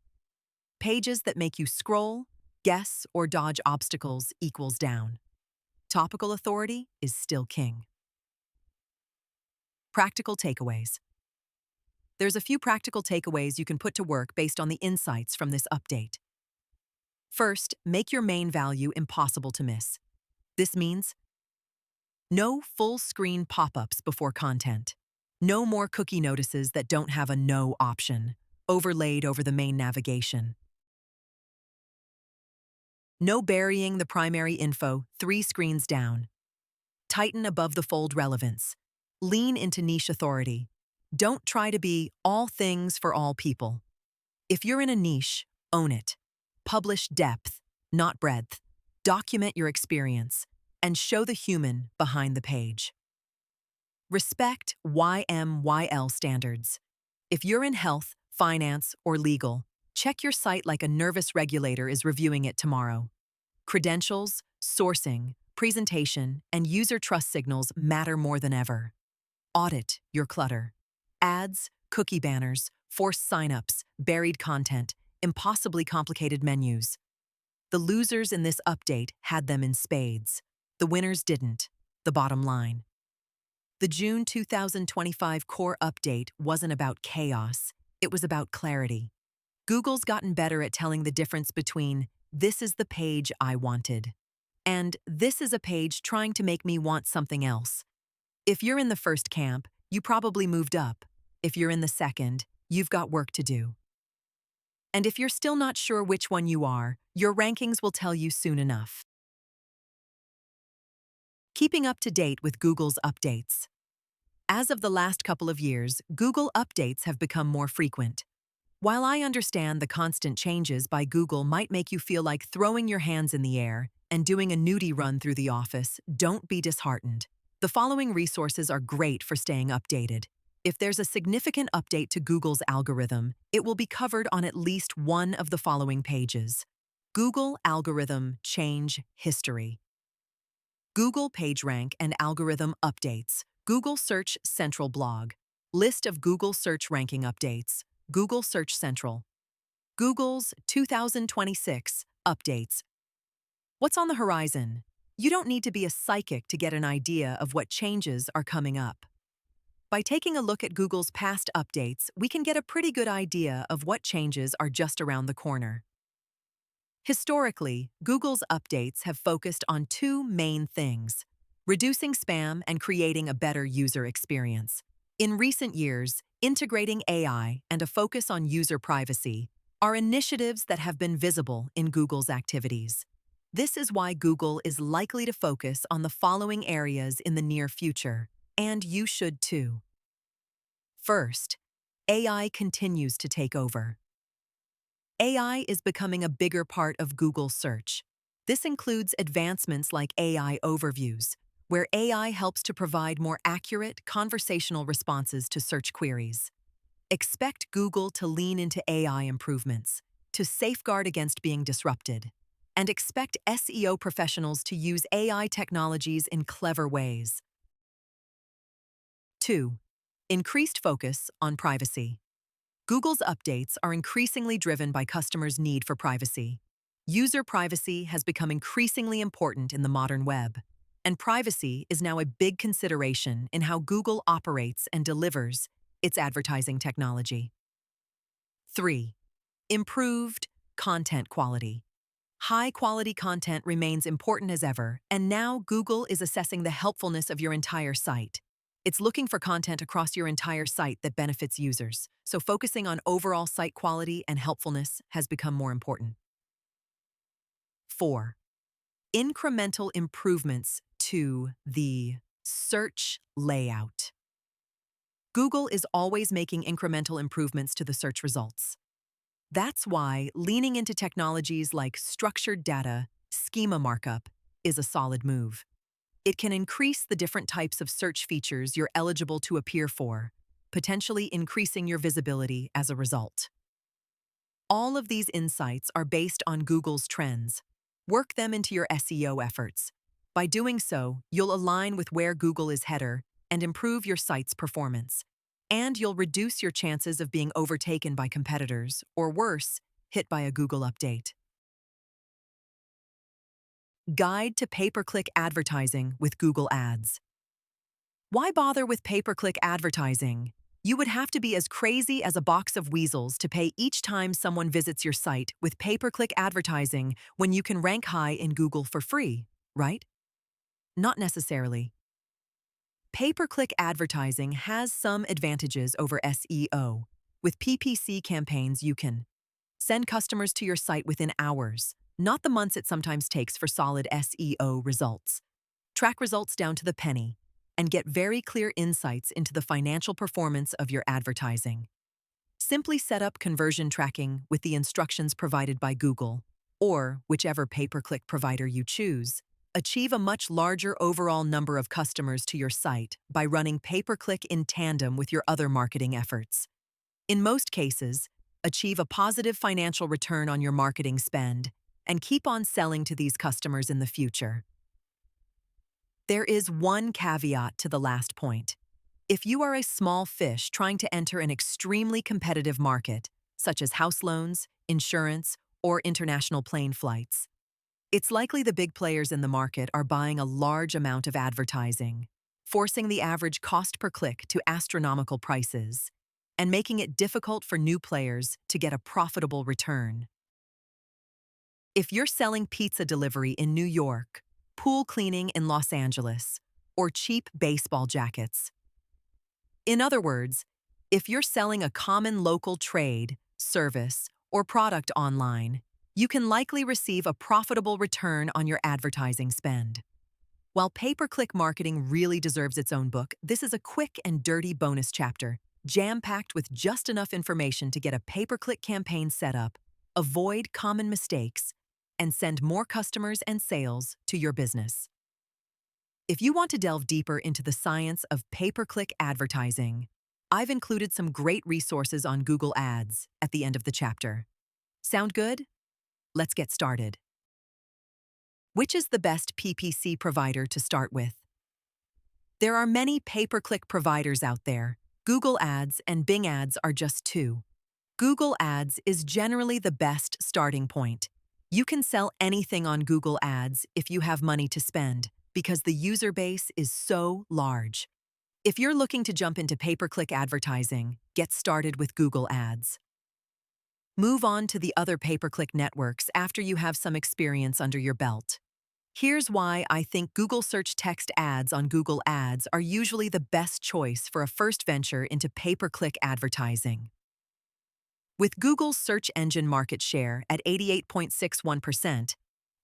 A: Pages that make you scroll, guess, or dodge obstacles equals down. Topical authority is still king. Practical takeaways. There's a few practical takeaways you can put to work based on the insights from this update. First, make your main value impossible to miss. This means no full-screen pop-ups before content. No more cookie notices that don't have a no option, overlaid over the main navigation. No burying the primary info 3 screens down. Tighten above the fold relevance. Lean into niche authority. Don't try to be all things for all people. If you're in a niche, own it. Publish depth, not breadth. Document your experience, and show the human behind the page. Respect YMYL standards. If you're in health, finance, or legal, check your site like a nervous regulator is reviewing it tomorrow. Credentials, sourcing, presentation, and user trust signals matter more than ever. Audit your clutter. Ads, cookie banners, forced signups, buried content, impossibly complicated menus. The losers in this update had them in spades. The winners didn't. The bottom line. The June 2025 core update wasn't about chaos, it was about clarity. Google's gotten better at telling the difference between "this is the page I wanted" and "this is a page trying to make me want something else." If you're in the first camp, you probably moved up. If you're in the second, you've got work to do. And if you're still not sure which one you are, your rankings will tell you soon enough. Keeping up to date with Google's updates. As of the last couple of years, Google updates have become more frequent. While I understand the constant changes by Google might make you feel like throwing your hands in the air and doing a nudie run through the office, don't be disheartened. The following resources are great for staying updated. If there's a significant update to Google's algorithm, it will be covered on at least one of the following pages. Google Algorithm Change History. Google PageRank and Algorithm Updates. Google Search Central Blog. List of Google Search Ranking Updates. Google Search Central. Google's 2026 Updates. What's on the horizon? You don't need to be a psychic to get an idea of what changes are coming up. By taking a look at Google's past updates, we can get a pretty good idea of what changes are just around the corner. Historically, Google's updates have focused on two main things: reducing spam and creating a better user experience. In recent years, integrating AI and a focus on user privacy are initiatives that have been visible in Google's activities. This is why Google is likely to focus on the following areas in the near future, and you should too. First, AI continues to take over. AI is becoming a bigger part of Google search. This includes advancements like AI overviews, where AI helps to provide more accurate, conversational responses to search queries. Expect Google to lean into AI improvements to safeguard against being disrupted, and expect SEO professionals to use AI technologies in clever ways. 2. Increased focus on privacy. Google's updates are increasingly driven by customers' need for privacy. User privacy has become increasingly important in the modern web, and privacy is now a big consideration in how Google operates and delivers its advertising technology. 3. Improved content quality. High-quality content remains important as ever, and now Google is assessing the helpfulness of your entire site. It's looking for content across your entire site that benefits users, so focusing on overall site quality and helpfulness has become more important. 4. Incremental improvements to the search layout. Google is always making incremental improvements to the search results. That's why leaning into technologies like structured data, schema markup, is a solid move. It can increase the different types of search features you're eligible to appear for, potentially increasing your visibility as a result. All of these insights are based on Google's trends. Work them into your SEO efforts. By doing so, you'll align with where Google is headed and improve your site's performance. And you'll reduce your chances of being overtaken by competitors, or worse, hit by a Google update. Guide to pay-per-click advertising with Google Ads. Why bother with pay-per-click advertising? You would have to be as crazy as a box of weasels to pay each time someone visits your site with pay-per-click advertising when you can rank high in Google for free, right? Not necessarily. Pay-per-click advertising has some advantages over SEO. With PPC campaigns, you can send customers to your site within hours, not the months it sometimes takes for solid SEO results. Track results down to the penny, and get very clear insights into the financial performance of your advertising. Simply set up conversion tracking with the instructions provided by Google, or whichever pay-per-click provider you choose. Achieve a much larger overall number of customers to your site by running pay-per-click in tandem with your other marketing efforts. In most cases, achieve a positive financial return on your marketing spend and keep on selling to these customers in the future. There is one caveat to the last point. If you are a small fish trying to enter an extremely competitive market, such as house loans, insurance, or international plane flights, it's likely the big players in the market are buying a large amount of advertising, forcing the average cost per click to astronomical prices, and making it difficult for new players to get a profitable return. If you're selling pizza delivery in New York, pool cleaning in Los Angeles, or cheap baseball jackets. In other words, if you're selling a common local trade, service, or product online, you can likely receive a profitable return on your advertising spend. While pay-per-click marketing really deserves its own book, this is a quick and dirty bonus chapter, jam-packed with just enough information to get a pay-per-click campaign set up, avoid common mistakes, and send more customers and sales to your business. If you want to delve deeper into the science of pay-per-click advertising, I've included some great resources on Google Ads at the end of the chapter. Sound good? Let's get started. Which is the best PPC provider to start with? There are many pay-per-click providers out there. Google Ads and Bing Ads are just two. Google Ads is generally the best starting point. You can sell anything on Google Ads if you have money to spend, because the user base is so large. If you're looking to jump into pay-per-click advertising, get started with Google Ads. Move on to the other pay-per-click networks after you have some experience under your belt. Here's why I think Google search text ads on Google Ads are usually the best choice for a first venture into pay-per-click advertising. With Google's search engine market share at 88.61%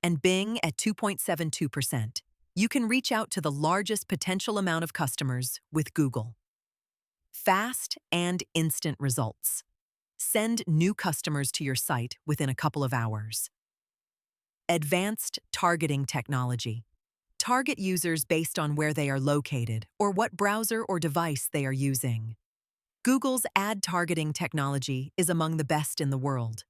A: and Bing at 2.72%, you can reach out to the largest potential amount of customers with Google. Fast and instant results. Send new customers to your site within a couple of hours. Advanced targeting technology. Target users based on where they are located or what browser or device they are using. Google's ad targeting technology is among the best in the world.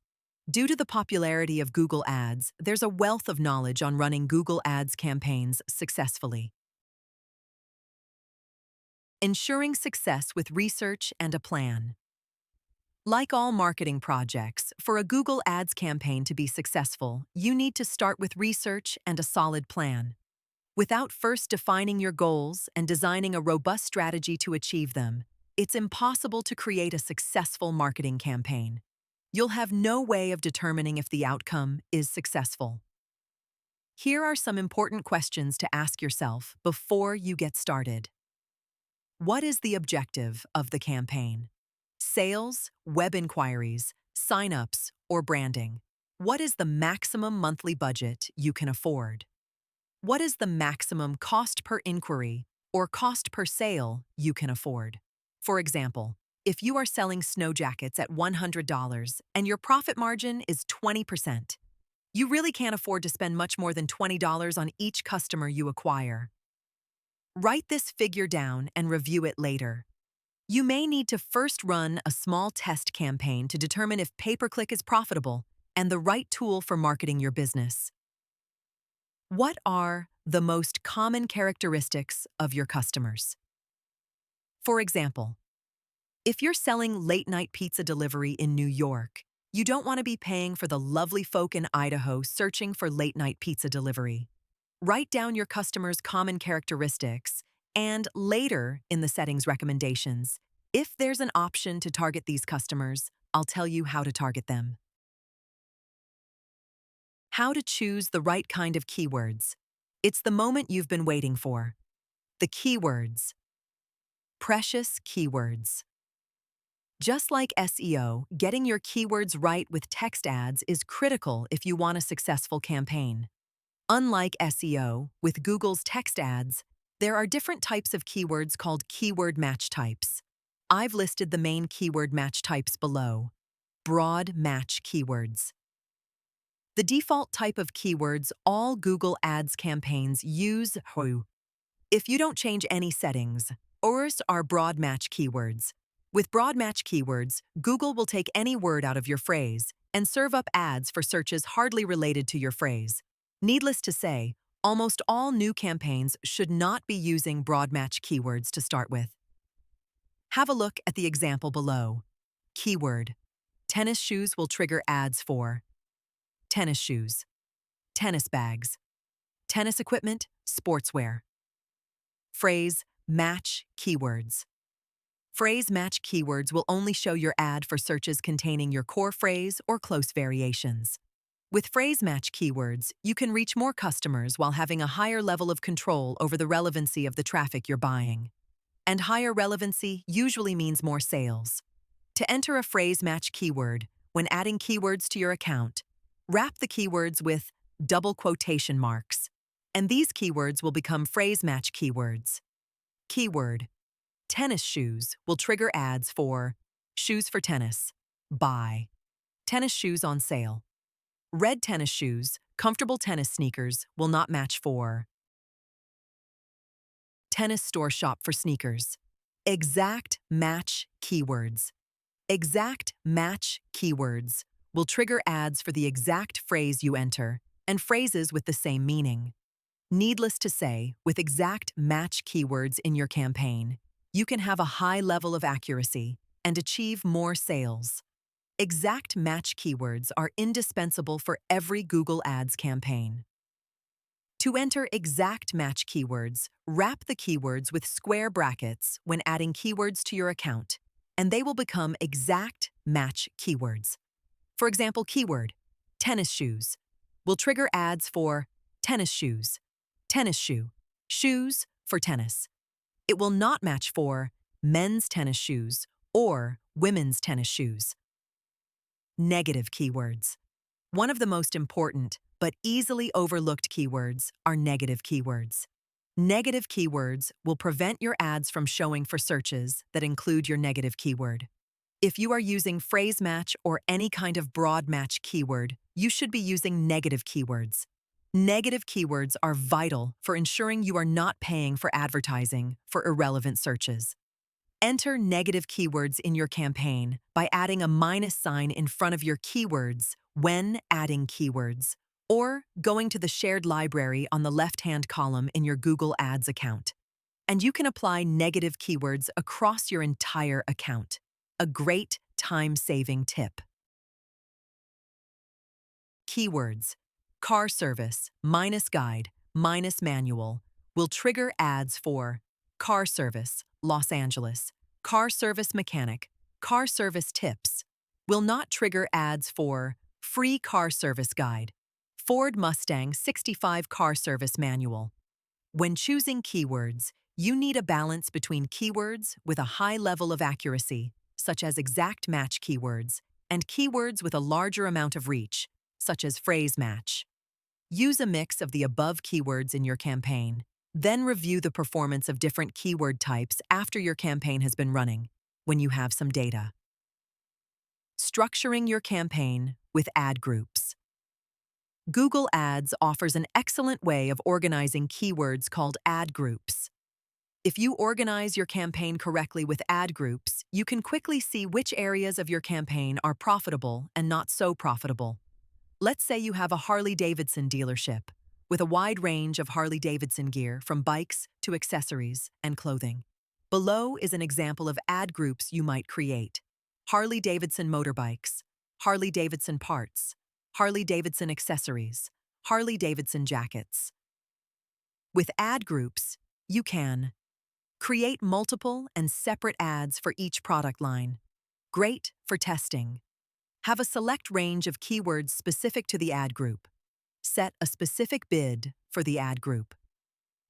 A: Due to the popularity of Google Ads, there's a wealth of knowledge on running Google Ads campaigns successfully. Ensuring success with research and a plan. Like all marketing projects, for a Google Ads campaign to be successful, you need to start with research and a solid plan. Without first defining your goals and designing a robust strategy to achieve them, it's impossible to create a successful marketing campaign. You'll have no way of determining if the outcome is successful. Here are some important questions to ask yourself before you get started. What is the objective of the campaign? Sales, web inquiries, sign-ups, or branding? What is the maximum monthly budget you can afford? What is the maximum cost per inquiry or cost per sale you can afford? For example, if you are selling snow jackets at $100 and your profit margin is 20%, you really can't afford to spend much more than $20 on each customer you acquire. Write this figure down and review it later. You may need to first run a small test campaign to determine if pay-per-click is profitable and the right tool for marketing your business. What are the most common characteristics of your customers? For example, if you're selling late-night pizza delivery in New York, you don't want to be paying for the lovely folk in Idaho searching for late-night pizza delivery. Write down your customers' common characteristics and later in the settings recommendations, if there's an option to target these customers, I'll tell you how to target them. How to choose the right kind of keywords. It's the moment you've been waiting for. The keywords. Precious keywords. Just like SEO, getting your keywords right with text ads is critical if you want a successful campaign. Unlike SEO, with Google's text ads, there are different types of keywords called keyword match types. I've listed the main keyword match types below. Broad match keywords. The default type of keywords all Google Ads campaigns use. If you don't change any settings, ORS are broad match keywords. With broad match keywords, Google will take any word out of your phrase and serve up ads for searches hardly related to your phrase. Needless to say, almost all new campaigns should not be using broad match keywords to start with. Have a look at the example below. Keyword. Tennis shoes will trigger ads for tennis shoes, tennis bags, tennis equipment, sportswear. Phrase match keywords. Phrase match keywords will only show your ad for searches containing your core phrase or close variations. With phrase match keywords, you can reach more customers while having a higher level of control over the relevancy of the traffic you're buying. And higher relevancy usually means more sales. To enter a phrase match keyword, when adding keywords to your account, wrap the keywords with double quotation marks, and these keywords will become phrase match keywords. Keyword. Tennis shoes will trigger ads for shoes for tennis, buy, tennis shoes on sale. Red tennis shoes, comfortable tennis sneakers will not match for tennis store shop for sneakers. Exact match keywords. Exact match keywords will trigger ads for the exact phrase you enter and phrases with the same meaning. Needless to say, with exact match keywords in your campaign, you can have a high level of accuracy and achieve more sales. Exact match keywords are indispensable for every Google Ads campaign. To enter exact match keywords, wrap the keywords with square brackets when adding keywords to your account, and they will become exact match keywords. For example, keyword, tennis shoes, will trigger ads for tennis shoes, tennis shoe, shoes for tennis. It will not match for men's tennis shoes or women's tennis shoes. Negative keywords. One of the most important but easily overlooked keywords are negative keywords. Negative keywords will prevent your ads from showing for searches that include your negative keyword. If you are using phrase match or any kind of broad match keyword, you should be using negative keywords. Negative keywords are vital for ensuring you are not paying for advertising for irrelevant searches. Enter negative keywords in your campaign by adding a minus sign in front of your keywords when adding keywords, or going to the shared library on the left-hand column in your Google Ads account. And you can apply negative keywords across your entire account. A great time-saving tip. Keywords. Car service, minus guide, minus manual will trigger ads for car service, Los Angeles, car service mechanic, car service tips. Will not trigger ads for free car service guide, Ford Mustang 65 car service manual. When choosing keywords, you need a balance between keywords with a high level of accuracy, such as exact match keywords, and keywords with a larger amount of reach, such as phrase match. Use a mix of the above keywords in your campaign. Then review the performance of different keyword types after your campaign has been running, when you have some data. Structuring your campaign with ad groups. Google Ads offers an excellent way of organizing keywords called ad groups. If you organize your campaign correctly with ad groups, you can quickly see which areas of your campaign are profitable and not so profitable. Let's say you have a Harley-Davidson dealership with a wide range of Harley-Davidson gear from bikes to accessories and clothing. Below is an example of ad groups you might create. Harley-Davidson motorbikes, Harley-Davidson parts, Harley-Davidson accessories, Harley-Davidson jackets. With ad groups, you can create multiple and separate ads for each product line. Great for testing. Have a select range of keywords specific to the ad group. Set a specific bid for the ad group.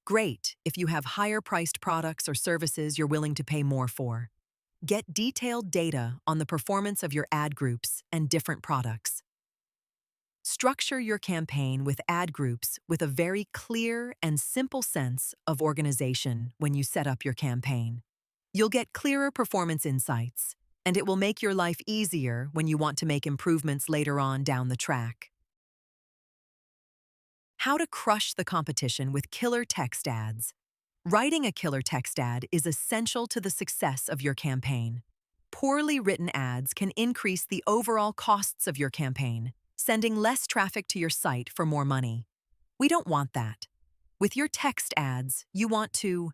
A: Great if you have higher-priced products or services you're willing to pay more for. Get detailed data on the performance of your ad groups and different products. Structure your campaign with ad groups with a very clear and simple sense of organization when you set up your campaign. You'll get clearer performance insights, and it will make your life easier when you want to make improvements later on down the track. How to crush the competition with killer text ads. Writing a killer text ad is essential to the success of your campaign. Poorly written ads can increase the overall costs of your campaign, sending less traffic to your site for more money. We don't want that. With your text ads, you want to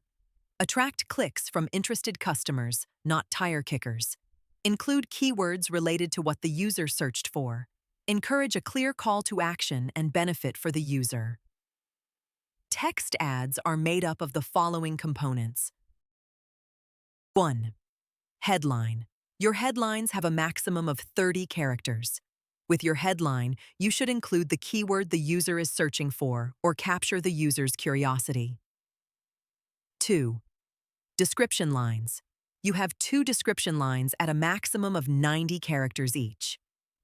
A: attract clicks from interested customers, not tire kickers. Include keywords related to what the user searched for. Encourage a clear call to action and benefit for the user. Text ads are made up of the following components. 1. Headline. Your headlines have a maximum of 30 characters. With your headline, you should include the keyword the user is searching for or capture the user's curiosity. 2. Description lines. You have 2 description lines at a maximum of 90 characters each.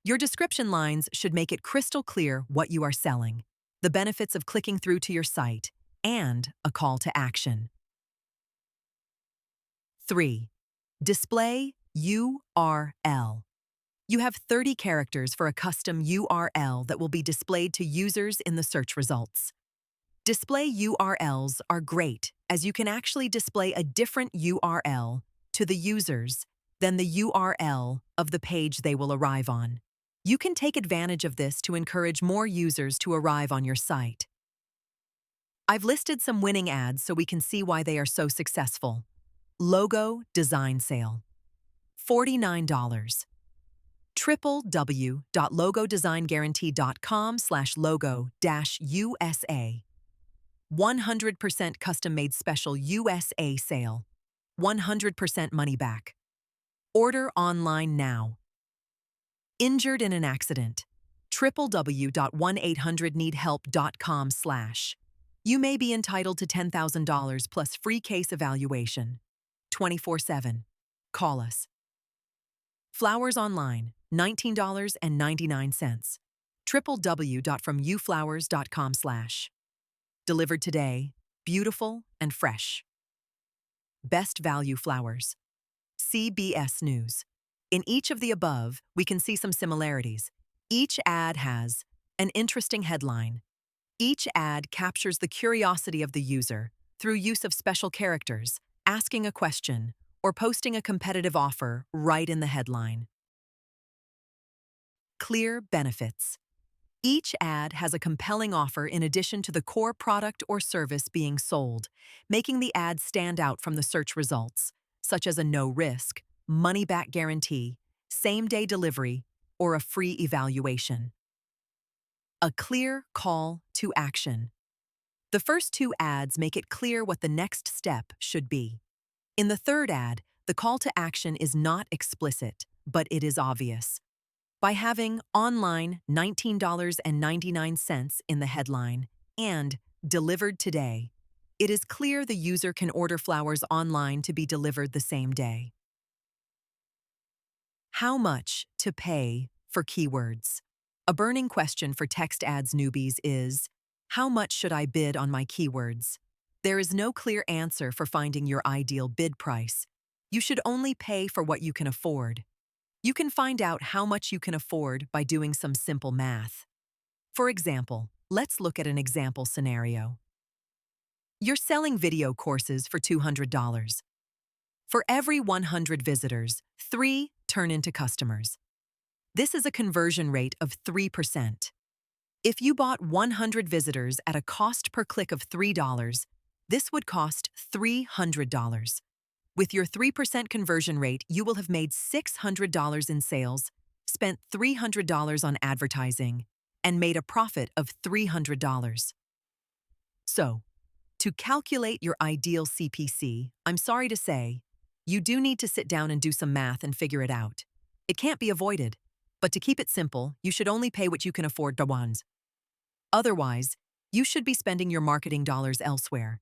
A: Your description lines should make it crystal clear what you are selling, the benefits of clicking through to your site, and a call to action. 3. Display URL. You have 30 characters for a custom URL that will be displayed to users in the search results. Display URLs are great as you can actually display a different URL to the users than the URL of the page they will arrive on. You can take advantage of this to encourage more users to arrive on your site. I've listed some winning ads so we can see why they are so successful. Logo design sale, $49. www.logodesignguarantee.com/logo-USA. 100% custom-made special USA sale. 100% money back. Order online now. Injured in an accident. www.1800needhelp.com/. You may be entitled to $10,000 plus free case evaluation. 24/7. Call us. Flowers online, $19.99. www.fromyouflowers.com/. Delivered today, beautiful and fresh. Best value flowers. CBS News. In each of the above, we can see some similarities. Each ad has an interesting headline. Each ad captures the curiosity of the user through use of special characters, asking a question, or posting a competitive offer right in the headline. Clear benefits. Each ad has a compelling offer in addition to the core product or service being sold, making the ad stand out from the search results, such as a no-risk, money-back guarantee, same-day delivery, or a free evaluation. A clear call to action. The first two ads make it clear what the next step should be. In the third ad, the call to action is not explicit, but it is obvious. By having online $19.99 in the headline and delivered today, it is clear the user can order flowers online to be delivered the same day. How much to pay for keywords? A burning question for text ads newbies is, how much should I bid on my keywords? There is no clear answer for finding your ideal bid price. You should only pay for what you can afford. You can find out how much you can afford by doing some simple math. For example, let's look at an example scenario. You're selling video courses for $200. For every 100 visitors, 3 turn into customers. This is a conversion rate of 3%. If you bought 100 visitors at a cost per click of $3, this would cost $300. With your 3% conversion rate, you will have made $600 in sales, spent $300 on advertising, and made a profit of $300. So, to calculate your ideal CPC, I'm sorry to say, you do need to sit down and do some math and figure it out. It can't be avoided, but to keep it simple, you should only pay what you can afford to ones. Otherwise, you should be spending your marketing dollars elsewhere.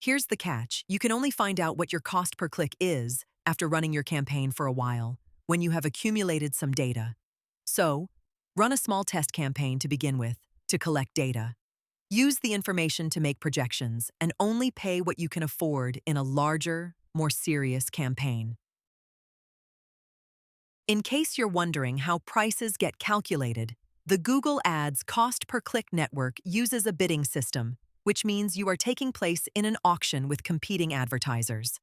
A: Here's the catch. You can only find out what your cost per click is after running your campaign for a while, when you have accumulated some data. So, run a small test campaign to begin with, to collect data. Use the information to make projections and only pay what you can afford in a larger, more serious campaign. In case you're wondering how prices get calculated, the Google Ads cost per click network uses a bidding system, which means you are taking place in an auction with competing advertisers.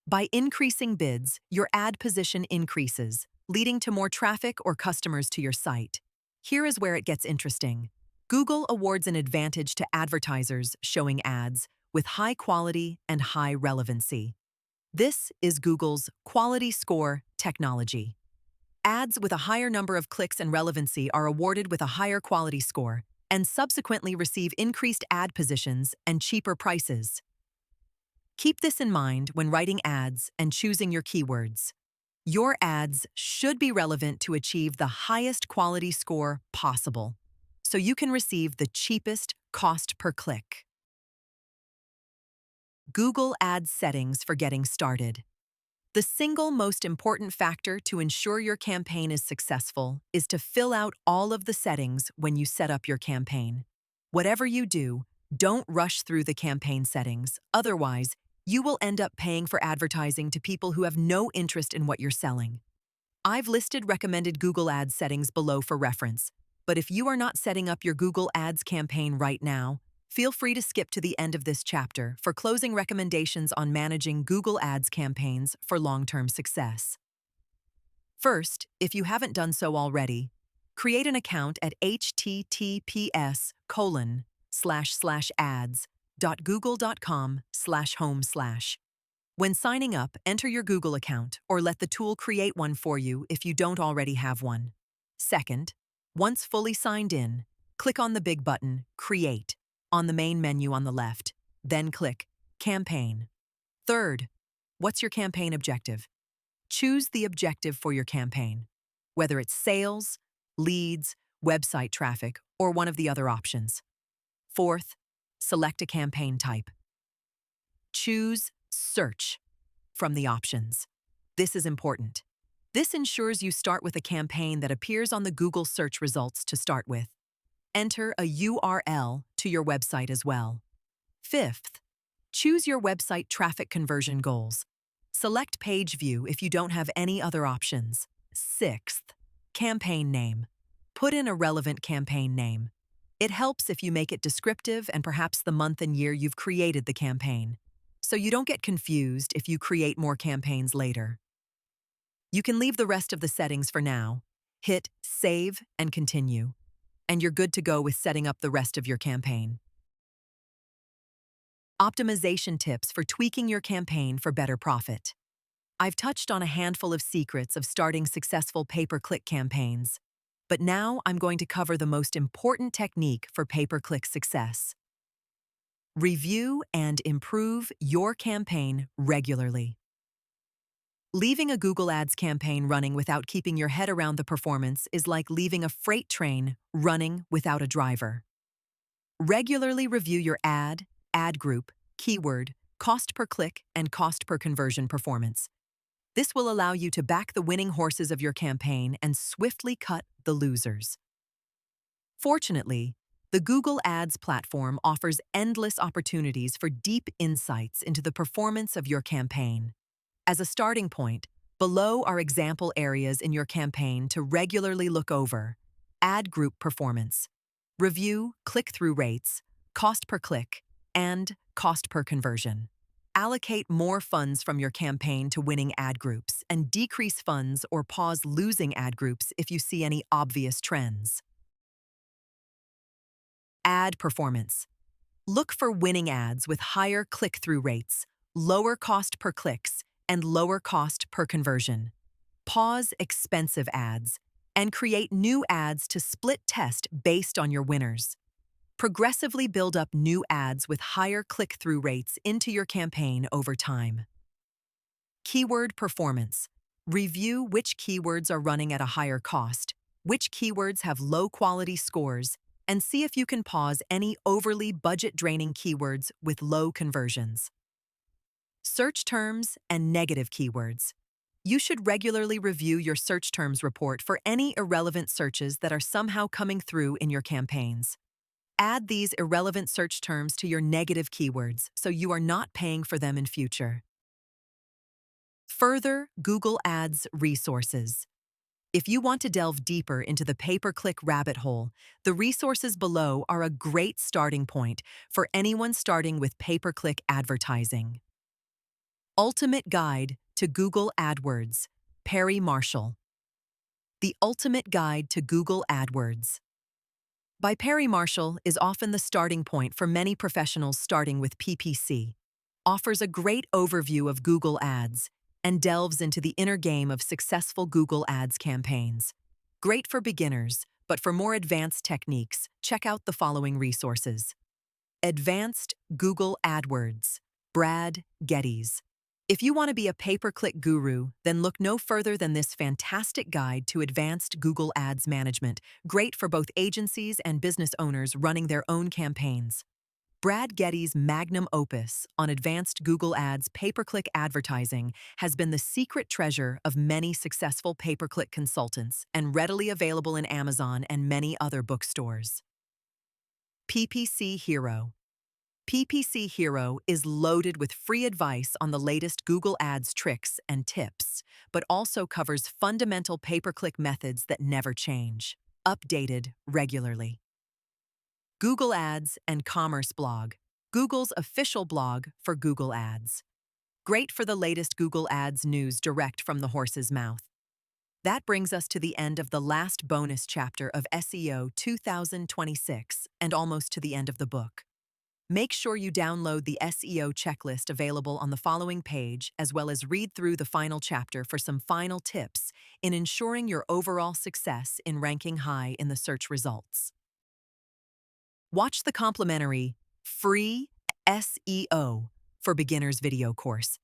A: By increasing bids, your ad position increases, leading to more traffic or customers to your site. Here is where it gets interesting. Google awards an advantage to advertisers showing ads with high quality and high relevancy. This is Google's quality score technology. Ads with a higher number of clicks and relevancy are awarded with a higher quality score and subsequently receive increased ad positions and cheaper prices. Keep this in mind when writing ads and choosing your keywords. Your ads should be relevant to achieve the highest quality score possible, so you can receive the cheapest cost per click. Google Ads settings for getting started. The single most important factor to ensure your campaign is successful is to fill out all of the settings when you set up your campaign. Whatever you do, don't rush through the campaign settings. Otherwise, you will end up paying for advertising to people who have no interest in what you're selling. I've listed recommended Google Ads settings below for reference, but if you are not setting up your Google Ads campaign right now, feel free to skip to the end of this chapter for closing recommendations on managing Google Ads campaigns for long-term success. First, if you haven't done so already, create an account at https://ads.google.com/home/. When signing up, enter your Google account or let the tool create one for you if you don't already have one. Second, once fully signed in, click on the big button, Create, on the main menu on the left, then click Campaign. Third, what's your campaign objective? Choose the objective for your campaign, whether it's sales, leads, website traffic, or one of the other options. Fourth, select a campaign type. Choose Search from the options. This is important. This ensures you start with a campaign that appears on the Google search results to start with. Enter a URL to your website as well. Fifth, choose your website traffic conversion goals. Select Page View if you don't have any other options. Sixth, campaign name. Put in a relevant campaign name. It helps if you make it descriptive and perhaps the month and year you've created the campaign, so you don't get confused if you create more campaigns later. You can leave the rest of the settings for now. Hit Save and Continue, and you're good to go with setting up the rest of your campaign. Optimization tips for tweaking your campaign for better profit. I've touched on a handful of secrets of starting successful pay-per-click campaigns, but now I'm going to cover the most important technique for pay-per-click success. Review and improve your campaign regularly. Leaving a Google Ads campaign running without keeping your head around the performance is like leaving a freight train running without a driver. Regularly review your ad group, keyword, cost per click, and cost per conversion performance. This will allow you to back the winning horses of your campaign and swiftly cut the losers. Fortunately, the Google Ads platform offers endless opportunities for deep insights into the performance of your campaign. As a starting point, below are example areas in your campaign to regularly look over: ad group performance, review click-through rates, cost per click, and cost per conversion. Allocate more funds from your campaign to winning ad groups and decrease funds or pause losing ad groups if you see any obvious trends. Ad performance. Look for winning ads with higher click-through rates, lower cost per clicks, and lower cost per conversion. Pause expensive ads and create new ads to split test based on your winners. Progressively build up new ads with higher click-through rates into your campaign over time. Keyword performance. Review which keywords are running at a higher cost, which keywords have low-quality scores, and see if you can pause any overly budget-draining keywords with low conversions. Search terms and negative keywords. You should regularly review your search terms report for any irrelevant searches that are somehow coming through in your campaigns. Add these irrelevant search terms to your negative keywords so you are not paying for them in future. Further Google Ads resources. If you want to delve deeper into the pay-per-click rabbit hole, the resources below are a great starting point for anyone starting with pay-per-click advertising. Ultimate Guide to Google AdWords, Perry Marshall. The Ultimate Guide to Google AdWords by Perry Marshall is often the starting point for many professionals starting with PPC, offers a great overview of Google Ads, and delves into the inner game of successful Google Ads campaigns. Great for beginners, but for more advanced techniques, check out the following resources. Advanced Google AdWords, Brad Geddes. If you want to be a pay-per-click guru, then look no further than this fantastic guide to advanced Google Ads management, great for both agencies and business owners running their own campaigns. Brad Geddes' magnum opus on advanced Google Ads pay-per-click advertising has been the secret treasure of many successful pay-per-click consultants and readily available in Amazon and many other bookstores. PPC Hero. PPC Hero is loaded with free advice on the latest Google Ads tricks and tips, but also covers fundamental pay-per-click methods that never change, updated regularly. Google Ads and Commerce Blog, Google's official blog for Google Ads. Great for the latest Google Ads news direct from the horse's mouth. That brings us to the end of the last bonus chapter of SEO 2026 and almost to the end of the book. Make sure you download the SEO checklist available on the following page, as well as read through the final chapter for some final tips in ensuring your overall success in ranking high in the search results. Watch the complimentary free SEO for Beginners video course.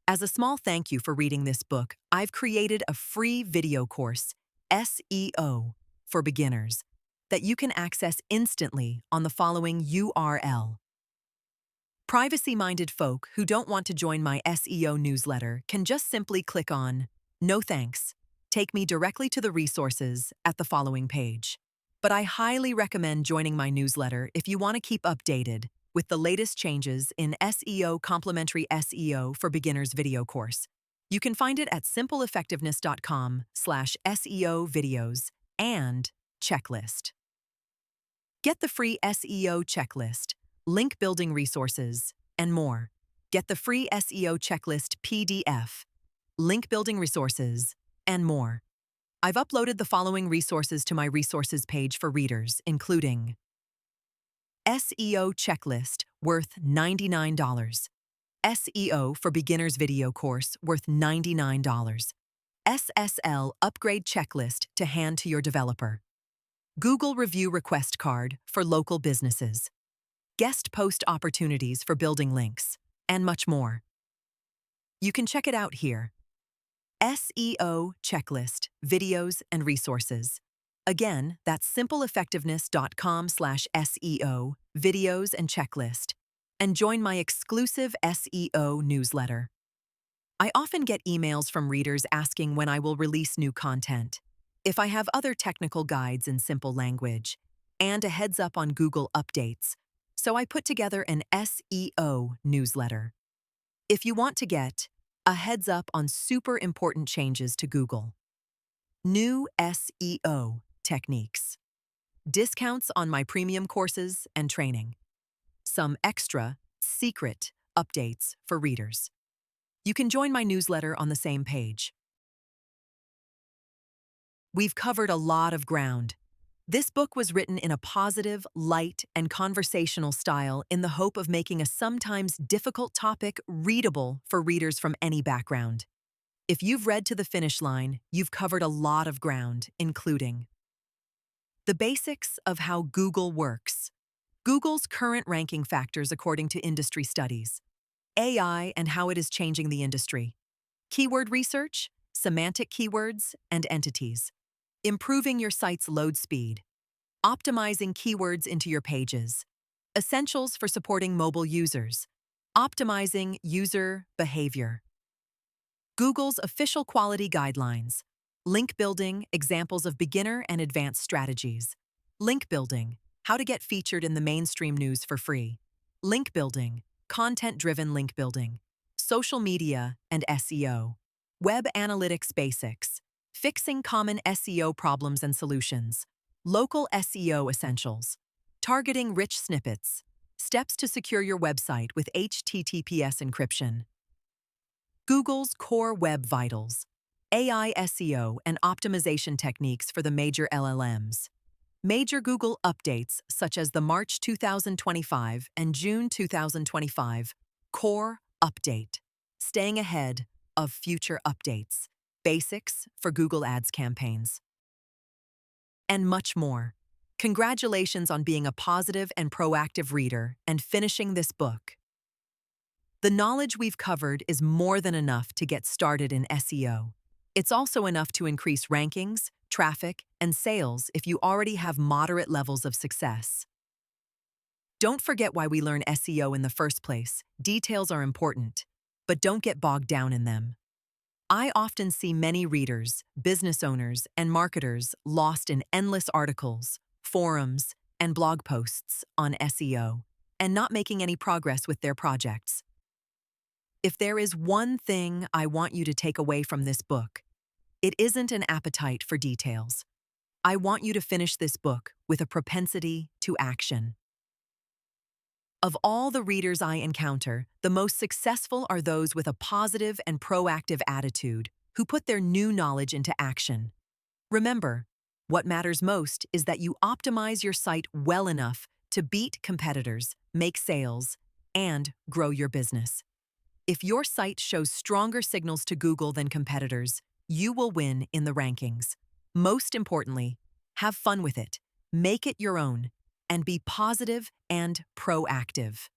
A: As a small thank you for reading this book, I've created a free video course, SEO for Beginners, that you can access instantly on the following URL. Privacy-minded folk who don't want to join my SEO newsletter can just simply click on "No thanks," take me directly to the resources at the following page. But I highly recommend joining my newsletter if you want to keep updated with the latest changes in SEO Complimentary SEO for Beginners video course. You can find it at simpleeffectiveness.com/SEO videos and checklist. Get the free SEO checklist, link building resources, and more. Get the free SEO checklist PDF, link building resources, and more. I've uploaded the following resources to my resources page for readers, including SEO checklist worth $99, SEO for Beginners video course worth $99, SSL upgrade checklist to hand to your developer, Google review request card for local businesses, guest post opportunities for building links, and much more. You can check it out here. SEO checklist, videos, and resources. Again, that's simpleeffectiveness.com/SEO, videos, and checklist. And join my exclusive SEO newsletter. I often get emails from readers asking when I will release new content, if I have other technical guides in simple language, and a heads up on Google updates. So I put together an SEO newsletter. If you want to get a heads up on super important changes to Google, new SEO techniques, discounts on my premium courses and training, some extra, secret updates for readers, you can join my newsletter on the same page. We've covered a lot of ground. This book was written in a positive, light, and conversational style in the hope of making a sometimes difficult topic readable for readers from any background. If you've read to the finish line, you've covered a lot of ground, including the basics of how Google works, Google's current ranking factors according to industry studies, AI and how it is changing the industry, keyword research, semantic keywords, and entities, improving your site's load speed, optimizing keywords into your pages, essentials for supporting mobile users, optimizing user behavior, Google's official quality guidelines, link building, examples of beginner and advanced strategies, link building, how to get featured in the mainstream news for free, link building, content-driven link building, social media and SEO, web analytics basics, fixing common SEO problems and solutions, local SEO essentials, targeting rich snippets, steps to secure your website with HTTPS encryption, Google's core web vitals, AI SEO and optimization techniques for the major LLMs, major Google updates such as the March 2025 and June 2025 core update, staying ahead of future updates, basics for Google Ads campaigns, and much more. Congratulations on being a positive and proactive reader and finishing this book. The knowledge we've covered is more than enough to get started in SEO. It's also enough to increase rankings, traffic, and sales if you already have moderate levels of success. Don't forget why we learn SEO in the first place. Details are important, but don't get bogged down in them. I often see many readers, business owners, and marketers lost in endless articles, forums, and blog posts on SEO, and not making any progress with their projects. If there is one thing I want you to take away from this book, it isn't an appetite for details. I want you to finish this book with a propensity to action. Of all the readers I encounter, the most successful are those with a positive and proactive attitude who put their new knowledge into action. Remember, what matters most is that you optimize your site well enough to beat competitors, make sales, and grow your business. If your site shows stronger signals to Google than competitors, you will win in the rankings. Most importantly, have fun with it, make it your own, and be positive and proactive.